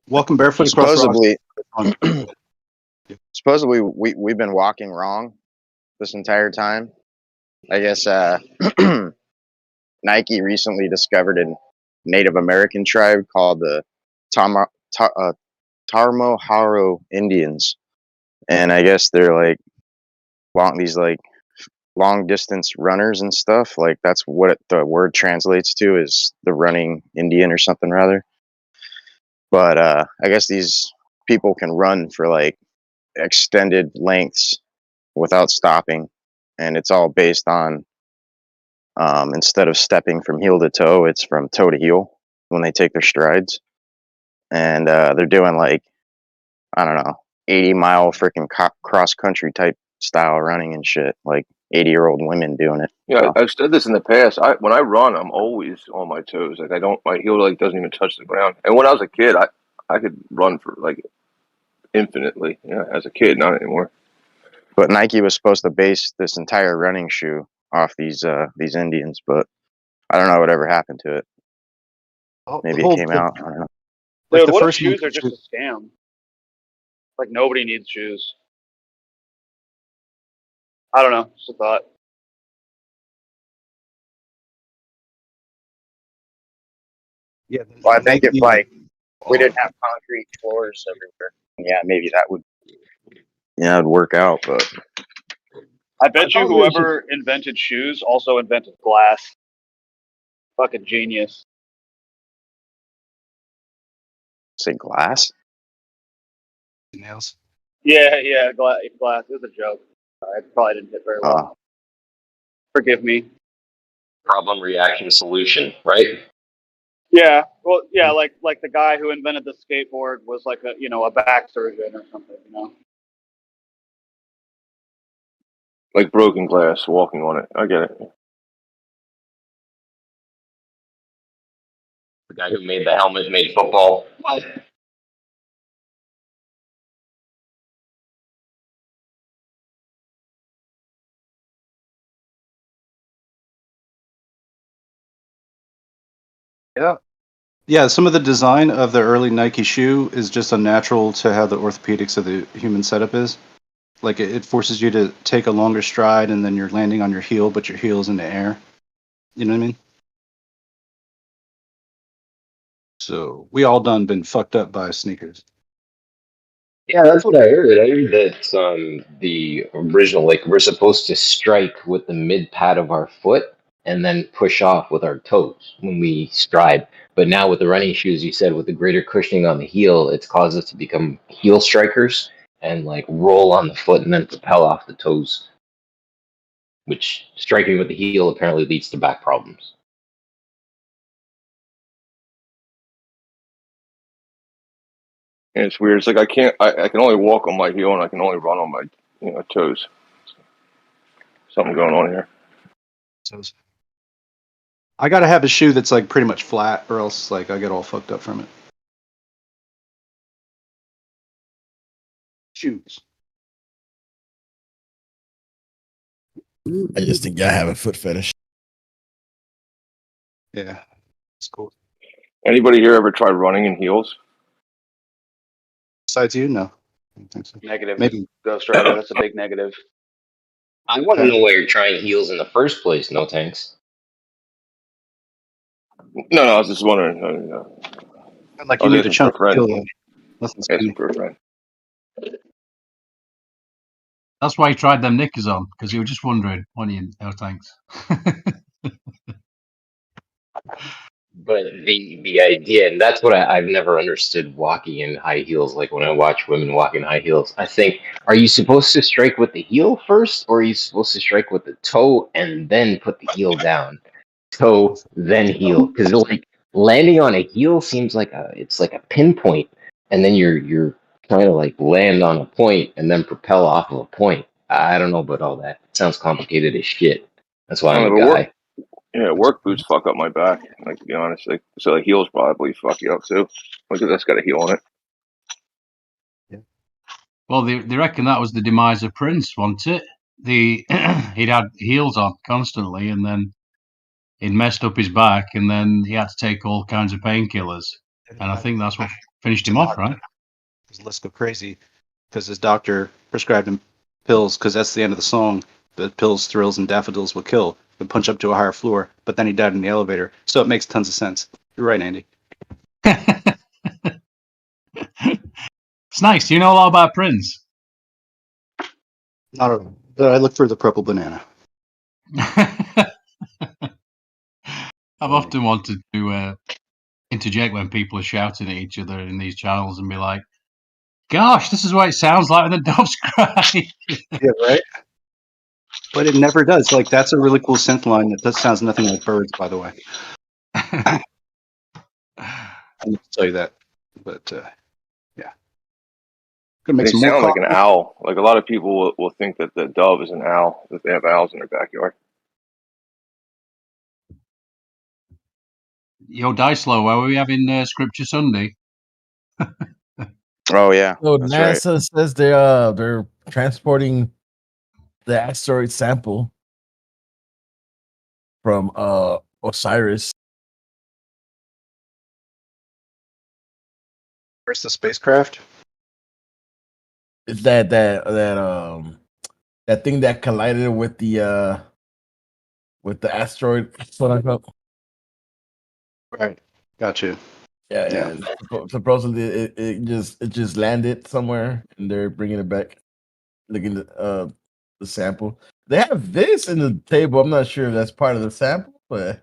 Walking barefoot across rocks. Supposedly we've been walking wrong this entire time. I guess Nike recently discovered a Native American tribe called the Tarmoharo Indians, and I guess they're like long distance runners and stuff. Like that's what the word translates to, is the running Indian or something rather. But I guess these people can run for like extended lengths without stopping, and it's all based on instead of stepping from heel to toe, it's from toe to heel when they take their strides. And they're doing like, I don't know, 80-mile freaking cross country type style running and shit, like 80-year-old women doing it. Yeah, So, I've said this in the past. When I run, I'm always on my toes. Like my heel like doesn't even touch the ground. And when I was a kid, I could run for like infinitely. Yeah, as a kid, not anymore. but Nike was supposed to base this entire running shoe off these Indians, but I don't know whatever happened to it. Maybe it came out. I don't know. dude, what if shoes are just a scam? Like nobody needs shoes. I don't know. Just a thought. Yeah. Well, I think if like we didn't have concrete floors everywhere, yeah, maybe that would, it'd work out. But I bet you whoever invented shoes also invented glass. Fucking genius. say glass. Nails. Yeah, glass. It was a joke. I probably didn't hit very well. Forgive me. Problem, reaction, solution, right? Yeah, well, yeah, like the guy who invented the skateboard was like a back surgeon or something. Like broken glass, walking on it. I get it. The guy who made the helmet made football. What? Yeah. Yeah, some of the design of the early Nike shoe is just unnatural to how the orthopedics of the human setup is. Like it forces you to take a longer stride and then you're landing on your heel, but your heel's in the air. You know what I mean? So we all done been fucked up by sneakers. Yeah, that's what I heard. I heard that the original, like, we're supposed to strike with the mid pad of our foot and then push off with our toes when we stride. But now with the running shoes, you said with the greater cushioning on the heel, it's caused us to become heel strikers and like roll on the foot and then propel off the toes, which striking with the heel apparently leads to back problems. And it's weird. It's like I can only walk on my heel and I can only run on my toes. Something going on here. I gotta have a shoe that's like pretty much flat, or else like I get all fucked up from it. Shoes. I just think y'all have a foot fetish. Yeah, it's cool. Anybody here ever tried running in heels? Besides you, no. I don't think so. Negative. Maybe. Ghost Rider. That's a big negative. I want to know why you're trying heels in the first place, no tanks. No, I was just wondering. Like you need a chunk of heel. Asking for a friend. That's why he tried them knickers on, because you were just wondering, weren't you? No thanks. But the idea, and that's what I've never understood walking in high heels. Like when I watch women walk in high heels, I think, are you supposed to strike with the heel first, or are you supposed to strike with the toe and then put the heel down? Toe, then heel. Because like landing on a heel seems like it's like a pinpoint, and then you're trying to like land on a point and then propel off of a point. I don't know about all that. It sounds complicated as shit. That's why I I'm don't a know, but guy. work boots fuck up my back. Like to be honest, like so the heels probably fuck you up too. Like that's got a heel on it. Well, they reckon that was the demise of Prince, wasn't it? He'd had heels on constantly, and then he'd messed up his back, and then he had to take all kinds of painkillers. And I think that's what finished him off, right? His list go crazy because his doctor prescribed him pills because that's the end of the song. The pills, thrills, and daffodils will kill. Would punch up to a higher floor, but then he died in the elevator. So it makes tons of sense. You're right, Andy. It's nice. Do you know a lot about Prince? Not at all. But I look for the purple banana. I've often wanted to interject when people are shouting at each other in these channels and be like, gosh, this is what it sounds like when the dogs cry. Yeah, right? But it never does. Like, that's a really cool synth line that sounds nothing like birds, by the way. I need to tell you that. But, yeah. Gonna make They some more sound like an coffee. owl. Like a lot of people will think that the dove is an owl if they have owls in their backyard. Yo, Dicelo, where were we having Scripture Sunday? Oh yeah, So that's right. NASA says they're transporting the asteroid sample from Osiris. Where's the spacecraft? It's that thing that collided with the asteroid, quote unquote. Right. Got you. Yeah. And supposedly it just landed somewhere, and they're bringing it back, looking at the sample. They have this in the table. I'm not sure if that's part of the sample, but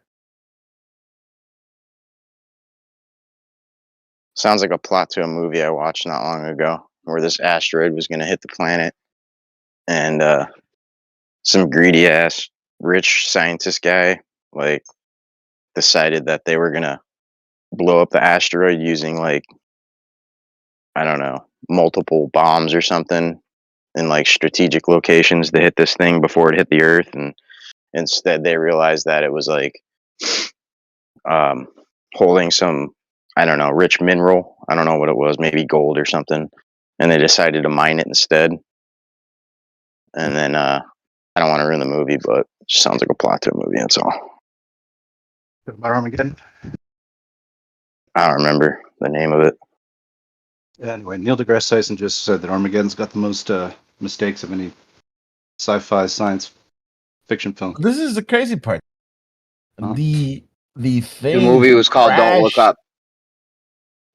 Sounds like a plot to a movie I watched not long ago, where this asteroid was going to hit the planet, and some greedy ass rich scientist guy like decided that they were going to blow up the asteroid using like, I don't know, multiple bombs or something in like strategic locations to hit this thing before it hit the earth, and instead they realized that it was like holding some, I don't know, rich mineral. I don't know what it was, maybe gold or something, and they decided to mine it instead. And then I don't want to ruin the movie, but it just sounds like a plot to a movie. That's all. About Armageddon? I don't remember the name of it. Anyway, Neil deGrasse Tyson just said that Armageddon's got the most mistakes of any sci-fi science fiction film. this is the crazy part. Huh? The thing. The movie was called Don't Look crashed. Up.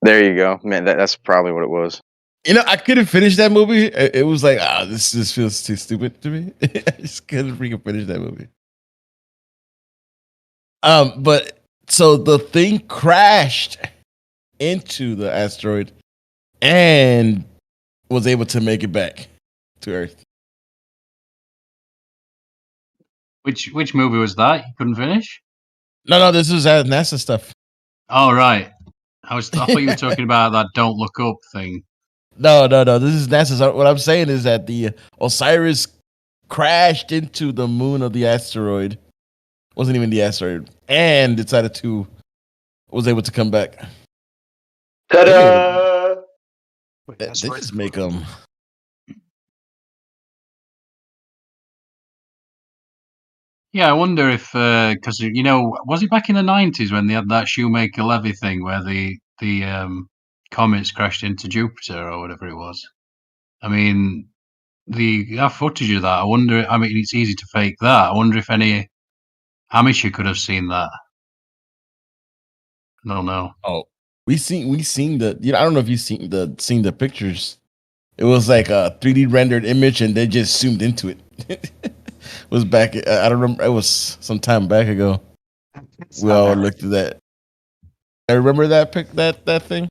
There you go, man. That's probably what it was. You know, I couldn't finish that movie. It was like, this just feels too stupid to me. I just couldn't freaking finish that movie. But so the thing crashed into the asteroid and was able to make it back to Earth. Which movie was that? You couldn't finish? No, this was NASA stuff. Oh, right. I thought you were talking about that "Don't Look Up" thing. No. This is NASA. What I'm saying is that the Osiris crashed into the moon of the asteroid. Wasn't even the asteroid, and decided to was able to come back. Ta-da! They just make them. Yeah, I wonder if because was it back in the 90s when they had that Shoemaker Levy thing where the comets crashed into Jupiter or whatever it was? I mean, you have footage of that. I wonder. I mean, it's easy to fake that. I wonder if any amateur could have seen that. I don't know. Oh, we seen the. I don't know if you've seen the pictures It was like a 3D rendered image, and they just zoomed into it. It was back. I don't remember. It was some time back ago. We all looked at that. I remember that that thing.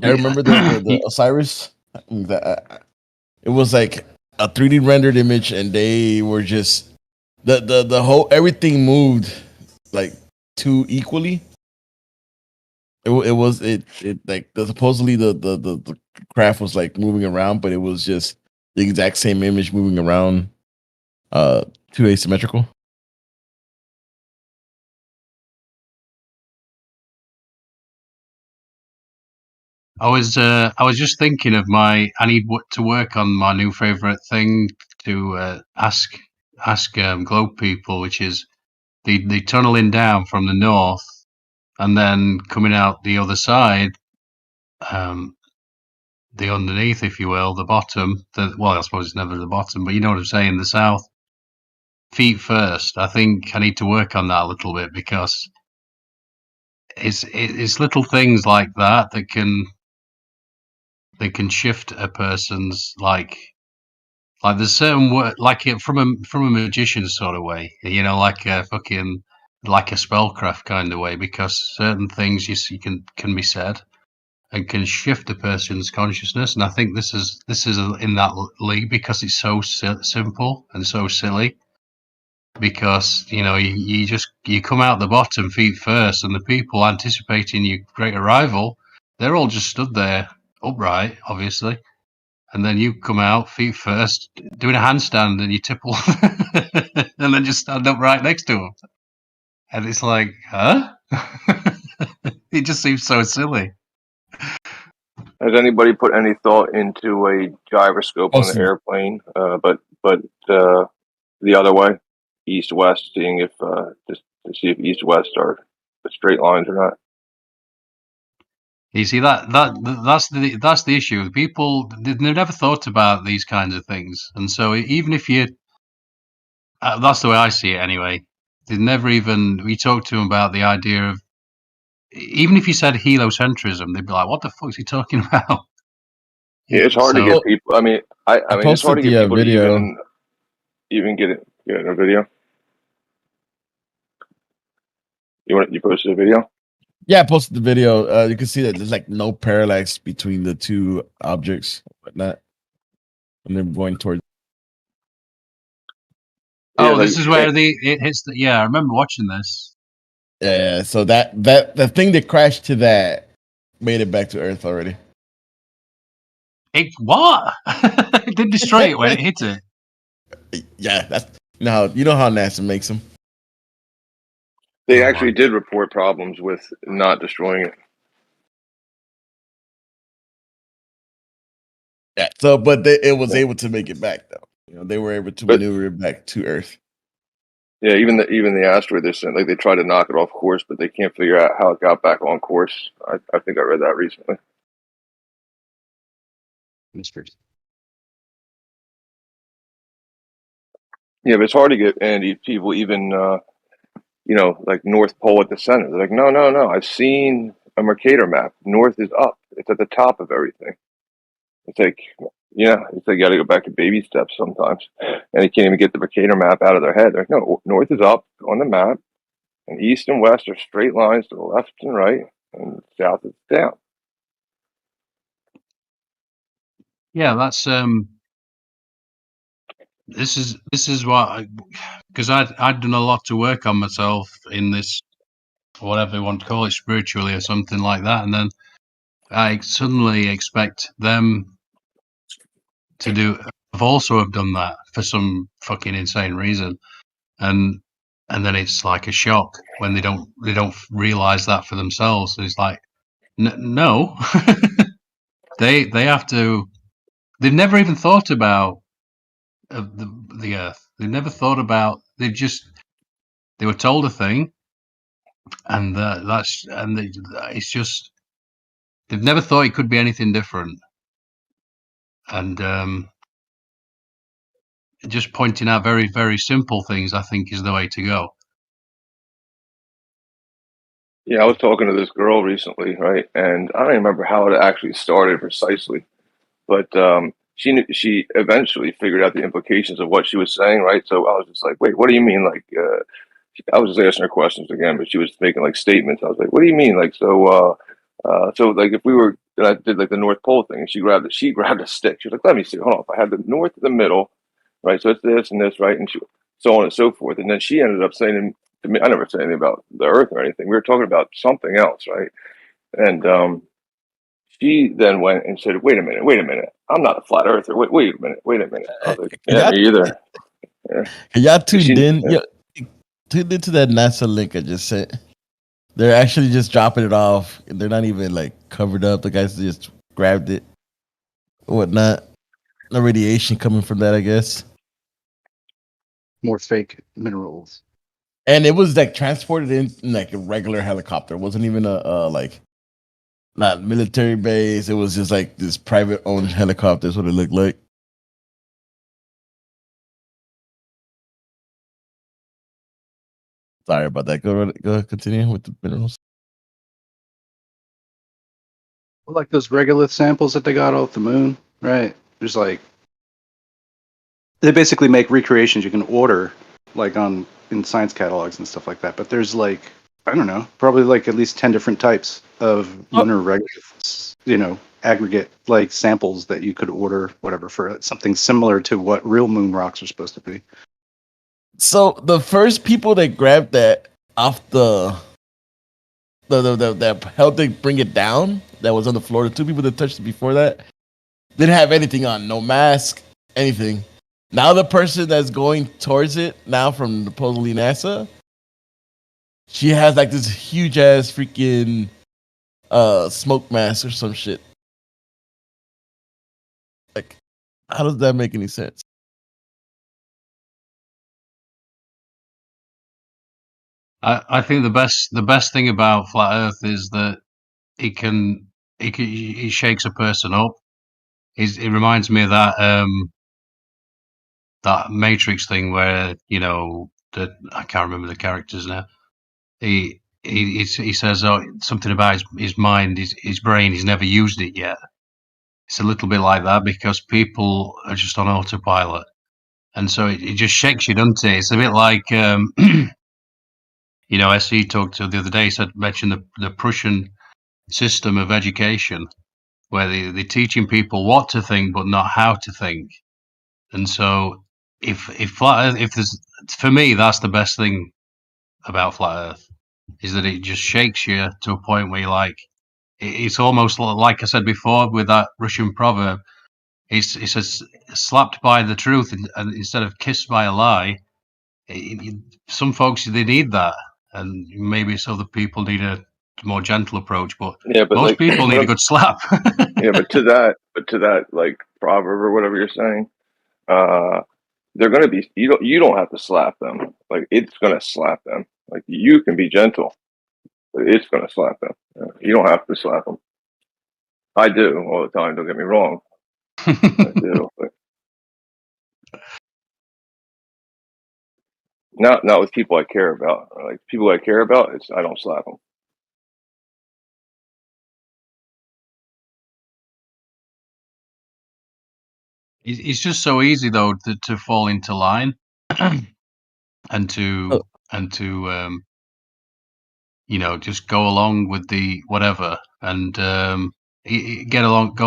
I remember the Osiris. It was like a 3D rendered image, and they were just the whole everything moved like too equally. It like supposedly the craft was like moving around, but it was just the exact same image moving around, too asymmetrical. I was just thinking of I need to work on my new favorite thing to ask globe people, which is the tunneling down from the north and then coming out the other side, the underneath, if you will, the bottom. Well, I suppose it's never the bottom, but you know what I'm saying. The south, feet first. I think I need to work on that a little bit because it's little things like that that can shift a person's like there's certain word like it from a magician sort of way, you know, like a fucking like a spellcraft kind of way, because certain things you can be said and can shift a person's consciousness, and I think this is in that league because it's so simple and so silly. Because you know you come out the bottom feet first, and the people anticipating your great arrival, they're all just stood there upright, obviously, and then you come out feet first doing a handstand and you tipple and then just stand up right next to them, and it's like, huh? It just seems so silly. Has anybody put any thought into a gyroscope on the Awesome. airplane? But the other way, east west, seeing if just to see if east west are straight lines or not. You see that's the issue. People they've never thought about these kinds of things, and so even if you, that's the way I see it anyway. They never even we talked to them about the idea of, even if you said heliocentrism, they'd be like, "What the fuck is he talking about?" Yeah, it's hard to get people. I mean, I mean, it's hard posted to get the people video. to even get in a video. You posted a video? Yeah, I posted the video. You can see that there's like no parallax between the two objects, whatnot, and they're going towards. Oh, this is where it hits the. Yeah, I remember watching this. Yeah, so that the thing that crashed to that made it back to Earth already. It what? It didn't destroy it when it hit it. Yeah, that's now you know how NASA makes them. They actually did report problems with not destroying it. Yeah. So, but it was able to make it back though. You know, they were able to maneuver it back to Earth. Yeah, even the asteroid they sent, like they tried to knock it off course, but they can't figure out how it got back on course. I think I read that recently. Mysteries. Yeah, but it's hard to get any people even you know, like North Pole at the center. They're like, no. I've seen a Mercator map. North is up. It's at the top of everything. It's like, yeah, it's like you got to go back to baby steps sometimes, and they can't even get the Mercator map out of their head. They're like, no, North is up on the map, and East and West are straight lines to the left and right, and South is down. Yeah, that's this is what, because I'd done a lot to work on myself in this, whatever you want to call it, spiritually or something like that, and then I suddenly expect them to do. I've also have done that for some fucking insane reason, and then it's like a shock when they don't realize that for themselves. It's like, no, they have to. They've never even thought about the Earth. They've never thought about. They were told a thing, and it's just they've never thought it could be anything different. And just pointing out very, very simple things, I think, is the way to go. Yeah, I was talking to this girl recently, right? And I don't even remember how it actually started precisely, but she eventually figured out the implications of what she was saying, right? So I was just like, wait, what do you mean? Like, I was just asking her questions again, but she was making like statements. I was like, what do you mean? Like, so like if we were, and I did like the North Pole thing, and she grabbed a stick. She was like, let me see, hold on. If I had the north in the middle, right? So it's this and this, right? And so on and so forth. And then she ended up saying to me, I never said anything about the Earth or anything. We were talking about something else, right? And she then went and said, wait a minute. I'm not a flat earther. Wait a minute. I was like, yeah, me either. Yeah. Y'all tuned in? Yeah. Tuned into that NASA link I just sent. They're actually just dropping it off. They're not even like covered up. The guys just grabbed it, whatnot. No radiation coming from that, I guess. More fake minerals. And it was like transported in like a regular helicopter. It wasn't even a like not military base. It was just like this private owned helicopter. That's what it looked like. Sorry about that. Go continue with the minerals. Like those regolith samples that they got off the moon, right? There's like they basically make recreations you can order like in science catalogs and stuff like that. But there's like I don't know, probably like at least 10 different types of lunar regoliths, aggregate like samples that you could order, whatever, for something similar to what real moon rocks are supposed to be. So the first people that grabbed that off that helped to bring it down, that was on the floor. The two people that touched it before that didn't have anything on, no mask, anything. Now the person that's going towards it now from supposedly NASA, she has like this huge ass freaking smoke mask or some shit. Like, how does that make any sense? I think the best thing about flat Earth is that he shakes a person up. It reminds me of that Matrix thing where I can't remember the characters now. He says something about his mind, his brain. He's never used it yet. It's a little bit like that because people are just on autopilot, and so it just shakes you, doesn't it? It's a bit like SE talked to the other day. Mentioned the Prussian system of education where they're teaching people what to think but not how to think. And so if flat Earth, if there's, for me, that's the best thing about flat Earth is that it just shakes you to a point where you're like, it's almost like I said before with that Russian proverb. It says slapped by the truth and instead of kissed by a lie. Some folks they need that, and maybe some other people need a more gentle approach. But Yeah, but most like, people need a good slap. yeah, but to that like proverb or whatever you're saying, they're gonna be you don't have to slap them. Like it's gonna slap them. Like you can be gentle, but it's gonna slap them. You don't have to slap them. I do all the time. Don't get me wrong. I do, but not with people I care about. Like people I care about, I don't slap them. It's just so easy though to fall into line and to just go along with the whatever and go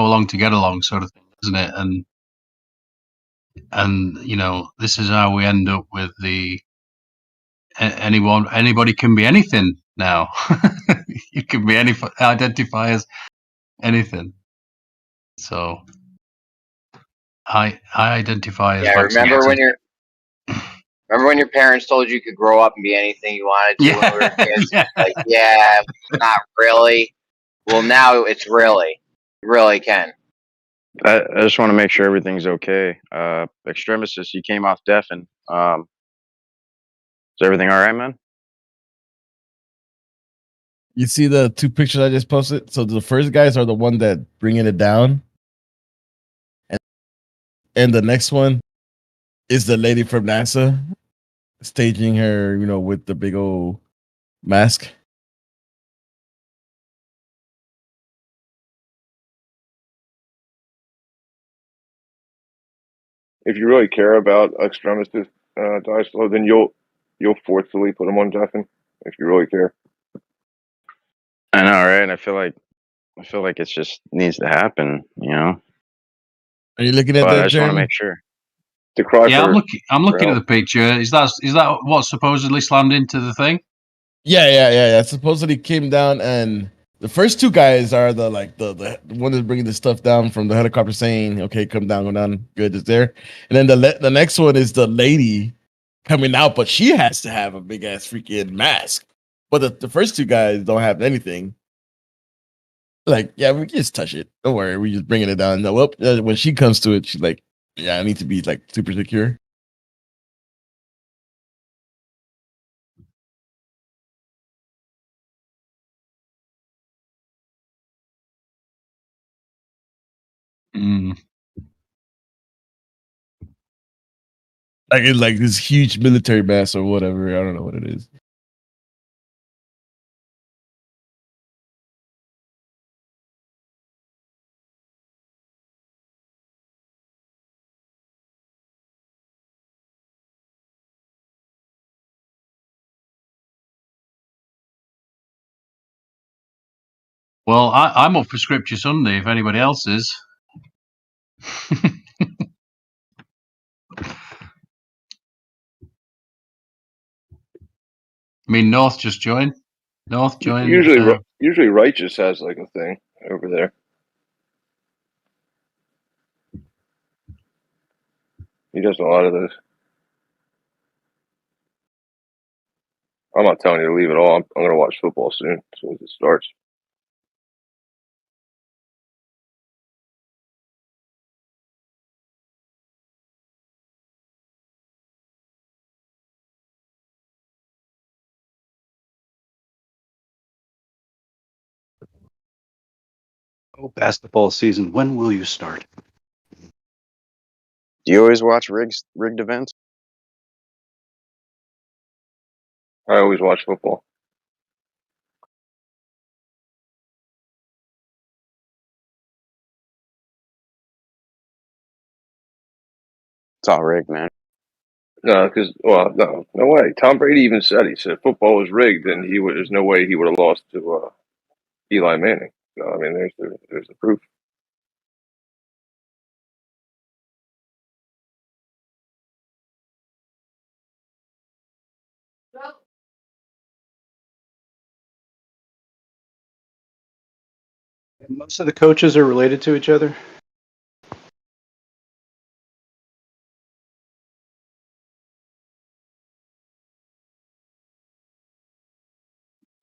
along to get along sort of thing, isn't it? And this is how we end up with anybody can be anything now. You can be identify as anything. So I identify as Yeah, vaccinated. remember when your parents told you could grow up and be anything you wanted to when we were kids? Like, yeah, not really. Well, now it's really can. I just want to make sure everything's okay. Extremistus, you came off deafened. Is everything all right, man? You see the two pictures I just posted? So the first guys are the one that bringing it down. And the next one is the lady from NASA staging her, with the big old mask. if you really care about extremists die slow, then you'll forcefully put them on deafing if you really care. I know, right? I feel like it's just needs to happen, you know. Are you looking at But I that, just want to Jeremy? make sure. To cry Yeah, for I'm looking at help. the picture. Is that what supposedly slammed into the thing? Yeah. Supposedly came down, and the first two guys are the one that's bringing the stuff down from the helicopter, saying, "Okay, come down, good, it's there." And then the next one is the lady coming out, but she has to have a big ass freaking mask. But the first two guys don't have anything. Like, yeah, we can just touch it. Don't worry, we just bringing it down. No, well, when she comes to it, she's like, "Yeah, I need to be like super secure." Mm. Like it's like this huge military mask or whatever. I don't know what it is. Well, I'm up for Scripture Sunday if anybody else is. I mean, North just joined. North joined. Usually Righteous has like a thing over there. He does a lot of those. I'm not telling you to leave at all. I'm going to watch football soon, as soon as it starts. Oh, basketball season. When will you start? Do you always watch rigged events? I always watch football. It's all rigged, man. No, because no way. Tom Brady even said if football was rigged, then there's no way he would have lost to Eli Manning. No, I mean there's the proof. Most of the coaches are related to each other.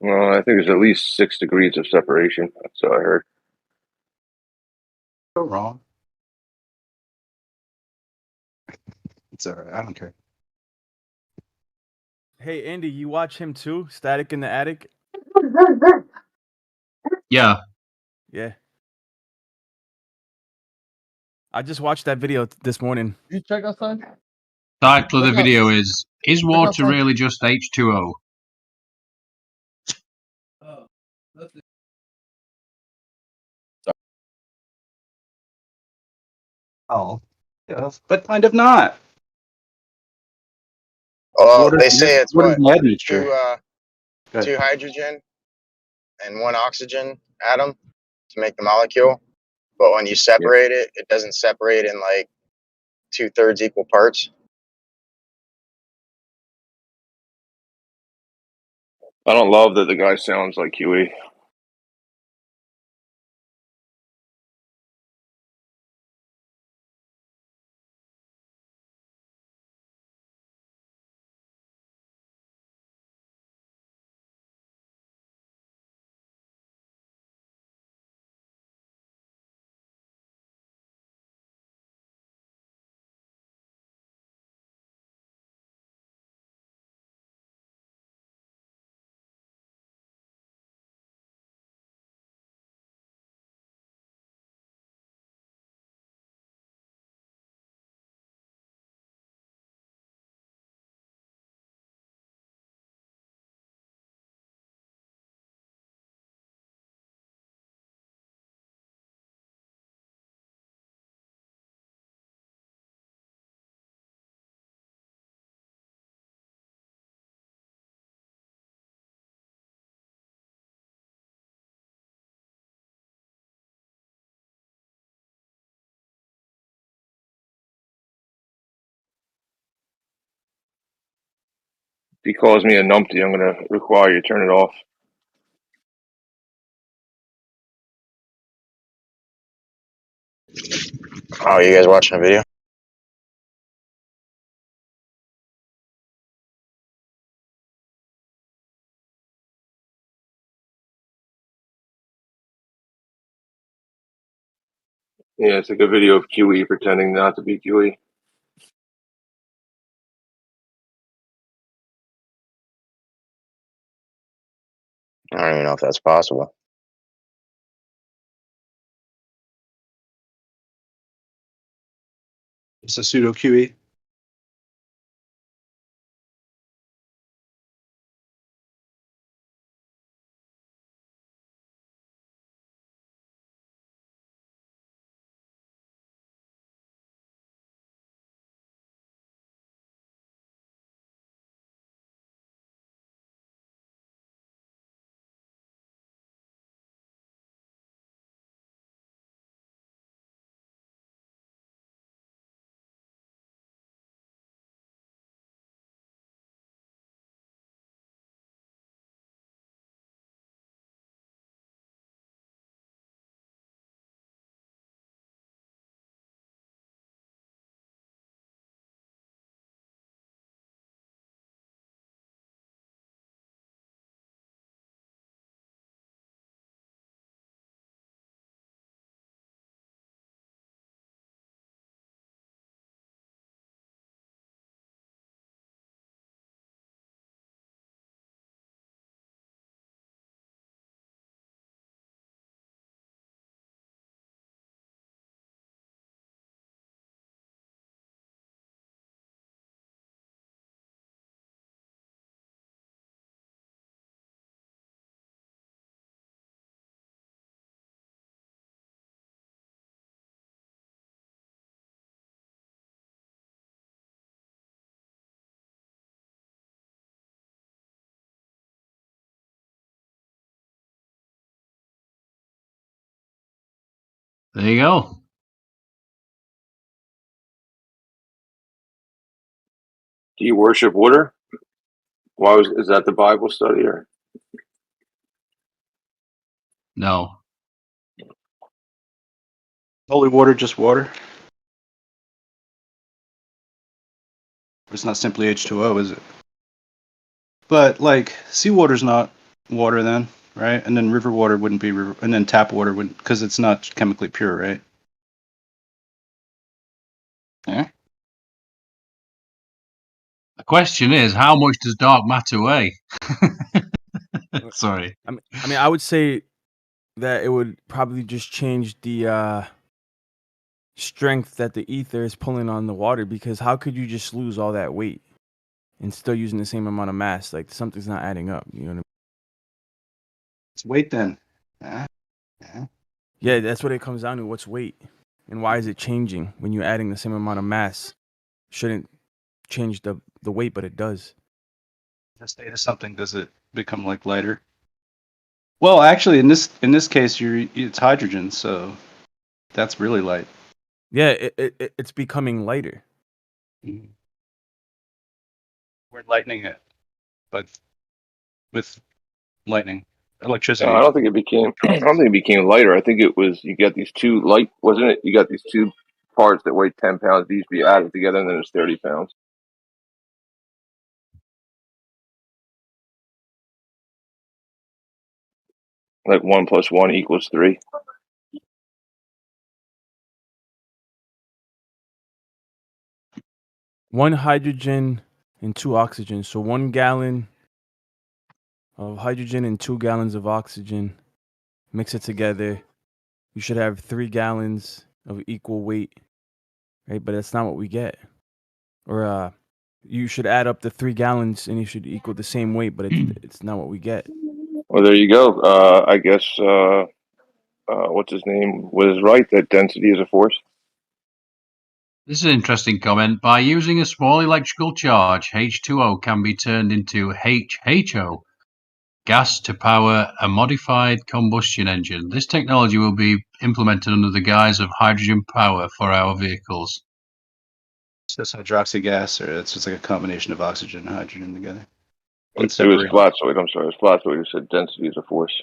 Well, I think there's at least 6 degrees of separation. That's what I heard. So wrong. It's all right. I don't care. Hey Andy, you watch him too? Static in the Attic? Yeah. Yeah. I just watched that video this morning. You check outside? Title of the Check out- video is check water outside. really just H2O? Oh, yes, but kind of not. Well, What is they say it's what is what the admixture? two hydrogen and one oxygen atom to make the molecule. But when you separate it, it doesn't separate in like 2/3 equal parts. I don't love that the guy sounds like Huey. he calls me a numpty, I'm gonna require you to turn it off. Oh, you guys watching a video? Yeah, it's like a video of QE pretending not to be QE. I don't even know if that's possible. It's a pseudo QE. There you go. Do you worship water? Is that the Bible study or? No. Holy water, just water. It's not simply H2O, is it? But like seawater's not water then, right? And then river water wouldn't be river, and then tap water wouldn't, because it's not chemically pure, right? Yeah. The question is, how much does dark matter weigh? Sorry. I mean, I would say that it would probably just change the strength that the ether is pulling on the water, because how could you just lose all that weight and still using the same amount of mass? Like, something's not adding up. You know what I mean? It's weight then. Yeah, that's what it comes down to. What's weight? And why is it changing when you're adding the same amount of mass? Shouldn't change the weight, but it does. The state of something, does it become like lighter? Well, actually, in this case, it's hydrogen, so that's really light. Yeah, it's becoming lighter. We're lightening it, but with lightning, electricity. No, I don't think it became. I don't think it became lighter. I think it was. You got these two light, wasn't it? You got these two parts that weigh 10 pounds. These be added together, and then it's 30 pounds. Like 1 + 1 = 3. One hydrogen and 2 oxygen. So 1 gallon of hydrogen and 2 gallons of oxygen. Mix it together. You should have 3 gallons of equal weight, right? But that's not what we get. Or you should add up the 3 gallons and you should equal the same weight, but it's not what we get. Well, there you go. I guess what's his name was right that density is a force. This is an interesting comment. By using a small electrical charge, H2O can be turned into HHO, gas to power a modified combustion engine. This technology will be implemented under the guise of hydrogen power for our vehicles. It's just hydroxy gas, or it's just like a combination of oxygen and hydrogen together. It was Unseparable. Splatzoid. I'm sorry, Splatzoid. You said density is a force.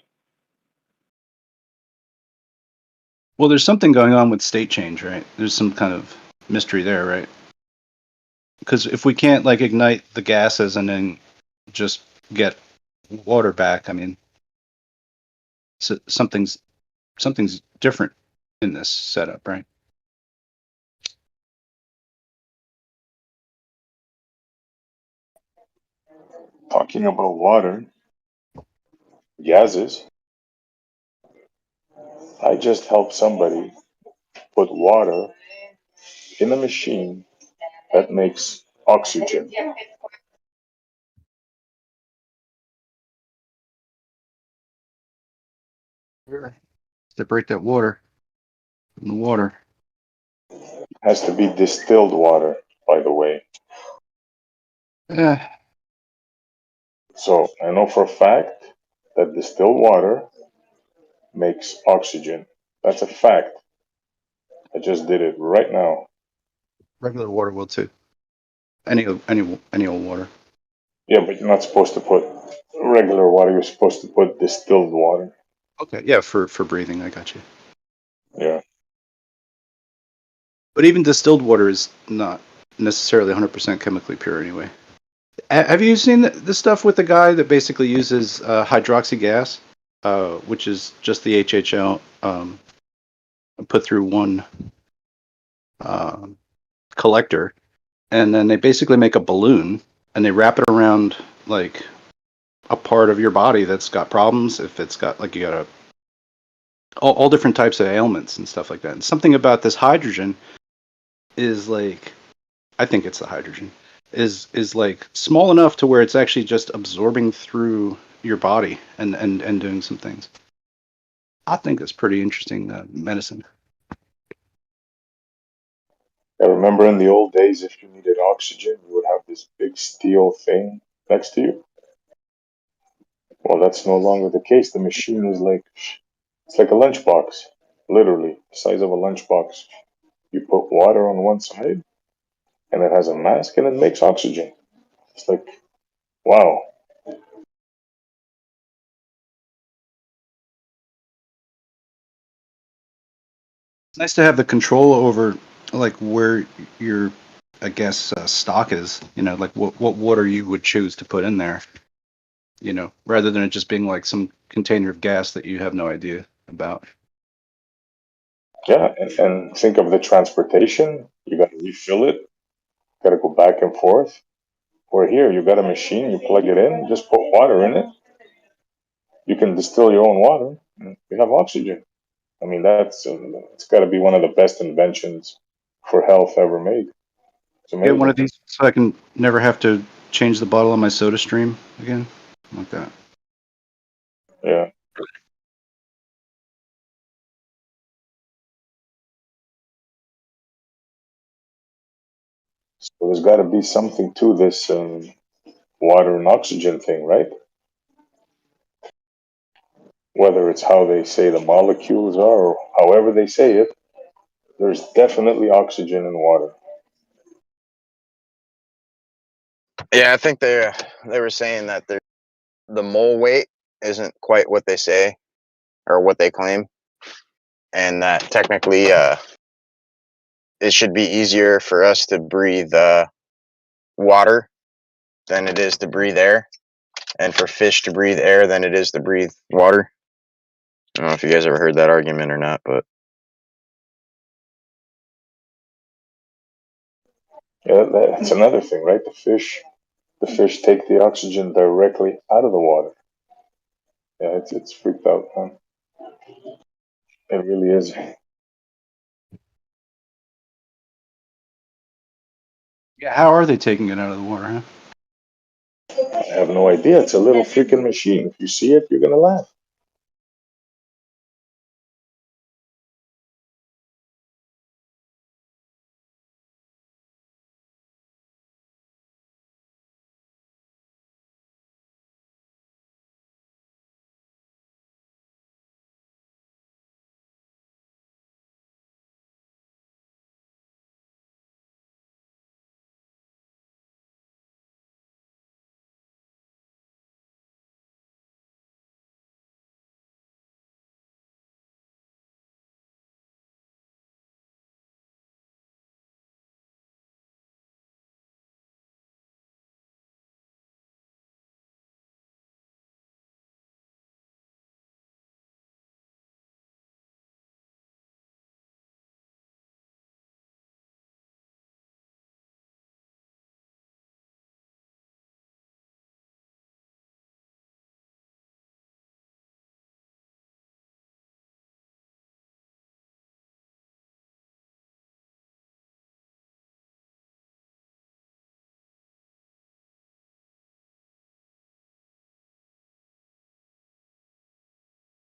Well, there's something going on with state change, right? There's some kind of mystery there, right? Because if we can't like ignite the gases and then just get water back, I mean, so something's different in this setup, right? Talking about water, gases, I just helped somebody put water in a machine that makes oxygen. Separate that water from the water. Has to be distilled water, by the way. Yeah. So I know for a fact that distilled water makes oxygen. That's a fact. I just did it right now. Regular water will too. Any old water. Yeah, but you're not supposed to put regular water. You're supposed to put distilled water. Okay, yeah, for breathing, I got you. Yeah. But even distilled water is not necessarily 100% chemically pure anyway. Have you seen the stuff with the guy that basically uses hydroxy gas, which is just the HHL put through one collector, and then they basically make a balloon and they wrap it around like a part of your body that's got problems. If it's got like you got all different types of ailments and stuff like that. And something about this hydrogen is like, I think it's the hydrogen, is like small enough to where it's actually just absorbing through your body and doing some things. I think it's pretty interesting medicine. I remember in the old days, if you needed oxygen, you would have this big steel thing next to you. Well, that's no longer the case. The machine is like, it's like a lunchbox, literally, the size of a lunchbox. You put water on one side, and it has a mask, and it makes oxygen. It's like, wow. It's nice to have the control over like where your, I guess, stock is. You know, like what water you would choose to put in there. You know, rather than it just being like some container of gas that you have no idea about. Yeah, and think of the transportation. You got to refill it, got to go back and forth. Or here, you got a machine, you plug it in, just put water in it. You can distill your own water, and you have oxygen. I mean, it's got to be one of the best inventions for health ever made. It's Get one of amazing. these so I can never have to change the bottle on my soda stream again. Like that. Yeah. So there's got to be something to this water and oxygen thing, right? Whether it's how they say the molecules are or however they say it, there's definitely oxygen in water. Yeah, I think they were saying that the mole weight isn't quite what they say or what they claim, and that technically it should be easier for us to breathe water than it is to breathe air, and for fish to breathe air than it is to breathe water. I don't know if you guys ever heard that argument or not, but Yeah, that's another thing, right? The fish take the oxygen directly out of the water. Yeah, it's freaked out, man. It really is. Yeah, how are they taking it out of the water, huh? I have no idea. It's a little freaking machine. If you see it, you're gonna laugh.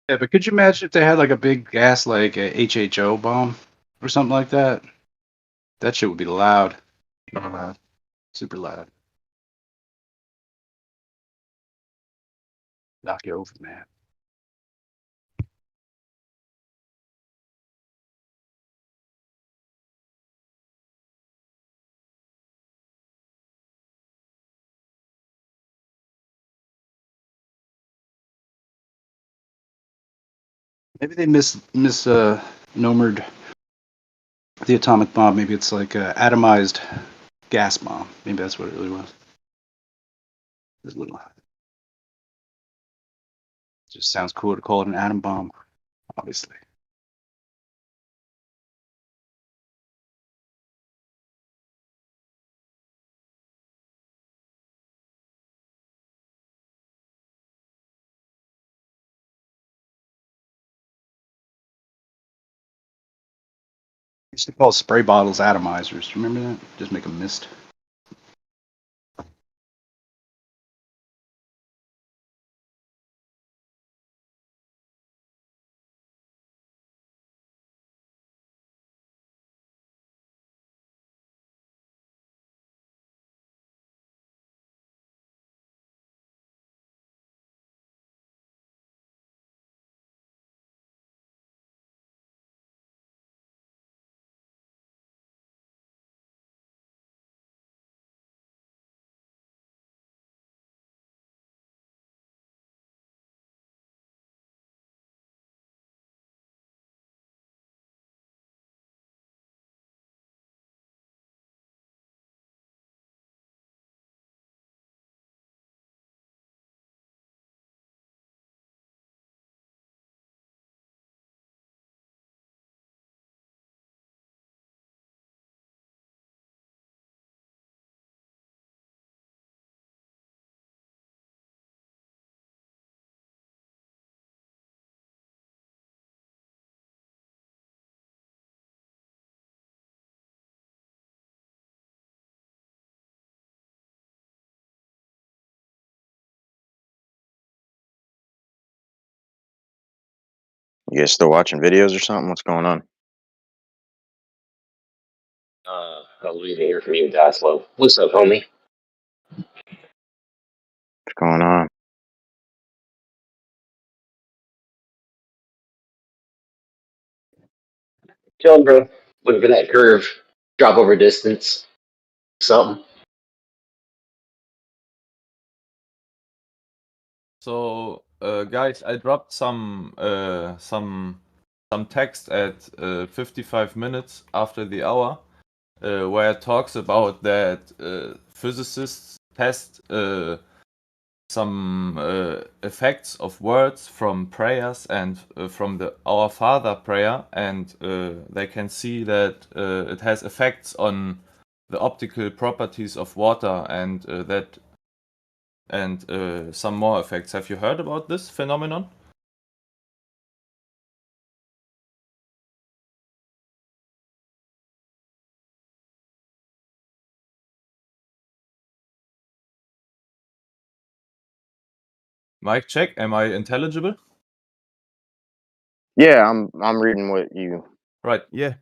Yeah, but could you imagine if they had like a big gas like a HHO bomb or something like that? That shit would be loud. Loud. Super loud. Knock you over, man. Maybe they misnomered the atomic bomb. Maybe it's like a atomized gas bomb. Maybe that's what it really was. It's a little. Just sounds cool to call it an atom bomb, obviously. Used to call spray bottles atomizers. Do you remember that? Just make a mist. You guys still watching videos or something? What's going on? I was waiting to hear from you, Daslow. What's up, homie? What's going on? Chilling, bro. Looking for that curve. Drop over distance. Something. So, guys, I dropped some text at 55 minutes after the hour, where it talks about that physicists test some effects of words from prayers and from the Our Father prayer, and they can see that it has effects on the optical properties of water and some more effects. Have you heard about this phenomenon? Mic check. Am I intelligible? Yeah, I'm reading what you Right. Yeah.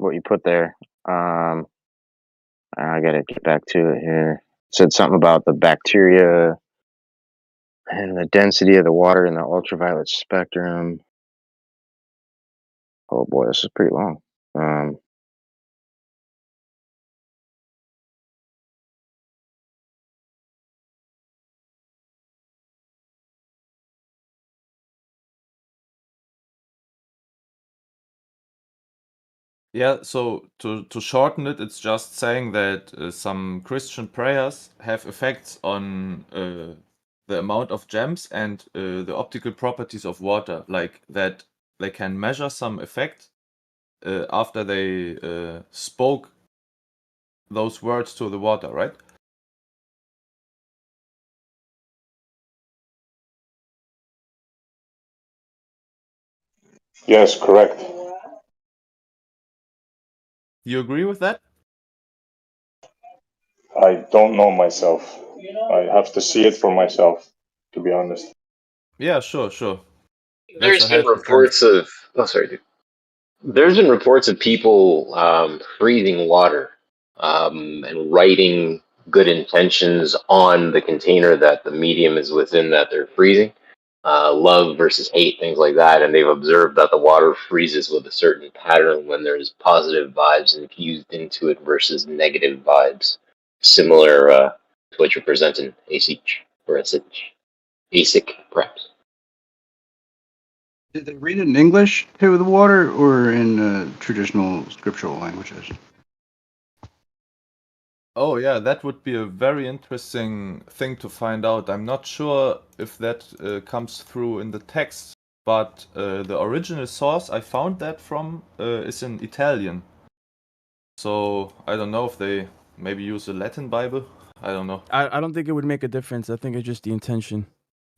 what you put there. I gotta get back to it here. It said something about the bacteria and the density of the water in the ultraviolet spectrum. Oh boy, this is pretty long. Yeah, so to shorten it, it's just saying that some Christian prayers have effects on the amount of gems and the optical properties of water, like that they can measure some effect after they spoke those words to the water, right? Yes, correct. You agree with that? I don't know myself. I have to see it for myself, to be honest. Yeah, sure. That's There's a been healthy temp. reports of. Oh, sorry, dude. There's been reports of people freezing water and writing good intentions on the container that the medium is within that they're freezing. Love versus hate, things like that. And they've observed that the water freezes with a certain pattern when there's positive vibes infused into it versus negative vibes. Similar to what you're presenting, ASIC, or ASIC, perhaps. Did they read it in English to the water or in traditional scriptural languages? Oh yeah, that would be a very interesting thing to find out. I'm not sure if that comes through in the text, but the original source I found that from is in Italian. So I don't know if they maybe use a Latin Bible. I don't know. I don't think it would make a difference. I think it's just the intention.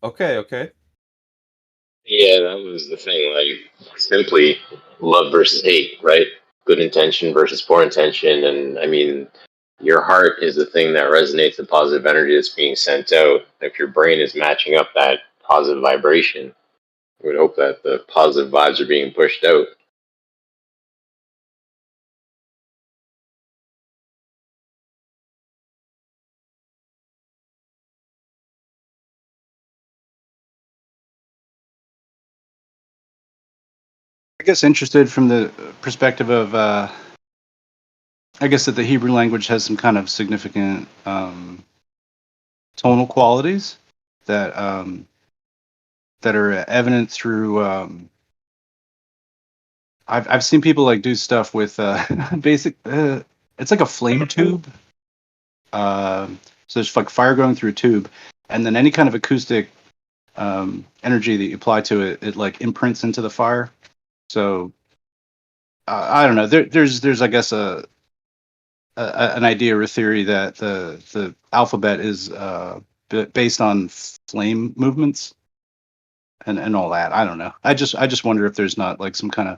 Okay, okay. Yeah, that was the thing. Like, simply love versus hate, right? Good intention versus poor intention. And I mean, your heart is the thing that resonates the positive energy that's being sent out. If your brain is matching up that positive vibration, we would hope that the positive vibes are being pushed out. I guess interested from the perspective of, I guess that the Hebrew language has some kind of significant tonal qualities that that are evident through. I've seen people like do stuff with basic. It's like a flame tube. So there's like fire going through a tube, and then any kind of acoustic energy that you apply to it, it like imprints into the fire. So I don't know. There's I guess an idea or a theory that the alphabet is based on flame movements and all that. I don't know. I just wonder if there's not like some kind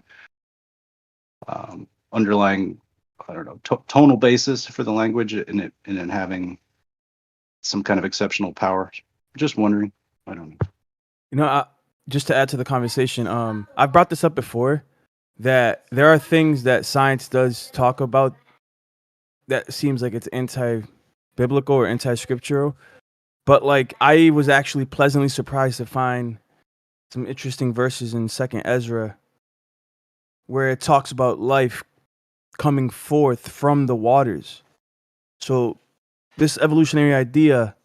of underlying, I don't know, tonal basis for the language in it having some kind of exceptional power. Just wondering. I don't know. You know, just to add to the conversation, I've brought this up before, that there are things that science does talk about that seems like it's anti-biblical or anti-scriptural, but like I was actually pleasantly surprised to find some interesting verses in 2nd Ezra where it talks about life coming forth from the waters. So this evolutionary idea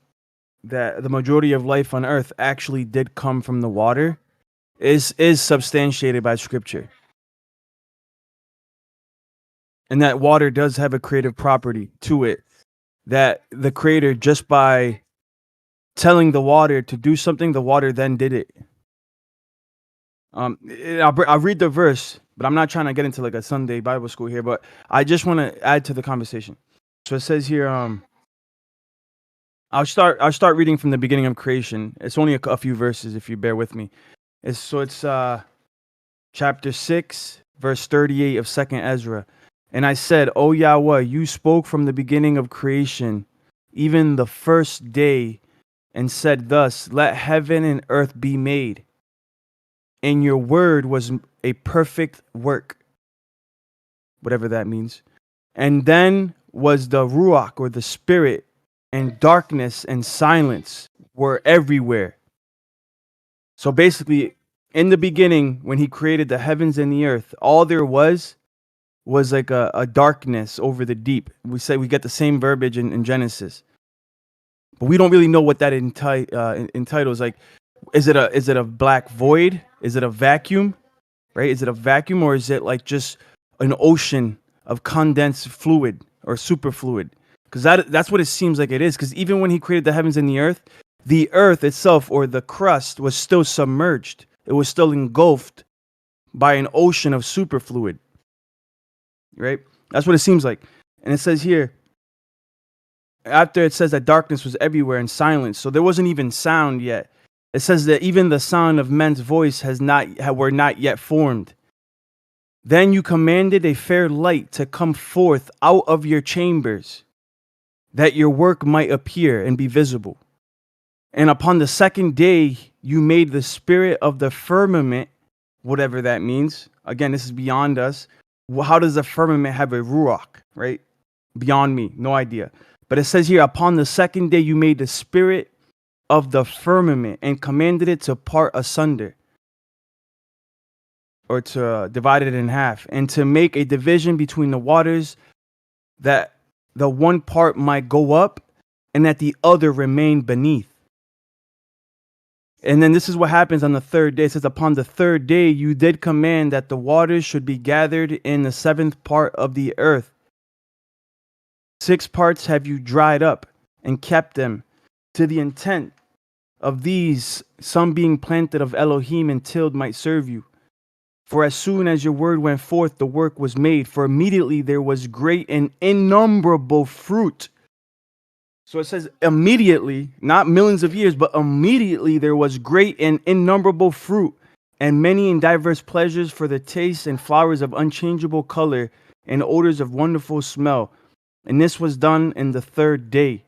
that the majority of life on Earth actually did come from the water is substantiated by Scripture. And that water does have a creative property to it, that the Creator, just by telling the water to do something, the water then did it. I'll read the verse, but I'm not trying to get into like a Sunday Bible school here, but I just want to add to the conversation. So it says here, I'll start reading from the beginning of creation. It's only a few verses if you bear with me. It's chapter 6, verse 38 of 2nd Ezra. And I said, O Yahweh, you spoke from the beginning of creation, even the first day, and said thus, let heaven and earth be made. And your word was a perfect work, whatever that means. And then was the Ruach, or the Spirit, and darkness and silence were everywhere. So basically, in the beginning, when he created the heavens and the earth, all there was like a darkness over the deep. We get the same verbiage in Genesis, but we don't really know what that entitles. Like, is it a black void? Is it a vacuum? Right? Is it a vacuum, or is it like just an ocean of condensed fluid or superfluid? Because that's what it seems like it is. Because even when he created the heavens and the earth itself, or the crust, was still submerged. It was still engulfed by an ocean of superfluid. Right? That's what it seems like. And it says here, after it says that darkness was everywhere and silence, so there wasn't even sound yet. It says that even the sound of men's voice were not yet formed. Then you commanded a fair light to come forth out of your chambers, that your work might appear and be visible. And upon the second day you made the spirit of the firmament, whatever that means. Again, this is beyond us. How does the firmament have a ruach, right? Beyond me, no idea. But it says here, upon the second day, you made the spirit of the firmament and commanded it to part asunder, or to divide it in half, and to make a division between the waters, that the one part might go up and that the other remain beneath. And then this is what happens on the third day. It says, upon the third day, you did command that the waters should be gathered in the seventh part of the earth. 6 parts have you dried up and kept them, to the intent of these, some being planted of Elohim and tilled might serve you. For as soon as your word went forth, the work was made. For immediately there was great and innumerable fruit. So it says immediately, not millions of years, but immediately there was great and innumerable fruit, and many and diverse pleasures for the taste, and flowers of unchangeable color, and odors of wonderful smell. And this was done in the third day.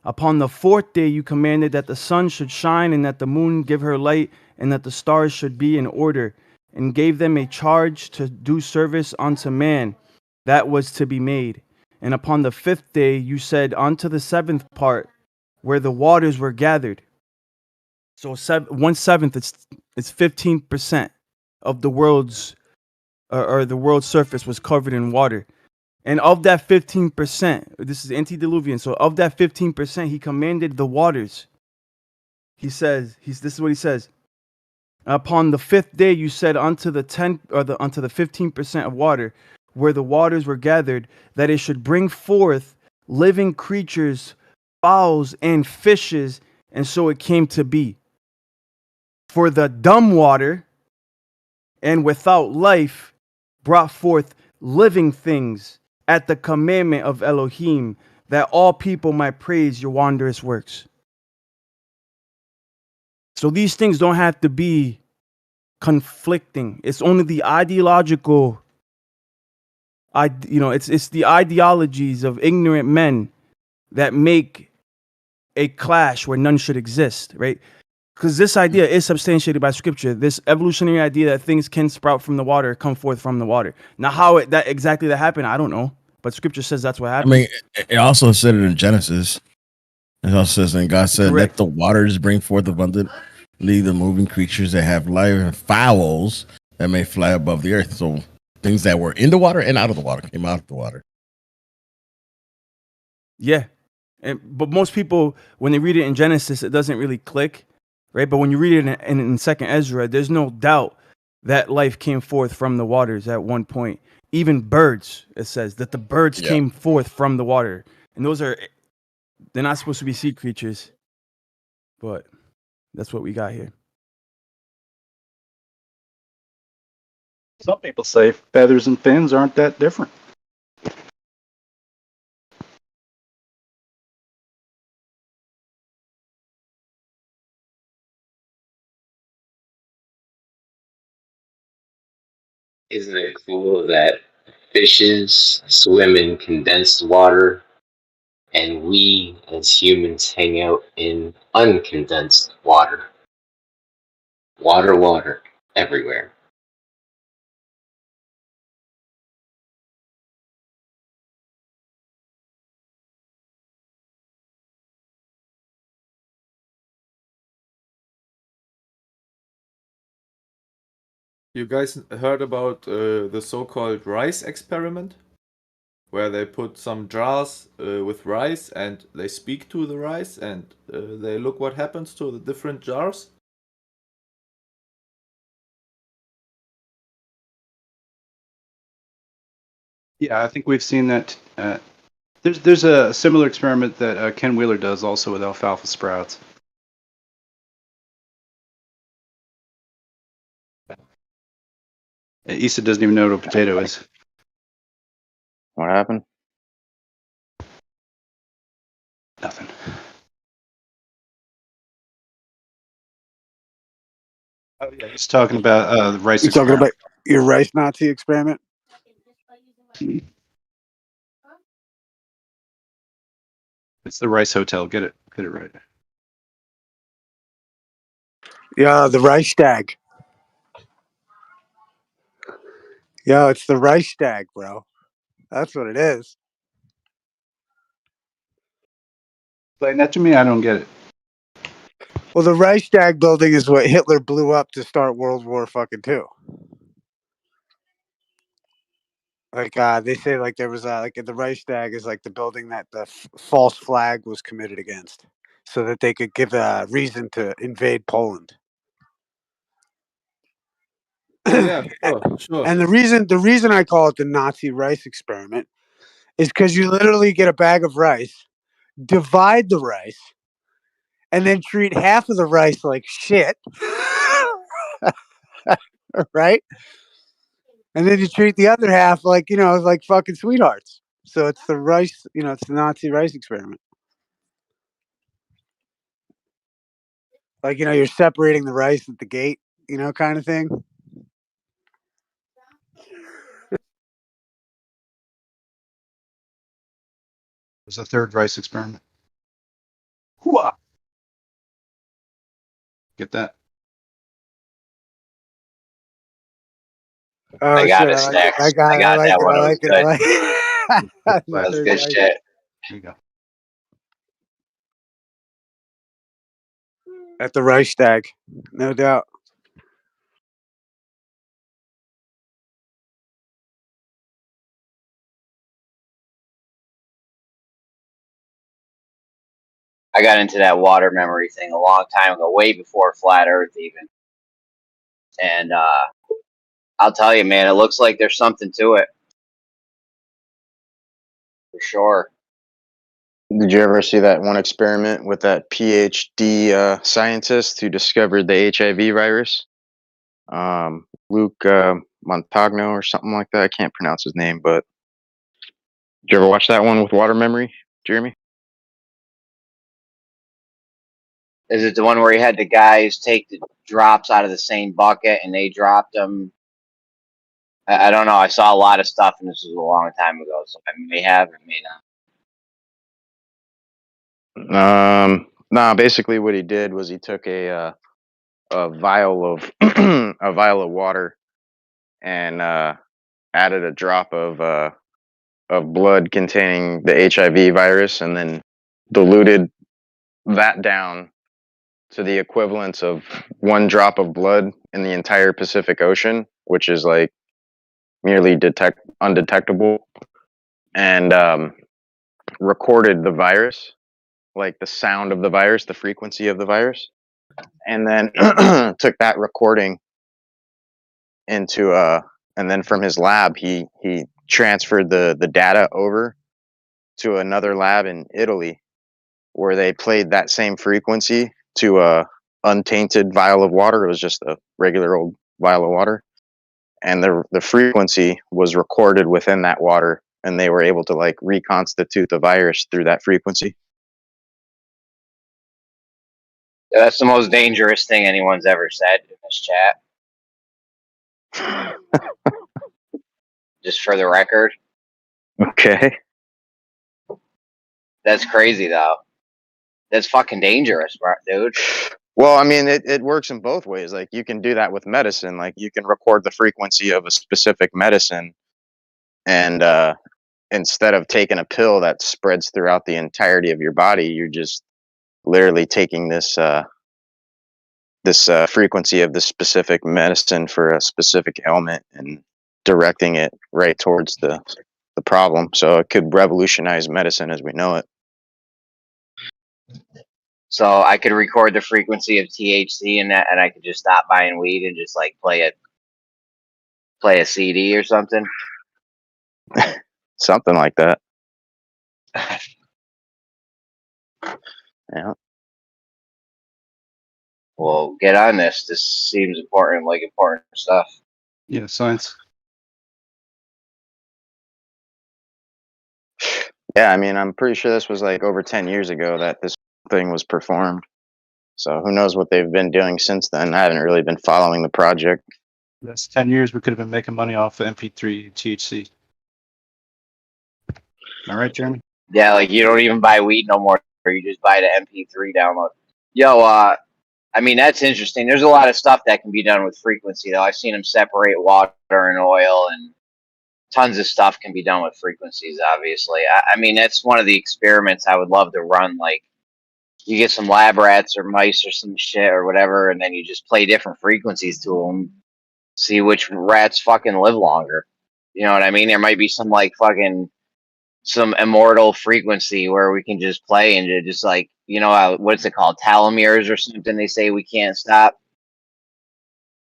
Upon the fourth day you commanded that the sun should shine, and that the moon give her light, and that the stars should be in order, and gave them a charge to do service unto man that was to be made. And upon the fifth day you said, unto the seventh part, where the waters were gathered. So 1/7, it's 15% of the world's or the world's surface was covered in water. And of that 15%, this is antediluvian. So of that 15%, he commanded the waters. He says, this is what he says. Upon the fifth day, you said unto the 15% of water, where the waters were gathered, that it should bring forth living creatures, fowls, and fishes. And so it came to be. For the dumb water and without life brought forth living things at the commandment of Elohim, that all people might praise your wondrous works. So these things don't have to be conflicting. It's only the ideological, it's the ideologies of ignorant men that make a clash where none should exist, right? Because this idea is substantiated by scripture. This evolutionary idea that things can sprout from the water, come forth from the water. Now, how that exactly happened, I don't know. But scripture says that's what happened. I mean, it also said it in Genesis. It also says, and God said, Correct. let the waters bring forth abundantly the moving creatures that have life, and fowls that may fly above the earth. So things that were in the water and out of the water came out of the water. Yeah. But most people, when they read it in Genesis, it doesn't really click, right? But when you read it in Second Ezra, there's no doubt that life came forth from the waters at one point. Even birds, it says that the birds came forth from the water. And they're not supposed to be sea creatures, but that's what we got here. Some people say feathers and fins aren't that different. Isn't it cool that fishes swim in condensed water and we as humans hang out in uncondensed water? Water everywhere. You guys heard about the so-called rice experiment? Where they put some jars with rice and they speak to the rice and they look what happens to the different jars? Yeah, I think we've seen that. There's a similar experiment that Ken Wheeler does also with alfalfa sprouts. Issa doesn't even know what a potato is. What happened? Nothing. Oh yeah, he's talking about the rice You talking experiment. about your rice Nazi experiment? It's the Rice Hotel. Get it right. Yeah, the Reichstag. Yo, it's the Reichstag, bro. That's what it is. Explain that to me. I don't get it. Well, the Reichstag building is what Hitler blew up to start World War II. Like they say, like there was like the Reichstag is like the building that the false flag was committed against, so that they could give a reason to invade Poland. Oh yeah, sure. And the reason I call it the Nazi rice experiment is because you literally get a bag of rice, divide the rice, and then treat half of the rice like shit, right? And then you treat the other half like like fucking sweethearts. So it's the rice, it's the Nazi rice experiment. Like you're separating the rice at the gate, kind of thing. It was the third rice experiment. Get that? Oh I got shit! it, I like it. Snacks. I got it. I got like that it. one. I It was like it. good. I like it. That was good shit. There you go. At the Reichstag, no doubt. I got into that water memory thing a long time ago, way before Flat Earth even. And I'll tell you, man, it looks like there's something to it. For sure. Did you ever see that one experiment with that PhD scientist who discovered the HIV virus? Luke Montagno or something like that. I can't pronounce his name, but did you ever watch that one with water memory, Jeremy? Is it the one where he had the guys take the drops out of the same bucket and they dropped them? I don't know. I saw a lot of stuff, and this was a long time ago, so I may have, or may not. Nah. Basically, what he did was he took a vial of a vial of water and added a drop of blood containing the HIV virus, and then diluted that down to the equivalence of one drop of blood in the entire Pacific Ocean, which is like nearly undetectable, and recorded the virus, like the sound of the virus, the frequency of the virus, and then took that recording into and then from his lab he transferred the data over to another lab in Italy, where they played that same frequency to a untainted vial of water. It was just a regular old vial of water, and the frequency was recorded within that water, and they were able to like reconstitute the virus through that frequency. That's the most dangerous thing anyone's ever said in this chat. Just for the record. Okay. That's crazy, though. That's fucking dangerous, dude. Well, I mean, it works in both ways. Like, you can do that with medicine. Like, you can record the frequency of a specific medicine, and instead of taking a pill that spreads throughout the entirety of your body, you're just literally taking this frequency of the specific medicine for a specific ailment and directing it right towards the problem. So it could revolutionize medicine as we know it. So I could record the frequency of THC and that, and I could just stop buying weed and just like play a CD or something. Something like that. Yeah. Well, get on this. This seems important, like important stuff. Yeah, science. Yeah, I mean, I'm pretty sure this was like over 10 years ago that this thing was performed. So who knows what they've been doing since then. I haven't really been following the project. That's 10 years. We could have been making money off of MP3 THC. All right, Jeremy? Yeah, like you don't even buy weed no more. You just buy the MP3 download. Yo, I I mean, that's interesting. There's a lot of stuff that can be done with frequency, though. I've seen them separate water and oil, and tons of stuff can be done with frequencies, obviously. I mean, that's one of the experiments I would love to run. Like, you get some lab rats or mice or some shit or whatever, and then you just play different frequencies to them, see which rats fucking live longer. You know what I mean? There might be some, like, fucking some immortal frequency where we can just play and just, like, you know, what's it called? Telomeres or something they say we can't stop.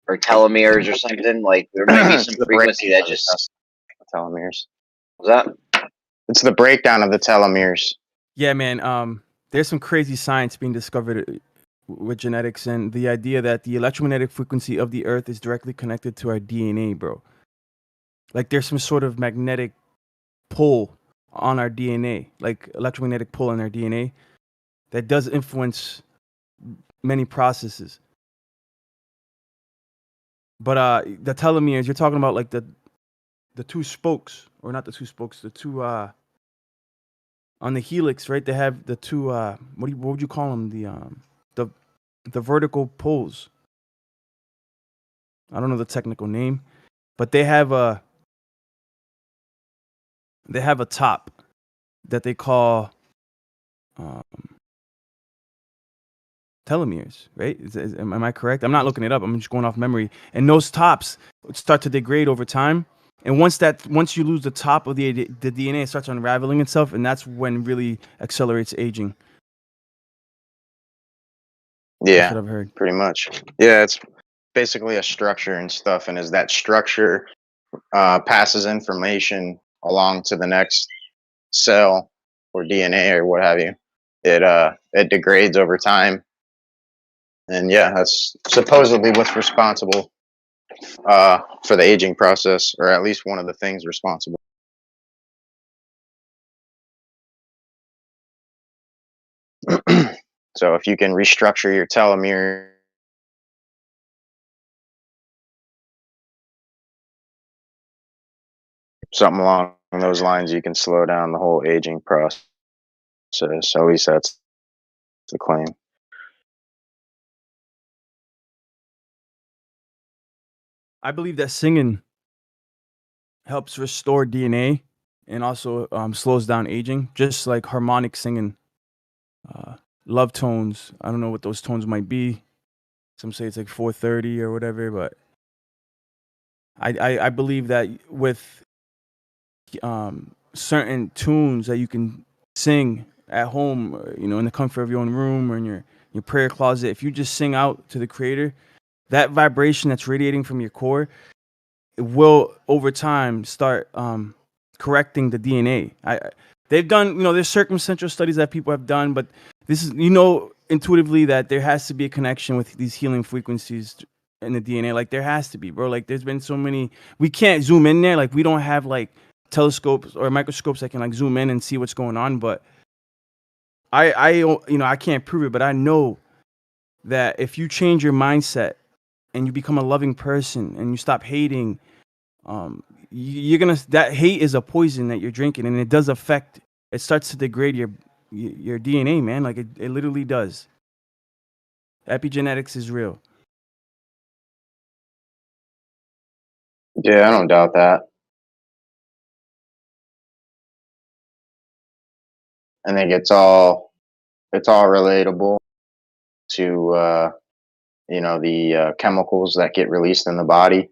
Or telomeres or something. Like, there might be some The frequency that breakdown of just. the telomeres. What's that? It's the breakdown of the telomeres. Yeah, man. There's some crazy science being discovered with genetics and the idea that the electromagnetic frequency of the Earth is directly connected to our DNA, bro. Like, there's some sort of magnetic pull on our DNA, like electromagnetic pull on our DNA, that does influence many processes. But the telomeres, you're talking about, like, the two spokes, or not the two spokes, the two on the helix, right? They have the two what would you call them? The vertical poles. I don't know the technical name, but they have a top that they call telomeres, right? Am I correct? I'm not looking it up. I'm just going off memory. And those tops start to degrade over time. And once you lose the top of the DNA starts unraveling itself, and that's when really accelerates aging. Yeah, That's what I've heard. pretty much. Yeah, it's basically a structure and stuff, and as that structure passes information along to the next cell or DNA or what have you, it degrades over time. And yeah, that's supposedly what's responsible for the aging process, or at least one of the things responsible. So if you can restructure your telomere, something along those lines, you can slow down the whole aging process. So at least that's the claim. I believe that singing helps restore DNA and also slows down aging, just like harmonic singing. Love tones. I don't know what those tones might be. Some say it's like 430 or whatever, but I believe that with certain tunes that you can sing at home, you know, in the comfort of your own room or in your prayer closet, if you just sing out to the Creator, that vibration that's radiating from your core, it will over time start correcting the DNA. They've done, you know, there's circumstantial studies that people have done, but this is, you know, intuitively that there has to be a connection with these healing frequencies in the DNA. Like, there has to be, bro. Like, there's been so many, we can't zoom in there. Like, we don't have like telescopes or microscopes that can like zoom in and see what's going on. But I you know, I can't prove it, but I know that if you change your mindset and you become a loving person and you stop hating, you're gonna, that hate is a poison that you're drinking, and it does affect, it starts to degrade your DNA, man. Like, it literally does. Epigenetics is real. Yeah, I don't doubt that. I think it's all relatable to you know, the chemicals that get released in the body,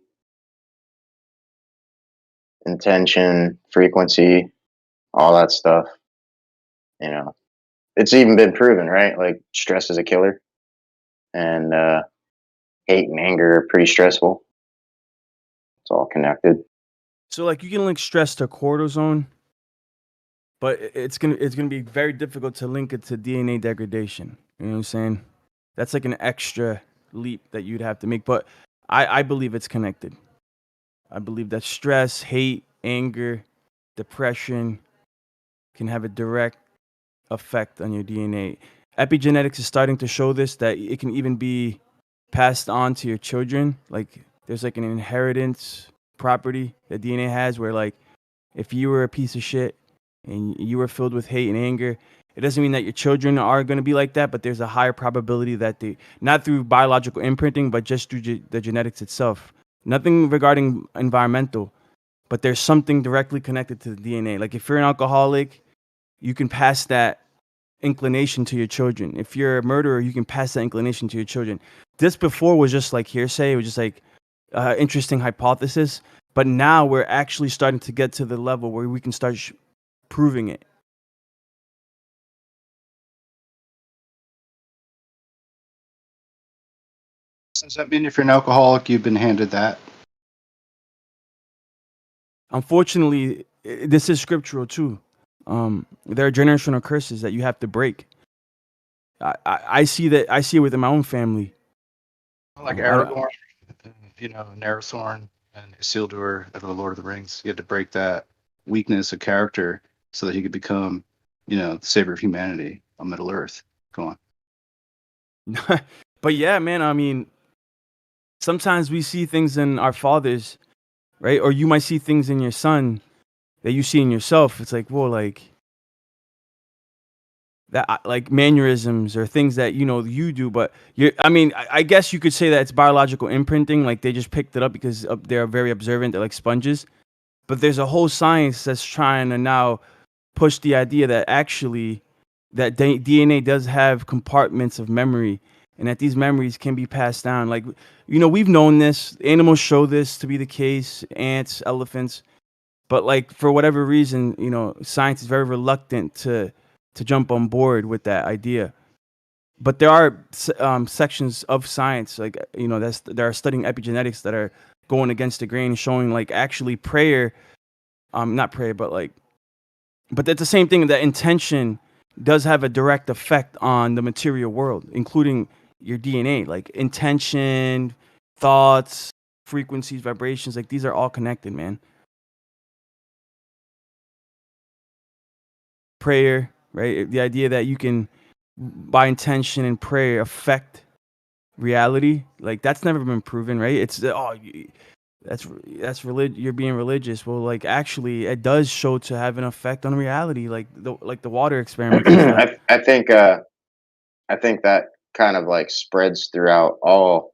intention, frequency, all that stuff. You know, it's even been proven, right? Like, stress is a killer, and hate and anger are pretty stressful. It's all connected. So, like, you can link stress to cortisone, but it's gonna be very difficult to link it to DNA degradation. You know what I'm saying? That's like an extra leap that you'd have to make. But I believe it's connected. I believe that stress, hate, anger, depression can have a direct effect on your DNA. Epigenetics is starting to show this, that it can even be passed on to your children. Like, there's like an inheritance property that DNA has, where like, if you were a piece of shit and you were filled with hate and anger, it doesn't mean that your children are going to be like that, but there's a higher probability that they, not through biological imprinting, but just through the genetics itself. Nothing regarding environmental, but there's something directly connected to the DNA. Like if you're an alcoholic, you can pass that inclination to your children. If you're a murderer, you can pass that inclination to your children. This before was just like hearsay. It was just like interesting hypothesis. But now we're actually starting to get to the level where we can start proving it. Does that mean if you're an alcoholic, you've been handed that? Unfortunately, this is scriptural too. There are generational curses that you have to break. I see that. I see it within my own family. Like Aragorn, you know, Narrathorn and Isildur of the Lord of the Rings. You had to break that weakness of character so that he could become, you know, the savior of humanity on Middle Earth. Go on. But yeah, man, I mean, sometimes we see things in our fathers, right? Or you might see things in your son that you see in yourself. It's like, whoa, like that, like mannerisms or things that you know you do. But I mean, I guess you could say that it's biological imprinting. Like they just picked it up because they're very observant. They're like sponges. But there's a whole science that's trying to now push the idea that actually that DNA does have compartments of memory, and that these memories can be passed down. Like, you know, we've known this. Animals show this to be the case. Ants, elephants. But like for whatever reason, you know, science is very reluctant to jump on board with that idea. But there are sections of science, like you know, that are studying epigenetics that are going against the grain, showing like actually prayer, not prayer, but like, but that's the same thing. That intention does have a direct effect on the material world, including your DNA. Like intention, thoughts, frequencies, vibrations, like these are all connected, man. Prayer, right? The idea that you can, by intention and prayer, affect reality, like that's never been proven, right? It's that's you're being religious. Well, like actually, it does show to have an effect on reality, like the water experiments and stuff. I think that kind of like spreads throughout all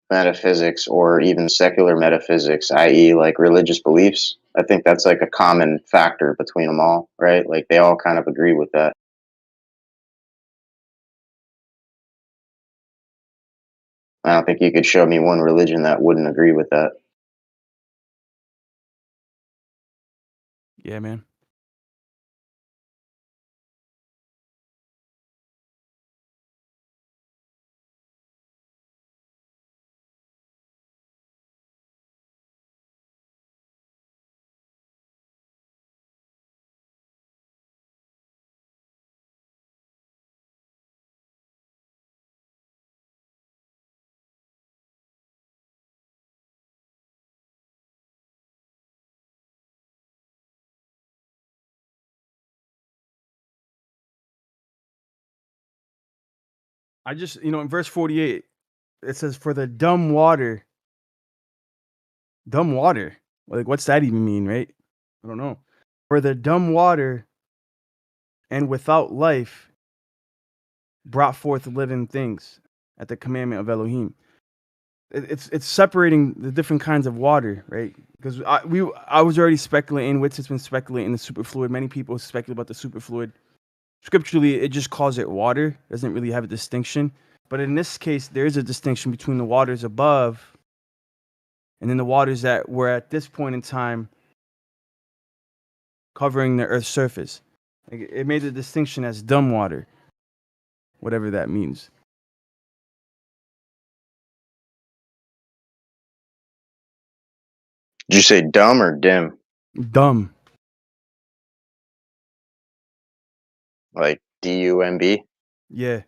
metaphysics or even secular metaphysics, i.e., like religious beliefs. I think that's like a common factor between them all, right? Like they all kind of agree with that. I don't think you could show me one religion that wouldn't agree with that. Yeah, man. I just, you know, in verse 48, it says, "For the dumb water." Dumb water. Like, what's that even mean, right? I don't know. "For the dumb water and without life brought forth living things at the commandment of Elohim." It's separating the different kinds of water, right? Because I was already speculating. Witz has been speculating the superfluid. Many people speculate about the superfluid. Scripturally, it just calls it water. Doesn't really have a distinction. But in this case, there is a distinction between the waters above and then the waters that were at this point in time covering the Earth's surface. Like, it made the distinction as dumb water, whatever that means. Did you say dumb or dim? Dumb. Like D-U-M-B? Yeah.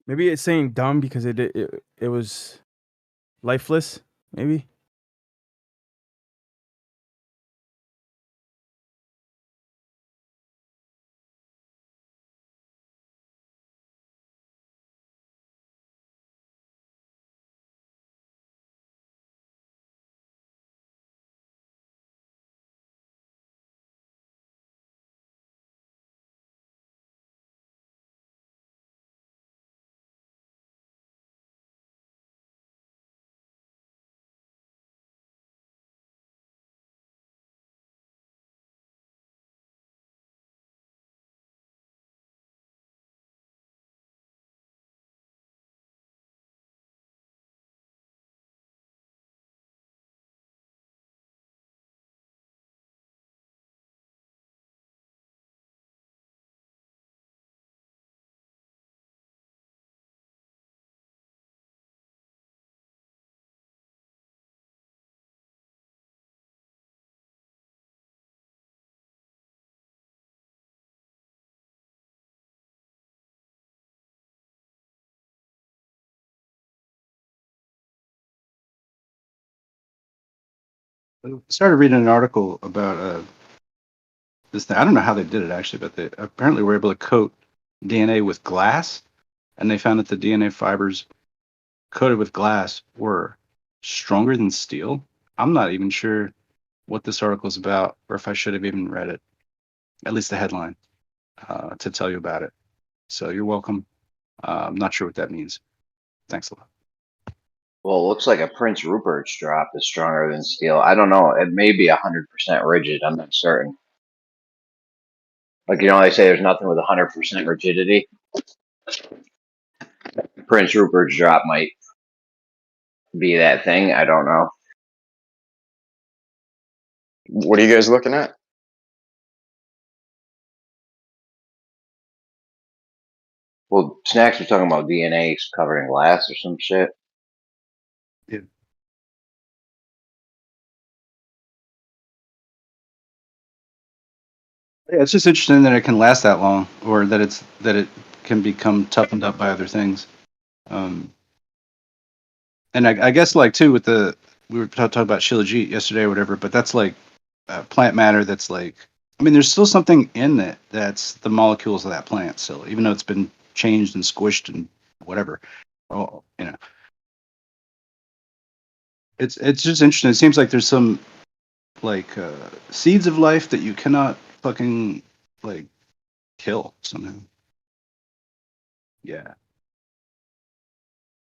Maybe it's saying dumb because it was lifeless. Maybe. I started reading an article about this thing. I don't know how they did it actually, but they apparently were able to coat DNA with glass, and they found that the DNA fibers coated with glass were stronger than steel. I'm not even sure what this article is about, or if I should have even read it, at least the headline, to tell you about it. So you're welcome. I'm not sure what that means. Thanks a lot. Well, it looks like a Prince Rupert's drop is stronger than steel. I don't know. It may be 100% rigid. I'm not certain. Like, they say there's nothing with 100% rigidity. Prince Rupert's drop might be that thing. I don't know. What are you guys looking at? Well, Snacks was talking about DNA covered in glass or some shit. Yeah. Yeah, it's just interesting that it can last that long, or that it can become toughened up by other things. And I guess like too with we were talking about Shilajit yesterday or whatever, but that's like plant matter that's like, I mean, there's still something in it that's the molecules of that plant still, even though it's been changed and squished and whatever. Oh, it's just interesting. It seems like there's some like seeds of life that you cannot fucking like kill somehow. Yeah.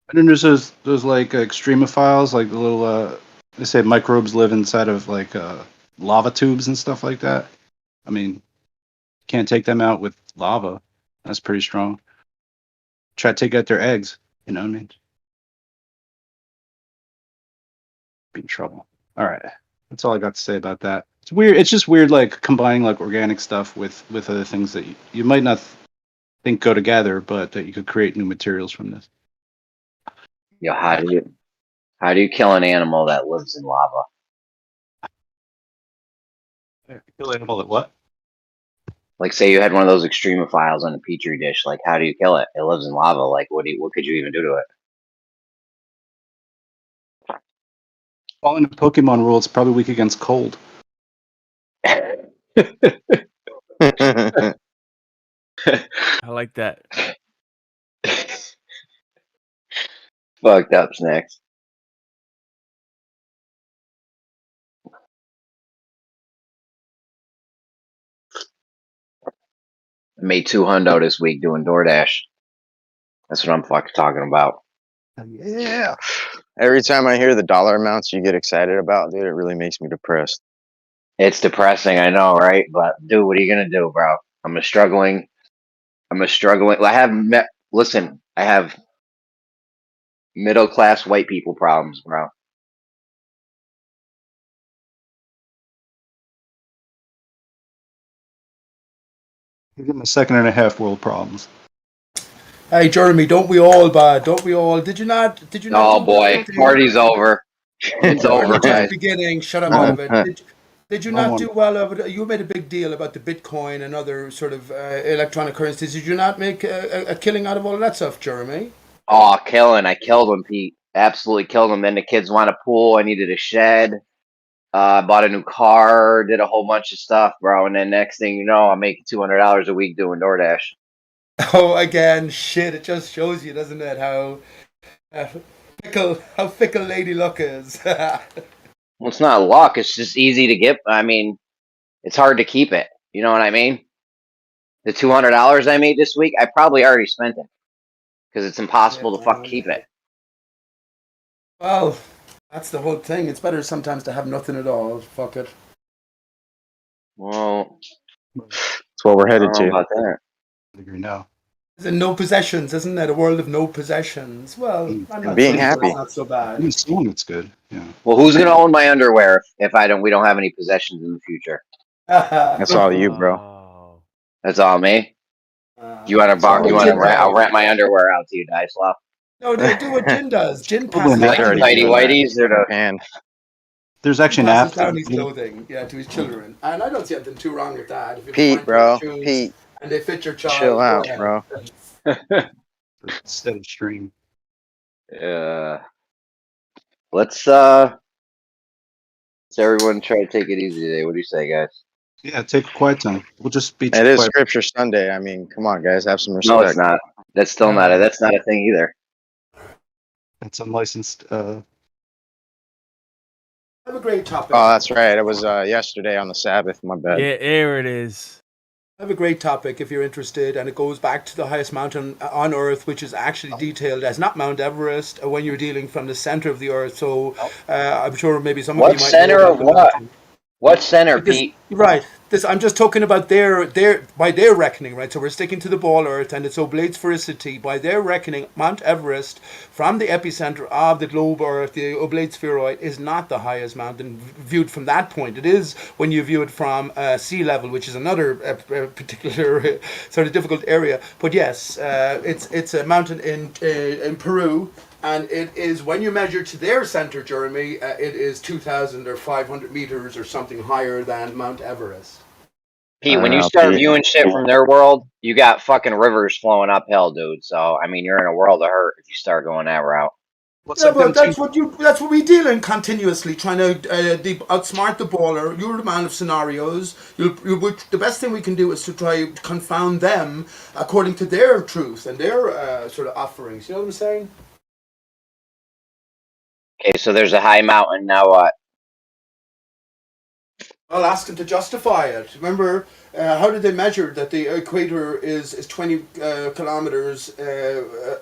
And then there's those like extremophiles, like the little they say microbes live inside of like lava tubes and stuff like that. I mean, can't take them out with lava. That's pretty strong. Try to take out their eggs. You know what I mean? Be in trouble. All right. That's all I got to say about that. It's weird. It's just weird, like combining like organic stuff with other things that you might not think go together, but that you could create new materials from this. Yo, how do you kill an animal that lives in lava? Kill an animal that what? Like, say you had one of those extremophiles on a petri dish. Like, how do you kill it? It lives in lava. Like, what could you even do to it? Following the Pokemon rule, it's probably weak against cold. I like that. Fucked up, Snacks. I made $200 this week doing DoorDash. That's what I'm fucking talking about. Yeah. Every time I hear the dollar amounts you get excited about, dude, it really makes me depressed. It's depressing, I know, right? But dude, what are you gonna do, bro? I'm a struggling. Listen, I have middle class white people problems, bro. You're getting a second and a half world problems. Hey, Jeremy, don't we all, bad? Don't we all? Did you not? Oh boy, party's over. It's over, Just guys. beginning. Shut up, David. Did you No not one. do well over you made a big deal about the Bitcoin and other sort of electronic currencies. Did you not make a killing out of all of that stuff, Jeremy? Oh, killing! I killed him, Pete. Absolutely killed him. Then the kids want a pool. I needed a shed. Bought a new car. Did a whole bunch of stuff, bro. And then next thing you know, I'm making $200 a week doing DoorDash. Oh, again, shit! It just shows you, doesn't it, uh, how fickle Lady Luck is. Well, it's not luck. It's just easy to get. I mean, it's hard to keep it. You know what I mean? The $200 I made this week, I probably already spent it because it's impossible to fuck keep it. Well, that's the whole thing. It's better sometimes to have nothing at all. Fuck it. Well, That's what we're I headed don't know to. about that. I agree now. There's no possessions, isn't it? A world of no possessions. Well, I'm not Being saying happy. it's not so bad. In song, it's good. Yeah. Well, who's gonna own my underwear if we don't have any possessions in the future? That's all you, bro. That's all me. You want to borrow? You want to rent? I'll rent my underwear out to you, Dice-Love. No, do what Jin does. Jin Probably passes not. down Like the tighty-whities or the pan. There's actually an passes app. down his clothing, to his children, and I don't see anything too wrong with that. If you Pete, find bro. good shoes Pete. and they fit your child, Chill go out, ahead. bro. Instead of stream. Let's everyone try to take it easy today. What do you say, guys? Yeah, take a quiet time. We'll just be It is quiet. Scripture Sunday. I mean, come on, guys, have some respect. No, it's not. That's still not. That's not a thing either. That's unlicensed. I have a great topic. Oh, that's right. It was yesterday on the Sabbath. My bad. Yeah, here it is. I have a great topic if you're interested, and it goes back to the highest mountain on Earth, which is actually detailed as not Mount Everest when you're dealing from the center of the Earth. So I'm sure maybe some of you What might center know of what? What center, Pete? Right. I'm just talking about their by their reckoning, right? So we're sticking to the ball Earth and its oblate sphericity. By their reckoning, Mount Everest, from the epicenter of the globe Earth, the oblate spheroid, is not the highest mountain viewed from that point. It is when you view it from sea level, which is another particular sort of difficult area. But yes, it's a mountain in Peru. And it is, when you measure to their center, Jeremy, it is 2,000 or 500 meters or something higher than Mount Everest. Pete, when you start viewing shit from their world, you got fucking rivers flowing uphill, dude. So I mean, you're in a world of hurt if you start going that route. Yeah, but that's what we deal in continuously, trying to outsmart the baller. You're the man of scenarios. The best thing we can do is to try to confound them according to their truth and their sort of offerings. You know what I'm saying? Okay, so there's a high mountain. Now what? I'll ask them to justify it. Remember, how did they measure that the equator is 20 kilometers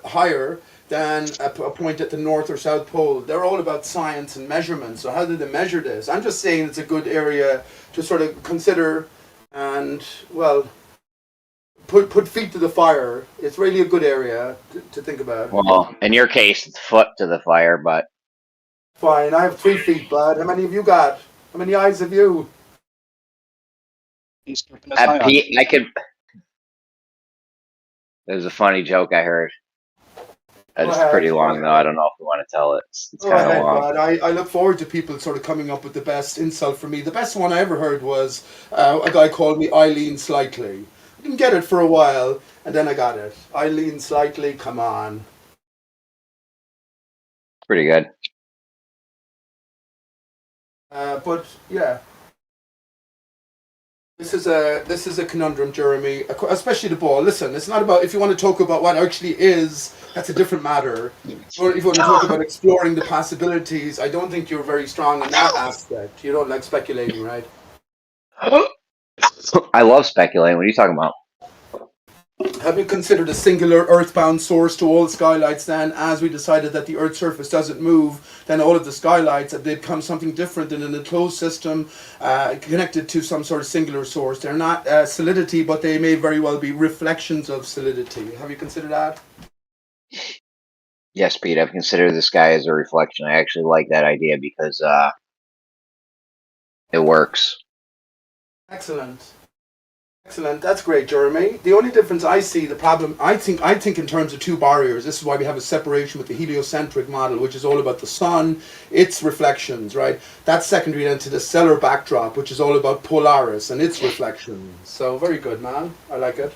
higher than a point at the North or South Pole? They're all about science and measurement. So how did they measure this? I'm just saying it's a good area to sort of consider and, well, put feet to the fire. It's really a good area to think about. Well, in your case, it's foot to the fire, but Fine, I have 3 feet, bud. How many have you got? How many eyes have you? Pete, I could. There's a funny joke I heard. It's pretty long though. I don't know if we want to tell it. It's Go kind of ahead, long. bud. I look forward to people sort of coming up with the best insult for me. The best one I ever heard was a guy called me Eileen Slightly. I didn't get it for a while, and then I got it. Eileen Slightly, come on. Pretty good. But yeah, this is a conundrum, Jeremy. Especially the ball. Listen, it's not about if you want to talk about what actually is. That's a different matter. Or if you want to talk about exploring the possibilities, I don't think you're very strong in that aspect. You don't like speculating, right? I love speculating. What are you talking about? Have you considered a singular earthbound source to all skylights then, as we decided that the Earth's surface doesn't move, then all of the skylights have become something different than in a closed system connected to some sort of singular source. They're not solidity, but they may very well be reflections of solidity. Have you considered that? Yes, Pete, I've considered the sky as a reflection. I actually like that idea because it works. Excellent. Excellent. That's great, Jeremy. The only difference I see, the problem, I think in terms of two barriers. This is why we have a separation with the heliocentric model, which is all about the sun, its reflections, right? That's secondary then to the stellar backdrop, which is all about Polaris and its reflections. So very good, man. I like it.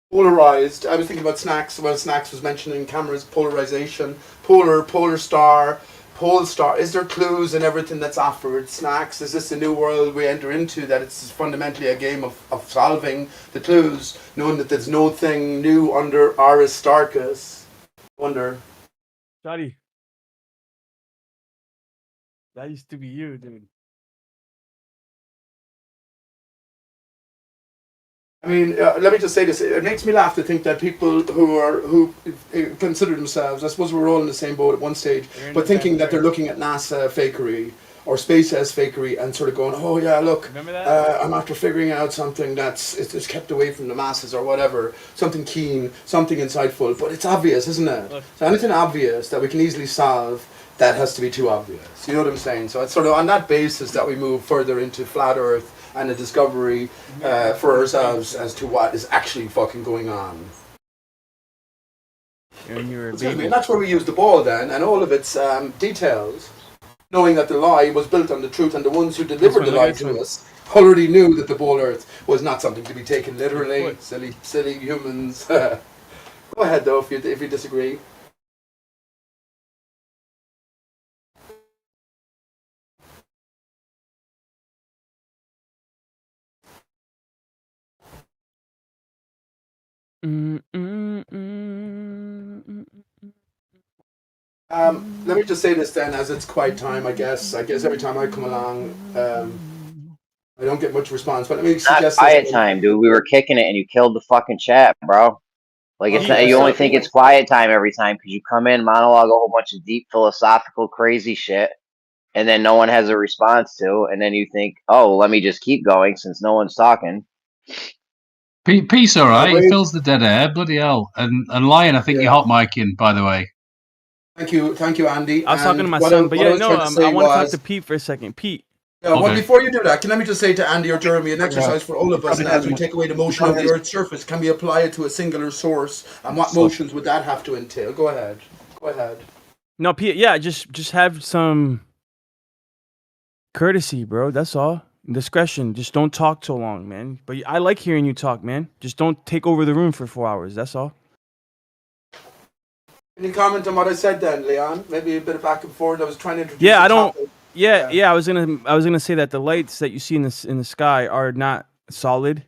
Polarized. I was thinking about Snacks. Well, Snacks was mentioning cameras, polarization, polar star, pole star. Is there clues in everything that's offered? Snacks. Is this a new world we enter into, that it's fundamentally a game of solving the clues, knowing that there's no thing new under Aristarchus? Wonder. Shotty. That used to be you, dude. I mean, let me just say this. It makes me laugh to think that people who consider themselves, I suppose we're all in the same boat at one stage, but thinking that they're looking at NASA fakery or SpaceX fakery and sort of going, oh yeah, look, I'm after figuring out something it's kept away from the masses or whatever, something keen, something insightful, but it's obvious, isn't it? Look. So anything obvious that we can easily solve, that has to be too obvious. You know what I'm saying? So it's sort of on that basis that we move further into flat Earth and a discovery for ourselves as to what is actually fucking going on. And that's where we use the ball then, and all of its details, knowing that the lie was built on the truth, and the ones who delivered the lie to us already knew that the ball Earth was not something to be taken literally. Silly humans. Go ahead though, if you disagree. Let me just say this then, as it's quiet time, I guess every time I come along, I don't get much response, but let me suggest this. Quiet time, dude. We were kicking it and you killed the fucking chat, bro. Like, it's not, you only think it's quiet time every time because you come in, monologue a whole bunch of deep philosophical crazy shit, and then no one has a response to, and then you think, oh, let me just keep going since no one's talking. Peace, all right. He fills the dead air, bloody hell. And Lion, I think you're hot micing, by the way. Thank you, Andy. I was talking to my son, but yeah, no, I want to talk to Pete for a second. Pete. Yeah, well, before you do that, let me just say to Andy or Jeremy, an exercise for all of us, and as we take away the motion of the Earth's surface, can we apply it to a singular source? And what motions would that have to entail? Go ahead. No, Pete, yeah, just have some courtesy, bro. That's all. Discretion. Just don't talk too long, man. But I like hearing you talk, man. Just don't take over the room for 4 hours. That's all. Any comment on what I said then, Leon? Maybe a bit of back and forth. I was trying to introduce. Yeah, I don't. Yeah. I was gonna say that the lights that you see in the sky are not solid.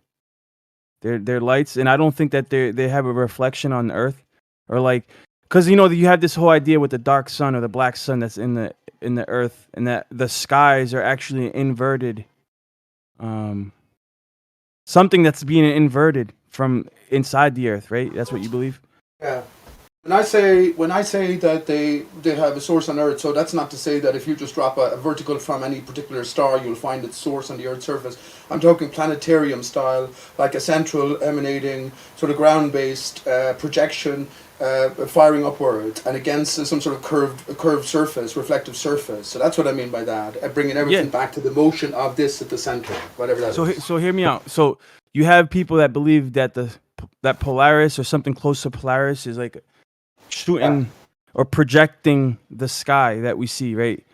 They're lights, and I don't think that they have a reflection on the Earth, or like, because you have this whole idea with the dark sun or the black sun that's in the Earth, and that the skies are actually inverted. Something that's being inverted from inside the Earth, right? That's what you believe? Yeah. When I say that they have a source on Earth, so that's not to say that if you just drop a vertical from any particular star, you'll find its source on the Earth's surface. I'm talking planetarium style, like a central emanating sort of ground-based projection firing upward and against some sort of curved surface, reflective surface. So that's what I mean by that. Bringing everything back to the motion of this at the center, whatever that is. So hear me out. So you have people that believe that that Polaris or something close to Polaris is like shooting or projecting the sky that we see, right?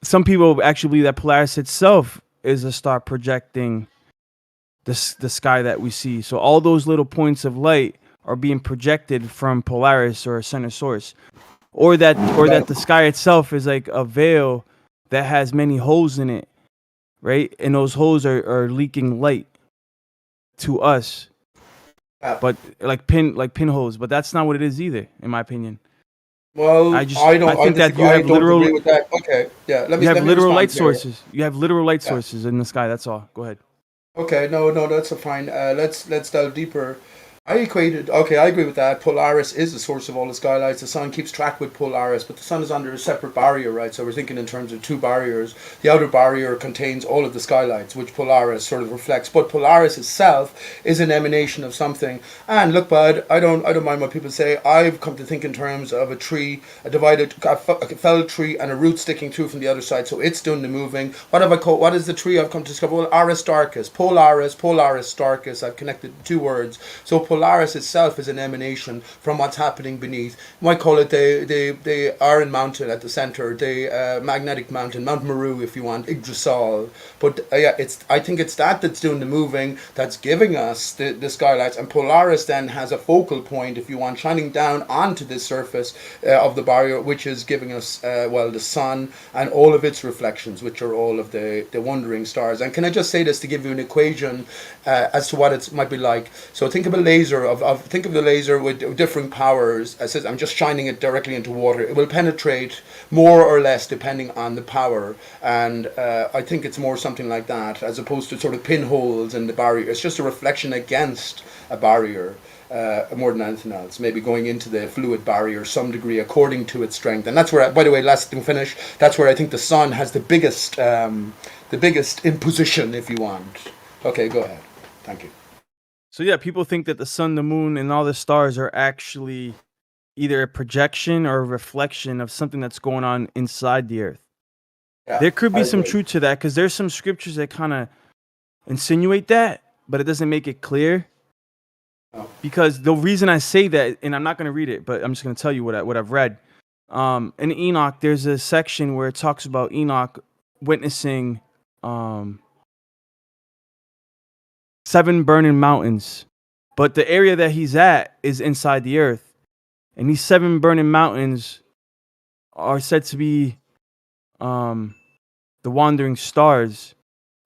Some people actually believe that Polaris itself is a star projecting the sky that we see. So all those little points of light are being projected from Polaris or a center source, or that the sky itself is like a veil that has many holes in it, right? And those holes are leaking light to us. But like pinholes, but that's not what it is either, in my opinion. Well, I think that you have literal. Agree with that. Okay, yeah. You have literal light sources. You have literal light sources in the sky. That's all. Go ahead. Okay, no, that's fine. Let's delve deeper. I agree with that. Polaris is the source of all the skylights. The sun keeps track with Polaris, but the sun is under a separate barrier, right? So we're thinking in terms of two barriers. The outer barrier contains all of the skylights, which Polaris sort of reflects. But Polaris itself is an emanation of something. And look, bud, I don't mind what people say. I've come to think in terms of a tree, a felled tree, and a root sticking through from the other side. So it's doing the moving. What is the tree I've come to discover? Well, Aristarchus, Polaris, Starchus. I've connected the two words. So Polaris itself is an emanation from what's happening beneath. You might call it the Iron Mountain at the center, the magnetic mountain, Mount Meru, if you want, Yggdrasil. But I think it's that's doing the moving, that's giving us the skylights. And Polaris then has a focal point, if you want, shining down onto the surface of the barrier, which is giving us, the sun and all of its reflections, which are all of the wandering stars. And can I just say this to give you an equation as to what it might be like? So think of a laser think of the laser with different powers. I says I'm just shining it directly into water. It will penetrate more or less depending on the power, and I think it's more something like that as opposed to sort of pinholes in the barrier. It's just a reflection against a barrier. More than anything else, maybe going into the fluid barrier some degree according to its strength. And that's where, by the way, last thing finish, that's where I think the sun has the biggest imposition, if you want. Okay, go ahead. Thank you. So yeah, people think that the sun, the moon, and all the stars are actually either a projection or a reflection of something that's going on inside the earth. Yeah, there could be I some agree. truth to that, because there's some scriptures that kind of insinuate that, but it doesn't make it clear. Oh. Because the reason I say that, and I'm not going to read it, but I'm just going to tell you what I've read. In Enoch, there's a section where it talks about Enoch witnessing 7 burning mountains, but the area that he's at is inside the earth, and these 7 burning mountains are said to be the wandering stars,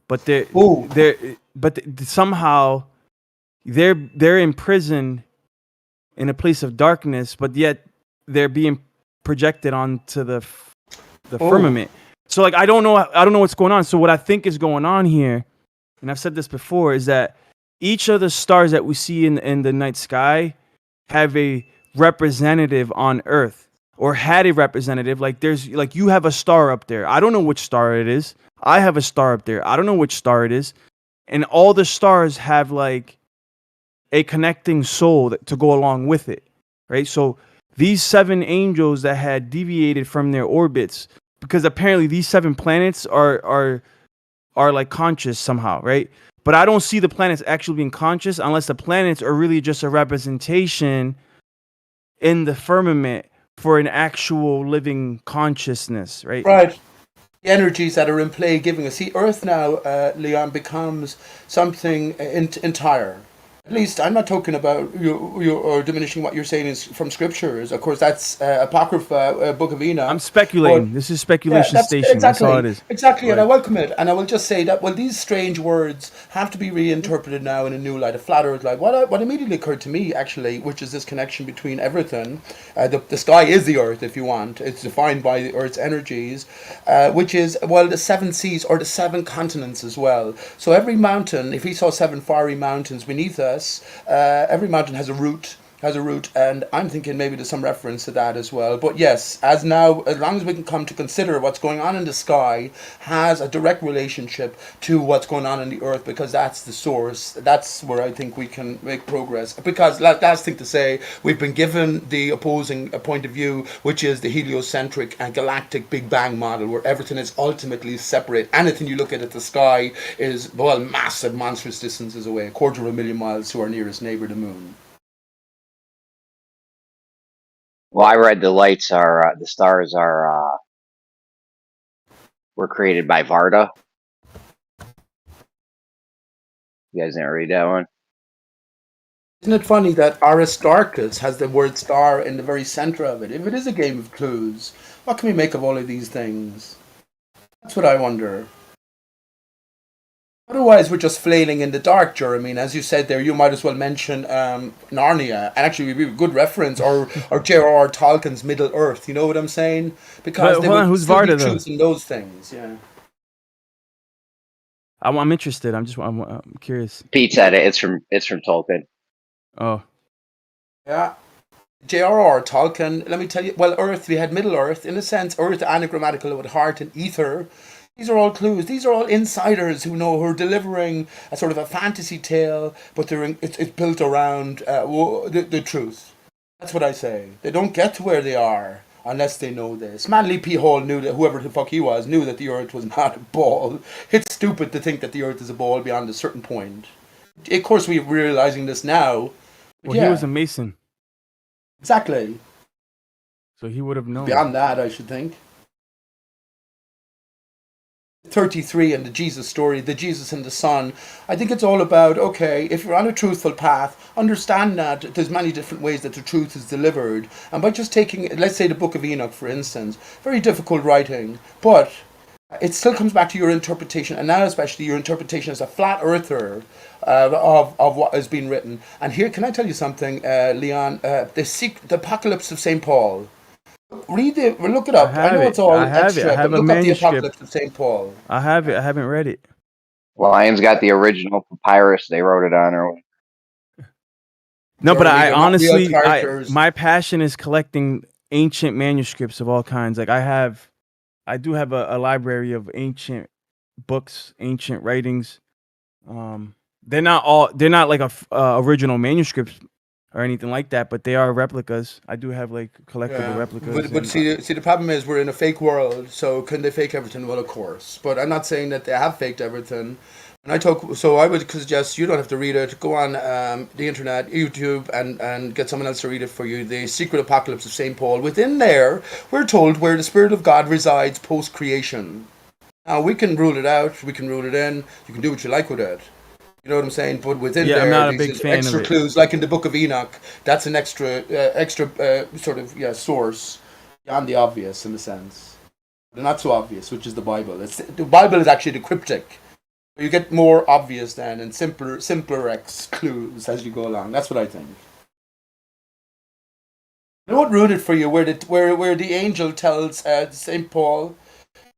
but somehow they're imprisoned in a place of darkness, but yet they're being projected onto the firmament. So like I don't know what's going on. So what I think is going on here, and I've said this before, is that each of the stars that we see in the night sky have a representative on Earth, or had a representative. Like you have a star up there. I don't know which star it is. I have a star up there. I don't know which star it is. And all the stars have like a connecting soul to go along with it, right? So these 7 angels that had deviated from their orbits, because apparently these 7 planets are like conscious somehow, right? But I don't see the planets actually being conscious unless the planets are really just a representation in the firmament for an actual living consciousness, right? Right. The energies that are in play giving us. See, Earth now, Leon, becomes something entire. At least I'm not talking about you or diminishing what you're saying is from scriptures. Of course, that's Apocrypha, Book of Enoch. I'm speculating. But, This is speculation that's station. That's all it is. Exactly, and I Right. welcome it. And I will just say that, well, these strange words have to be reinterpreted now in a new light, a flat earth light. What immediately occurred to me, actually, which is this connection between everything. The sky is the earth, if you want. It's defined by the earth's energies, which is, well, the 7 seas or the 7 continents as well. So every mountain, if we saw 7 fiery mountains beneath us, every mountain has a root, and I'm thinking maybe there's some reference to that as well. But yes, as long as we can come to consider what's going on in the sky has a direct relationship to what's going on in the earth, because that's the source. That's where I think we can make progress. Because last thing to say, we've been given the opposing point of view, which is the heliocentric and galactic Big Bang model, where everything is ultimately separate. Anything you look at the sky is, well, massive, monstrous distances away, 250,000 miles to our nearest neighbor, the moon. Well, I read the stars were created by Varda. You guys didn't read that one? Isn't it funny that Aristarchus has the word star in the very center of it? If it is a game of clues, what can we make of all of these things? That's what I wonder. Otherwise, we're just flailing in the dark, Jeremy. As you said there, you might as well mention Narnia. And actually, it would be a good reference, or J.R.R. Tolkien's Middle Earth. You know what I'm saying? Because But they hold on, would who's still be Varda, though? choosing those things. Yeah. I'm interested. I'm curious. Pete said it. It's from Tolkien. Oh. Yeah. J.R.R. Tolkien, let me tell you, well, Earth, we had Middle Earth, in a sense, Earth anagrammatical with heart and ether. These are all clues. These are all insiders who are delivering a sort of a fantasy tale, but it's built around the truth. That's what I say. They don't get to where they are unless they know this. Manly P. Hall knew that, whoever the fuck he was, knew that the Earth was not a ball. It's stupid to think that the Earth is a ball beyond a certain point. Of course, we're realizing this now. Well, he was a Mason. Exactly. So he would have known. Beyond that, I should think. 33 and the Jesus story, the Jesus and the Son. I think it's all about, okay, if you're on a truthful path, understand that there's many different ways that the truth is delivered. And by just taking, let's say the Book of Enoch, for instance, very difficult writing, but it still comes back to your interpretation, and now especially your interpretation as a flat earther of what has been written. And here, can I tell you something, Leon? The Apocalypse of St. Paul. Look it up. I know it's all extra, but look up the Apocalypse of St. Paul. I have it. I haven't read it. Well, Lions got the original papyrus they wrote it on, or no, but I honestly, my passion is collecting ancient manuscripts of all kinds. Like I do have a library of ancient books, ancient writings. They're not like original manuscripts or anything like that, but they are replicas. I do have like collectible replicas. But see, the problem is we're in a fake world. So can they fake everything? Well, of course. But I'm not saying that they have faked everything. And I would suggest you don't have to read it. Go on the internet, YouTube, and get someone else to read it for you. The Secret Apocalypse of St. Paul. Within there, we're told where the Spirit of God resides post-creation. Now, we can rule it out. We can rule it in. You can do what you like with it. You know what I'm saying? But within there, I'm not a big fan extra of it. clues, like in the Book of Enoch. That's an extra sort of source beyond the obvious, in a sense. The not so obvious, which is the Bible. The Bible is actually the cryptic. You get more obvious then and simpler clues as you go along. That's what I think. I won't ruin it for you. Where the angel tells Saint Paul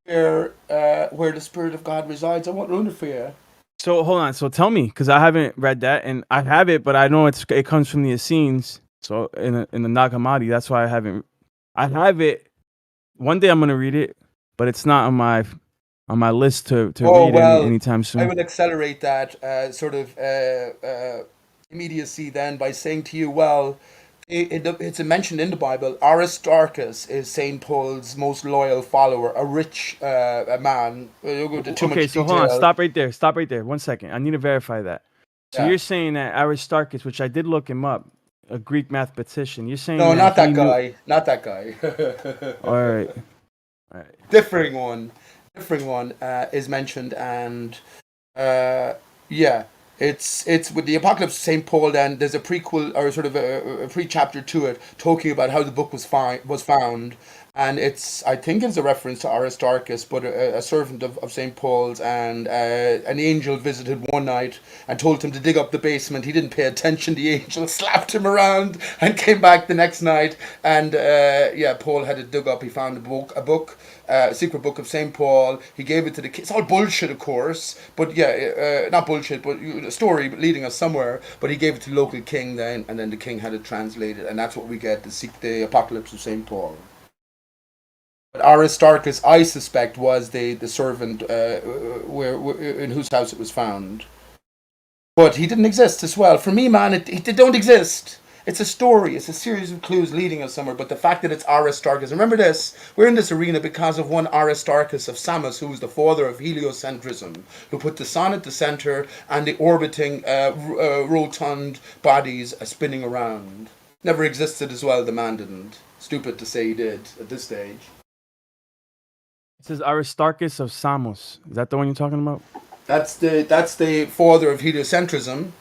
where the Spirit of God resides. I won't ruin it for you. So hold on. So tell me, because I haven't read that, and I have it, but I know it comes from the Essenes. So in the Nag Hammadi, that's why I haven't. I have it. One day I'm gonna read it, but it's not on my list to read anytime soon. I would accelerate that immediacy then by saying to you, well, it's mentioned in the Bible. Aristarchus is St. Paul's most loyal follower, a rich man. Okay, so hold on. Stop right there. 1 second. I need to verify that. So you're saying that Aristarchus, which I did look him up, a Greek mathematician. You're saying no, not that guy. Not that guy. All right. Differing one is mentioned, and it's with the Apocalypse of St. Paul. Then there's a prequel or sort of a pre-chapter to it, talking about how the book was found, and I think it's a reference to Aristarchus, but a servant of St. Paul's, and an angel visited one night and told him to dig up the basement. He didn't pay attention. The angel slapped him around and came back the next night, and Paul had it dug up. He found a book. Secret Book of St. Paul. He gave it to the king. It's all bullshit, of course, but not bullshit, but a story leading us somewhere. But he gave it to the local king then, and then the king had it translated, and that's what we get, the Apocalypse of St. Paul. But Aristarchus, I suspect, was the servant in whose house it was found. But he didn't exist as well. For me, man, they don't exist. It's a story. It's a series of clues leading us somewhere. But the fact that it's Aristarchus, remember this, we're in this arena because of one Aristarchus of Samos, who was the father of heliocentrism, who put the sun at the center and the orbiting rotund bodies spinning around. Never existed as well, the man didn't. Stupid to say he did at this stage. It says Aristarchus of Samos. Is that the one you're talking about? That's the father of heliocentrism.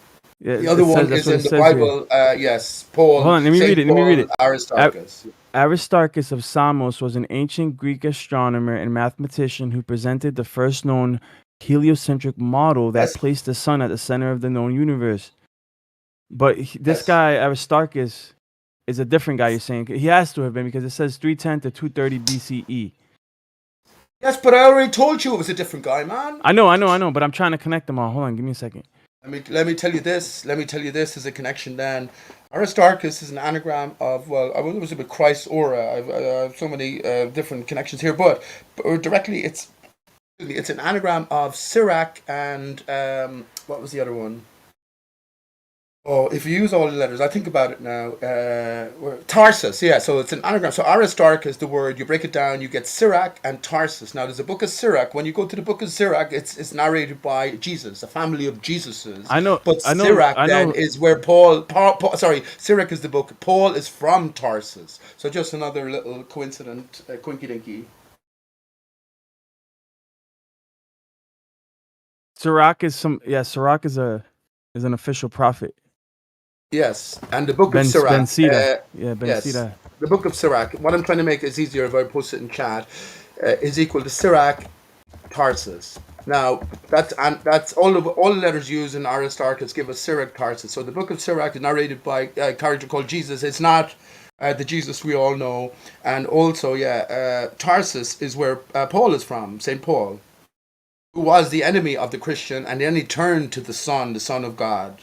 Yeah, the other one is in the Bible. Yes, Paul. Hold on, let me read it. Aristarchus. Aristarchus of Samos was an ancient Greek astronomer and mathematician who presented the first known heliocentric model that placed the sun at the center of the known universe. But this guy, Aristarchus, is a different guy, you're saying. He has to have been, because it says 310 to 230 BCE. Yes, but I already told you it was a different guy, man. I know, but I'm trying to connect them all. Hold on, give me a second. Let me tell you this. Let me tell you this as a connection. Then, Aristarchus is an anagram of, well, I was a bit Christ's aura. I have so many different connections here, but directly it's an anagram of Sirach and what was the other one? Oh, if you use all the letters, I think about it now. Tarsus, yeah. So it's an anagram. So Aristarchus, the word, you break it down, you get Sirach and Tarsus. Now there's a book of Sirach. When you go to the book of Sirach, it's narrated by Jesus, a family of Jesuses. I know. But I know. Sirach I then know. is where sorry, Sirach is the book. Paul is from Tarsus. So just another little coincident, quinky dinky. Sirach is some. Yeah, Sirach is an official prophet. Yes, and the book of Ben Sirach. Sira. Yeah, Ben Yes, Sira. the book of Sirach. What I'm trying to make is easier if I post it in chat. Is equal to Sirach, Tarsus. Now that's all the letters used in Aristarchus give us Sirach, Tarsus. So the book of Sirach is narrated by a character called Jesus. It's not the Jesus we all know. And also, Tarsus is where Paul is from, Saint Paul, who was the enemy of the Christian, and then he turned to the Son of God.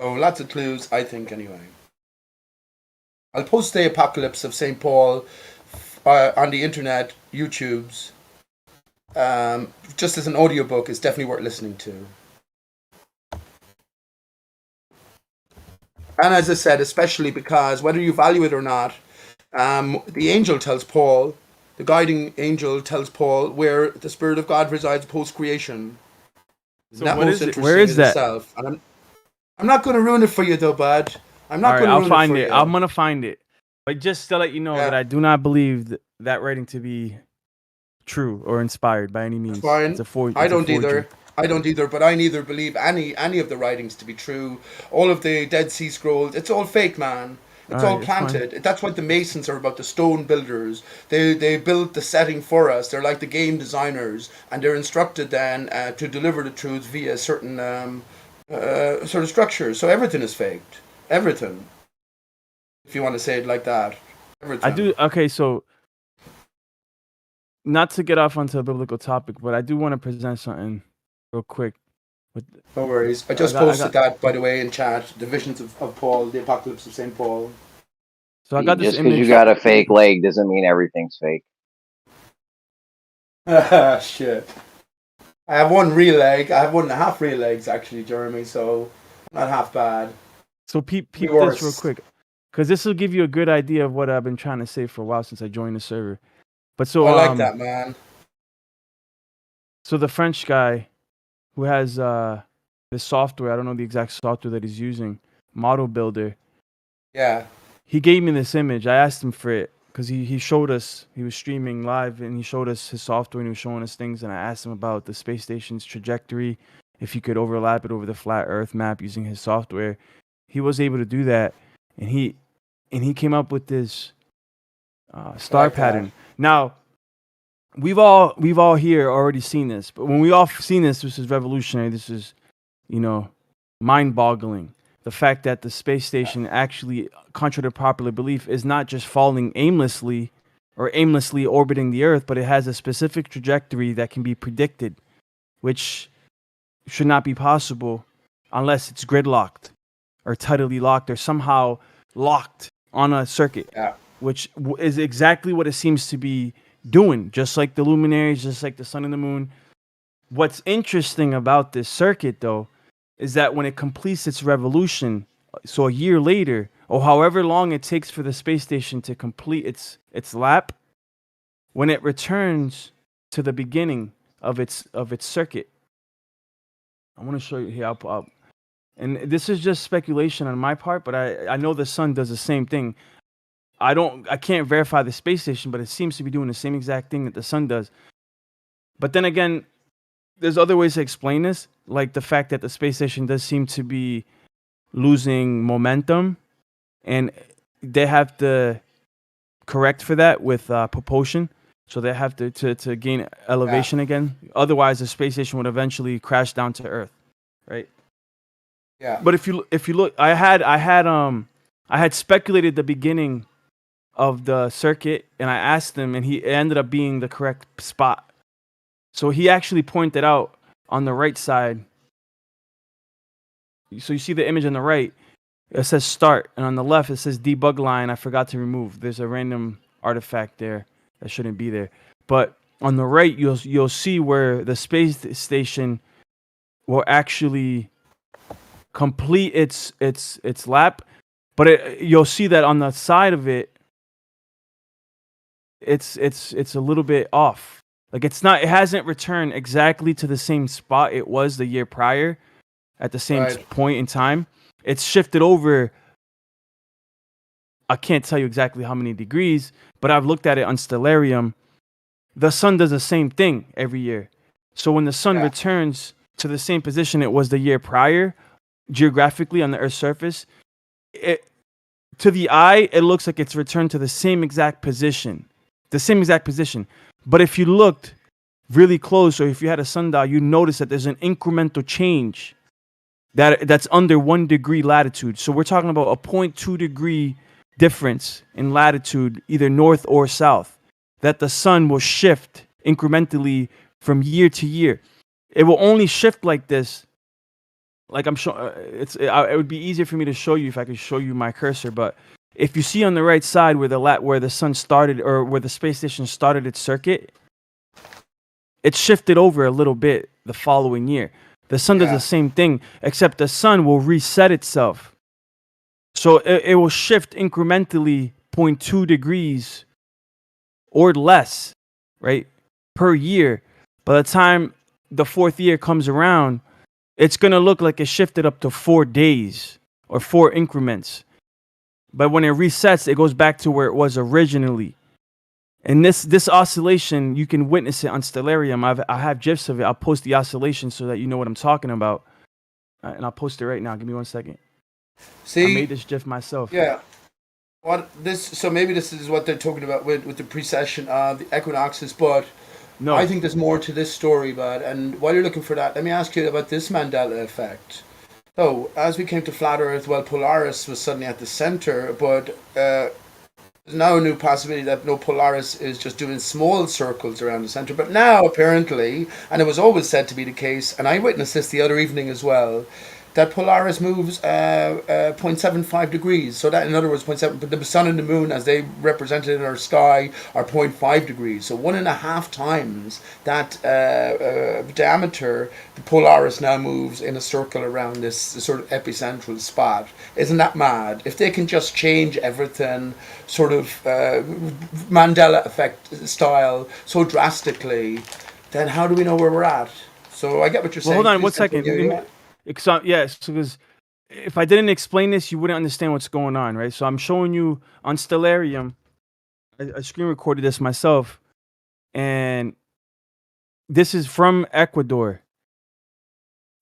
So lots of clues, I think, anyway. I'll post the Apocalypse of St. Paul on the internet, YouTube's. Just as an audiobook, it's definitely worth listening to. And as I said, especially because whether you value it or not, the angel tells Paul, the guiding angel tells Paul where the Spirit of God resides post-creation. So that what most is it? interesting Where is in that? itself. And I'm not going to ruin it for you, though, bud. I'm not All right, going to I'll ruin find it it. for I'm you. gonna find it. But just to let you know Yeah. that I do not believe that writing to be true or inspired by any means. Fine. It's a forgery. I don't either. I don't either, but I neither believe any of the writings to be true. All of the Dead Sea Scrolls, it's all fake, man. It's all Alright, it's fine. planted. That's what the Masons are about, the stone builders. They built the setting for us. They're like the game designers, and they're instructed then to deliver the truth via certain sort of structures. So everything is faked. Everything. If you want to say it like that. Everything. I do. Okay, so not to get off onto a biblical topic, but I do want to present something real quick. No worries. I just posted that, by the way, in chat. The visions of Paul, the Apocalypse of St. Paul. So I got this Just because image. you got a fake leg doesn't mean everything's fake. Shit. I have one real leg. I have 1.5 real legs, actually, Jeremy, so not half bad. So peep Be this worse. real quick, because this will give you a good idea of what I've been trying to say for a while since I joined the server. But so I like that, man. So the French guy who has this software, I don't know the exact software that he's using, Model Builder. Yeah. He gave me this image. I asked him for it because he showed us, he was streaming live and he showed us his software and he was showing us things. And I asked him about the space station's trajectory, if he could overlap it over the flat Earth map using his software. He was able to do that, and he came up with this star pattern. Now, we've all here already seen this, but when we all seen this is revolutionary. This is, mind-boggling. The fact that the space station actually, contrary to popular belief, is not just falling aimlessly or aimlessly orbiting the Earth, but it has a specific trajectory that can be predicted, which should not be possible unless it's gridlocked or tidally locked or somehow locked on a circuit, which is exactly what it seems to be doing, just like the luminaries, just like the sun and the moon. What's interesting about this circuit, though, is that when it completes its revolution, so a year later, or however long it takes for the space station to complete its lap, when it returns to the beginning of its circuit, I want to show you here. And this is just speculation on my part, but I know the sun does the same thing. I can't verify the space station, but it seems to be doing the same exact thing that the sun does. But then again, there's other ways to explain this, like the fact that the space station does seem to be losing momentum, and they have to correct for that with propulsion. So they have to gain elevation again. Otherwise, the space station would eventually crash down to Earth, right? Yeah. But if you look, I had speculated the beginning of the circuit, and I asked him, and it ended up being the correct spot. So he actually pointed out on the right side So you see the image on the right. It says start, and on the left it says debug line. I forgot to remove. There's a random artifact there that shouldn't be there. But on the right, you'll see where the space station will actually complete its lap. But you'll see that on the side of it, it's a little bit off. Like it hasn't returned exactly to the same spot it was the year prior, at the same point in time. It's shifted over. I can't tell you exactly how many degrees, but I've looked at it on Stellarium. The sun does the same thing every year. So when the sun returns to the same position it was the year prior, geographically on the Earth's surface, to the eye, it looks like it's returned to the same exact position. But if you looked really close, or if you had a sundial, you notice that there's an incremental change that's under 1 degree latitude. So we're talking about a 0.2 degree difference in latitude, either north or south, that the sun will shift incrementally from year to year. It will only shift like this. Like I'm sure it would be easier for me to show you if I could show you my cursor, but if you see on the right side where the sun started, or where the space station started its circuit, it shifted over a little bit the following year. The sun does the same thing, except the sun will reset itself. So it will shift incrementally 0.2 degrees or less, right, per year. By the time the 4th year comes around, it's going to look like it shifted up to 4 days or 4 increments. But when it resets, it goes back to where it was originally. And this oscillation, you can witness it on Stellarium. I have GIFs of it. I'll post the oscillation so that you know what I'm talking about. And I'll post it right now. Give me 1 second. See, I made this GIF myself. Yeah. So maybe this is what they're talking about with the precession of the equinoxes, but no, I think there's more to this story, bud. And while you're looking for that, let me ask you about this Mandela effect. So, as we came to flat Earth, well, Polaris was suddenly at the center, but there's now a new possibility that Polaris is just doing small circles around the center. But now, apparently, and it was always said to be the case, and I witnessed this the other evening as well, that Polaris moves 0.75 degrees. So that, in other words, 0.7, but the sun and the moon, as they represented in our sky, are 0.5 degrees. So 1.5 times that diameter, the Polaris now moves in a circle around this sort of epicentral spot. Isn't that mad? If they can just change everything, sort of Mandela effect style, so drastically, then how do we know where we're at? So I get what you're saying. Well, hold on 1 second. Because if I didn't explain this, you wouldn't understand what's going on, right? So I'm showing you on Stellarium. I screen recorded this myself, and this is from Ecuador.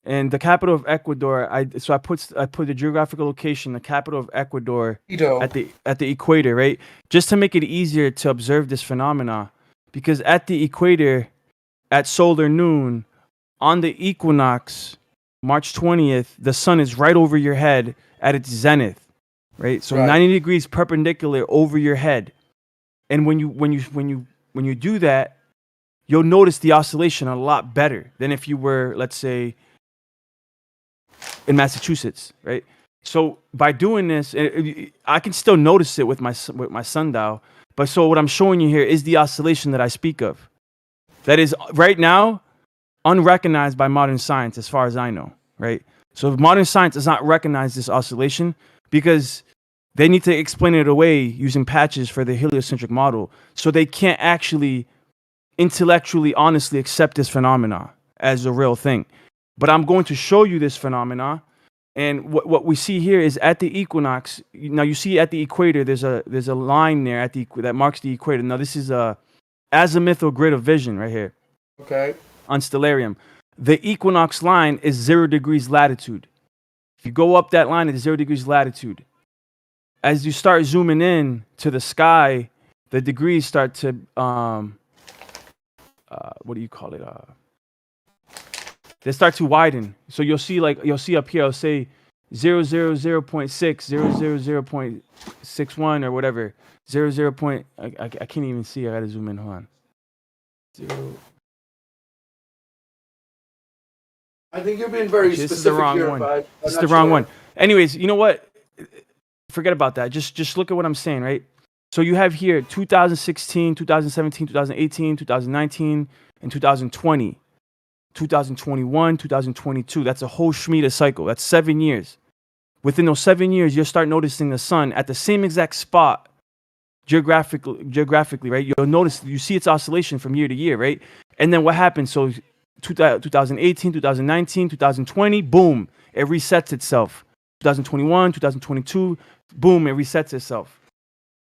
And the capital of Ecuador, I put the geographical location, the capital of Ecuador, at the equator, right? Just to make it easier to observe this phenomena, because at the equator, at solar noon, on the equinox, March 20th, the sun is right over your head at its zenith, right? So 90 degrees perpendicular over your head. And when you do that, you'll notice the oscillation a lot better than if you were, let's say, in Massachusetts, right? So by doing this, I can still notice it with my sundial. But so what I'm showing you here is the oscillation that I speak of. That is right now unrecognized by modern science, as far as I know, right? So modern science does not recognize this oscillation because they need to explain it away using patches for the heliocentric model. So they can't actually intellectually, honestly accept this phenomena as a real thing. But I'm going to show you this phenomena. And what we see here is at the equinox. Now you see at the equator, there's a line there that marks the equator. Now this is a azimuthal grid of vision right here. Okay. On Stellarium. The equinox line is 0 degrees latitude. If you go up that line, it's 0 degrees latitude. As you start zooming in to the sky, the degrees start to what do you call it? They start to widen. So you'll see up here, I'll say 000.6, 000.61 or whatever. 00. I can't even see. I gotta zoom in. Hold on. 0. I think you're being very Actually, this is the specific wrong here, one. but I'm This is not the wrong sure. one. Anyways, you know what? Forget about that. Just look at what I'm saying, right? So you have here 2016, 2017, 2018, 2019, and 2020, 2021, 2022. That's a whole Shemitah cycle. That's 7 years. Within those 7 years, you'll start noticing the sun at the same exact spot geographically, right? You'll notice, you see its oscillation from year to year, right? And then what happens? So 2018, 2019, 2020, boom, it resets itself. 2021, 2022, boom, it resets itself.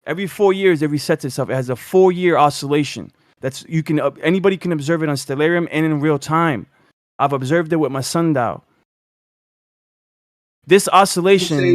Every 4 years, it resets itself. It has a 4-year oscillation. Anybody can observe it on Stellarium and in real time. I've observed it with my sundial. This oscillation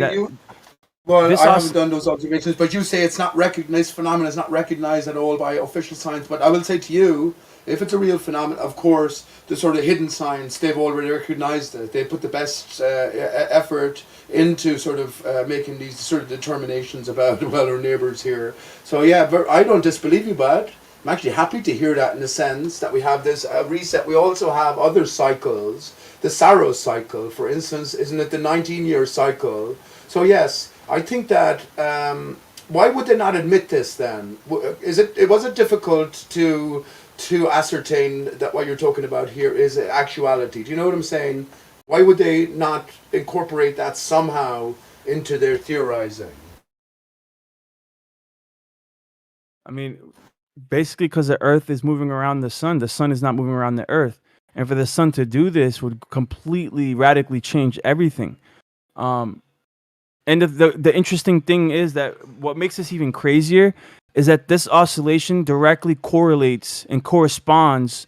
Well, I haven't done those observations, but you say it's not recognized, phenomenon is not recognized at all by official science. But I will say to you, if it's a real phenomenon, of course, the sort of hidden science, they've already recognized it. They put the best effort into sort of making these sort of determinations about our neighbours here. So yeah, I don't disbelieve you, bud. I'm actually happy to hear that in the sense that we have this reset. We also have other cycles. The Saros cycle, for instance, isn't it the 19-year cycle? So yes, I think that why would they not admit this then? Was it difficult to ascertain that what you're talking about here is actuality? Do you know what I'm saying? Why would they not incorporate that somehow into their theorizing? I mean, basically because the Earth is moving around the sun is not moving around the Earth. And for the sun to do this would completely, radically change everything. And the interesting thing is that what makes this even crazier is that this oscillation directly correlates and corresponds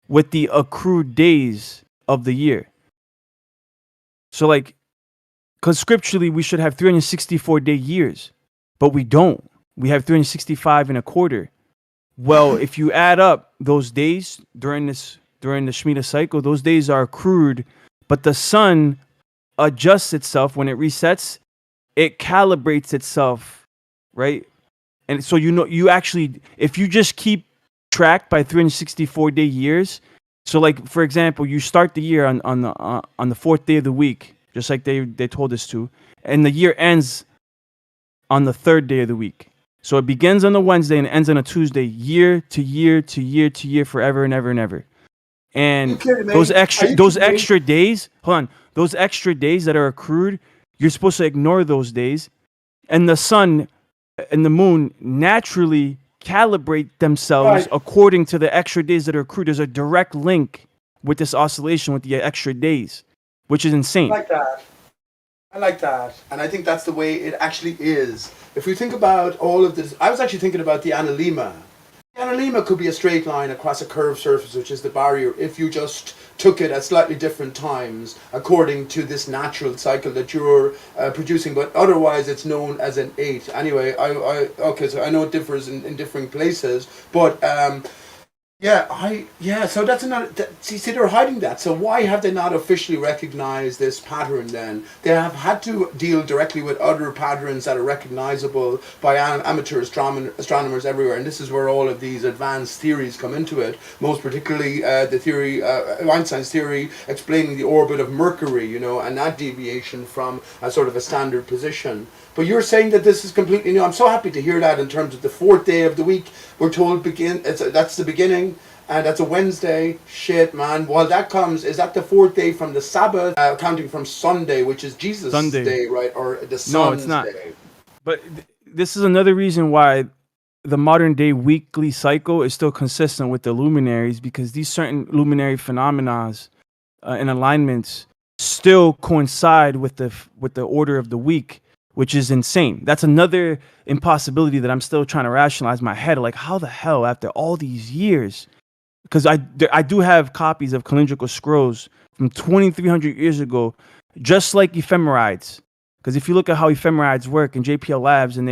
with the accrued days of the year. So like, because scripturally we should have 364-day years, but we don't. We have 365 and a quarter. Well, if you add up those days during the Shemitah cycle, those days are accrued, but the sun adjusts itself when it resets. It calibrates itself, right? And so you actually, if you just keep track by 364-day years, so like for example, you start the year on the 4th day of the week, just like they told us to, and the year ends on the 3rd day of the week. So it begins on the Wednesday and ends on a Tuesday, year to year to year to year, forever and ever and ever. And those extra days, hold on, those extra days that are accrued, you're supposed to ignore those days. And the sun and the moon naturally calibrate themselves according to the extra days that are accrued. There's a direct link with this oscillation with the extra days, which is insane. I like that. And I think that's the way it actually is. If we think about all of this, I was actually thinking about the analemma. The analemma could be a straight line across a curved surface, which is the barrier, if you just took it at slightly different times according to this natural cycle that you're producing, but otherwise it's known as an 8. Anyway, okay, so I know it differs in different places, but so that's another. See, they're hiding that. So why have they not officially recognized this pattern? Then they have had to deal directly with other patterns that are recognizable by amateur astronomers everywhere. And this is where all of these advanced theories come into it. Most particularly the theory, Einstein's theory, explaining the orbit of Mercury. And that deviation from a sort of a standard position. But you're saying that this is completely new. I'm so happy to hear that in terms of the 4th day of the week. We're told that's the beginning, and that's a Wednesday. Shit, man. Well, is that the 4th day from the Sabbath, counting from Sunday, which is Jesus' day, right? Or the Sun's No, it's not. day. But this is another reason why the modern day weekly cycle is still consistent with the luminaries, because these certain luminary phenomena and alignments still coincide with the order of the week, which is insane. That's another impossibility that I'm still trying to rationalize in my head. Like, how the hell, after all these years? Because I do have copies of calendrical scrolls from 2,300 years ago, just like ephemerides. Because if you look at how ephemerides work in JPL Labs, and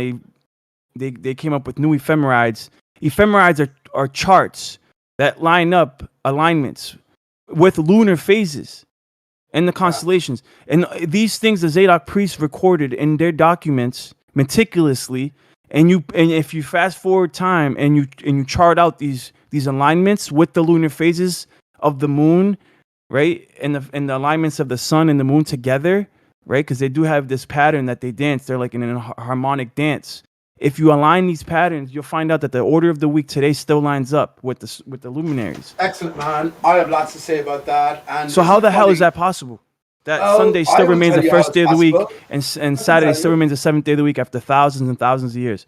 they came up with new ephemerides. Ephemerides are charts that line up alignments with lunar phases and the constellations. And these things the Zadok priests recorded in their documents meticulously. And if you fast forward time and you chart out these alignments with the lunar phases of the moon, right? And the alignments of the sun and the moon together, right? Because they do have this pattern that they dance. They're like in a harmonic dance. If you align these patterns, you'll find out that the order of the week today still lines up with the luminaries. Excellent, man. I have lots to say about that. And So how the hell is that possible? That Sunday still remains the first day of the week, and Saturday still remains the seventh day of the week after thousands and thousands of years.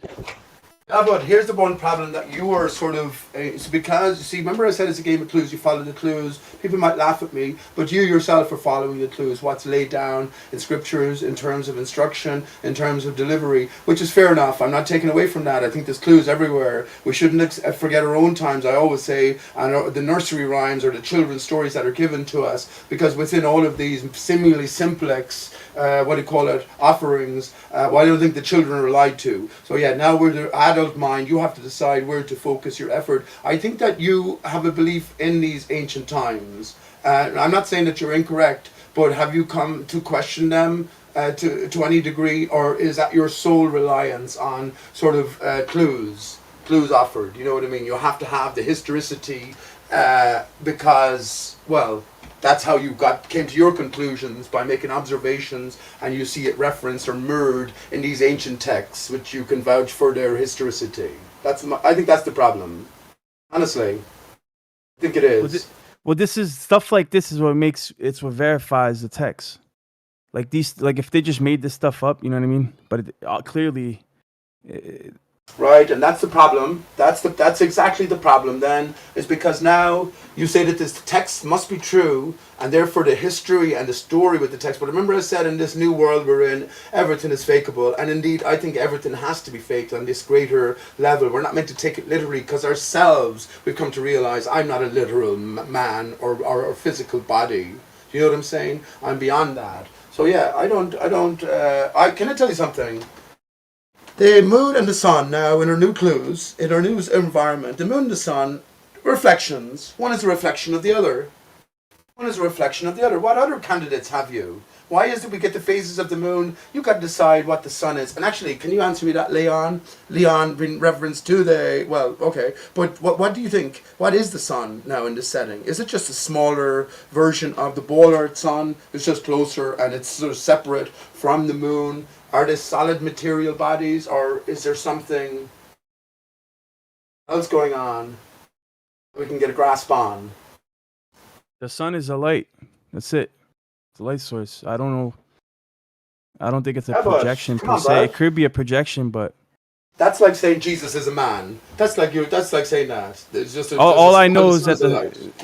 Yeah, but here's the one problem that you are sort of, it's because, you see, remember I said it's a game of clues, you follow the clues, people might laugh at me, but you yourself are following the clues, what's laid down in scriptures, in terms of instruction, in terms of delivery, which is fair enough. I'm not taking away from that. I think there's clues everywhere. We shouldn't forget our own times, I always say, and the nursery rhymes or the children's stories that are given to us, because within all of these seemingly simplex, offerings, well, I don't think the children are lied to. So yeah, now we're the adult mind, you have to decide where to focus your effort. I think that you have a belief in these ancient times. I'm not saying that you're incorrect, but have you come to question them to any degree, or is that your sole reliance on sort of clues offered? You know what I mean? You have to have the historicity because, well, that's how you came to your conclusions, by making observations, and you see it referenced or mirrored in these ancient texts, which you can vouch for their historicity. I think that's the problem. Honestly, I think it is. Well, this is stuff like this is what what verifies the text. Like if they just made this stuff up, you know what I mean? But clearly. Right, and that's the problem. That's exactly the problem. Then is because now you say that this text must be true, and therefore the history and the story with the text. But remember, I said in this new world we're in, everything is fakeable, and indeed, I think everything has to be faked on this greater level. We're not meant to take it literally, because ourselves we've come to realize I'm not a literal man or physical body. Do you know what I'm saying? I'm beyond that. So yeah, can I tell you something? The moon and the sun now, in our new clues, in our new environment, the moon and the sun, reflections. One is a reflection of the other. One is a reflection of the other. What other candidates have you? Why is it we get the phases of the moon? You got to decide what the sun is. And actually, can you answer me that, Leon? Leon, in reference to well, okay. But what do you think? What is the sun now in this setting? Is it just a smaller version of the ball Earth sun? It's just closer and it's sort of separate from the moon? Are they solid material bodies, or is there something else going on we can get a grasp on? The sun is a light. That's it. It's a light source. I don't know. I don't think it's a projection per se. It could be a projection, but that's like saying Jesus is a man. That's like saying that. It's just all I know is that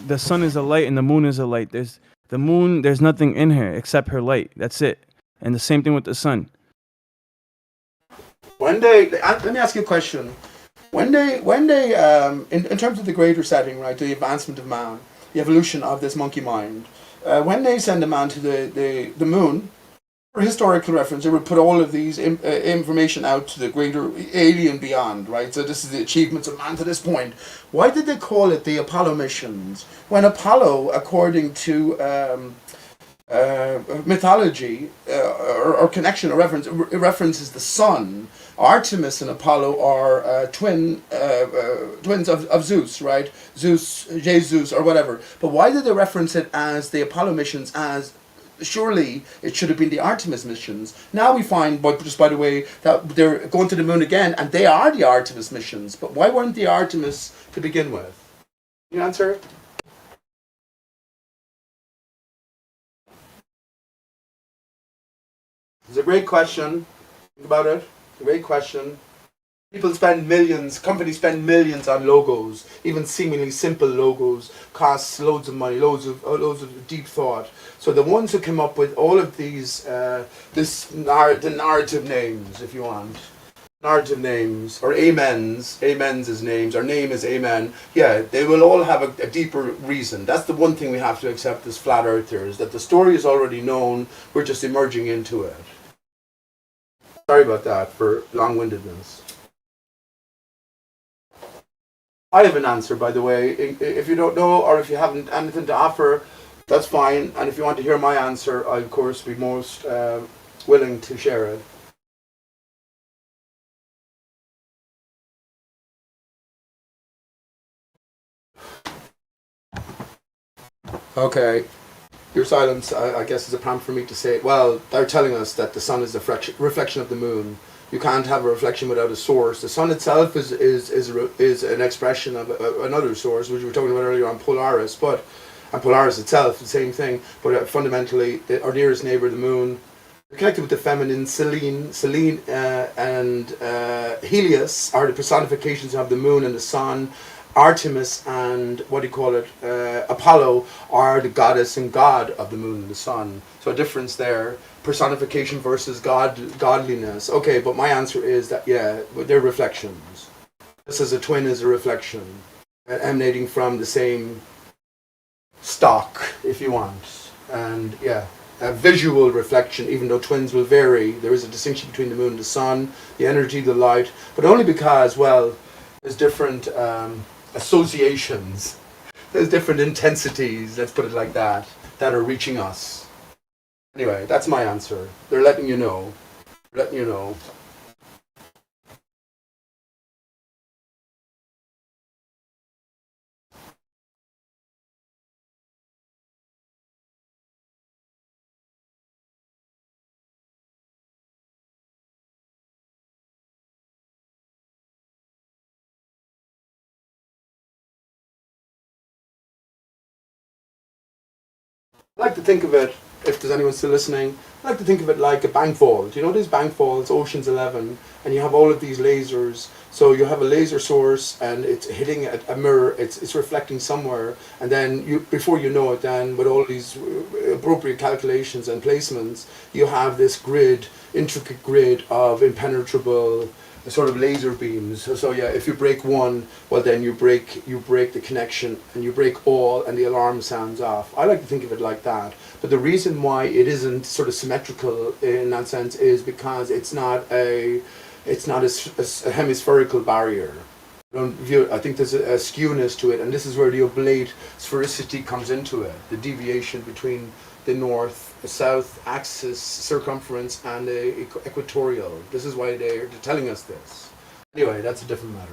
the sun is a light and the moon is a light. There's the moon. There's nothing in her except her light. That's it. And the same thing with the sun. One day, let me ask you a question. When they, in terms of the greater setting, right, the advancement of man, the evolution of this monkey mind, when they send a man to the moon, for historical reference, they would put all of these information out to the greater alien beyond, right? So this is the achievements of man to this point. Why did they call it the Apollo missions? When Apollo, according to mythology or connection or reference, it references the sun. Artemis and Apollo are twins of Zeus, right? Zeus, Jesus, or whatever. But why did they reference it as the Apollo missions? As surely it should have been the Artemis missions. Now we find, just by the way, that they're going to the moon again, and they are the Artemis missions. But why weren't the Artemis to begin with? Can you answer? It's a great question. Think about it. It's a great question. People spend millions, companies spend millions on logos, even seemingly simple logos, costs loads of money, loads of deep thought. So the ones who came up with all of these, the narrative names, if you want, narrative names, or amens as names, or name is amen, yeah, they will all have a deeper reason. That's the one thing we have to accept as flat earthers, that the story is already known, we're just emerging into it. Sorry about that for long-windedness. I have an answer, by the way. If you don't know, or if you haven't anything to offer, that's fine. And if you want to hear my answer, I'll, of course, be most willing to share it. Okay. Your silence, I guess, is a prompt for me to say, well, they're telling us that the sun is a reflection of the moon. You can't have a reflection without a source. The sun itself is an expression of another source, which we were talking about earlier on Polaris, and Polaris itself, the same thing, but fundamentally, our nearest neighbor, the moon, connected with the feminine. Selene and Helios are the personifications of the moon and the sun. Artemis and Apollo are the goddess and god of the moon and the sun. So a difference there. Personification versus godliness. Okay, but my answer is that they're reflections. This as a twin is a reflection, emanating from the same stock, if you want, and a visual reflection. Even though twins will vary, there is a distinction between the moon and the sun, the energy, the light, but only because, well, there's different associations, there's different intensities, let's put it like that are reaching us. Anyway, that's my answer. They're letting you know. I like to think of it, if there's anyone still listening, I like to think of it like a bank vault. You know these bank vaults, Ocean's 11, and you have all of these lasers. So you have a laser source, and it's hitting a mirror. It's reflecting somewhere, and then before you know it, then with all these appropriate calculations and placements, you have this intricate grid of impenetrable sort of laser beams. So if you break one, well then you break the connection, and you break all, and the alarm sounds off. I like to think of it like that. But the reason why it isn't sort of symmetrical in that sense is because it's not a hemispherical barrier. I think there's a skewness to it, and this is where the oblate sphericity comes into it. The deviation between the north-south axis circumference and the equatorial. This is why they're telling us this. Anyway, that's a different matter.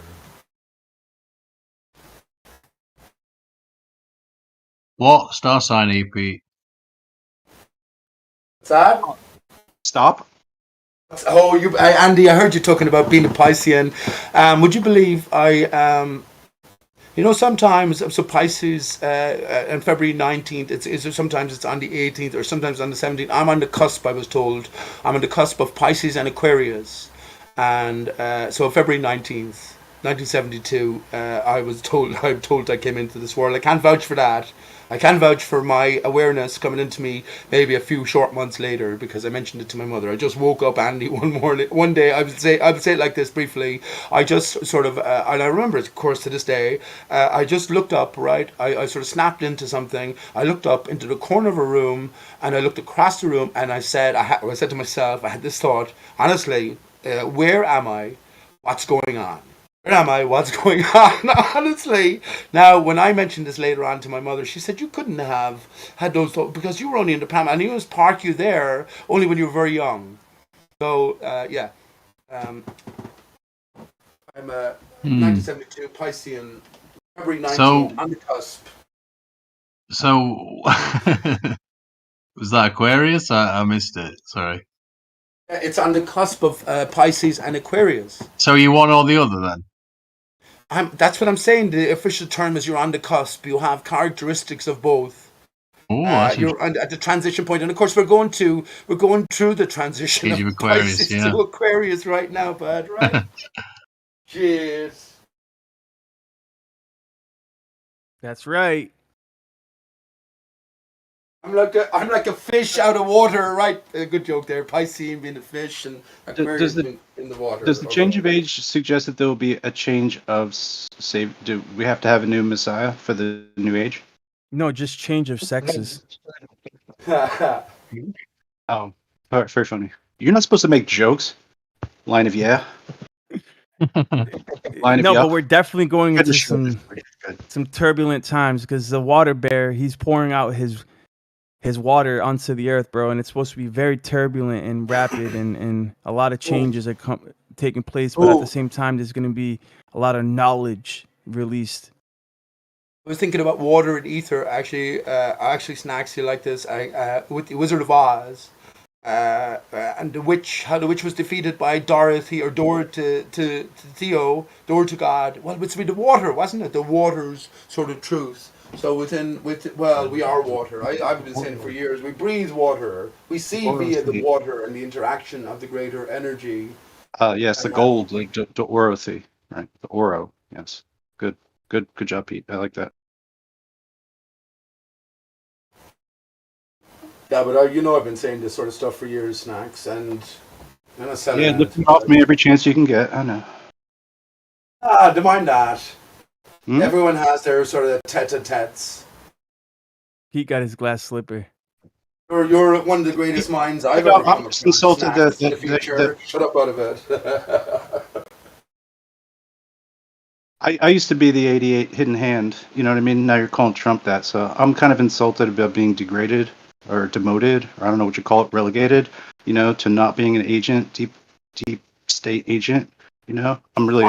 What star sign EP? What's that? Stop. Oh, Andy, I heard you talking about being a Piscean. Would you believe sometimes, so Pisces on February 19th, sometimes it's on the 18th or sometimes on the 17th. I'm on the cusp, I was told. I'm on the cusp of Pisces and Aquarius. And so February 19th, 1972, I'm told I came into this world. I can't vouch for that. I can vouch for my awareness coming into me maybe a few short months later, because I mentioned it to my mother. I just woke up, Andy, one day. I would say it like this briefly. I just sort of, and I remember it, of course, to this day. I just looked up, right? I sort of snapped into something. I looked up into the corner of a room, and I looked across the room, and I said to myself, I had this thought, honestly, where am I? What's going on? Where am I? What's going on? Honestly. Now, when I mentioned this later on to my mother, she said, you couldn't have had those thoughts because you were only in the pram, and he was park you there only when you were very young. So, I'm a 1972 Piscean, February 19th, on the cusp. So, was that Aquarius? I missed it. Sorry. It's on the cusp of Pisces and Aquarius. So you want all the other then? That's what I'm saying. The official term is you're on the cusp. You have characteristics of both. You're at the transition point, and of course we're going through the transition of Aquarius, Pisces to Aquarius right now, bud. Right? Cheers. That's right. I'm like a fish out of water, right? A good joke there. Piscean being a fish and Aquarius being in the water. Does the change of age suggest that there will be a change of, say, do we have to have a new Messiah for the new age? No, just change of sexes. Oh, very funny. You're not supposed to make jokes. Line of yeah. But we're definitely going into some turbulent times, because the water bear, he's pouring out his water onto the earth, bro, and it's supposed to be very turbulent and rapid, and a lot of changes are taking place, but at the same time there's going to be a lot of knowledge released. I was thinking about water and ether. Actually, Snacks, you like this? With the Wizard of Oz, and the witch, how the witch was defeated by Dorothy or Dora to Theo, Dora to God. Well, it's with the water, wasn't it? The water's sort of truth. So we are water. I've been saying it for years. We breathe water. We see via the water and the interaction of the greater energy. Yes, the gold, like the Orothy, right? The Oro. Yes. Good job, Pete. I like that. Yeah, but I've been saying this sort of stuff for years, Snacks, and I'm not selling Yeah, it. looking off me every chance you can get. I know. Don't mind that. Hmm? Everyone has their sort of tete-a-tetes. He got his glass slipper. You're one of the greatest minds I've I ever got come across. insulted Snacks in the future. Shut up out of it. I used to be the 88 hidden hand. You know what I mean? Now you're calling Trump that, so I'm kind of insulted about being degraded or demoted, or I don't know what you call it, relegated. To not being an agent, deep state agent. I'm really.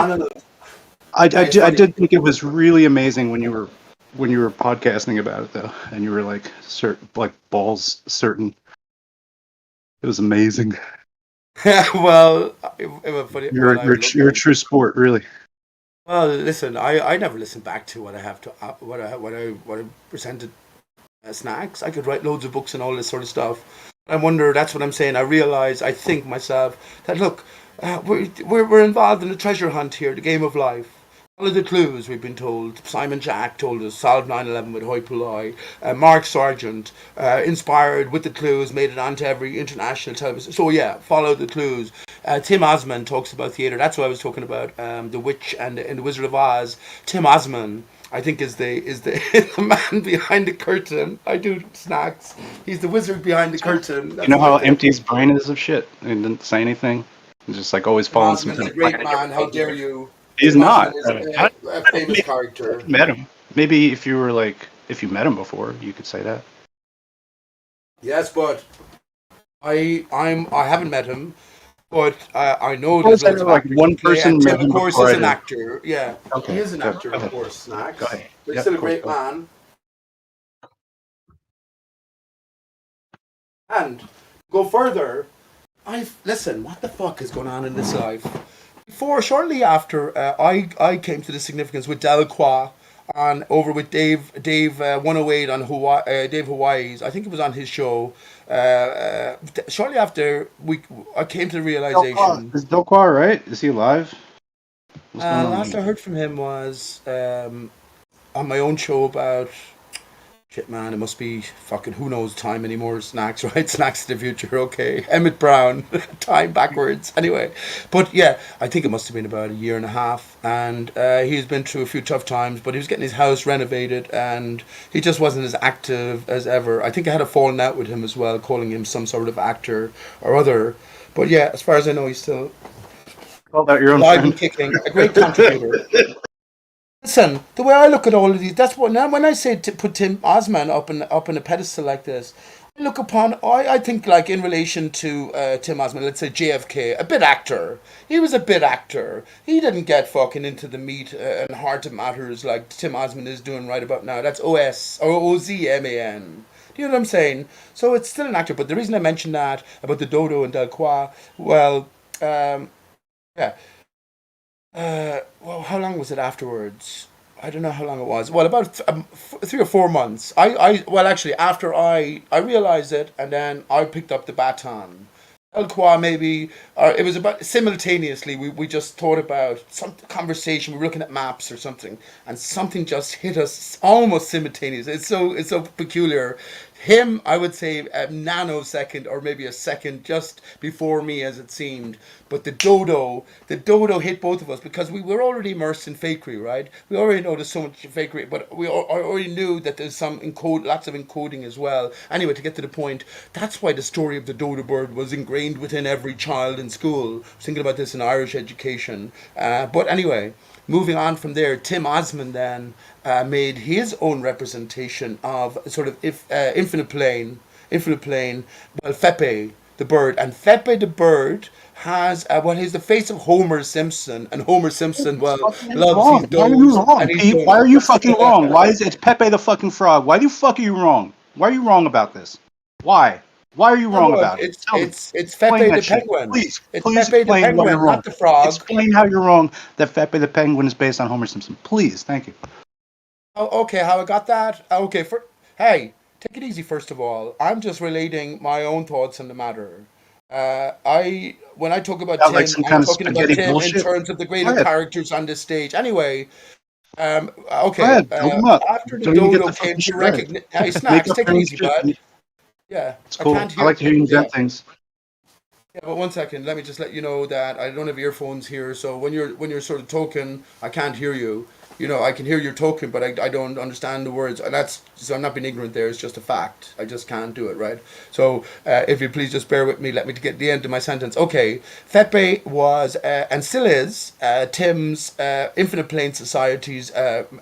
I did think it was really amazing when you were podcasting about it though, and you were like balls certain. It was amazing. Well, it was funny. You're a true sport, really. Well, listen, I never listen back to what I have to what I presented as Snacks. I could write loads of books and all this sort of stuff. I wonder. That's what I'm saying. I think myself that look, we're involved in a treasure hunt here, the game of life. Follow the clues, we've been told. Simon Jack told us, solve 9/11 with hoi polloi. Mark Sargent, inspired with the clues, made it onto every international television. So yeah, follow the clues. Tim Osman talks about theatre. That's what I was talking about. The Witch and the Wizard of Oz. Tim Osman, I think, is the the man behind the curtain. I do Snacks. He's the wizard behind the curtain. You know how empty his brain is of shit? He didn't say anything. He's just like always Tim following some Osman is kind a of great plan. man. How dare you? He's Tim not. Osman is a famous character. I've met him. Maybe if you met him before, you could say that. Yes, but I haven't met him, but I know Suppose there's loads of like actors one who play, person and met Tim, of him course, before is I an did. actor. Yeah, Okay, he is an good. actor, Go of ahead. course, Snacks. Go ahead. But he's Yep, still a of course, great go ahead. man. And go further. Listen. What the fuck is going on in this life? Shortly after, I came to the significance with Delacroix on over with Dave 108 on Hawaii, Dave Hawaii's. I think it was on his show. Shortly after I came to the realization. Is Delacroix right? Is he alive? What's going on? Last I heard from him was on my own show about. Shit, man, it must be fucking who knows time anymore. Snacks, right? Snacks to the future. Okay, Emmett Brown, time backwards. Anyway, but yeah, I think it must have been about a year and a half, and he's been through a few tough times. But he was getting his house renovated, and he just wasn't as active as ever. I think I had a falling out with him as well, calling him some sort of actor or other. But yeah, as far as I know, he's still called out your own alive friend. and kicking. A great contributor. Listen, the way I look at all of these, that's what now when I say to put Tim Osman up in a pedestal like this, I look upon I think like in relation to Tim Osman, let's say JFK, a bit actor. He was a bit actor. He didn't get fucking into the meat and heart of matters like Tim Osman is doing right about now. That's OS or OZMAN. Do you know what I'm saying? So it's still an actor. But the reason I mentioned that about the Dodo and Delacroix, well, yeah. Well, how long was it afterwards? I don't know how long it was. Well, about 3 or 4 months. Well, actually, after I realized it, and then I picked up the baton. Delacroix maybe, or it was about simultaneously. We just thought about some conversation. We were looking at maps or something, and something just hit us almost simultaneously. It's so peculiar. Him, I would say a nanosecond or maybe a second just before me, as it seemed. But the dodo hit both of us because we were already immersed in fakery, right? We already know there's so much fakery, but we already knew that there's lots of encoding as well. Anyway, to get to the point, that's why the story of the dodo bird was ingrained within every child in school. I was thinking about this in Irish education. But anyway, moving on from there, Tim Osman then made his own representation of sort of infinite plane, well, Fepe. the bird, and Fepe the bird has he's the face of Homer Simpson, and Homer Simpson loves his Wrong. Why are you doughs wrong, and his Pete? Why are you fucking donuts. wrong? Why is it Pepe the fucking frog? Why the fuck are you wrong? Why are you wrong about this? Why? Why are you wrong about it? Tell me. It's Explain Fepe that the shit. penguin. Please, It's please Fepe the explain why you're penguin, wrong. not the frog. Explain how you're wrong that Pepe the penguin is based on Homer Simpson. Please, thank you. Oh, okay, how I got that? Okay, hey, take it easy first of all. I'm just relating my own thoughts on the matter. When I talk about Sound like Tim, some I'm kind of talking about spaghetti Tim in bullshit. terms of the Go greater ahead. characters on this stage. Anyway, Go okay. ahead. Build them up After the until you get dodo the came fucking to shit right. recognize, hey, Make Snacks, up take your it own easy, shit. bud. Yeah, It's I cool. can't I hear. like to hear you Yeah. invent things. Yeah, but 1 second. Let me just let you know that I don't have earphones here, so when you're sort of talking, I can't hear you. You know, I can hear you talking, but I don't understand the words, and so I'm not being ignorant. There, it's just a fact. I just can't do it, right? So if you please just bear with me, let me get the end of my sentence. Okay, Fepe was and still is Tim's Infinite Plane Society's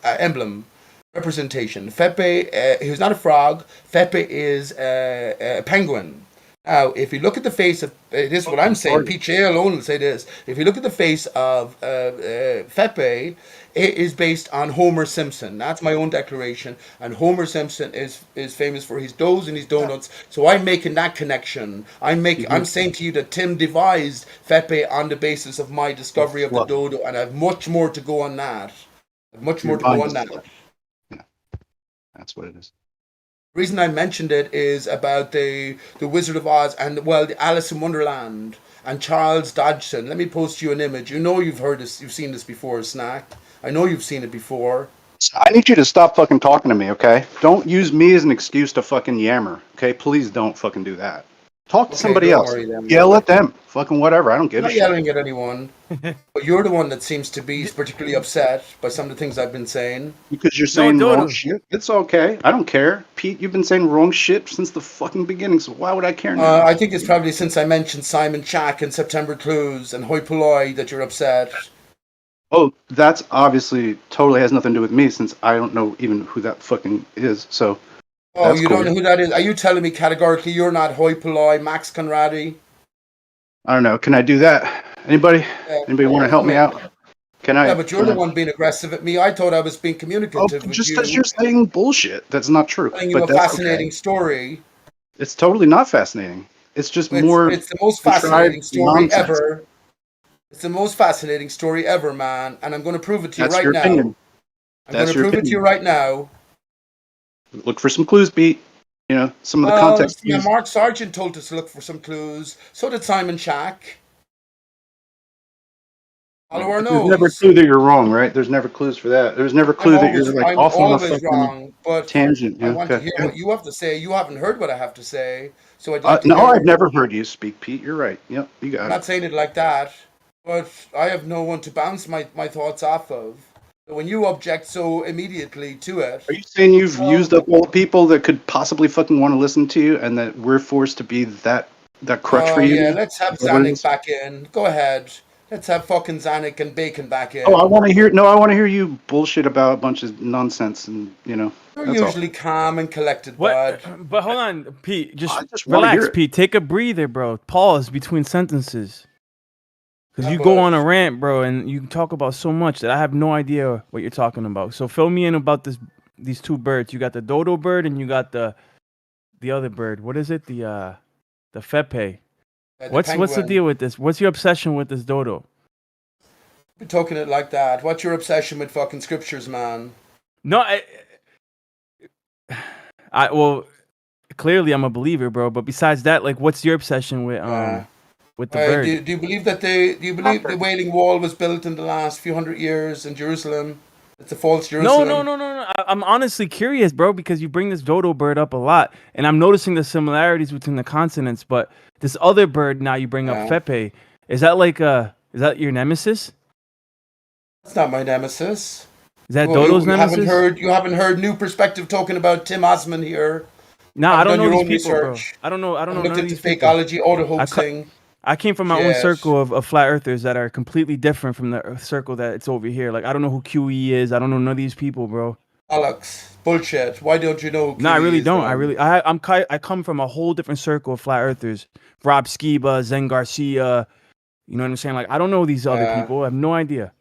emblem. Representation. Fepe, he's not a frog. Fepe is a penguin. Now, if you look at the face of this, is what I'm saying. PJ alone will say this. If you look at the face of Fepe, it is based on Homer Simpson. That's my own declaration. And Homer Simpson is famous for his doughs and his donuts. So I'm making that connection. I'm saying to you that Tim devised Fepe on the basis of my discovery of the dodo, and I have much more to go on that. Much more to go on that. Yeah, that's what it is. The reason I mentioned it is about the Wizard of Oz and the Alice in Wonderland and Charles Dodgson. Let me post you an image. You know you've seen this before, Snack. I know you've seen it before. I need you to stop fucking talking to me, okay? Don't use me as an excuse to fucking yammer, okay? Please don't fucking do that. Talk to somebody don't else. worry then. Yell at them. Fucking whatever. I don't give I'm a not shit. yelling at anyone, but you're the one that seems to be particularly upset by some of the things I've been saying. Because you're saying wrong shit. It's okay. I don't care. Pete, you've been saying wrong shit since the fucking beginning, so why would I care now? I think it's probably since I mentioned Simon Chack and September Clues and Hoi Polloi that you're upset. Oh, that's obviously totally has nothing to do with me since I don't know even who that fucking is, so Oh, that's you cool. don't know who that is? Are you telling me categorically you're not Hoi Polloi, Max Conradi? I don't know. Can I do that? Anybody want to help me out? Can I? Yeah, but you're the one being aggressive at me. I thought I was being communicative with just you. because you're saying bullshit, that's not true. Telling you But a that's fascinating okay. story. It's totally not fascinating. It's just more. It's the most contrived fascinating story nonsense. ever. It's the most fascinating story ever, man. And I'm going to prove it to you That's right your now. opinion. I'm going to prove it to you right now. Look for some clues, Pete. You know, some of the Well, context. yeah, Mark Sargent told us to look for some clues. So did Simon Chack. Follow our There's never a nose. clue that you're wrong, right? There's never clues for that. There's never a clue that you're like I'm off on a always fucking wrong, but tangent. I Yeah, want to okay. hear what you have to say. You haven't heard what I have to say, so I'd like to No, hear I've it. never heard you speak, Pete. You're right. Yep, you got I'm it. not saying it like that, but I have no one to bounce my thoughts off of. So when you object so immediately to it, Are you saying you've used up all the people that could possibly fucking want to listen to you, and that we're forced to be that crutch for oh you? yeah, let's have Is that what it Zanuck is? back in. Go ahead. Let's have fucking Zanuck and Bacon back in. Oh, I want to hear. No, I want to hear you bullshit about a bunch of nonsense, and you know. You're That's usually calm and collected, bud. But hold on, Pete. Just wanna hear relax, it. Pete. Take a breather, bro. Pause between sentences. Because Yeah, you go but- on a rant, bro, and you talk about so much that I have no idea what you're talking about. So fill me in about these two birds. You got the dodo bird and you got the other bird. What is it? The Fepe. the What's the penguin. deal with this? What's your obsession with this dodo? You're talking it like that. What's your obsession with fucking scriptures, man? No, well, clearly I'm a believer, bro. But besides that, like, what's your obsession with the bird? Do you believe that the Wailing Wall was built in the last few hundred years in Jerusalem? It's a false Jerusalem. No. I'm honestly curious, bro, because you bring this dodo bird up a lot, and I'm noticing the similarities between the continents. But this other bird now you bring up, Fepe, is that your nemesis? That's not my nemesis. Is that Dodo's nemesis? You haven't heard New Perspective talking about Tim Osman here. No, I don't know these people, research. bro. I don't know none looked of into these people. fakeology, auto hoaxing. I came from my own circle of flat earthers that are completely different from the circle that it's over here. Like, I don't know who QE is. I don't know none of these people, bro. Alex, bullshit. Why don't you know? No, I really Achilles, don't. then? I come from a whole different circle of flat earthers. Rob Skiba, Zen Garcia. You know what I'm saying? Like, I don't know these other people. I have no idea.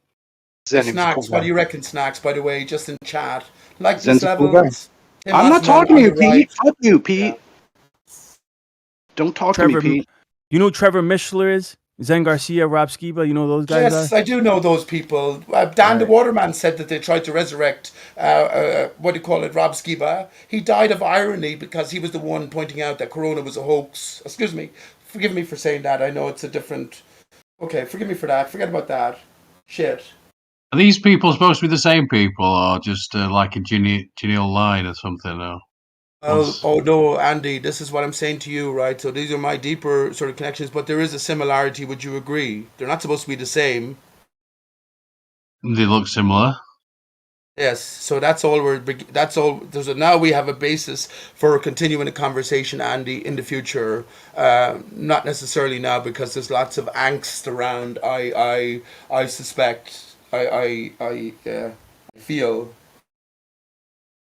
Snacks. What do you reckon, Snacks? By the way, just in chat, like this Sense cool guy. levels. Tim I'm not Osman talking to on you, the right. Pete. Fuck you, Pete. Don't talk to me, Pete. You know who Trevor Mishler is? Zen Garcia, Rob Skiba. You know who those guys Yes, are? I do know those people. Dan the Waterman said that they tried to resurrect, what do you call it, Rob Skiba. He died of irony because he was the one pointing out that Corona was a hoax. Excuse me. Forgive me for saying that. I know it's a different... Okay, forgive me for that. Forget about that. Shit. Are these people supposed to be the same people, or just like a genial line or something? Or Oh no, Andy, this is what I'm saying to you, right? So these are my deeper sort of connections, but there is a similarity. Would you agree? They're not supposed to be the same. they look similar. Yes, so that's all that's all. Now we have a basis for continuing a conversation, Andy, in the future. Not necessarily now because there's lots of angst around. I suspect. I feel,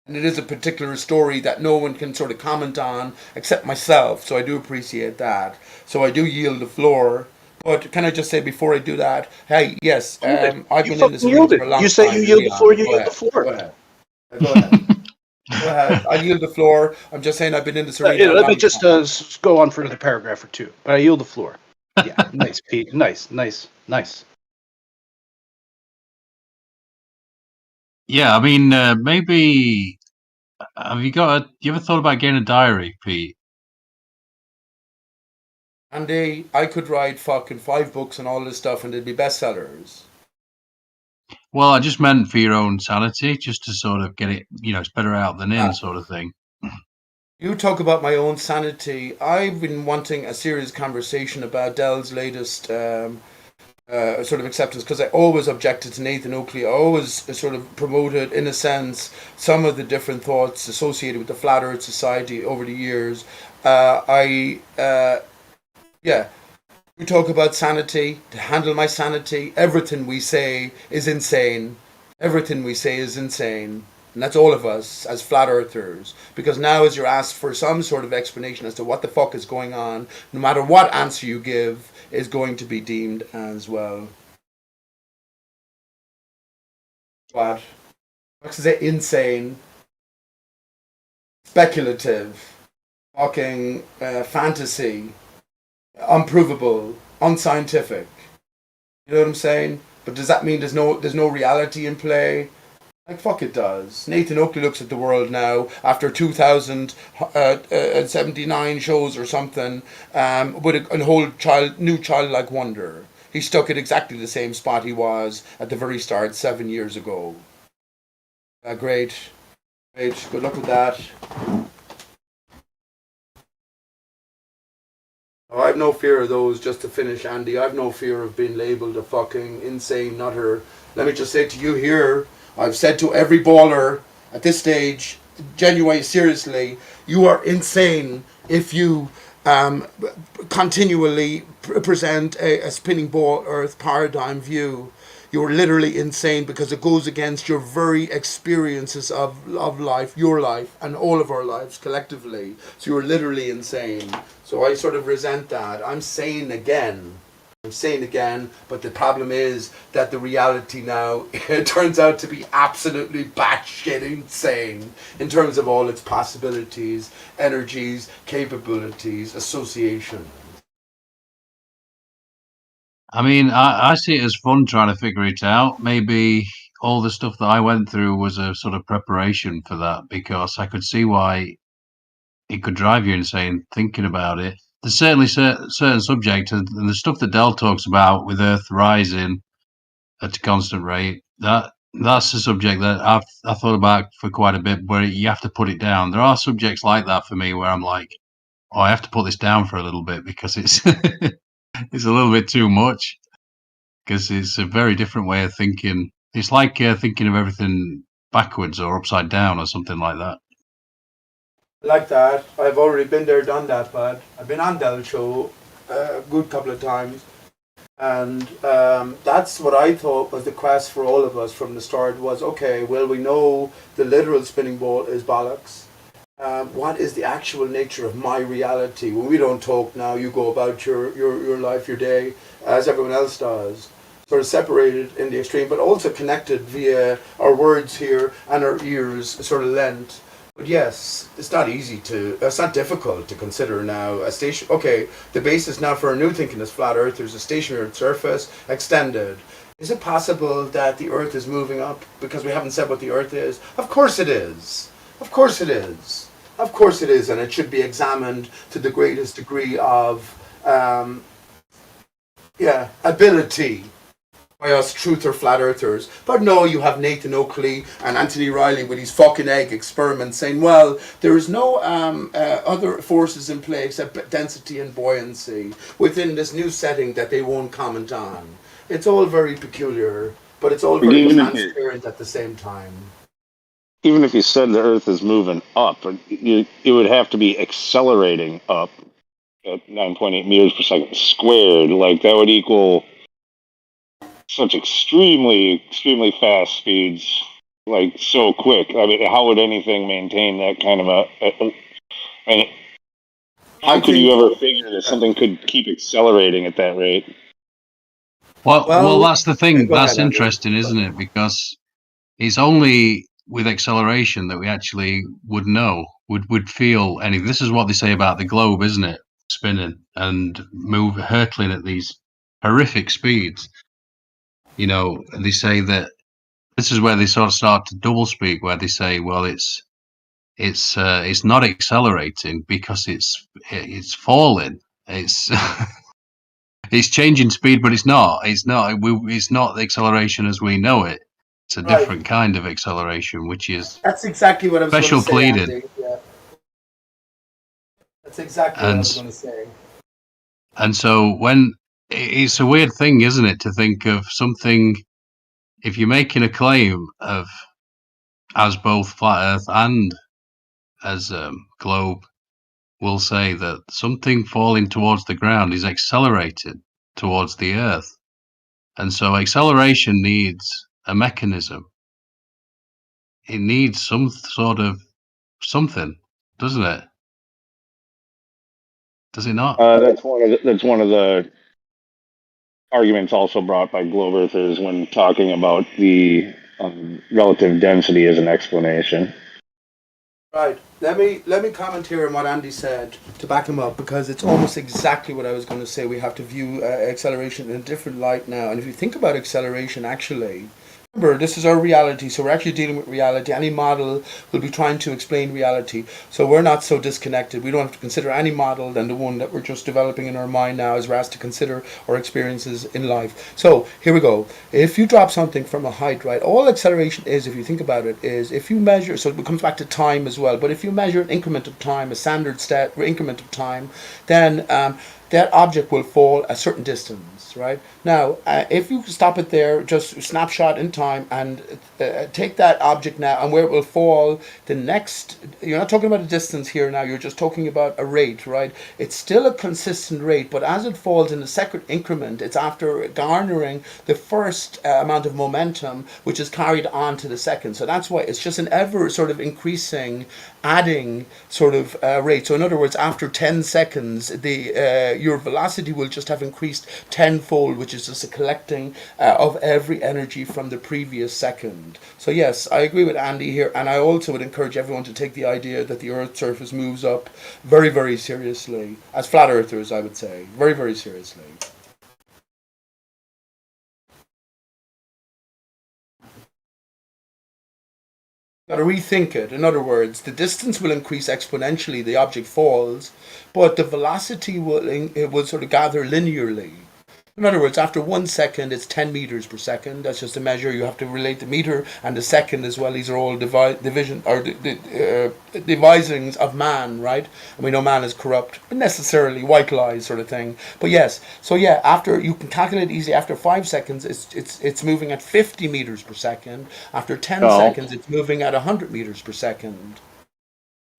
and it is a particular story that no one can sort of comment on except myself. So I do appreciate that. So I do yield the floor. But can I just say before I do that, hey, yes, I've been in this arena for a long You say time. you yield the floor. You Go yield the ahead. floor. Go ahead. Go ahead. Go ahead. I yield the floor. I'm just saying I've been in this arena a Let me long just time. go on for another paragraph or two. But I yield the floor. Yeah, nice, Pete. Nice. Yeah, I mean, maybe. You ever thought about getting a diary, Pete? Andy, I could write fucking 5 books and all this stuff and they'd be bestsellers. Well, I just meant for your own sanity, just to sort of get it. It's better out than in, sort of thing. You talk about my own sanity. I've been wanting a serious conversation about Dell's latest sort of acceptance because I always objected to Nathan Oakley. I always sort of promoted, in a sense, some of the different thoughts associated with the Flat Earth Society over the years. Yeah, we talk about sanity, to handle my sanity. Everything we say is insane. Everything we say is insane. And that's all of us as flat earthers. Because now, as you're asked for some sort of explanation as to what the fuck is going on, no matter what answer you give, is going to be deemed as well. What? What is it? Insane. Speculative. Fucking fantasy. Unprovable. Unscientific. You know what I'm saying? But does that mean there's no reality in play? Like, fuck it does. Nathan Oakley looks at the world now after 2,079 shows or something with a whole new childlike wonder. He's stuck at exactly the same spot he was at the very start 7 years ago. Great. Good luck with that. I have no fear of those, just to finish, Andy. I have no fear of being labelled a fucking insane nutter. Let me just say to you here, I've said to every baller at this stage, genuinely, seriously, you are insane if you continually present a spinning ball earth paradigm view. You're literally insane because it goes against your very experiences of life, your life, and all of our lives collectively. So you're literally insane. So I sort of resent that. I'm sane again, but the problem is that the reality now it turns out to be absolutely batshit insane in terms of all its possibilities, energies, capabilities, association. I mean, I see it as fun trying to figure it out. Maybe all the stuff that I went through was a sort of preparation for that, because I could see why it could drive you insane thinking about it. There's certainly certain subjects, and the stuff that Dell talks about with Earth rising at a constant rate, that's a subject that I've thought about for quite a bit, where you have to put it down. There are subjects like that for me where I'm like, oh, I have to put this down for a little bit because it's it's a little bit too much. Because it's a very different way of thinking. It's like thinking of everything backwards or upside down or something like that. Like that. I've already been there, done that, bud. I've been on Dell's show a good couple of times. And that's what I thought was the quest for all of us from the start was, okay, well, we know the literal spinning ball is bollocks. What is the actual nature of my reality? When we don't talk now, you go about your life, your day, as everyone else does, sort of separated in the extreme, but also connected via our words here and our ears, sort of lent. But yes, it's not difficult to consider now a station. Okay, the basis now for a new thinking is flat Earth. There's a stationary surface extended. Is it possible that the Earth is moving up because we haven't said what the Earth is? Of course it is. Of course it is. Of course it is, and it should be examined to the greatest degree of ability by us truth or flat earthers. But no, you have Nathan Oakley and Anthony Riley with his fucking egg experiments saying, well, there is no other forces in play except density and buoyancy within this new setting that they won't comment on. It's all very peculiar, but it's all very transparent at the same time. Even if you said the Earth is moving up, it would have to be accelerating up at 9.8 meters per second squared. Like, that would equal such extremely fast speeds, like so quick. I mean, how would anything maintain that kind of how could you ever figure that something could keep accelerating at that rate? Well, that's the thing. Go That's ahead, Andrew. interesting, isn't it? Because it's only with acceleration that we actually would know, would feel anything. This is what they say about the globe, isn't it? Spinning and hurtling at these horrific speeds. You know, they say that this is where they sort of start to double speak, where they say, well, it's not accelerating because it's falling. It's it's changing speed, but it's not. It's not the acceleration as we know it. It's a different kind of acceleration, which is That's exactly what I was going to special say, pleading. Andy. Yeah. That's exactly what I was going to say. And so it's a weird thing, isn't it, to think of something, if you're making a claim of as both flat Earth and as globe will say that something falling towards the ground is accelerated towards the Earth. And so acceleration needs a mechanism. It needs some sort of something, doesn't it? Does it not? That's one of the arguments also brought by globe earthers when talking about the relative density as an explanation. Right. Let me comment here on what Andy said to back him up, because it's almost exactly what I was going to say. We have to view acceleration in a different light now. And if you think about acceleration, actually, remember, this is our reality, so we're actually dealing with reality. Any model will be trying to explain reality, so we're not so disconnected. We don't have to consider any model than the one that we're just developing in our mind now as we're asked to consider our experiences in life. So here we go. If you drop something from a height, right, all acceleration is, if you think about it, is if you measure, so it comes back to time as well, but if you measure an increment of time, a standard increment of time, then that object will fall a certain distance, right? Now, if you stop it there, just snapshot in time and take that object now and where it will fall the next, you're not talking about a distance here now, you're just talking about a rate, right? It's still a consistent rate, but as it falls in the second increment, it's after garnering the first amount of momentum, which is carried on to the second. So that's why it's just an ever sort of increasing, adding sort of rate. So in other words, after 10 seconds, your velocity will just have increased tenfold, which is just a collecting of every energy from the previous second. So yes, I agree with Andy here, and I also would encourage everyone to take the idea that the Earth's surface moves up very, very seriously. As flat earthers, I would say, very, very seriously. Got to rethink it. In other words, the distance will increase exponentially, the object falls, but the velocity will sort of gather linearly. In other words, after 1 second, it's 10 meters per second. That's just a measure. You have to relate the meter and the second as well. These are all devisings of man, right? And we know man is corrupt, but necessarily white lies sort of thing. But yes, so yeah, after you can calculate easily. After 5 seconds, it's moving at 50 meters per second. After 10 seconds, it's moving at 100 meters per second.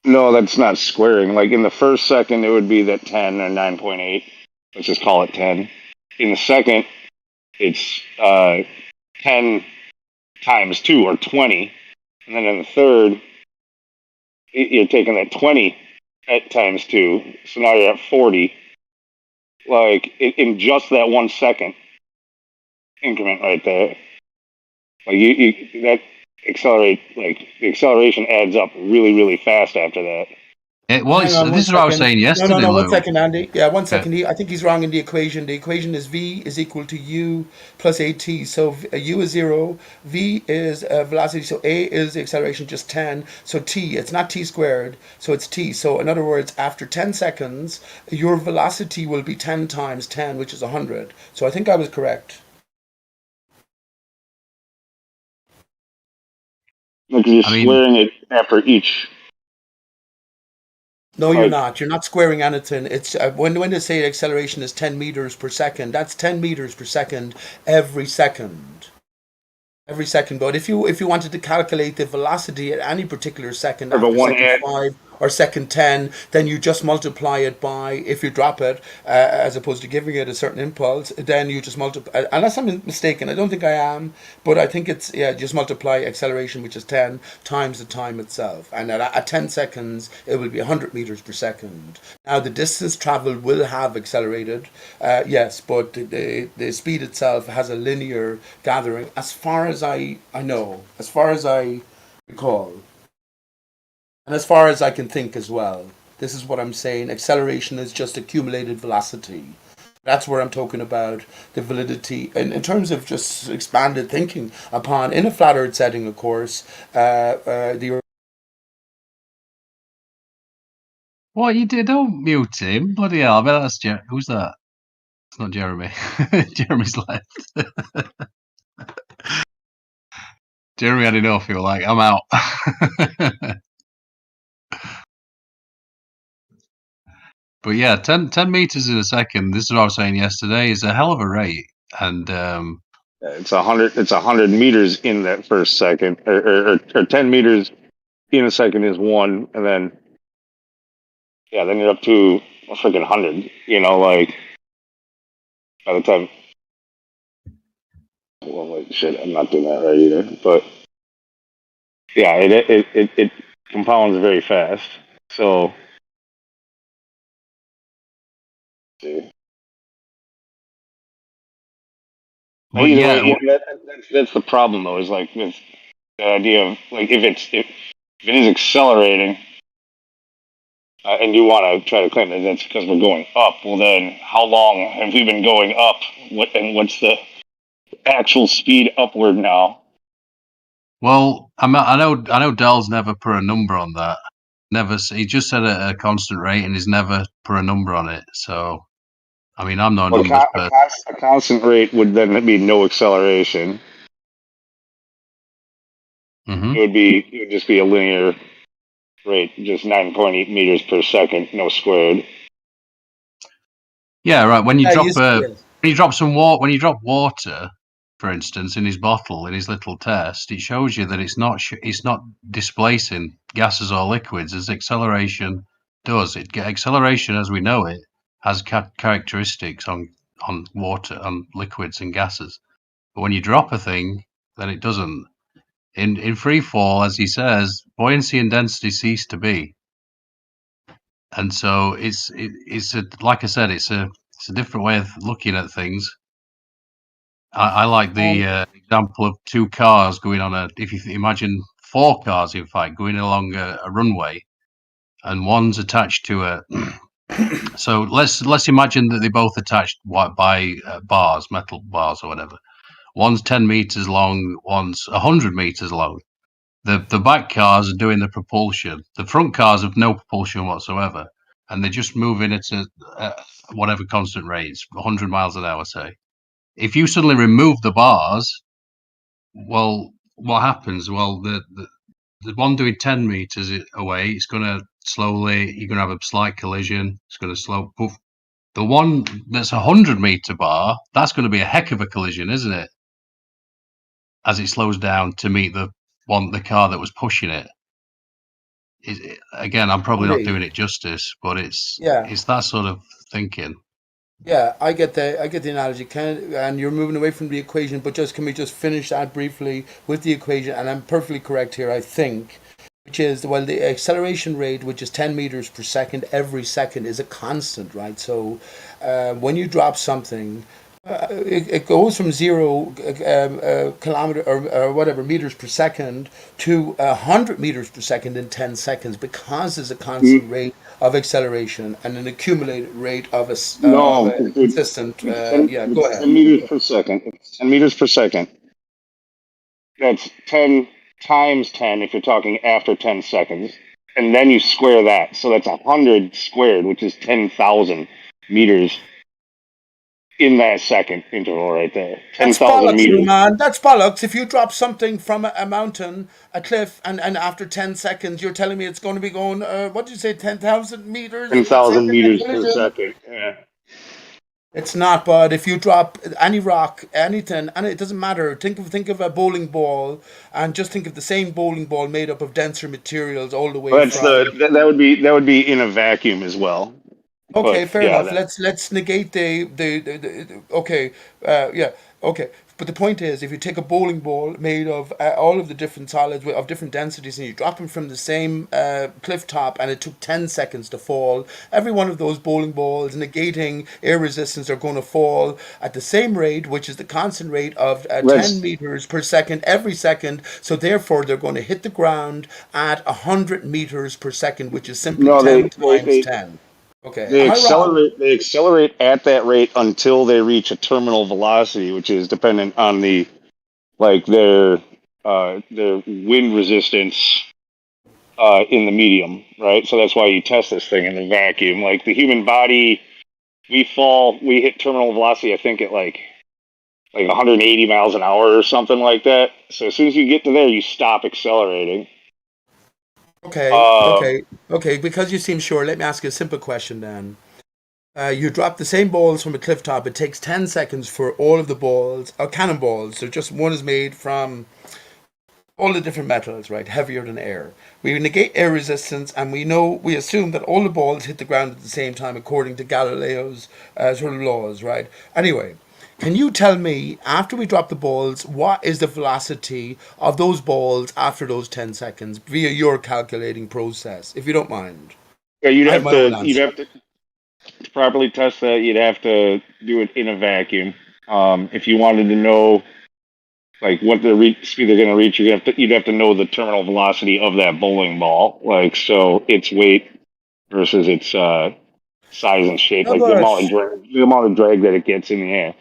No, that's not squaring. Like in the first second, it would be that 10 or 9.8. Let's just call it 10. In the second, it's 10 times 2 or 20. And then in the third, you're taking that 20 at times 2. So now you're at 40. Like in just that 1 second increment right there. Like you that accelerate, like the acceleration adds up really, really fast after that. Well, Hang on one this is what I was second. saying No, yesterday, no, 1 Lou. second, Andy. Yeah, 1 Okay. second. I think he's wrong in the equation. The equation is v is equal to u plus at. So u is 0, v is velocity, so a is the acceleration, just 10. So t, it's not t squared, so it's t. So in other words, after 10 seconds, your velocity will be 10 times 10, which is 100. So I think I was correct. Like you're squaring it after each. No, you're not. You're not squaring anything. It's when they say acceleration is 10 meters per second, that's 10 meters per second every second. Every second. But if you wanted to calculate the velocity at any particular second, Or the after one second at 5 or second 10, then you just multiply it by, if you drop it, as opposed to giving it a certain impulse, then you just multiply, unless I'm mistaken, I don't think I am, but I think it's, just multiply acceleration, which is 10, times the time itself. And at 10 seconds, it will be 100 meters per second. Now, the distance traveled will have accelerated, yes, but the speed itself has a linear gathering, as far as I know, as far as I recall. And as far as I can think as well, this is what I'm saying. Acceleration is just accumulated velocity. That's where I'm talking about the validity in terms of just expanded thinking upon, in a flat Earth setting, of course, the. What you did? Don't mute him. Bloody hell! I bet that's who's that? It's not Jeremy. Jeremy's left. Jeremy had enough. He was like, I'm out. But yeah, 10 meters in a second. This is what I was saying yesterday. Is a hell of a rate, and it's 100. It's 100 meters in that first second, or 10 meters in a second is 1, and then then you're up to a freaking 100. You know, like by the time. Well, wait, shit, I'm not doing that right either. But yeah, it compounds very fast. So. See. Well, Either yeah, way, that's the problem though. Is like with the idea of like if it is accelerating, and you want to try to claim that that's because we're going up. Well, then how long have we been going up? What's the actual speed upward now? Well, I know Dell's never put a number on that. Never. He just said a constant rate, and he's never put a number on it. So, I mean, I'm not a Well, numbers person. a constant rate would then be no acceleration. Mm-hmm. It would just be a linear rate, just 9.8 meters per second, no squared. Yeah, right. When you drop water, for instance, in his bottle, in his little test, it shows you that it's not displacing gases or liquids as acceleration does. Acceleration, as we know it, has characteristics on water, on liquids and gases. But when you drop a thing, then it doesn't. In free fall, as he says, buoyancy and density cease to be. And so it's like I said, it's a different way of looking at things. I like the example of 2 cars going on if you imagine 4 cars, in fact, going along a runway, and one's attached to a. So let's imagine that they both attached by bars, metal bars or whatever. One's 10 meters long, one's 100 meters long. The back cars are doing the propulsion. The front cars have no propulsion whatsoever, and they're just moving at whatever constant rates, 100 miles an hour, say. If you suddenly remove the bars, well, what happens? Well, the one doing 10 meters away, it's going to slowly, you're going to have a slight collision. It's going to slow. Poof. The one that's 100-meter bar, that's going to be a heck of a collision, isn't it? As it slows down to meet the car that was pushing it. Again, I'm probably not doing it justice, but it's that sort of thinking. Yeah, I get the analogy. And you're moving away from the equation, but just can we just finish that briefly with the equation? And I'm perfectly correct here, I think, which is well, the acceleration rate, which is 10 meters per second every second, is a constant, right? So when you drop something, it goes from 0 kilometer or whatever meters per second to 100 meters per second in 10 seconds because there's a constant rate of acceleration and an accumulated rate of No, a consistent. Yeah, go it's ahead. 10 meters per second. It's 10 meters per second. That's 10 times 10 if you're talking after 10 seconds. And then you square that. So that's 100 squared, which is 10,000 meters in that second interval right there. That's 10,000 bollocks, you meters. man. That's bollocks. If you drop something from a mountain, a cliff, and after 10 seconds, you're telling me it's going to be going, what did you say, 10,000 meters per 10,000 second at meters per collision? second. Yeah. It's not, bud. If you drop any rock, anything, and it doesn't matter. Think of a bowling ball, and just think of the same bowling ball made up of denser materials all the way Well, that's from. that would be in a vacuum as well. But Okay, fair yeah, enough. Let's negate okay, yeah, okay. But the point is, if you take a bowling ball made of all of the different solids of different densities, and you drop them from the same cliff top, and it took 10 seconds to fall, every one of those bowling balls, negating air resistance, are going to fall at the same rate, which is the constant rate of 10 let's meters per second every second. So therefore, they're going to hit the ground at 100 meters per second, which is simply no, 10 times 10. Okay, am I wrong? they accelerate at that rate until they reach a terminal velocity, which is dependent on the like their wind resistance in the medium, right? So that's why you test this thing in the vacuum. Like the human body, we hit terminal velocity, I think at like 180 miles an hour or something like that. So as soon as you get to there, you stop accelerating. Okay, okay. Because you seem sure, let me ask you a simple question then. You drop the same balls from a cliff top. It takes 10 seconds for all of the balls, or cannonballs. So just one is made from all the different metals, right? Heavier than air. We negate air resistance, and we assume that all the balls hit the ground at the same time, according to Galileo's sort of laws, right? Anyway, can you tell me, after we drop the balls, what is the velocity of those balls after those 10 seconds via your calculating process, if you don't mind? Yeah, I have my own you'd answer. have to properly test that. You'd have to do it in a vacuum. If you wanted to know like what the speed they're going to reach, you'd have to know the terminal velocity of that bowling ball, like so its weight versus its size and shape, Yeah, like but the amount of drag that it gets in the air.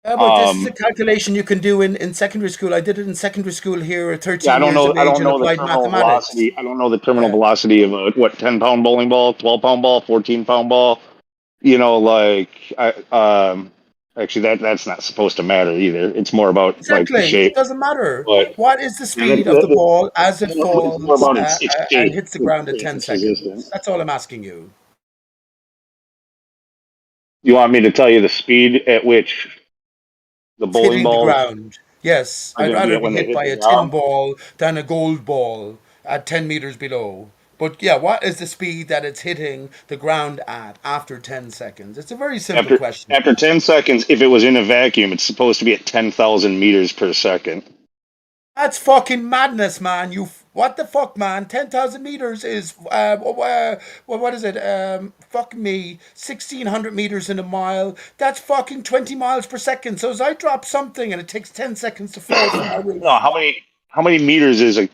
Yeah, but this is a calculation you can do in secondary school. I did it in secondary school here at Yeah, 13 years of I age don't in know the applied terminal mathematics. velocity. I don't know the terminal Yeah. velocity of a 10-pound bowling ball, 12-pound ball, 14-pound ball. You know, like actually that's not supposed to matter either. It's more about like the Exactly. It shape. doesn't matter. But What is the yeah, speed of the ball as it it's more falls about its and shape, hits the ground at 10 its seconds? resistance. That's all I'm asking you. You want me to tell you the speed at which the It's bowling hitting the balls ground. Yes, are I'd going to be rather at be when they hit hit by the a tin ground? ball than a gold ball at 10 meters below. But yeah, what is the speed that it's hitting the ground at after 10 seconds? It's a very simple question. After 10 seconds, if it was in a vacuum, it's supposed to be at 10,000 meters per second. That's fucking madness, man. What the fuck, man? 10,000 meters is what is it? Fuck me, 1,600 meters in a mile. That's fucking 20 miles per second. So as I drop something and it takes 10 seconds to fall from my roof, No, how many meters is a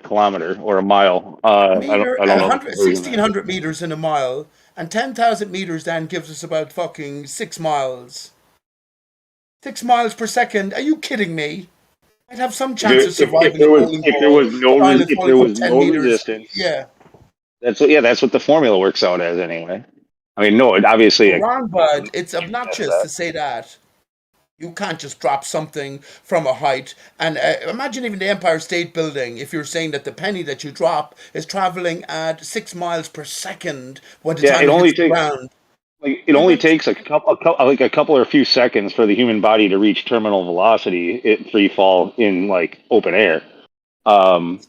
kilometer or a mile? meter, I don't know the conversion there. 1,600 meters in a mile, and 10,000 meters then gives us about fucking 6 miles. 6 miles per second. Are you kidding me? I'd have some chance of surviving a bowling ball while it's If falling there from was 10 no meters. resistance, Yeah. that's what the formula works out as anyway. I mean, no, it obviously You're wrong, bud. It's you test obnoxious that. to say that. You can't just drop something from a height. And imagine even the Empire State Building, if you're saying that the penny that you drop is traveling at 6 miles per second by the Yeah, time it hits the ground. it only takes a couple or a few seconds for the human body to reach terminal velocity at free fall in like open air. Um,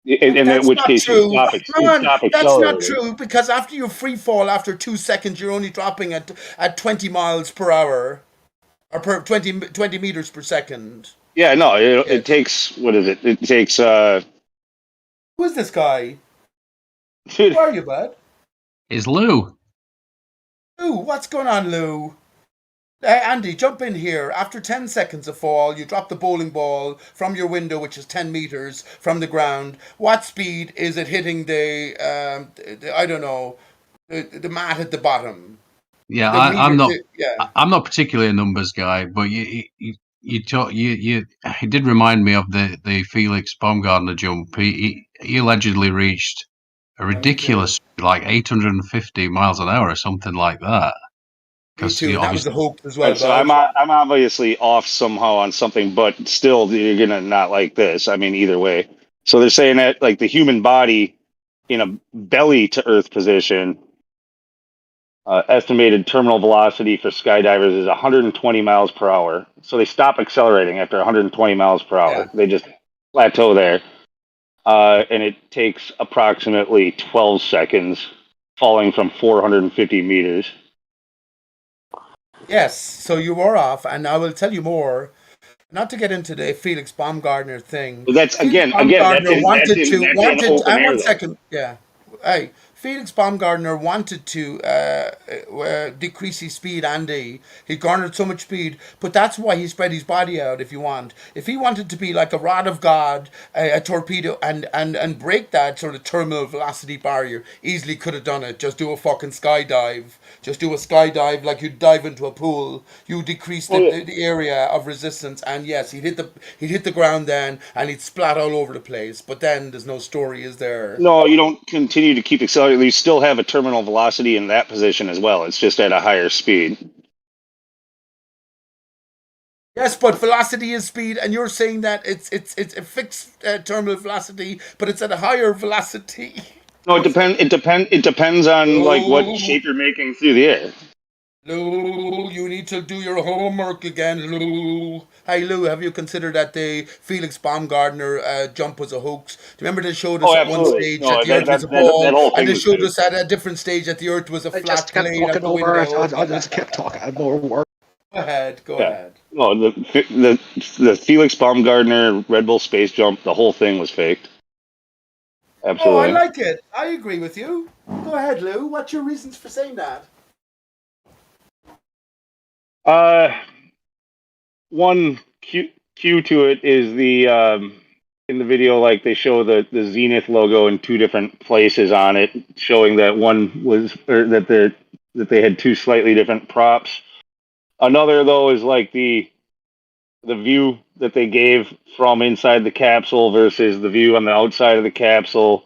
in That's which not case true. Man, stop that's not accelerating. true because after you free fall after 2 seconds, you're only dropping at 20 miles per hour or per 20 meters per second. Yeah, no, it Yes. takes, what is it? It takes Who is this guy? dude. Who are you, bud? It's Lou. Lou, what's going on, Lou? Andy, jump in here. After 10 seconds of fall, you drop the bowling ball from your window, which is 10 meters from the ground. What speed is it hitting I don't know, the mat at the bottom? Yeah, The I'm meter, not. yeah. I'm not particularly a numbers guy, but you it did remind me of the Felix Baumgartner jump. He allegedly reached a Yeah, me too. ridiculous like 850 miles an hour or something like that. Me Because too. And that was a obviously, hoax as All well, right, so bud. I'm obviously off somehow on something, but still, you're gonna not like this. I mean, either way. So they're saying that like the human body in a belly to Earth position, estimated terminal velocity for skydivers is 120 miles per hour. So they stop accelerating after 120 miles per hour. Yeah. They just plateau there, and it takes approximately 12 seconds, falling from 450 meters. Yes, so you were off, and I will tell you more. Not to get into the Felix Baumgartner thing. But that's Felix again Baumgartner that's in open and air one though. second, yeah. Hey, Felix Baumgartner wanted to decrease his speed, Andy. He garnered so much speed, but that's why he spread his body out, if you want. If he wanted to be like a rod of God, a torpedo, and break that sort of terminal velocity barrier, easily could have done it. Just do a fucking skydive. Just do a skydive like you dive into a pool. You decrease Oh, yeah. the area of resistance, and yes, he'd hit the ground then, and he'd splat all over the place. But then there's no story, is there? No, you don't continue to keep accelerating. You still have a terminal velocity in that position as well. It's just at a higher speed. Yes, but velocity is speed, and you're saying that it's a fixed terminal velocity, but it's at a higher velocity. No, it depends on like what Lou, shape you're making through the air. Lou, you need to do your homework again, Lou. Hey, Lou, have you considered that the Felix Baumgartner jump was a hoax? Do you remember they showed us Oh, at one absolutely. stage that No, the Earth was a that ball, whole and thing they was showed fake. us at a different stage that the Earth was a I just flat kept plane out talking the over it. window? I just kept talking more work. Go ahead, go Yeah. ahead. No, the Felix Baumgartner Red Bull space jump, the whole thing was faked. Oh, I Absolutely. like it. I agree with you. Go ahead, Lou. What's your reasons for saying that? One cue to it is the in the video, like they show the Zenith logo in two different places on it, showing that one was or that they had two slightly different props. Another though is like the view that they gave from inside the capsule versus the view on the outside of the capsule.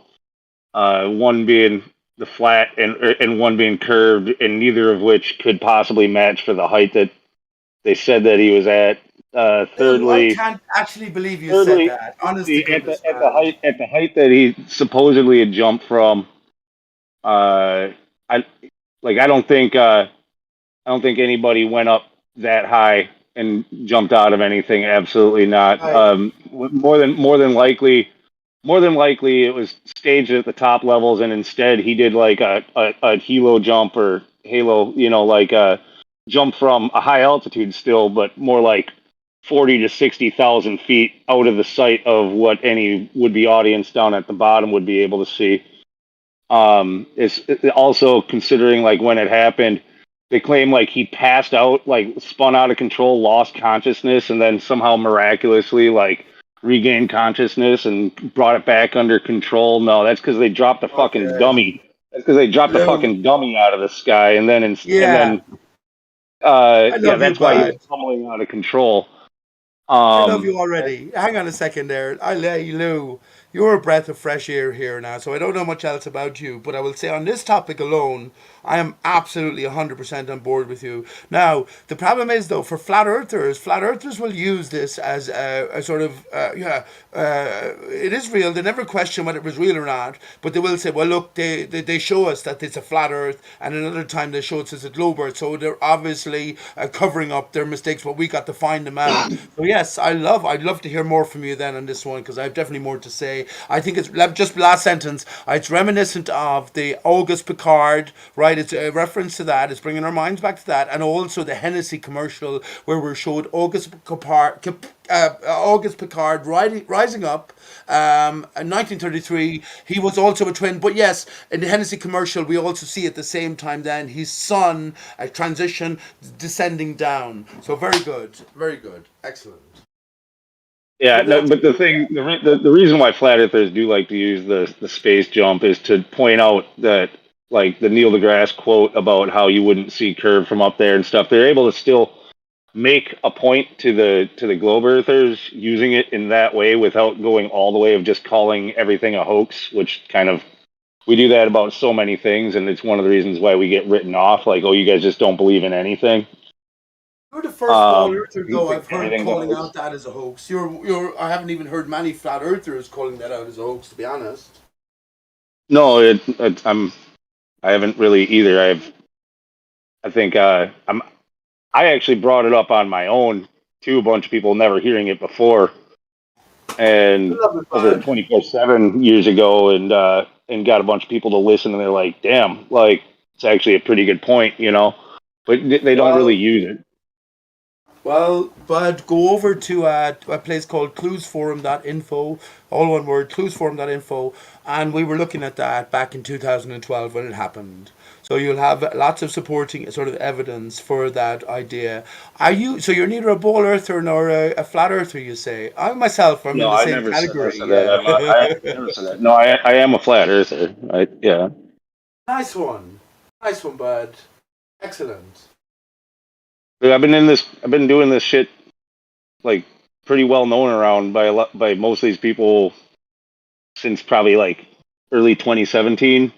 One being the flat and one being curved, and neither of which could possibly match for the height that they said that he was at. Lou, I Thirdly, can't actually believe you said that. Honest to goodness, man. at the height that he supposedly had jumped from, I like I don't think anybody went up that high and jumped out of anything. Absolutely not. Right. More than likely, it was staged at the top levels, and instead he did like a halo jump or halo, like a jump from a high altitude still, but more like 40 to 60,000 feet out of the sight of what any would-be audience down at the bottom would be able to see. It's also considering like when it happened, they claim like he passed out, like spun out of control, lost consciousness, and then somehow miraculously like regained consciousness and brought it back under control. No, that's because they dropped the fucking Okay. dummy. That's because they dropped the Lou, fucking dummy out of the sky, and then yeah, I yeah, love you, that's why he was bud. tumbling out of control. I love you already. Hang on a second there. Hey, Lou, you're a breath of fresh air here now, so I don't know much else about you, but I will say on this topic alone, I am absolutely 100% on board with you. Now, the problem is, though, for flat earthers will use this as a sort of, it is real. They never question whether it was real or not, but they will say, well, look, they show us that it's a flat earth, and another time they show us it's a globe earth, so they're obviously covering up their mistakes, but we got to find them out. So, yes, I'd love to hear more from you then on this one, because I have definitely more to say. say. I think it's just last sentence. It's reminiscent of the August Picard, right? It's a reference to that. It's bringing our minds back to that, and also the Hennessy commercial where we're showed August Picard rising up. In 1933, he was also a twin. But yes, in the Hennessy commercial, we also see at the same time then his son, a transition descending down. So very good, excellent. Yeah, no, but the reason why flat earthers do like to use the space jump is to point out that, like, the Neil deGrasse quote about how you wouldn't see curve from up there and stuff. They're able to still make a point to the globe earthers using it in that way without going all the way of just calling everything a hoax, which kind of, we do that about so many things, and it's one of the reasons why we get written off, like, oh, you guys just don't believe in anything. You're the first ball earther, You though, think I've heard anything's a calling hoax? out that as a hoax. I haven't even heard many flat earthers calling that out as a hoax, to be honest. No, I haven't really either. I think I actually brought it up on my own to a bunch of people never hearing it before, and over 24/7 years ago, and got a bunch of people to listen, and they're like, "Damn, like, it's actually a pretty good point," but they don't really use it. Well, Bud, go over to a place called cluesforum.info, all one word, cluesforum.info, and we were looking at that back in 2012 when it happened. So you'll have lots of supporting sort of evidence for that idea. So you're neither a ball earther nor a flat earther, you say? I myself, I'm No, in the I same never category. said that. I never said that. No, I am a flat earther. Yeah. Nice one, Bud. Excellent. I've been doing this shit, like, pretty well known around by most of these people since probably like early 2017.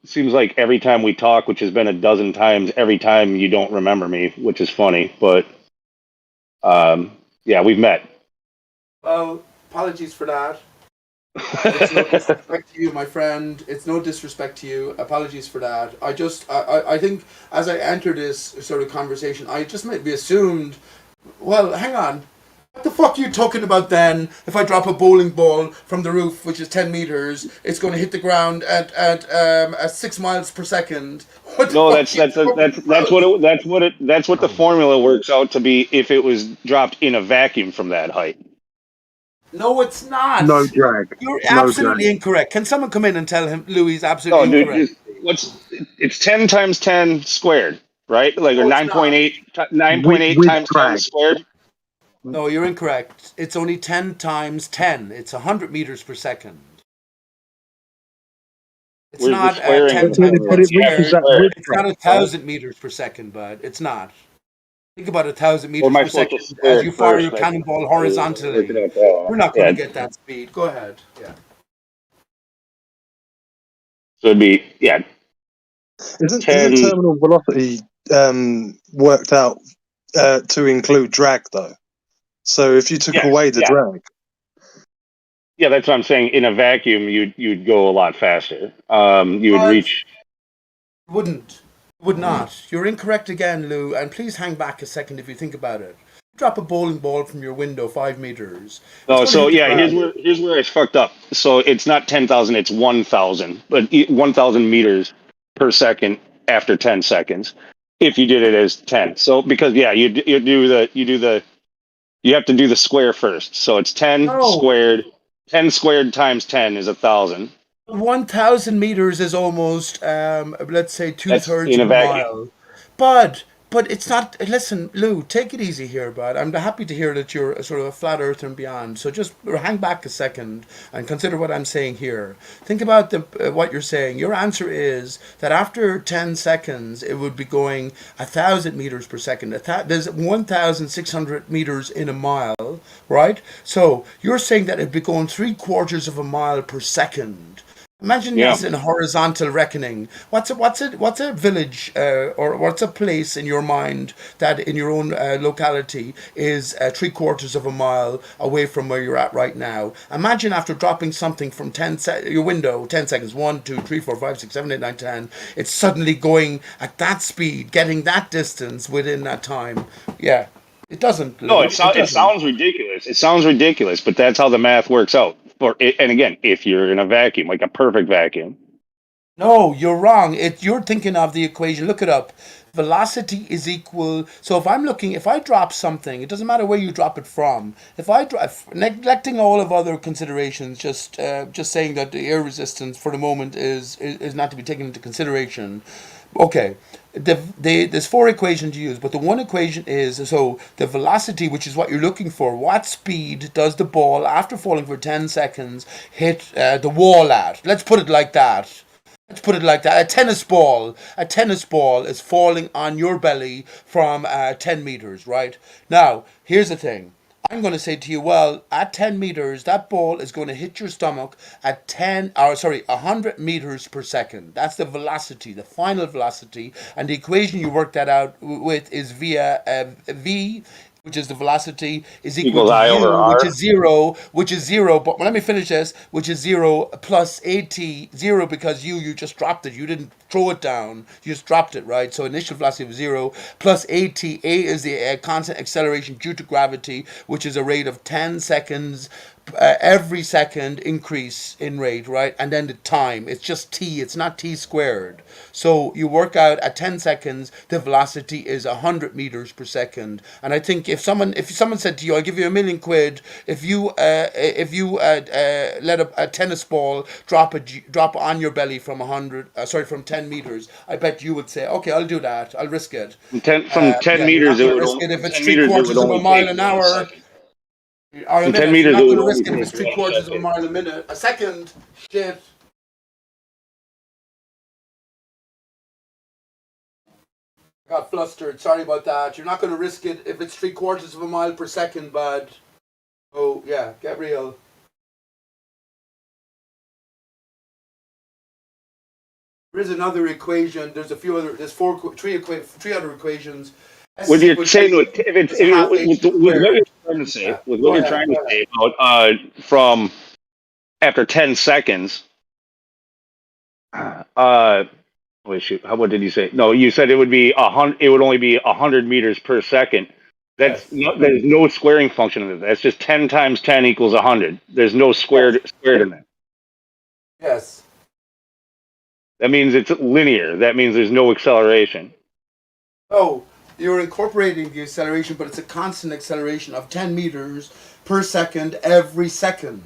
Seems like every time we talk, which has been a dozen times, every time you don't remember me, which is funny, but yeah, we've met. Well, apologies for that. It's no disrespect to you, my friend. It's no disrespect to you. Apologies for that. I think as I entered this sort of conversation, I just maybe assumed, well, hang on. What the fuck are you talking about then? If I drop a bowling ball from the roof, which is 10 meters, it's going to hit the ground at 6 miles per second. No, that's what the formula works out to be if it was dropped in a vacuum from that height. No, it's not. No drag. You're No absolutely drag. incorrect. Can someone come in and tell him Louis No, absolutely dude, incorrect? it's 10 times 10 squared, right? Like, or No, it's not. 9.8 With times 10 drag. squared. No, you're incorrect. It's only 10 times 10. It's 100 meters per second. It's Where's the not squaring? 10 But times 10 it reaches squared. that with It's drag. not 1,000 meters per second, bud. It's not. Think about 1,000 Or meters am I per supposed to second square as it you fire first? your cannonball horizontally. We're not going to get that speed. Go ahead. Yeah. So it'd be, yeah. Isn't 10. terminal velocity worked out to include drag though? So if you took away the drag, Yeah, that's what I'm saying. In a vacuum, you'd go a lot faster. You would But reach. wouldn't. Would not. You're incorrect again, Lou, and please hang back a second if you think about it. Drop a bowling ball from your window 5 meters. No, It's going so to hit the yeah, ground. here's where I fucked up. So it's not 10,000, it's 1,000, but 1,000 meters per second after 10 seconds. If you did it as 10, so because you have to do the square first. So it's 10 No. squared. 10 squared times 10 is 1,000. 1,000 meters is almost, let's say, That's two-thirds in a of a vacuum. mile. But it's not. Listen, Lou, take it easy here, bud. I'm happy to hear that you're a sort of a flat earther and beyond. So just hang back a second and consider what I'm saying here. Think about what you're saying. Your answer is that after 10 seconds, it would be going 1,000 meters per second. There's 1,600 meters in a mile, right? So you're saying that it'd be going 3/4 of a mile per second. Imagine this in horizontal reckoning. What's a village or what's a place in your mind that in your own locality is 3/4 of a mile away from where you're at right now? Imagine after dropping something from your window, 10 seconds, 1, 2, 3, 4, 5, 6, 7, 8, 9, 10. It's suddenly going at that speed, getting that distance within that time. Yeah. It doesn't. No, Lou. It it doesn't. sounds ridiculous. It sounds ridiculous, but that's how the math works out. And again, if you're in a vacuum, like a perfect vacuum. No, you're wrong. You're thinking of the equation. Look it up. Velocity is equal. So if I drop something, it doesn't matter where you drop it from. If I drop, neglecting all of other considerations, just saying that the air resistance for the moment is not to be taken into consideration. Okay, there's four equations to use, but the one equation is so the velocity, which is what you're looking for. What speed does the ball after falling for 10 seconds hit the wall at? Let's put it like that. Let's put it like that. A tennis ball is falling on your belly from 10 meters, right? Now, here's the thing. I'm going to say to you, well, at 10 meters, that ball is going to hit your stomach at 100 meters per second. That's the velocity, the final velocity. And the equation you work that out with is via V, which is the velocity, is equal Equals to I over u, R. which is zero. But let me finish this, which is 0 plus at, 0 because you just dropped it. You didn't throw it down. You just dropped it, right? So initial velocity was 0 plus at. A is the constant acceleration due to gravity, which is a rate of 10 seconds. Every second increase in rate, right? And then the time, it's just t, it's not t squared. So you work out at 10 seconds, the velocity is 100 meters per second. And I think if someone said to you, I'll give you £1,000,000 if you let a tennis ball drop on your belly from from 10 meters, I bet you would say, okay, I'll do that. I'll risk it. From 10 You're meters, not it going to would risk only, it if from it's 10 three meters, it would quarters of a only mile take an 1 hour. second. Or a From 10 minute. You're meters, not it going would to only risk it if it's take three 1 quarters of a second. mile a minute. A second. Shit. I got flustered. Sorry about that. You're not going to risk it if it's three quarters of a mile per second, bud. Oh, yeah. Get real. There is another equation. There's three other equations. S What is you're equal to saying, plus half h with what you're squared. trying to say, Yeah. with what Go you're ahead. trying to say about from after 10 seconds, wait, shoot, what did you say? No, you said it would be it would only be 100 meters per second. Yes. There's no squaring function in it. That's just 10 times 10 equals 100. There's no squared in there. Yes. That means it's linear. That means there's no acceleration. Oh, you're incorporating the acceleration, but it's a constant acceleration of 10 meters per second every second.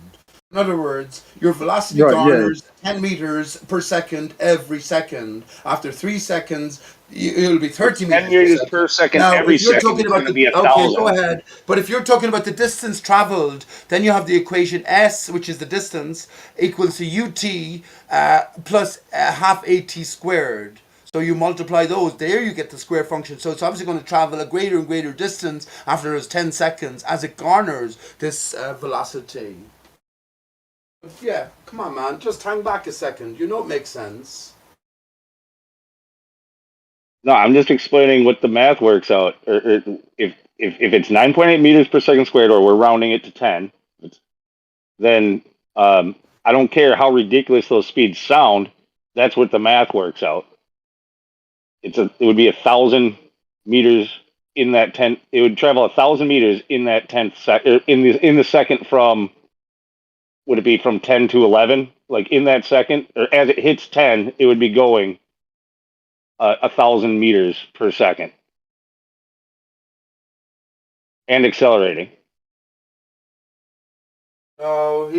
In other words, your velocity Right, yeah. garners 10 meters per second every second. After 3 seconds, it'll be 30 10 meters meters per per second. second Now, every if you're second talking is about going to be okay, go 1,000. ahead. But if you're talking about the distance traveled, then you have the equation S, which is the distance, equals to ut plus half at squared. So you multiply those, there you get the square function. So it's obviously going to travel a greater and greater distance after those 10 seconds as it garners this velocity. But yeah, come on, man. Just hang back a second. You know it makes sense. No, I'm just explaining what the math works out. If it's 9.8 meters per second squared, or we're rounding it to 10, then I don't care how ridiculous those speeds sound. That's what the math works out. It would be 1,000 meters in that 10. It would travel 1,000 meters in that 10th second. In the second from, would it be from 10 to 11? Like in that second, or as it hits 10, it would be going 1,000 meters per second and accelerating. Oh,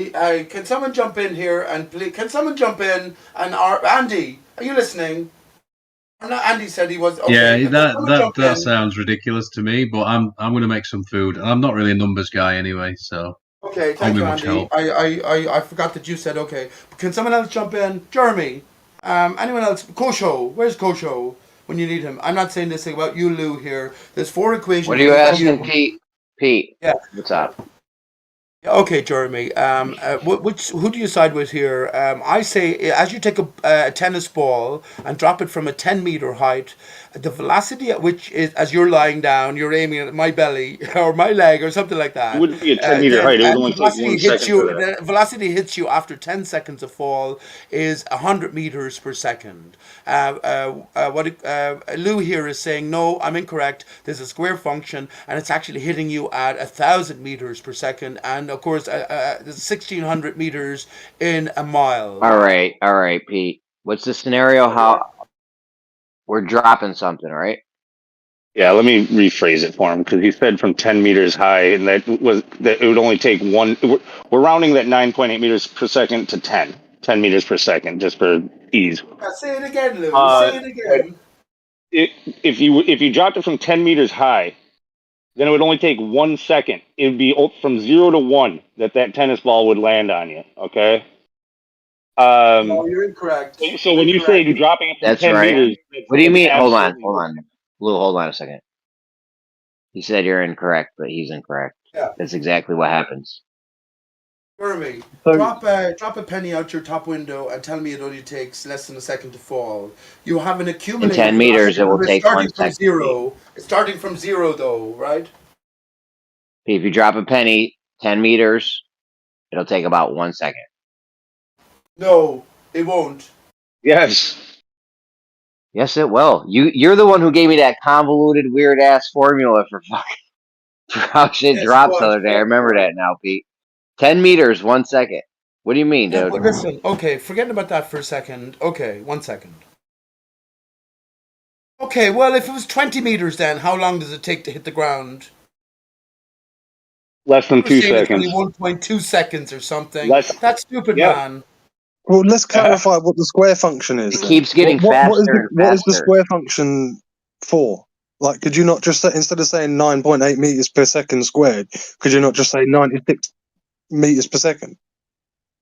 can someone jump in here and please? Can someone jump in and Andy? Are you listening? Andy said he was. Okay, Yeah, jump that in. sounds ridiculous to me, but I'm going to make some food, and I'm not really a numbers guy anyway, so Okay, won't thank be you, much Andy. help. I forgot that you said okay. Can someone else jump in? Jeremy. Anyone else? Kosho. Where's Kosho when you need him? I'm not saying this thing about you, Lou. Here, there's four equations. What are you asking, Pete? Pete, Yeah. what's up? Okay, Jeremy. Who do you side with here? I say, as you take a tennis ball and drop it from a 10-meter height, the velocity at which is, as you're lying down, you're aiming at my belly or my leg or something like It that. wouldn't be a 10-meter height. It would only take 1 second for that. The velocity hits you after 10 seconds of fall is 100 meters per second. Lou here is saying, no, I'm incorrect. There's a square function, and it's actually hitting you at 1,000 meters per second, and of course, 1,600 meters in a mile. All right, Pete. What's the scenario? How we're dropping something, right? Yeah, let me rephrase it for him because he said from 10 meters high, and that it would only take one. We're rounding that 9.8 meters per second to 10 meters per second, just for ease. Say it again, Lou. Say it again. If you dropped it from 10 meters high, then it would only take 1 second. It would be from 0 to 1 that tennis ball would land on you. Okay. No, you're incorrect. So when you say you're dropping it from That's 10 right. meters, What do you mean? Hold on. absolutely- Lou, hold on a second. He said you're incorrect, but he's incorrect. Yeah. That's exactly what happens. Jeremy, So- drop a penny out your top window and tell me it only takes less than a second to fall. You have an accumulated In 10 meters, velocity it will number take starting 1 from second. zero. It's starting from zero, though, right? If you drop a penny 10 meters, it'll take about 1 second. No, it won't. Yes. Yes, it will. You're the one who gave me that convoluted, weird ass formula for how shit Yes, drops the but- other day. I remember that now, Pete. 10 meters, 1 second. What do you mean, Yeah, dude? but listen, okay, forgetting about that for a second. Okay, 1 second. Okay, well, if it was 20 meters, then how long does it take to hit the ground? Less than You're 2 saying it's seconds. only 1.2 seconds or something. Less- That's stupid, yeah. man. Well, let's clarify what the square function is. It then. keeps getting what is faster the, and What is the faster. square function for? Like, could you not just say, instead of saying 9.8 meters per second squared, could you not just say 96 meters per second?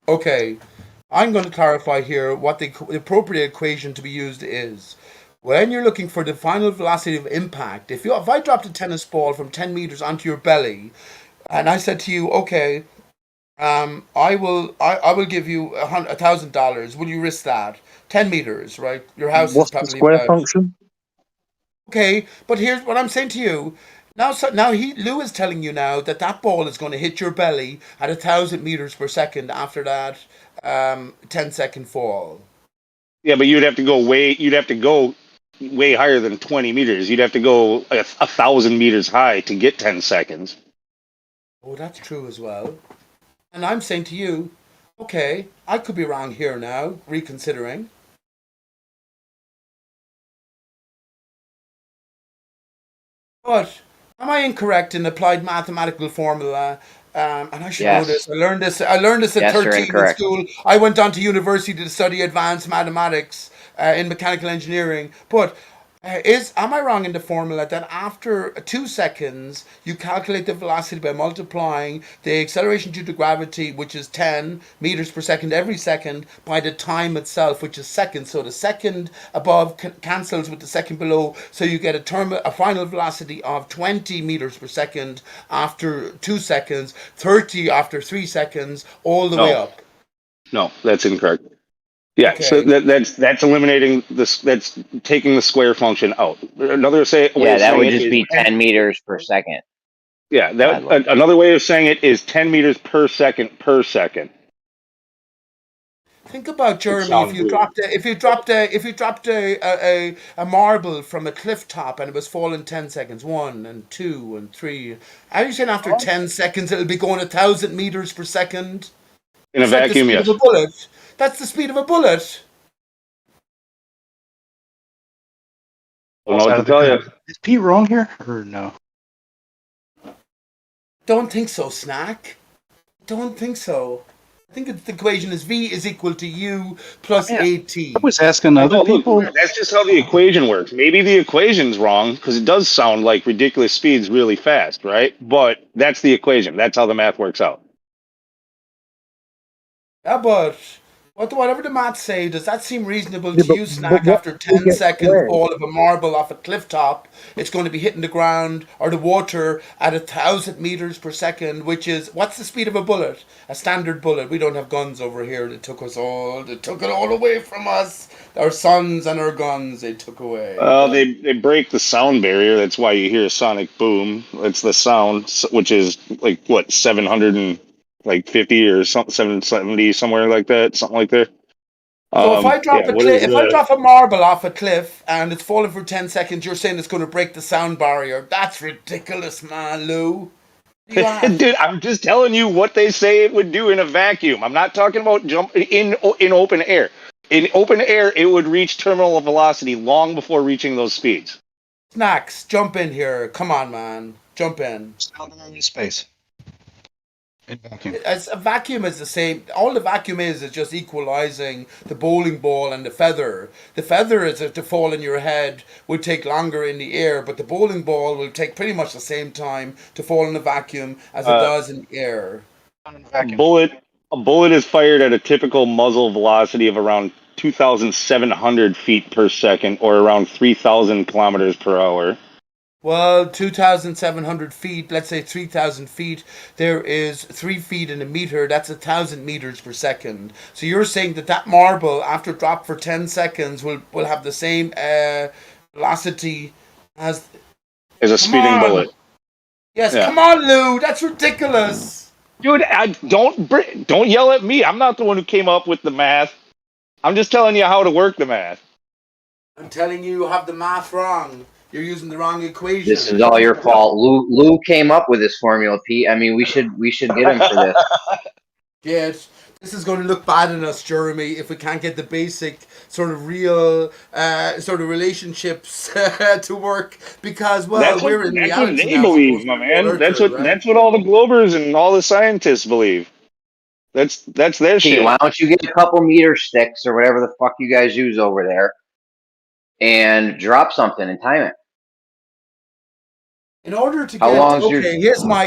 Okay, I'm going to clarify here what the appropriate equation to be used is. When you're looking for the final velocity of impact, if I dropped a tennis ball from 10 meters onto your belly, and I said to you, okay, I will give you $1,000. Will you risk that? 10 meters, right? Your house What's is the probably square about. function? Okay, but here's what I'm saying to you. Now, Lou is telling you now that ball is going to hit your belly at 1,000 meters per second after that 10-second fall. Yeah, but you'd have to go way higher than 20 meters. You'd have to go 1,000 meters high to get 10 seconds. Oh, that's true as well. And I'm saying to you, okay, I could be wrong here now, reconsidering. But am I incorrect in applied mathematical formula? And I should know Yes. this. I learned this at Yes, you're 13 in incorrect. school. I went on to university to study advanced mathematics in mechanical engineering. But am I wrong in the formula that after 2 seconds you calculate the velocity by multiplying the acceleration due to gravity, which is 10 meters per second every second, by the time itself, which is seconds? So the second above cancels with the second below, so you get a final velocity of 20 meters per second after 2 seconds, 30 after 3 seconds, all the way up. No, that's incorrect. Yeah, Okay. so that's eliminating this. That's taking the square function out. Another way Yeah, of that saying would it just is be 10 meters per second. Yeah, Sadly. another way of saying it is 10 meters per second per second. Think about, Jeremy, sounds if you weird. dropped a marble from a cliff top and it was falling 10 seconds, 1 and 2 and 3. Are you saying after 10 seconds it'll be going 1,000 meters per second? In a It's like vacuum, the speed yes. of a bullet. That's the speed of a bullet. I don't know what to tell you. Is Pete wrong here or no? Don't think so, Snack. Don't think so. I think the equation is V is equal to U plus AT. I was asking other No, look, people. that's just how the equation works. Maybe the equation's wrong because it does sound like ridiculous speeds really fast, right? But that's the equation. That's how the math works out. Yeah, but Whatever the maths say, does that seem reasonable Yeah, to you, but Snack? what After do we 10 get seconds squared? fall of a marble off a cliff top, it's going to be hitting the ground or the water at 1,000 meters per second, which is what's the speed of a bullet? A standard bullet. We don't have guns over here. They took it all away from us. Our sons and our guns, they took away. They break the sound barrier. That's why you hear a sonic boom. It's the sound, which is like what 750 or something, 770 somewhere like that, something like that. So if I drop Yeah. What is if I drop a marble off a cliff and it's falling for 10 seconds, you're saying it's going to break the sound barrier. That's ridiculous, man, Lou. You ask. Dude, I'm just telling you what they say it would do in a vacuum. I'm not talking about jump in open air. In open air, it would reach terminal velocity long before reaching those speeds. Snacks, jump in here. Come on, man. Jump in. Sound in space. In vacuum. As a vacuum is the same. All the vacuum is just equalizing the bowling ball and the feather. The feather is to fall in your head would take longer in the air, but the bowling ball will take pretty much the same time to fall in the vacuum as it does in the air. A bullet is fired at a typical muzzle velocity of around 2,700 feet per second, or around 3,000 kilometers per hour. Well, 2,700 feet, let's say 3,000 feet, there is 3 feet in a meter, that's 1,000 meters per second. So you're saying that marble, after drop for 10 seconds, will have the same velocity as a speeding bullet. Yes, Yeah. come on, Lou, that's ridiculous. Dude, don't yell at me. I'm not the one who came up with the math. I'm just telling you how to work the math. I'm telling you have the math wrong. You're using the wrong equation. This is all your fault. Lou came up with this formula, Pete. I mean, we should get him for this. Yeah, this is going to look bad on us, Jeremy, if we can't get the basic sort of real sort of relationships to work, because we're in that's reality what they now, believe, my man. That's what all the Globers and all the scientists believe. That's their Pete, shit. why don't you get a couple meter sticks or whatever the fuck you guys use over there, and drop something and time it. In order to How get long is okay,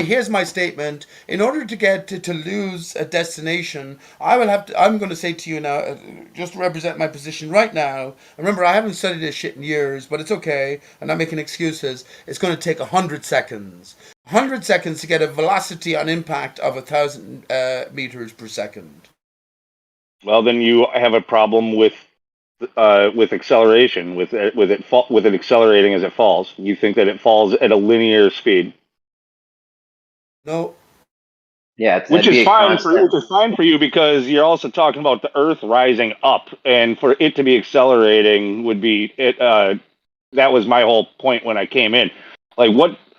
here's my statement. In order to get to lose a destination, I'm going to say to you now, just to represent my position right now. Remember, I haven't studied this shit in years, but it's okay. I'm not making excuses. It's going to take 100 seconds. 100 seconds to get a velocity on impact of 1,000 meters per second. Well, then you have a problem with acceleration, with it accelerating as it falls. You think that it falls at a linear speed. No. Yeah, which is fine for you because you're also talking about the Earth rising up, and for it to be accelerating would be it. That was my whole point when I came in. Like,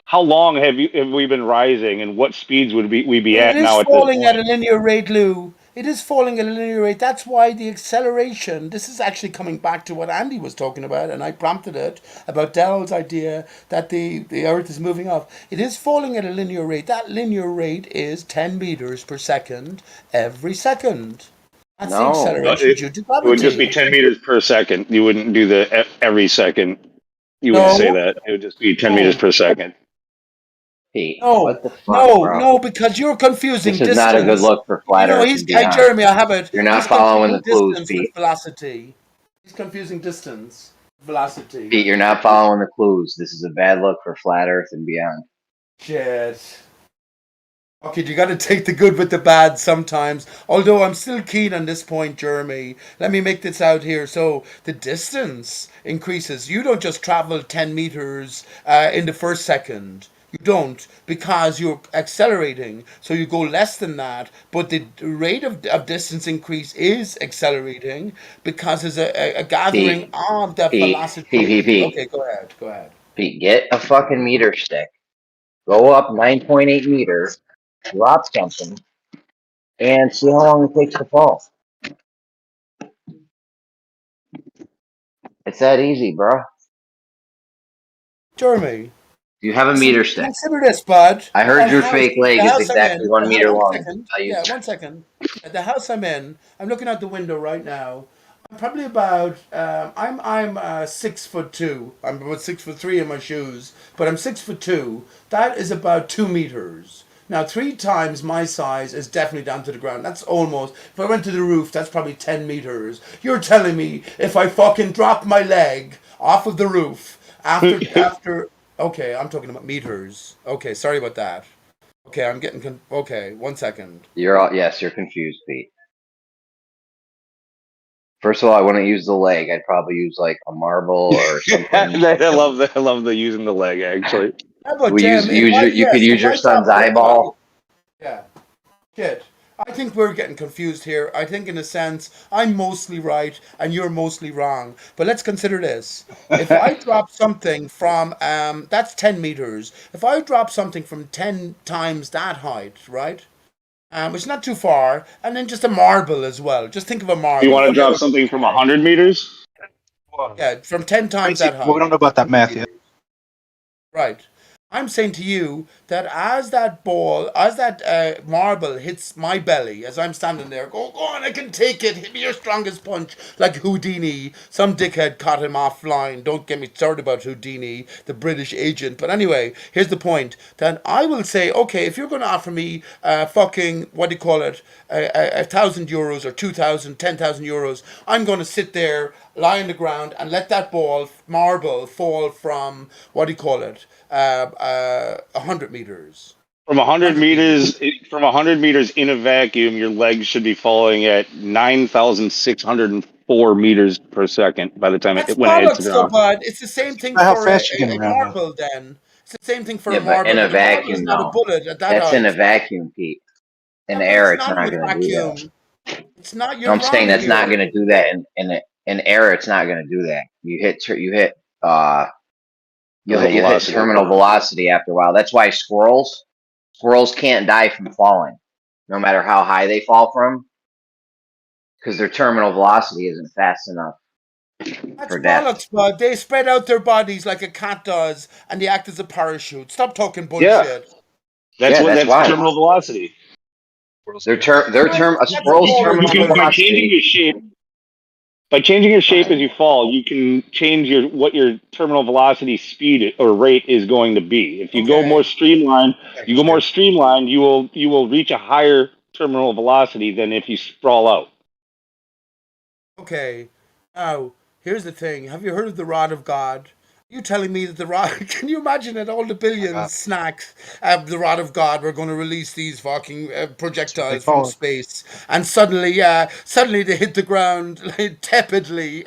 how long have we been rising, and what speeds would we be at now? It is falling at a linear rate, Lou. It is falling at a linear rate. That's why the acceleration, this is actually coming back to what Andy was talking about, and I prompted it, about Dell's idea that the Earth is moving up. It is falling at a linear rate. That linear rate is 10 meters per second every second. That's the acceleration due to gravity. It would just be 10 meters per second. You wouldn't do the every second. You wouldn't say that. It would just be 10 meters per second. No, because you're confusing This is distance. not a good look for flat Earth. Jeremy, I have it. You're not following the clues, distance Pete. with velocity. He's confusing distance, velocity. Pete, you're not following the clues. This is a bad look for flat Earth and beyond. Shit. Okay, you got to take the good with the bad sometimes. Although I'm still keen on this point, Jeremy. Let me make this out here. So the distance increases. You don't just travel 10 meters in the first second. You don't, because you're accelerating. So you go less than that. But the rate of distance increase is accelerating because there's a gathering of the velocity. Pete. Okay, go ahead. Pete, get a fucking meter stick. Go up 9.8 meters. Drop something and see how long it takes to fall. It's that easy, bro. Jeremy. You have a meter stick. Consider this, bud. I heard your fake leg is exactly 1 meter long. 1 second. The house I'm in, I'm looking out the window right now. I'm probably about I'm 6'2". I'm about 6'3" in my shoes, but I'm 6'2". That is about 2 meters. Now, 3 times my size is definitely down to the ground. That's almost, if I went to the roof, that's probably 10 meters. You're telling me if I fucking drop my leg off of the roof after, okay, I'm talking about meters. Okay, sorry about that. Okay, I'm getting, okay, 1 second. Yes, you're confused, Pete. First of all, I wouldn't use the leg. I'd probably use like a marble or something. I love the using the leg actually. How about We Jem? you could use your son's eyeball. Yeah. Shit. I think we're getting confused here. I think, in a sense, I'm mostly right and you're mostly wrong. But let's consider this. If I drop something from, that's 10 meters. If I drop something from 10 times that height, right? It's not too far. And then just a marble as well. Just think of a marble. You want to drop something from 100 meters? Yeah, from 10 times that height. We don't know about that math yet. Right. I'm saying to you that as that marble hits my belly, as I'm standing there, go on, I can take it, hit me your strongest punch, like Houdini. Some dickhead caught him offline. Don't get me started about Houdini, the British agent. But anyway, here's the point. That I will say, okay, if you're going to offer me fucking, what do you call it, 1,000 euros or 2,000, 10,000 euros, I'm going to sit there, lie on the ground, and let that marble fall from, what do you call it, 100 meters. From 100 meters, from 100 meters in a vacuum, your legs should be falling at 9,604 meters per second by the time That's when it hits the bollocks, though, ground. bud. It's the same thing How for fast you getting a around now? marble, then. It's the same thing for Yeah, a but marble. in a But a marble is vacuum, not a though. bullet at that That's in a height. vacuum, Pete. In Yeah, but air, it's it's not not in a going to do that. vacuum. It's not. No, You're I'm saying wrong that's not here. going to do that. In air, it's not going to do that. You'll hit terminal velocity after a while. That's why squirrels can't die from falling, no matter how high they fall from, because their terminal velocity isn't fast enough That's for death. bollocks, bud. They spread out their bodies like a cat does, and they act as a parachute. Stop talking Yeah, bullshit. that's that's why. terminal velocity. A squirrel's terminal By changing velocity. your shape, as you fall, you can change what your terminal velocity speed or rate is going to be. If you go more streamlined, you will reach a higher terminal velocity than if you sprawl out. Okay. Now, here's the thing. Have you heard of the rod of God? You telling me that the rod? Can you imagine that all the billions snacks, the rod of God, were going to release these fucking projectiles from space, and suddenly they hit the ground like, tepidly,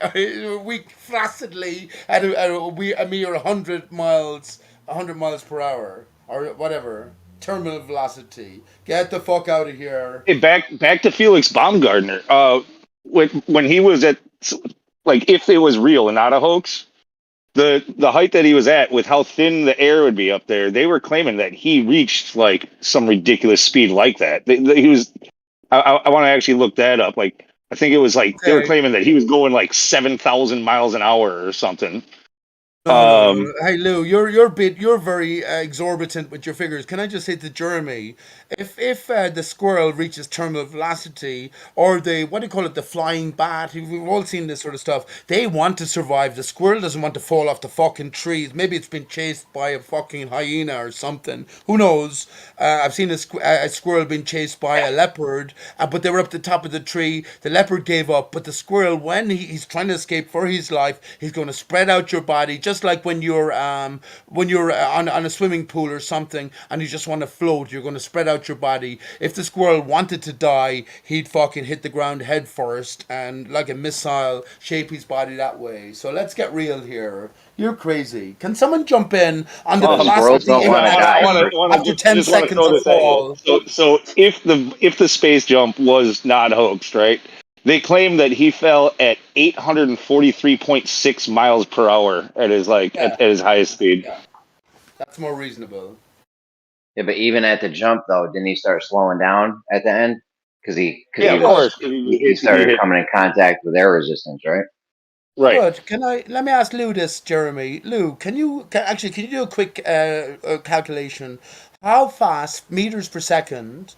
weak, flaccidly at a mere 100 miles per hour or whatever terminal velocity. Get the fuck out of here. Hey, back to Felix Baumgartner. When he was at, like, if it was real and not a hoax, the height that he was at with how thin the air would be up there, they were claiming that he reached like some ridiculous speed like that. He was. I want to actually look that up. Like, I think it was like they were claiming that he was going like 7,000 miles an hour or something. No. Hey Lou, you're very exorbitant with your figures. Can I just say to Jeremy, if the squirrel reaches terminal velocity, or the, what do you call it, the flying bat? We've all seen this sort of stuff. They want to survive. The squirrel doesn't want to fall off the fucking trees. Maybe it's been chased by a fucking hyena or something. Who knows? I've seen a squirrel being chased by a leopard, but they were up the top of the tree. The leopard gave up, but the squirrel, when he's trying to escape for his life, he's going to spread out your body, just like when you're on a swimming pool or something, and you just want to float. You're going to spread out your body. If the squirrel wanted to die, he'd fucking hit the ground head first and, like a missile, shape his body that way. So let's get real here. You're crazy. Can someone jump in on the velocity after 10 seconds of fall? So if the space jump was not hoaxed, right? They claim that he fell at 843.6 miles per hour at his at his highest speed. Yeah. That's more reasonable. Yeah, but even at the jump, though, didn't he start slowing down at the end? Because he started coming in contact with air resistance, right? Right. Good. Let me ask Lou this, Jeremy. Lou, can you do a quick calculation? How fast, meters per second,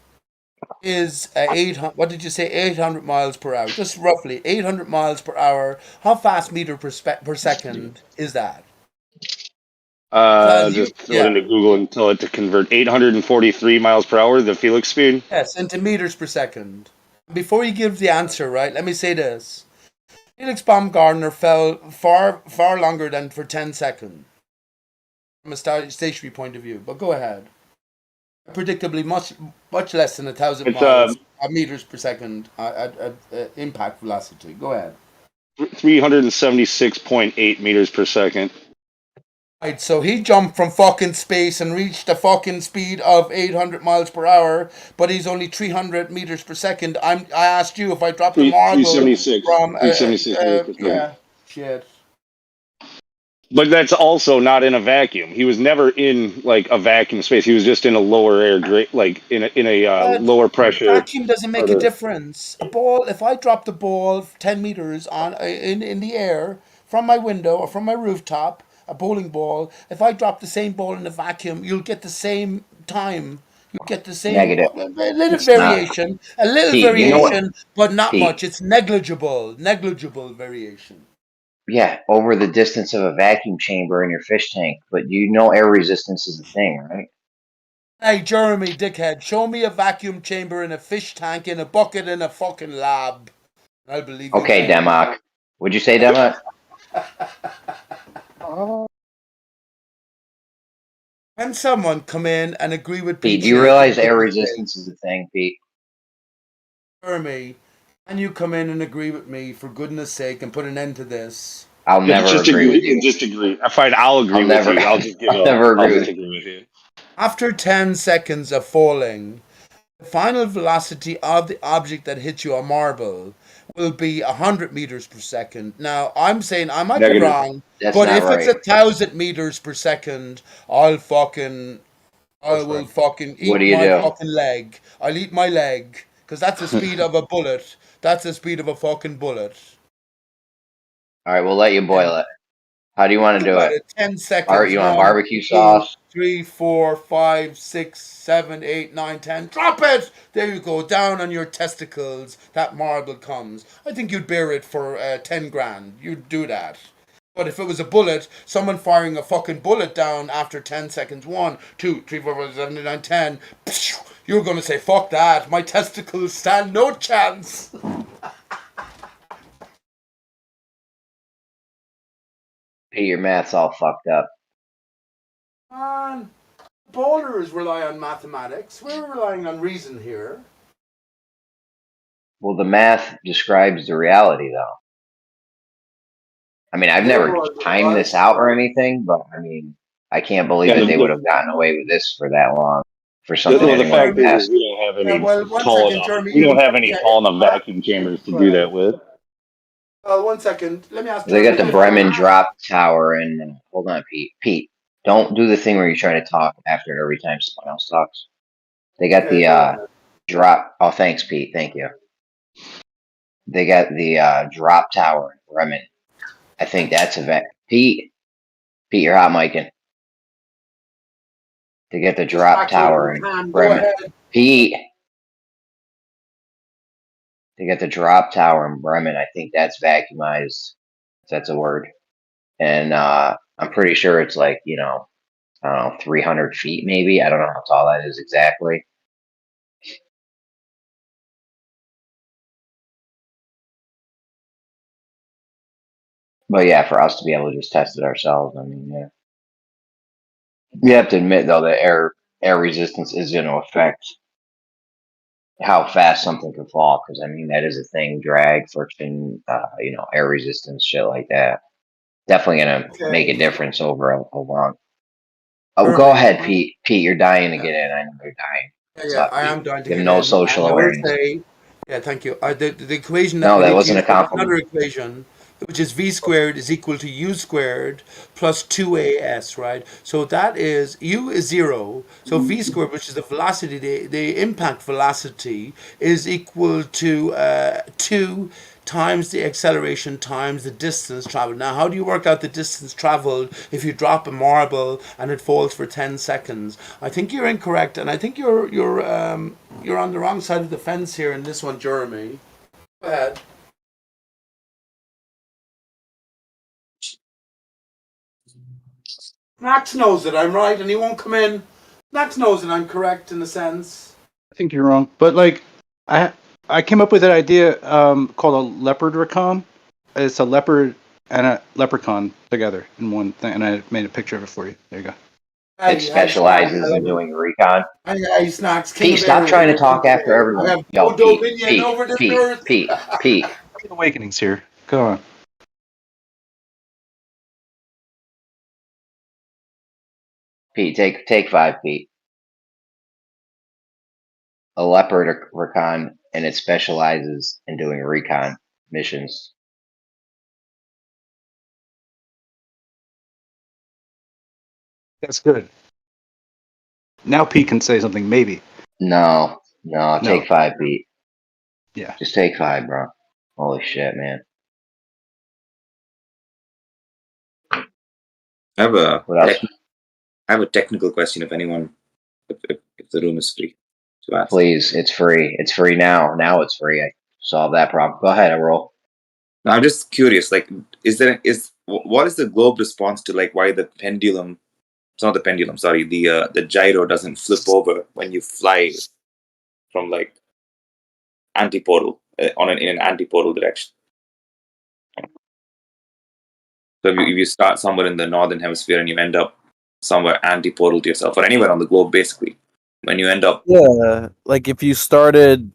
is 800? What did you say? 800 miles per hour. Just roughly 800 miles per hour. How fast meter per second is that? Just throw it into Google and tell it to convert 843 miles per hour, the Felix speed. Yes, into meters per second. Before you give the answer, right, let me say this. Felix Baumgartner fell far longer than for 10 seconds from a stationary point of view. But go ahead. Predictably, much less than 1,000 miles meters per second at impact velocity. Go ahead. 376.8 meters per second. Right, so he jumped from fucking space and reached a fucking speed of 800 miles per hour, but he's only 300 meters per second. I asked you if I dropped a marble 376 from 376 meters per second. yeah, shit. But that's also not in a vacuum. He was never in like a vacuum space. He was just in a lower air, like in a lower pressure. Vacuum doesn't make a difference. A ball. If I drop the ball 10 meters on in the air from my window or from my rooftop, a bowling ball. If I drop the same ball in a vacuum, you'll get the same time. You'll get the same Negative. a little It's variation, not. a little Pete, you know variation, but not Pete. much. It's negligible variation. Yeah, over the distance of a vacuum chamber in your fish tank. But you know air resistance is a thing, right? Hey, Jeremy, dickhead, show me a vacuum chamber in a fish tank in a bucket in a fucking lab. I'll believe you. Okay, Democ. Would you say Democ? Can someone come in and agree with Pete, Pete? do you realize air resistance is a thing, Pete? Jeremy, can you come in and agree with me for goodness sake and put an end to this? I'll never agree with you. Just agree. Fine, I'll agree with you. I'll just give up. Never I'll agree just with agree with you. After 10 seconds of falling, the final velocity of the object that hits you, a marble, will be 100 meters per second. Now, I'm saying I might be wrong, but if it's 1,000 meters per second, I will fucking eat my fucking leg. I'll eat my leg, because that's the speed of a bullet. That's the speed of a fucking bullet. All right, we'll let you boil it. How do you want to do it? 10 seconds. You want 1, barbecue 2, sauce? 3, 4, 5, 6, 7, 8, 9, 10. Drop it! There you go. Down on your testicles. That marble comes. I think you'd bear it for 10 grand. You'd do that. But if it was a bullet, someone firing a fucking bullet down after 10 seconds, 1, 2, 3, 4, 5, 7, 8, 9, 10, you're going to say, fuck that. My testicles stand no chance. Hey, your math's all fucked up. Man, bowlers rely on mathematics. We're relying on reason here. Well, the math describes the reality, though. I mean, I've never timed this out or anything, but I mean, I can't believe that they would have gotten away with this for that long. For something the fact is, we don't have any tall enough. We don't have any tall enough vacuum chambers to do that with. 1 second. Let me ask. They got the Bremen drop tower, and hold on, Pete. Pete, don't do the thing where you try to talk after every time someone else talks. They got the drop. Oh, thanks, Pete. Thank you. They got the drop tower in Bremen. I think that's a Pete, you're hot micing. They get the drop tower in Bremen. Pete. They get the drop tower in Bremen. I think that's vacuumized. If that's a word. And I'm pretty sure it's like, I don't know, 300 feet maybe. I don't know how tall that is exactly. But yeah, for us to be able to just test it ourselves, I mean, yeah. You have to admit, though, that air resistance is going to affect how fast something can fall. Because, I mean, that is a thing. Drag, friction, air resistance, shit like that. Definitely going to make a difference over a long... Oh, go ahead, Pete. Pete, you're dying to get in. I know you're dying. Yeah, I am dying to get in. No social awareness. Yeah, thank you. The equation that wasn't a compliment. Another equation, which is v squared is equal to u squared plus 2as, right? So that is, u is 0. So v squared, which is the velocity, the impact velocity, is equal to 2 times the acceleration times the distance traveled. Now, how do you work out the distance traveled if you drop a marble and it falls for 10 seconds? I think you're incorrect, and I think you're on the wrong side of the fence here in this one, Jeremy. Go ahead. Max knows that I'm right, and he won't come in. Max knows that I'm correct in a sense. I think you're wrong, but like I came up with an idea called a leopard recon. It's a leopard and a leprechaun together in one thing, and I made a picture of it for you. There you go. It specializes in doing recon. Hey, Snacks, King Pete, of stop Air trying to here. King talk of after Air. I everyone. have Yo, no dominion Pete, over this Pete, earth. Pete, Pete. Awakening's here. Go on. Pete, take 5, Pete. A leopard recon, and it specializes in doing recon missions. That's good. Now Pete can say something, maybe. No, No. take 5, Pete. Yeah. Just take 5, bro. Holy shit, man. I have a What else? I have a technical question. If anyone, if the room is free to ask. Please, it's free. It's free now. Now it's free. I solved that problem. Go ahead, roll. Now, I'm just curious. Like, what is the globe response to like why the pendulum? It's not the pendulum. Sorry, the gyro doesn't flip over when you fly from like antipodal in an antipodal direction. So if you start somewhere in the northern hemisphere and you end up somewhere antipodal to yourself, or anywhere on the globe, basically, when you end up, Yeah, like if you started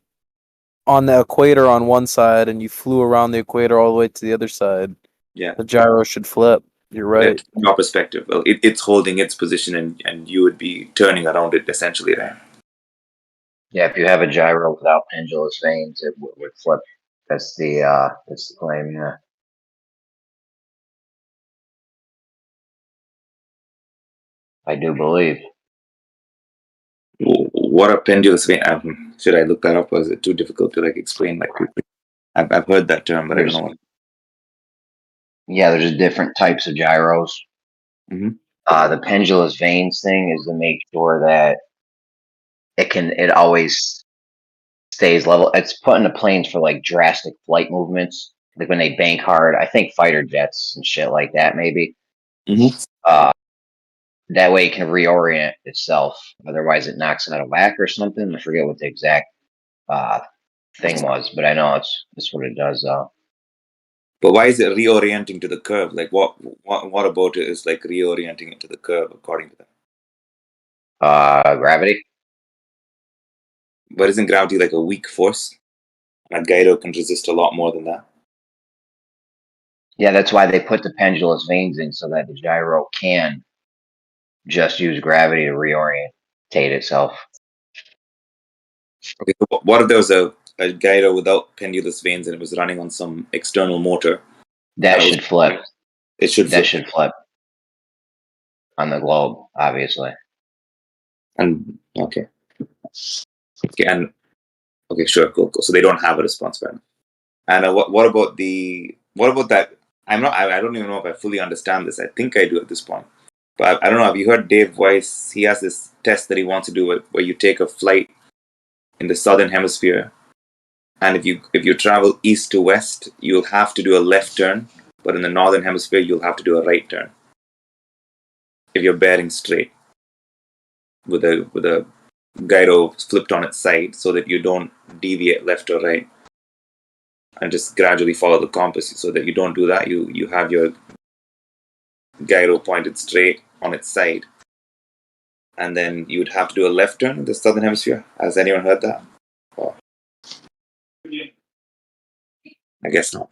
on the equator on one side and you flew around the equator all the way to the other side, yeah, the gyro should flip. You're right. from your perspective, well, it's holding its position, and you would be turning around it essentially, right? Yeah, if you have a gyro without pendulous vanes, it would flip. That's the claim. Yeah. I do believe. What a pendulous vane. Should I look that up, or is it too difficult to like explain? Like, I've heard that term, but I don't know what. Yeah, there's different types of gyros. Mm-hmm. The pendulous vanes thing is to make sure that it always stays level. It's put into planes for like drastic flight movements, like when they bank hard. I think fighter jets and shit like that, maybe. Mm-hmm. That way it can reorient itself. Otherwise, it knocks it out of whack or something. I forget what the exact thing was, but I know it's what it does. But why is it reorienting to the curve? Like, what about it is like reorienting it to the curve according to that? Gravity. But isn't gravity like a weak force? And a gyro can resist a lot more than that. Yeah, that's why they put the pendulous vanes in, so that the gyro can just use gravity to reorientate itself. Okay, so what if there was a gyro without pendulous vanes and it was running on some external motor? That should flip. It should flip. That should flip on the globe, obviously. And okay, and okay, sure, cool. So they don't have a response pattern. And what about that? I don't even know if I fully understand this. I think I do at this point, but I don't know. Have you heard Dave Weiss? He has this test that he wants to do where you take a flight in the southern hemisphere, and if you travel east to west, you'll have to do a left turn, but in the northern hemisphere, you'll have to do a right turn if you're bearing straight with a gyro flipped on its side, so that you don't deviate left or right, and just gradually follow the compass. So that you don't do that, you have your gyro pointed straight on its side, and then you would have to do a left turn in the southern hemisphere. Has anyone heard that? Oh, I guess not.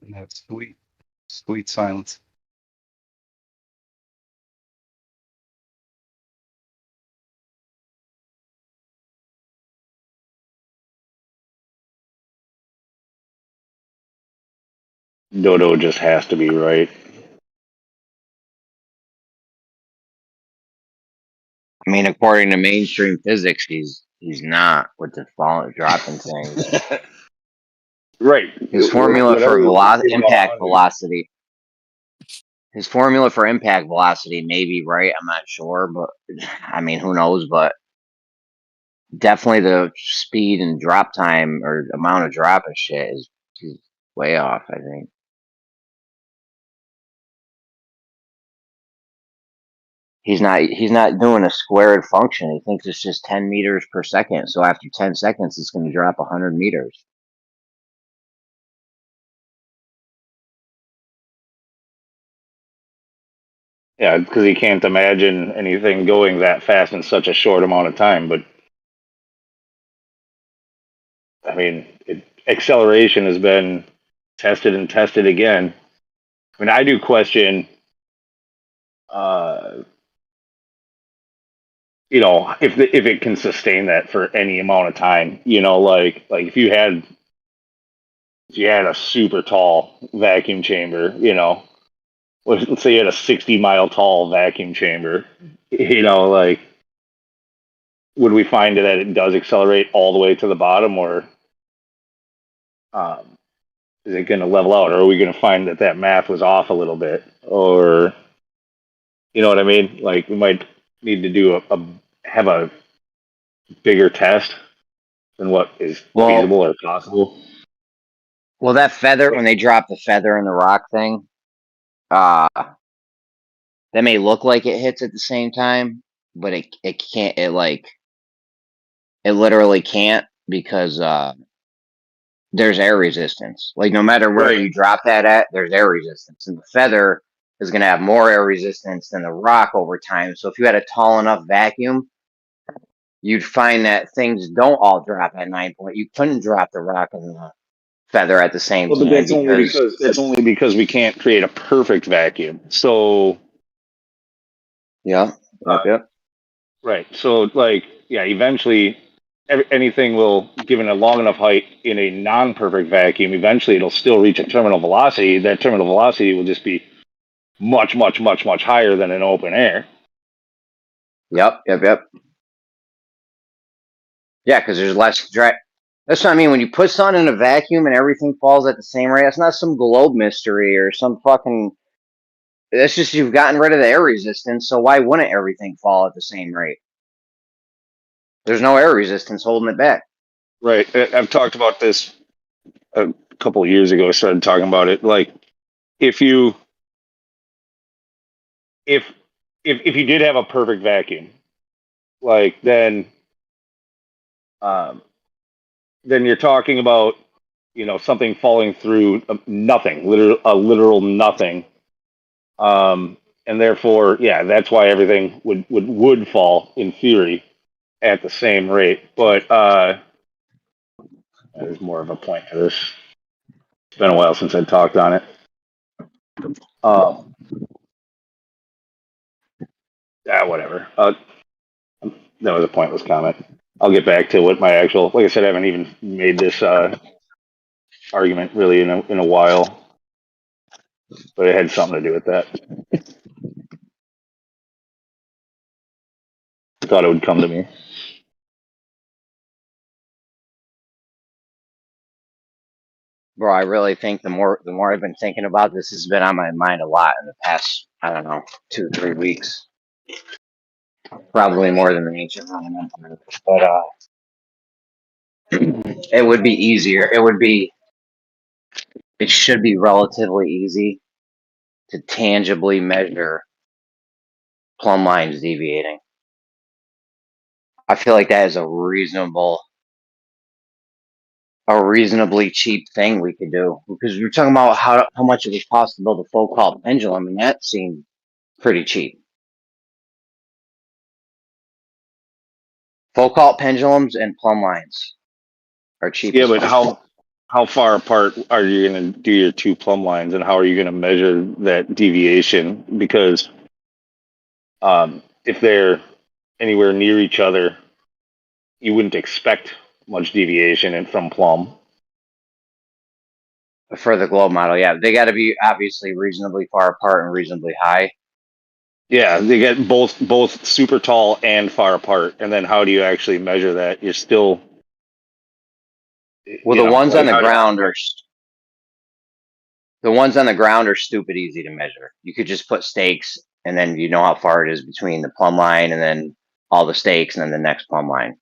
Listen to that sweet, sweet silence. Dodo just has to be right. I mean, according to mainstream physics, he's not with the falling dropping things. Right. His formula for Whatever you feel about impact 100. velocity. His formula for impact velocity may be right. I'm not sure, but I mean, who knows? But definitely the speed and drop time or amount of drop and shit is way off, I think. He's not doing a squared function. He thinks it's just 10 meters per second. So after 10 seconds, it's going to drop 100 meters. Yeah, because he can't imagine anything going that fast in such a short amount of time. But I mean, acceleration has been tested and tested again. I mean, I do question, you know, if it can sustain that for any amount of time. You know, like if you had a super tall vacuum chamber, you know, let's say you had a 60-mile tall vacuum chamber, you know, like, would we find that it does accelerate all the way to the bottom, or is it going to level out, or are we going to find that math was off a little bit, or, you know what I mean? Like, we might need to do have a bigger test than what is feasible or possible. Well, that feather, when they drop the feather in the rock thing, that may look like it hits at the same time, but it can't. It literally can't, because there's air resistance. Like, no matter where you drop that at, there's air resistance, and the feather is going to have more air resistance than the rock over time. So if you had a tall enough vacuum, you'd find that things don't all drop at 9 point. You couldn't drop the rock and the feather at the same Well, but time, that's only because we can't create a perfect vacuum. So yep. Right. So, like, yeah, eventually anything will, given a long enough height in a non-perfect vacuum, eventually it'll still reach a terminal velocity. That terminal velocity will just be much, much, much, much higher than in open air. Yep. Yeah, because there's less drag. That's what I mean. When you put something in a vacuum and everything falls at the same rate, that's not some globe mystery or some fucking. That's just you've gotten rid of the air resistance, so why wouldn't everything fall at the same rate? There's no air resistance holding it back. Right. I've talked about this a couple of years ago. I started talking about it. Like, if you did have a perfect vacuum, like, then you're talking about, you know, something falling through nothing, a literal nothing, and therefore, yeah, that's why everything would fall in theory at the same rate. But there's more of a point to this. It's been a while since I talked on it. Whatever. That was a pointless comment. I'll get back to what my actual. Like I said, I haven't even made this argument really in a while, but it had something to do with that. Thought it would come to me. Bro, I really think the more I've been thinking about this, has been on my mind a lot in the past, I don't know, 2-3 weeks. Probably more than the ancient Roman Empire. But it would be easier. It should be relatively easy to tangibly measure plumb lines deviating. I feel like that is a reasonably cheap thing we could do, because we're talking about how much it was cost to build a Foucault pendulum, and that seemed pretty cheap. Foucault pendulums and plumb lines are cheap. Yeah, but how how far apart are you going to do your two plumb lines, and how are you going to measure that deviation? Because if they're anywhere near each other, you wouldn't expect much deviation from plumb. For the globe model, yeah, they got to be obviously reasonably far apart and reasonably high. Yeah, they get both super tall and far apart, and then how do you actually measure that? You're still well, the ones on the ground are stupid easy to measure. You could just put stakes, and then you know how far it is between the plumb line and then all the stakes, and then the next plumb line.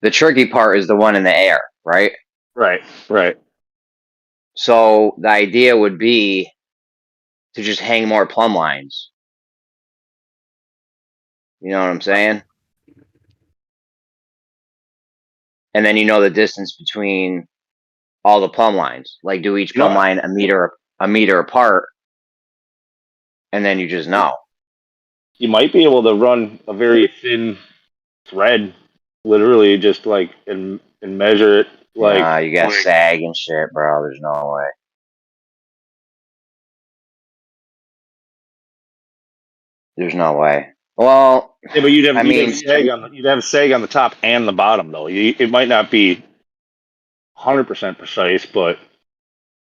The tricky part is the one in the air, right? Right. So the idea would be to just hang more plumb lines. You know what I'm saying? And then you know the distance between all the plumb lines. Like do each plumb line a meter apart, and then you just know. You might be able to run a very thin thread, literally just like and measure it like. Nah, you got sag and shit, bro. There's no way. There's no way. Well, yeah, but you'd have sag on the top and the bottom though. It might not be 100% precise, but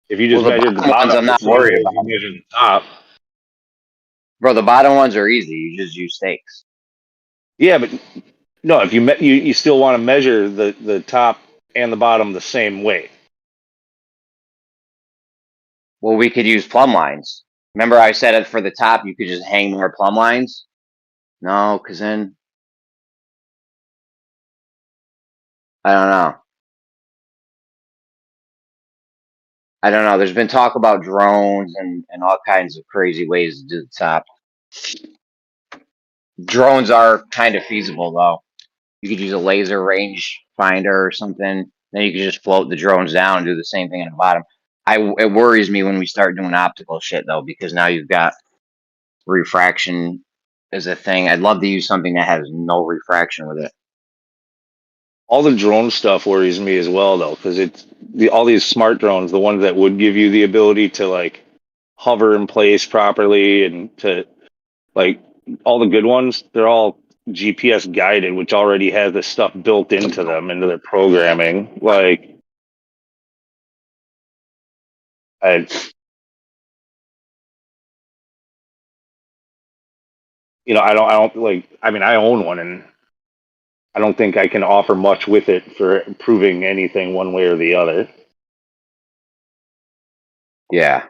if you just measure the bottom, I'm not worried about. You measure the top. Bro, the bottom ones are easy. You just use stakes. Yeah, but no, if you still want to measure the top and the bottom the same way. Well, we could use plumb lines. Remember I said it for the top, you could just hang more plumb lines? No, because then I don't know. There's been talk about drones and all kinds of crazy ways to do the top. Drones are kind of feasible though. You could use a laser range finder or something. Then you could just float the drones down and do the same thing at the bottom. It worries me when we start doing optical shit though, because now you've got refraction as a thing. I'd love to use something that has no refraction with it. All the drone stuff worries me as well though, because all these smart drones, the ones that would give you the ability to like hover in place properly and to like all the good ones, they're all GPS guided, which already has this stuff built into them, into their programming. Like, I don't like. I mean, I own one, and I don't think I can offer much with it for proving anything one way or the other. Yeah.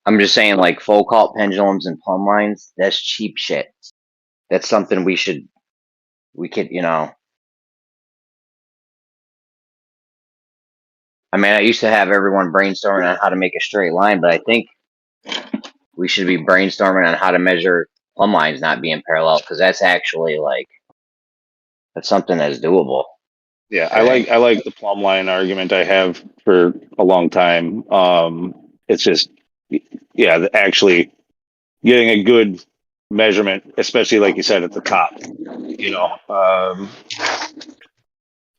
I'm just saying, like, Foucault pendulums and plumb lines, that's cheap shit. That's something we could, I mean, I used to have everyone brainstorming on how to make a straight line, but I think we should be brainstorming on how to measure plumb lines not being parallel, because that's actually, like, that's something that's doable. Yeah, I like the plumb line argument I have for a long time. It's just, yeah, actually getting a good measurement, especially like you said at the top. You're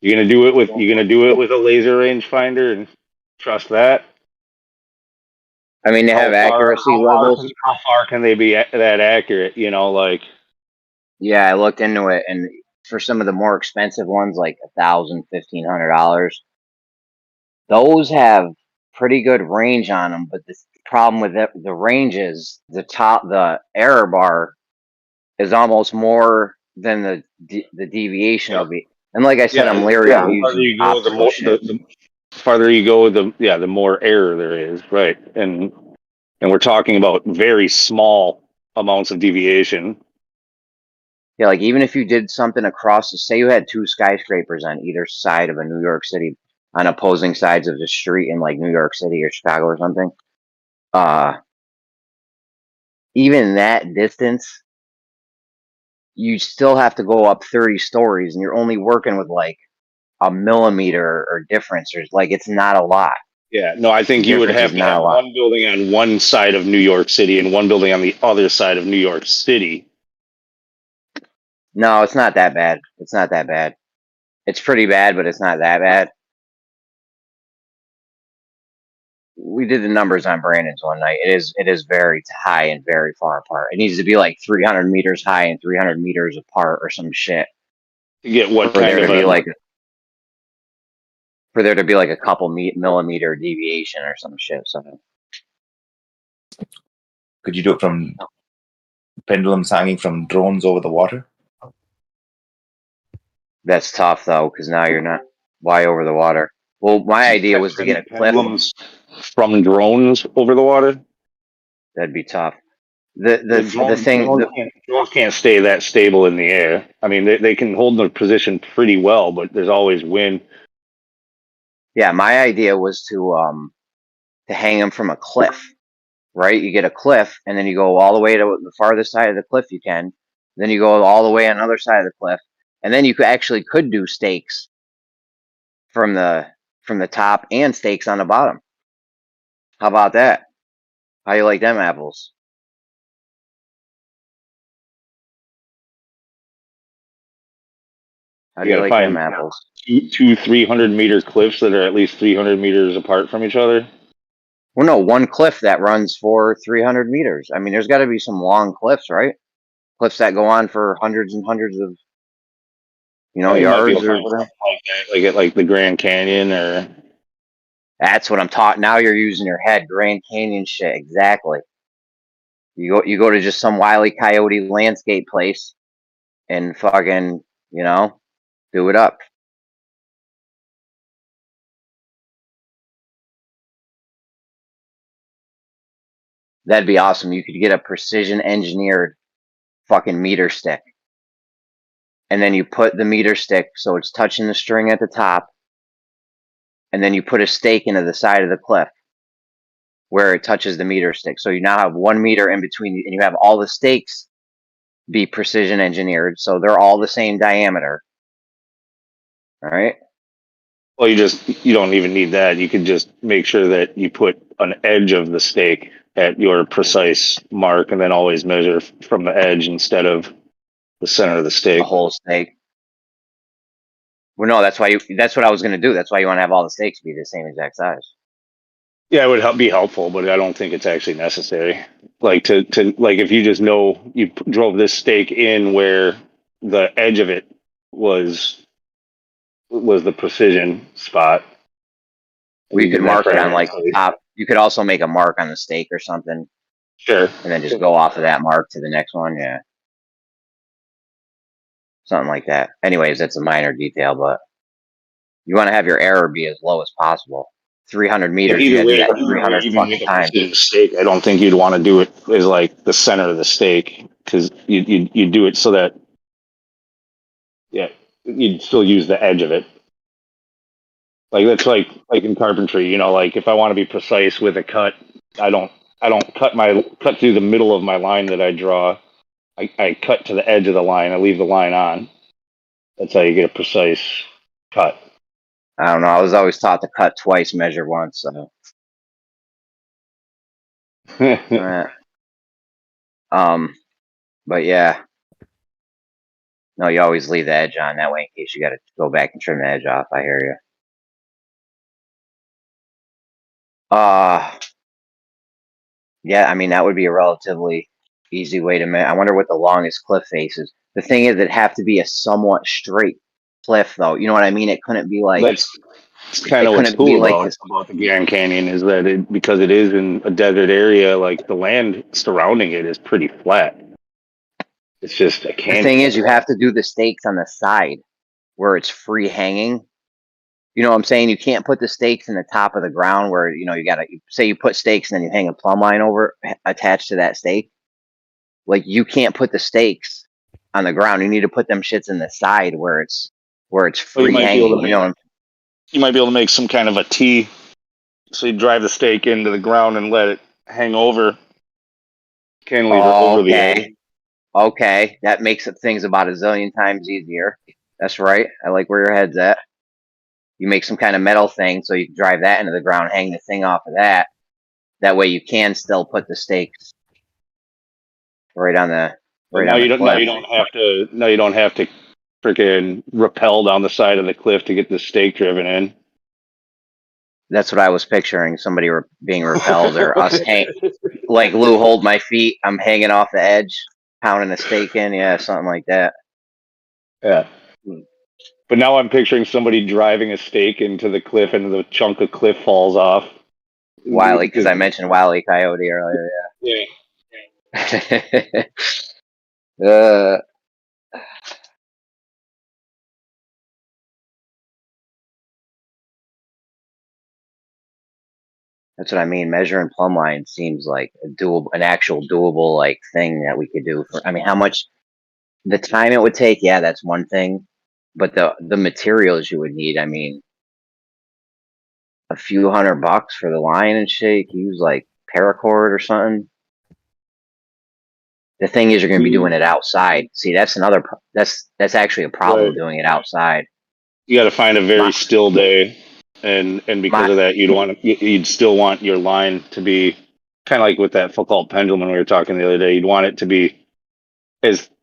gonna do it with a laser rangefinder and trust that. I mean, they have accuracy levels. How far can they be that accurate? Yeah, I looked into it, and for some of the more expensive ones, like $1,000, $1,500, those have pretty good range on them. But the problem with the range is the error bar is almost more than the deviation will be. And like I said, I'm leery of using optical shit. The farther you go, the more error there is, right? And we're talking about very small amounts of deviation. Yeah, like even if you did something across say you had two skyscrapers on either side of a New York City, on opposing sides of the street in like New York City or Chicago or something, even that distance, you still have to go up 30 stories, and you're only working with like a millimeter or difference. Or like it's not a lot. Yeah, no, I think you would have to have one building on one side of New York City and one building on the other side of New York City. No, it's not that bad. It's not that bad. It's pretty bad, but it's not that bad. we did the numbers on Brandon's one night. It is very high and very far apart. It needs to be like 300 meters high and 300 meters apart or some shit. To get what for kind there of to be a like for there to be like a couple millimeter deviation or some shit. So Could you do it from pendulums hanging from drones over the water? that's tough though, because now you're not why over the water. Well, my idea was to get a cliff. pendulums from drones over the water. That'd be tough. The thing drones can't stay that stable in the air. I mean, they can hold their position pretty well, but there's always wind. Yeah, my idea was to hang them from a cliff. Right, you get a cliff, and then you go all the way to the farthest side of the cliff you can. Then you go all the way on the other side of the cliff, and then you could do stakes from the top and stakes on the bottom. How about that? How you like them apples? How do you like them apples? 300 meter cliffs that are at least 300 meters apart from each other. Well, no, one cliff that runs for 300 meters. I mean, there's got to be some long cliffs, right? Cliffs that go on for hundreds and hundreds of, yards or whatever. Like at like the Grand Canyon or. That's what I'm talking. Now you're using your head. Grand Canyon shit, exactly. You go to just some Wile E. Coyote landscape place, and fucking do it up. That'd be awesome. You could get a precision engineered fucking meter stick. And then you put the meter stick so it's touching the string at the top. And then you put a stake into the side of the cliff where it touches the meter stick. So you now have 1 meter in between, and you have all the stakes be precision engineered. So they're all the same diameter. All right. Well, you don't even need that. You could just make sure that you put an edge of the stake at your precise mark, and then always measure from the edge instead of the center of the stake. The whole stake. Well, no, that's what I was going to do. That's why you want to have all the stakes be the same exact size. Yeah, it would be helpful, but I don't think it's actually necessary. Like to like if you just know you drove this stake in where the edge of it was the precision spot. We could mark it on like the top. You could also make a mark on the stake or something. Sure. And then just go off of that mark to the next one. Yeah. Something like that. Anyways, that's a minor detail, but you want to have your error be as low as possible. 300 meters, you gotta do that 300 fucking times. Stake, I don't think you'd want to do it as like the center of the stake, because you do it so that you'd still use the edge of it. Like that's like in carpentry, like if I want to be precise with a cut, I don't cut through the middle of my line that I draw. I cut to the edge of the line. I leave the line on. That's how you get a precise cut. I don't know. I was always taught to cut twice, measure once. So. But yeah. No, you always leave the edge on that way in case you got to go back and trim the edge off. I hear you. Yeah, I mean that would be a relatively easy way to measure. I wonder what the longest cliff face is. The thing is, it'd have to be a somewhat straight cliff, though. You know what I mean? It couldn't be like. That's kind of what's cool about the Grand Canyon is that because it is in a desert area, like the land surrounding it is pretty flat. It's just a canyon. The thing is, you have to do the stakes on the side where it's free hanging. You know what I'm saying? You can't put the stakes in the top of the ground where, you gotta say you put stakes and then you hang a plumb line over attached to that stake. Like you can't put the stakes on the ground. You need to put them shits in the side where it's free hanging. You might be able to make some kind of a T. So you drive the stake into the ground and let it hang over. Cantilever over the edge. Okay, that makes things about a zillion times easier. That's right. I like where your head's at. You make some kind of metal thing so you can drive that into the ground, hang the thing off of that. That way you can still put the stakes right on the now you don't have to freaking rappel down the side of the cliff to get the stake driven in. That's what I was picturing. Somebody being repelled, or us like Lou, hold my feet. I'm hanging off the edge, pounding a stake in. Yeah, something like that. Yeah. But now I'm picturing somebody driving a stake into the cliff, and the chunk of cliff falls off. Wile E, because I mentioned Wile E. Coyote earlier. Yeah. That's what I mean. Measuring plumb line seems like an actual doable like thing that we could do. I mean, how much the time it would take? Yeah, that's one thing, but the materials you would need. I mean, a few $100 for the line and shit. You use like paracord or something. The thing is, you're going to be doing it outside. See, that's another. That's actually a problem doing it outside. You got to find a very still day, and because of that, you'd still want your line to be kind of like with that Foucault pendulum we were talking the other day. You'd want it to be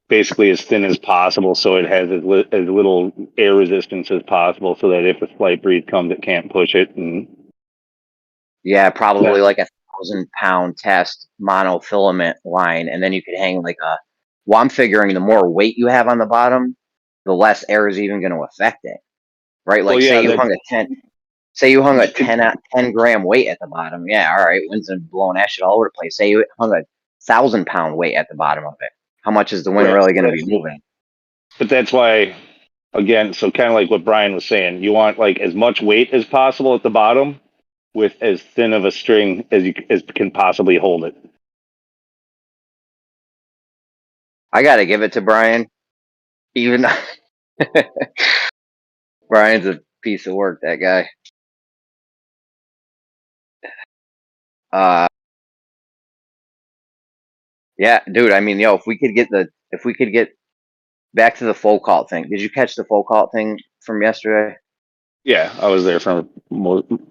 basically as thin as possible, so it has as little air resistance as possible, so that if a slight breeze comes, it can't push it. And yeah, probably like a 1,000-pound test monofilament line, and then you could hang like a. Well, I'm figuring the more weight you have on the bottom, the less air is even going to affect it, right? Like, say you hung a 10-gram weight at the bottom. Yeah, all right, wind's blowing that shit all over the place. Say you hung a 1,000-pound weight at the bottom of it. How much is the wind really going to be moving? But that's why, again, so kind of like what Brian was saying, you want like as much weight as possible at the bottom with as thin of a string as can possibly hold it. I got to give it to Brian. Even Brian's a piece of work, that guy. Yeah, dude. I mean, if we could get back to the Foucault thing. Did you catch the Foucault thing from yesterday? Yeah, I was there for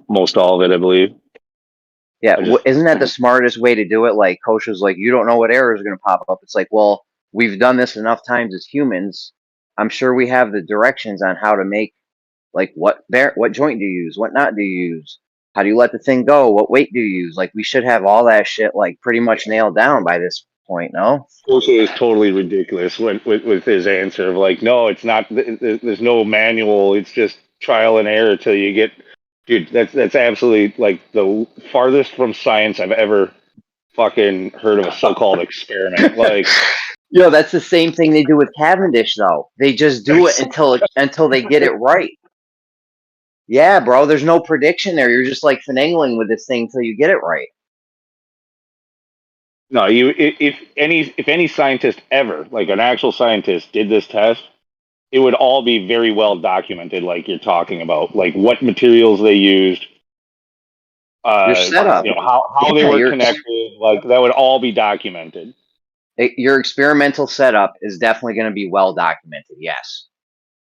most all of it, I believe. Yeah, isn't that the smartest way to do it? Like, Coach was like, you don't know what error is going to pop up. It's like, well, we've done this enough times as humans. I'm sure we have the directions on how to make, like, what joint do you use? What knot do you use? How do you let the thing go? What weight do you use? Like, we should have all that shit, like, pretty much nailed down by this point, no? Also, is totally ridiculous with his answer of like, no, it's not. There's no manual. It's just trial and error till you get. Dude, that's absolutely like the farthest from science I've ever fucking heard of a so-called experiment. Like, Yo, that's the same thing they do with Cavendish, though. They just do it until they get it right. Yeah, bro. There's no prediction there. You're just like finagling with this thing until you get it right. no, if any scientist ever, like an actual scientist, did this test, it would all be very well documented. Like you're talking about, like what materials they used, Your setup, how they were connected. Like that would all be documented. Your experimental setup is definitely going to be well documented. Yes.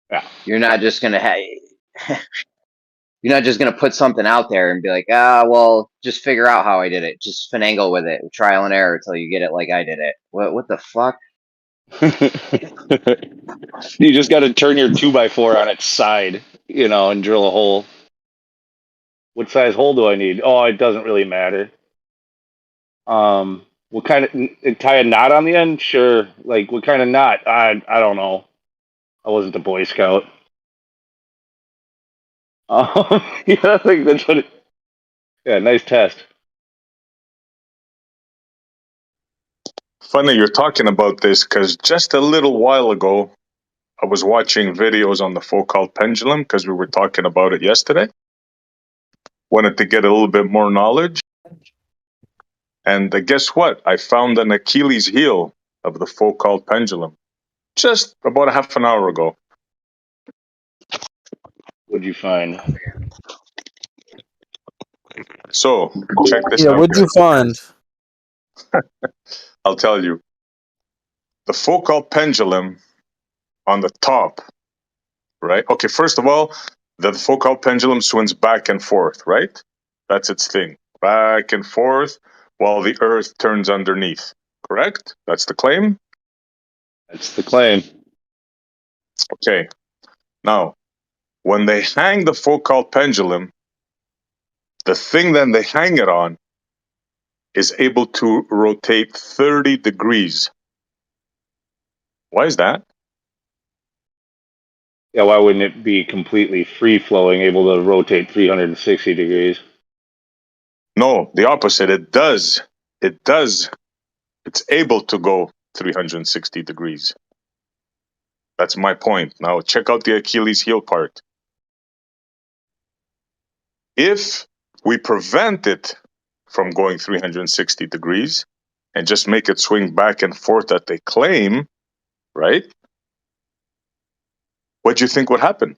Yeah. You're not just going to you're not just going to put something out there and be like, well, just figure out how I did it. Just finagle with it, trial and error until you get it like I did it. What the fuck? You just got to turn your 2x4 on its side, and drill a hole. What size hole do I need? Oh, it doesn't really matter. What kind of tie a knot on the end? Sure. Like what kind of knot? I don't know. I wasn't a Boy Scout. Yeah, I think that's what. Yeah, nice test. Funny you're talking about this because just a little while ago, I was watching videos on the Foucault pendulum because we were talking about it yesterday. Wanted to get a little bit more knowledge. And guess what? I found an Achilles heel of the Foucault pendulum just about a half an hour ago. What'd you find? So, check this out. Yeah, what'd you find? I'll tell you. The Foucault pendulum on the top, right? Okay, first of all, the Foucault pendulum swings back and forth, right? That's its thing. Back and forth while the Earth turns underneath, correct? That's the claim? That's the claim. Okay. Now, when they hang the Foucault pendulum, the thing that they hang it on is able to rotate 30 degrees. Why is that? Yeah, why wouldn't it be completely free flowing, able to rotate 360 degrees? No, the opposite. It does. It does. It's able to go 360 degrees. That's my point. Now check out the Achilles heel part. If we prevent it from going 360 degrees and just make it swing back and forth that they claim, right? What do you think would happen?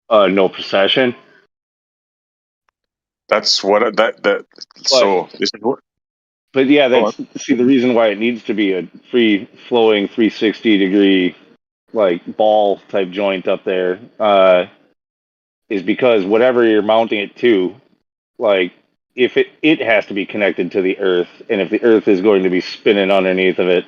No precession. That's what that. So this is what. But yeah, that's see the reason why it needs to be a free flowing 360 degree like ball type joint up there is because whatever you're mounting it to, like if it has to be connected to the earth, and if the earth is going to be spinning underneath of it,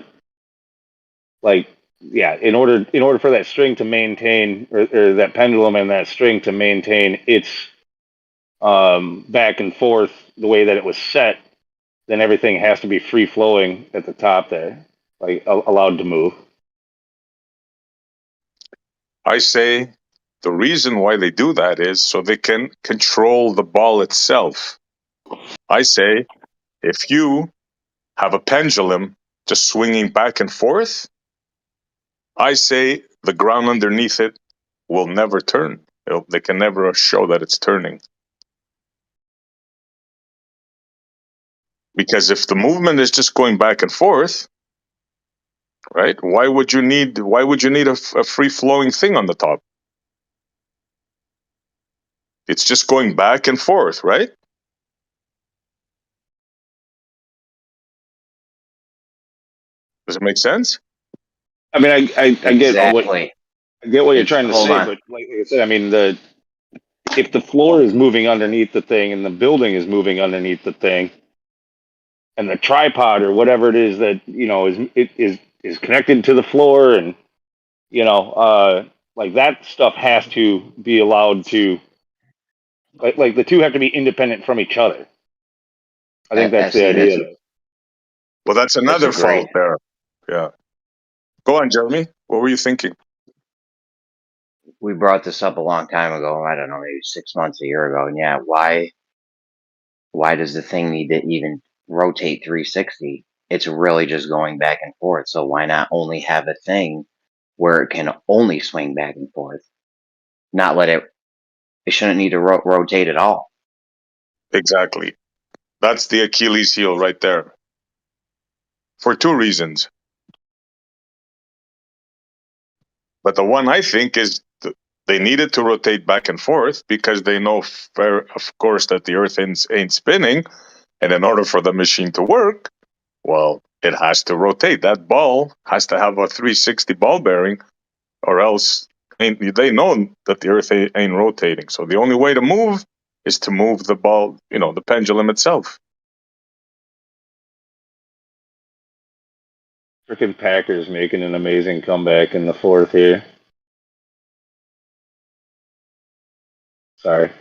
like yeah, in order for that string to maintain or that pendulum and that string to maintain its back and forth the way that it was set, then everything has to be free flowing at the top there, like allowed to move. I say the reason why they do that is so they can control the ball itself. I say if you have a pendulum just swinging back and forth, I say the ground underneath it will never turn. They can never show that it's turning. Because if the movement is just going back and forth, right? Why would you need a free flowing thing on the top? It's just going back and forth, right? Does it make sense? I mean, I get what you're trying to say, on. but like I said, I mean if the floor is moving underneath the thing and the building is moving underneath the thing, and the tripod or whatever it is that is connected to the floor, and like that stuff has to be allowed to like the two have to be independent from each other. I think that's the idea. Well, that's another fault there. Yeah. Go on, Jeremy. What were you thinking? We brought this up a long time ago. I don't know, maybe 6 months, a year ago. And yeah, why does the thing need to even rotate 360? It's really just going back and forth. So why not only have a thing where it can only swing back and forth? Not let it. It shouldn't need to rotate at all. Exactly. That's the Achilles heel right there. For two reasons. But the one I think is they needed to rotate back and forth because they know, of course, that the Earth ain't spinning. And in order for the machine to work, well, it has to rotate. That ball has to have a 360 ball bearing, or else they know that the Earth ain't rotating. So the only way to move is to move the ball, the pendulum itself. Freaking Packers making an amazing comeback in the fourth here. Sorry.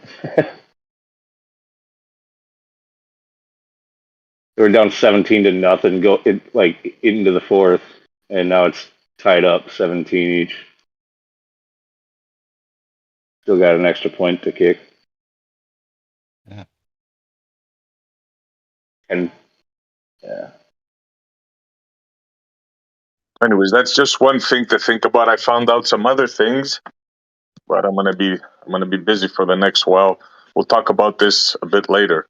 They were down 17-0, into the fourth, and now it's tied up 17 each. Still got an extra point to kick. Yeah. And yeah. Anyways, that's just one thing to think about. I found out some other things, but I'm gonna be busy for the next while. We'll talk about this a bit later.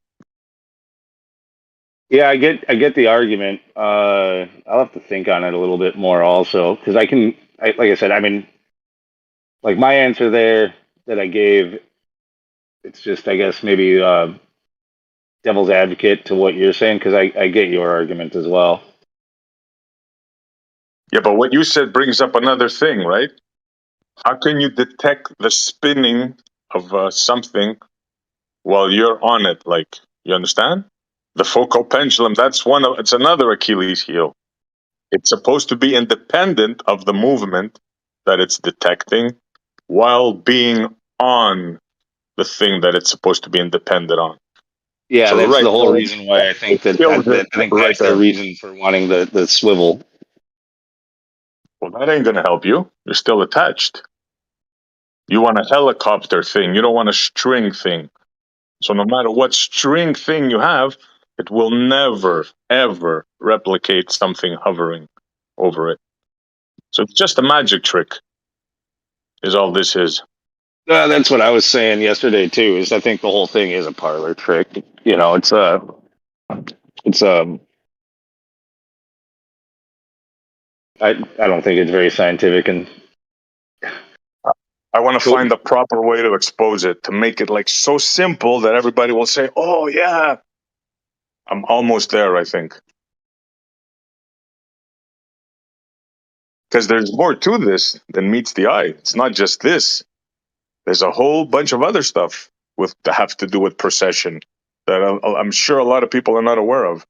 Yeah, I get the argument. I'll have to think on it a little bit more also, because like I said, I mean, like my answer there that I gave, it's just, I guess, maybe devil's advocate to what you're saying, because I get your argument as well. Yeah, but what you said brings up another thing, right? How can you detect the spinning of something while you're on it? Like, you understand? The focal pendulum, it's another Achilles heel. It's supposed to be independent of the movement that it's detecting while being on the thing that it's supposed to be independent on. Yeah, So that's right the whole there, reason why I think it kills it I think right that's there. the reason for wanting the swivel. Well, that ain't going to help you. You're still attached. You want a helicopter thing. You don't want a string thing. So no matter what string thing you have, it will never, ever replicate something hovering over it. So it's just a magic trick, is all this is. That's what I was saying yesterday too. Is I think the whole thing is a parlor trick. You know, it's I don't think it's very scientific, and I want to find the proper way to expose it, to make it like so simple that everybody will say, "Oh yeah." I'm almost there, I think. Because there's more to this than meets the eye. It's not just this. There's a whole bunch of other stuff with that have to do with procession that I'm sure a lot of people are not aware of.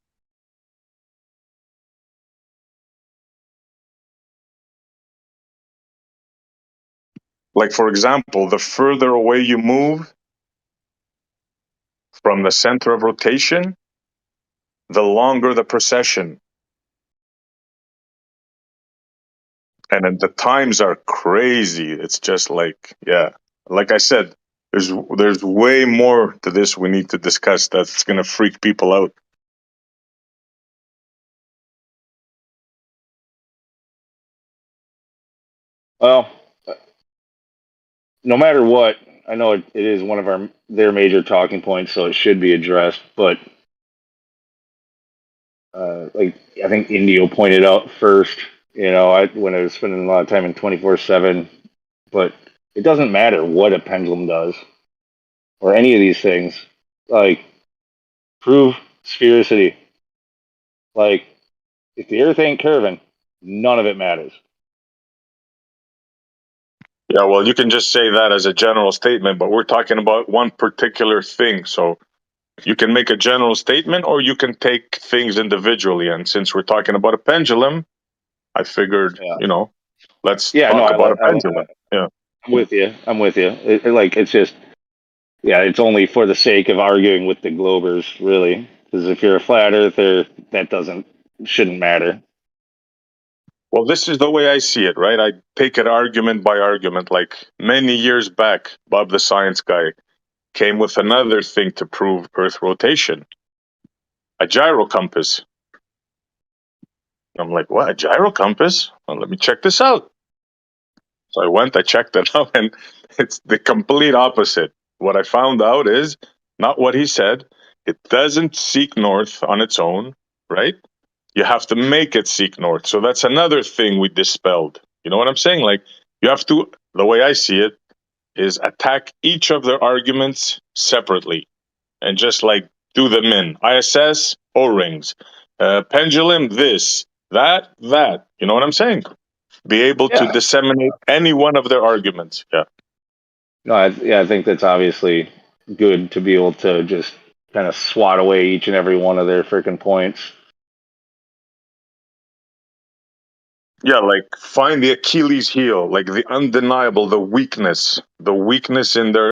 Like, for example, the further away you move from the center of rotation, the longer the precession. And then the times are crazy. It's just like, yeah, like I said, there's way more to this we need to discuss that's going to freak people out. well, no matter what, I know it is one of their major talking points, so it should be addressed. But like I think Indio pointed out first, you know, when I was spending a lot of time in 24/7, but it doesn't matter what a pendulum does or any of these things. Like, prove sphericity. Like, if the Earth ain't curving, none of it matters. Yeah, well, you can just say that as a general statement, but we're talking about one particular thing. So you can make a general statement or you can take things individually. And since we're talking about a pendulum, I figured, let's talk about a pendulum. Yeah. I'm with you. It's just, yeah, it's only for the sake of arguing with the Globers, really. Because if you're a flat earther, that shouldn't matter. Well, this is the way I see it, right? I take it argument by argument. Like many years back, Bob the Science Guy came with another thing to prove Earth rotation, a gyro compass. I'm like, what, a gyro compass? Well, let me check this out. So I checked it out, and it's the complete opposite. What I found out is not what he said. It doesn't seek north on its own, right? You have to make it seek north. So that's another thing we dispelled. You know what I'm saying? Like, you have to, the way I see it, is attack each of their arguments separately and just like do them in. ISS, O-rings, pendulum, this, that. You know what I'm saying? Be able to disseminate any one of their arguments. Yeah. No, I think that's obviously good to be able to just kind of swat away each and every one of their freaking points. Yeah, like find the Achilles heel, like the undeniable, the weakness in their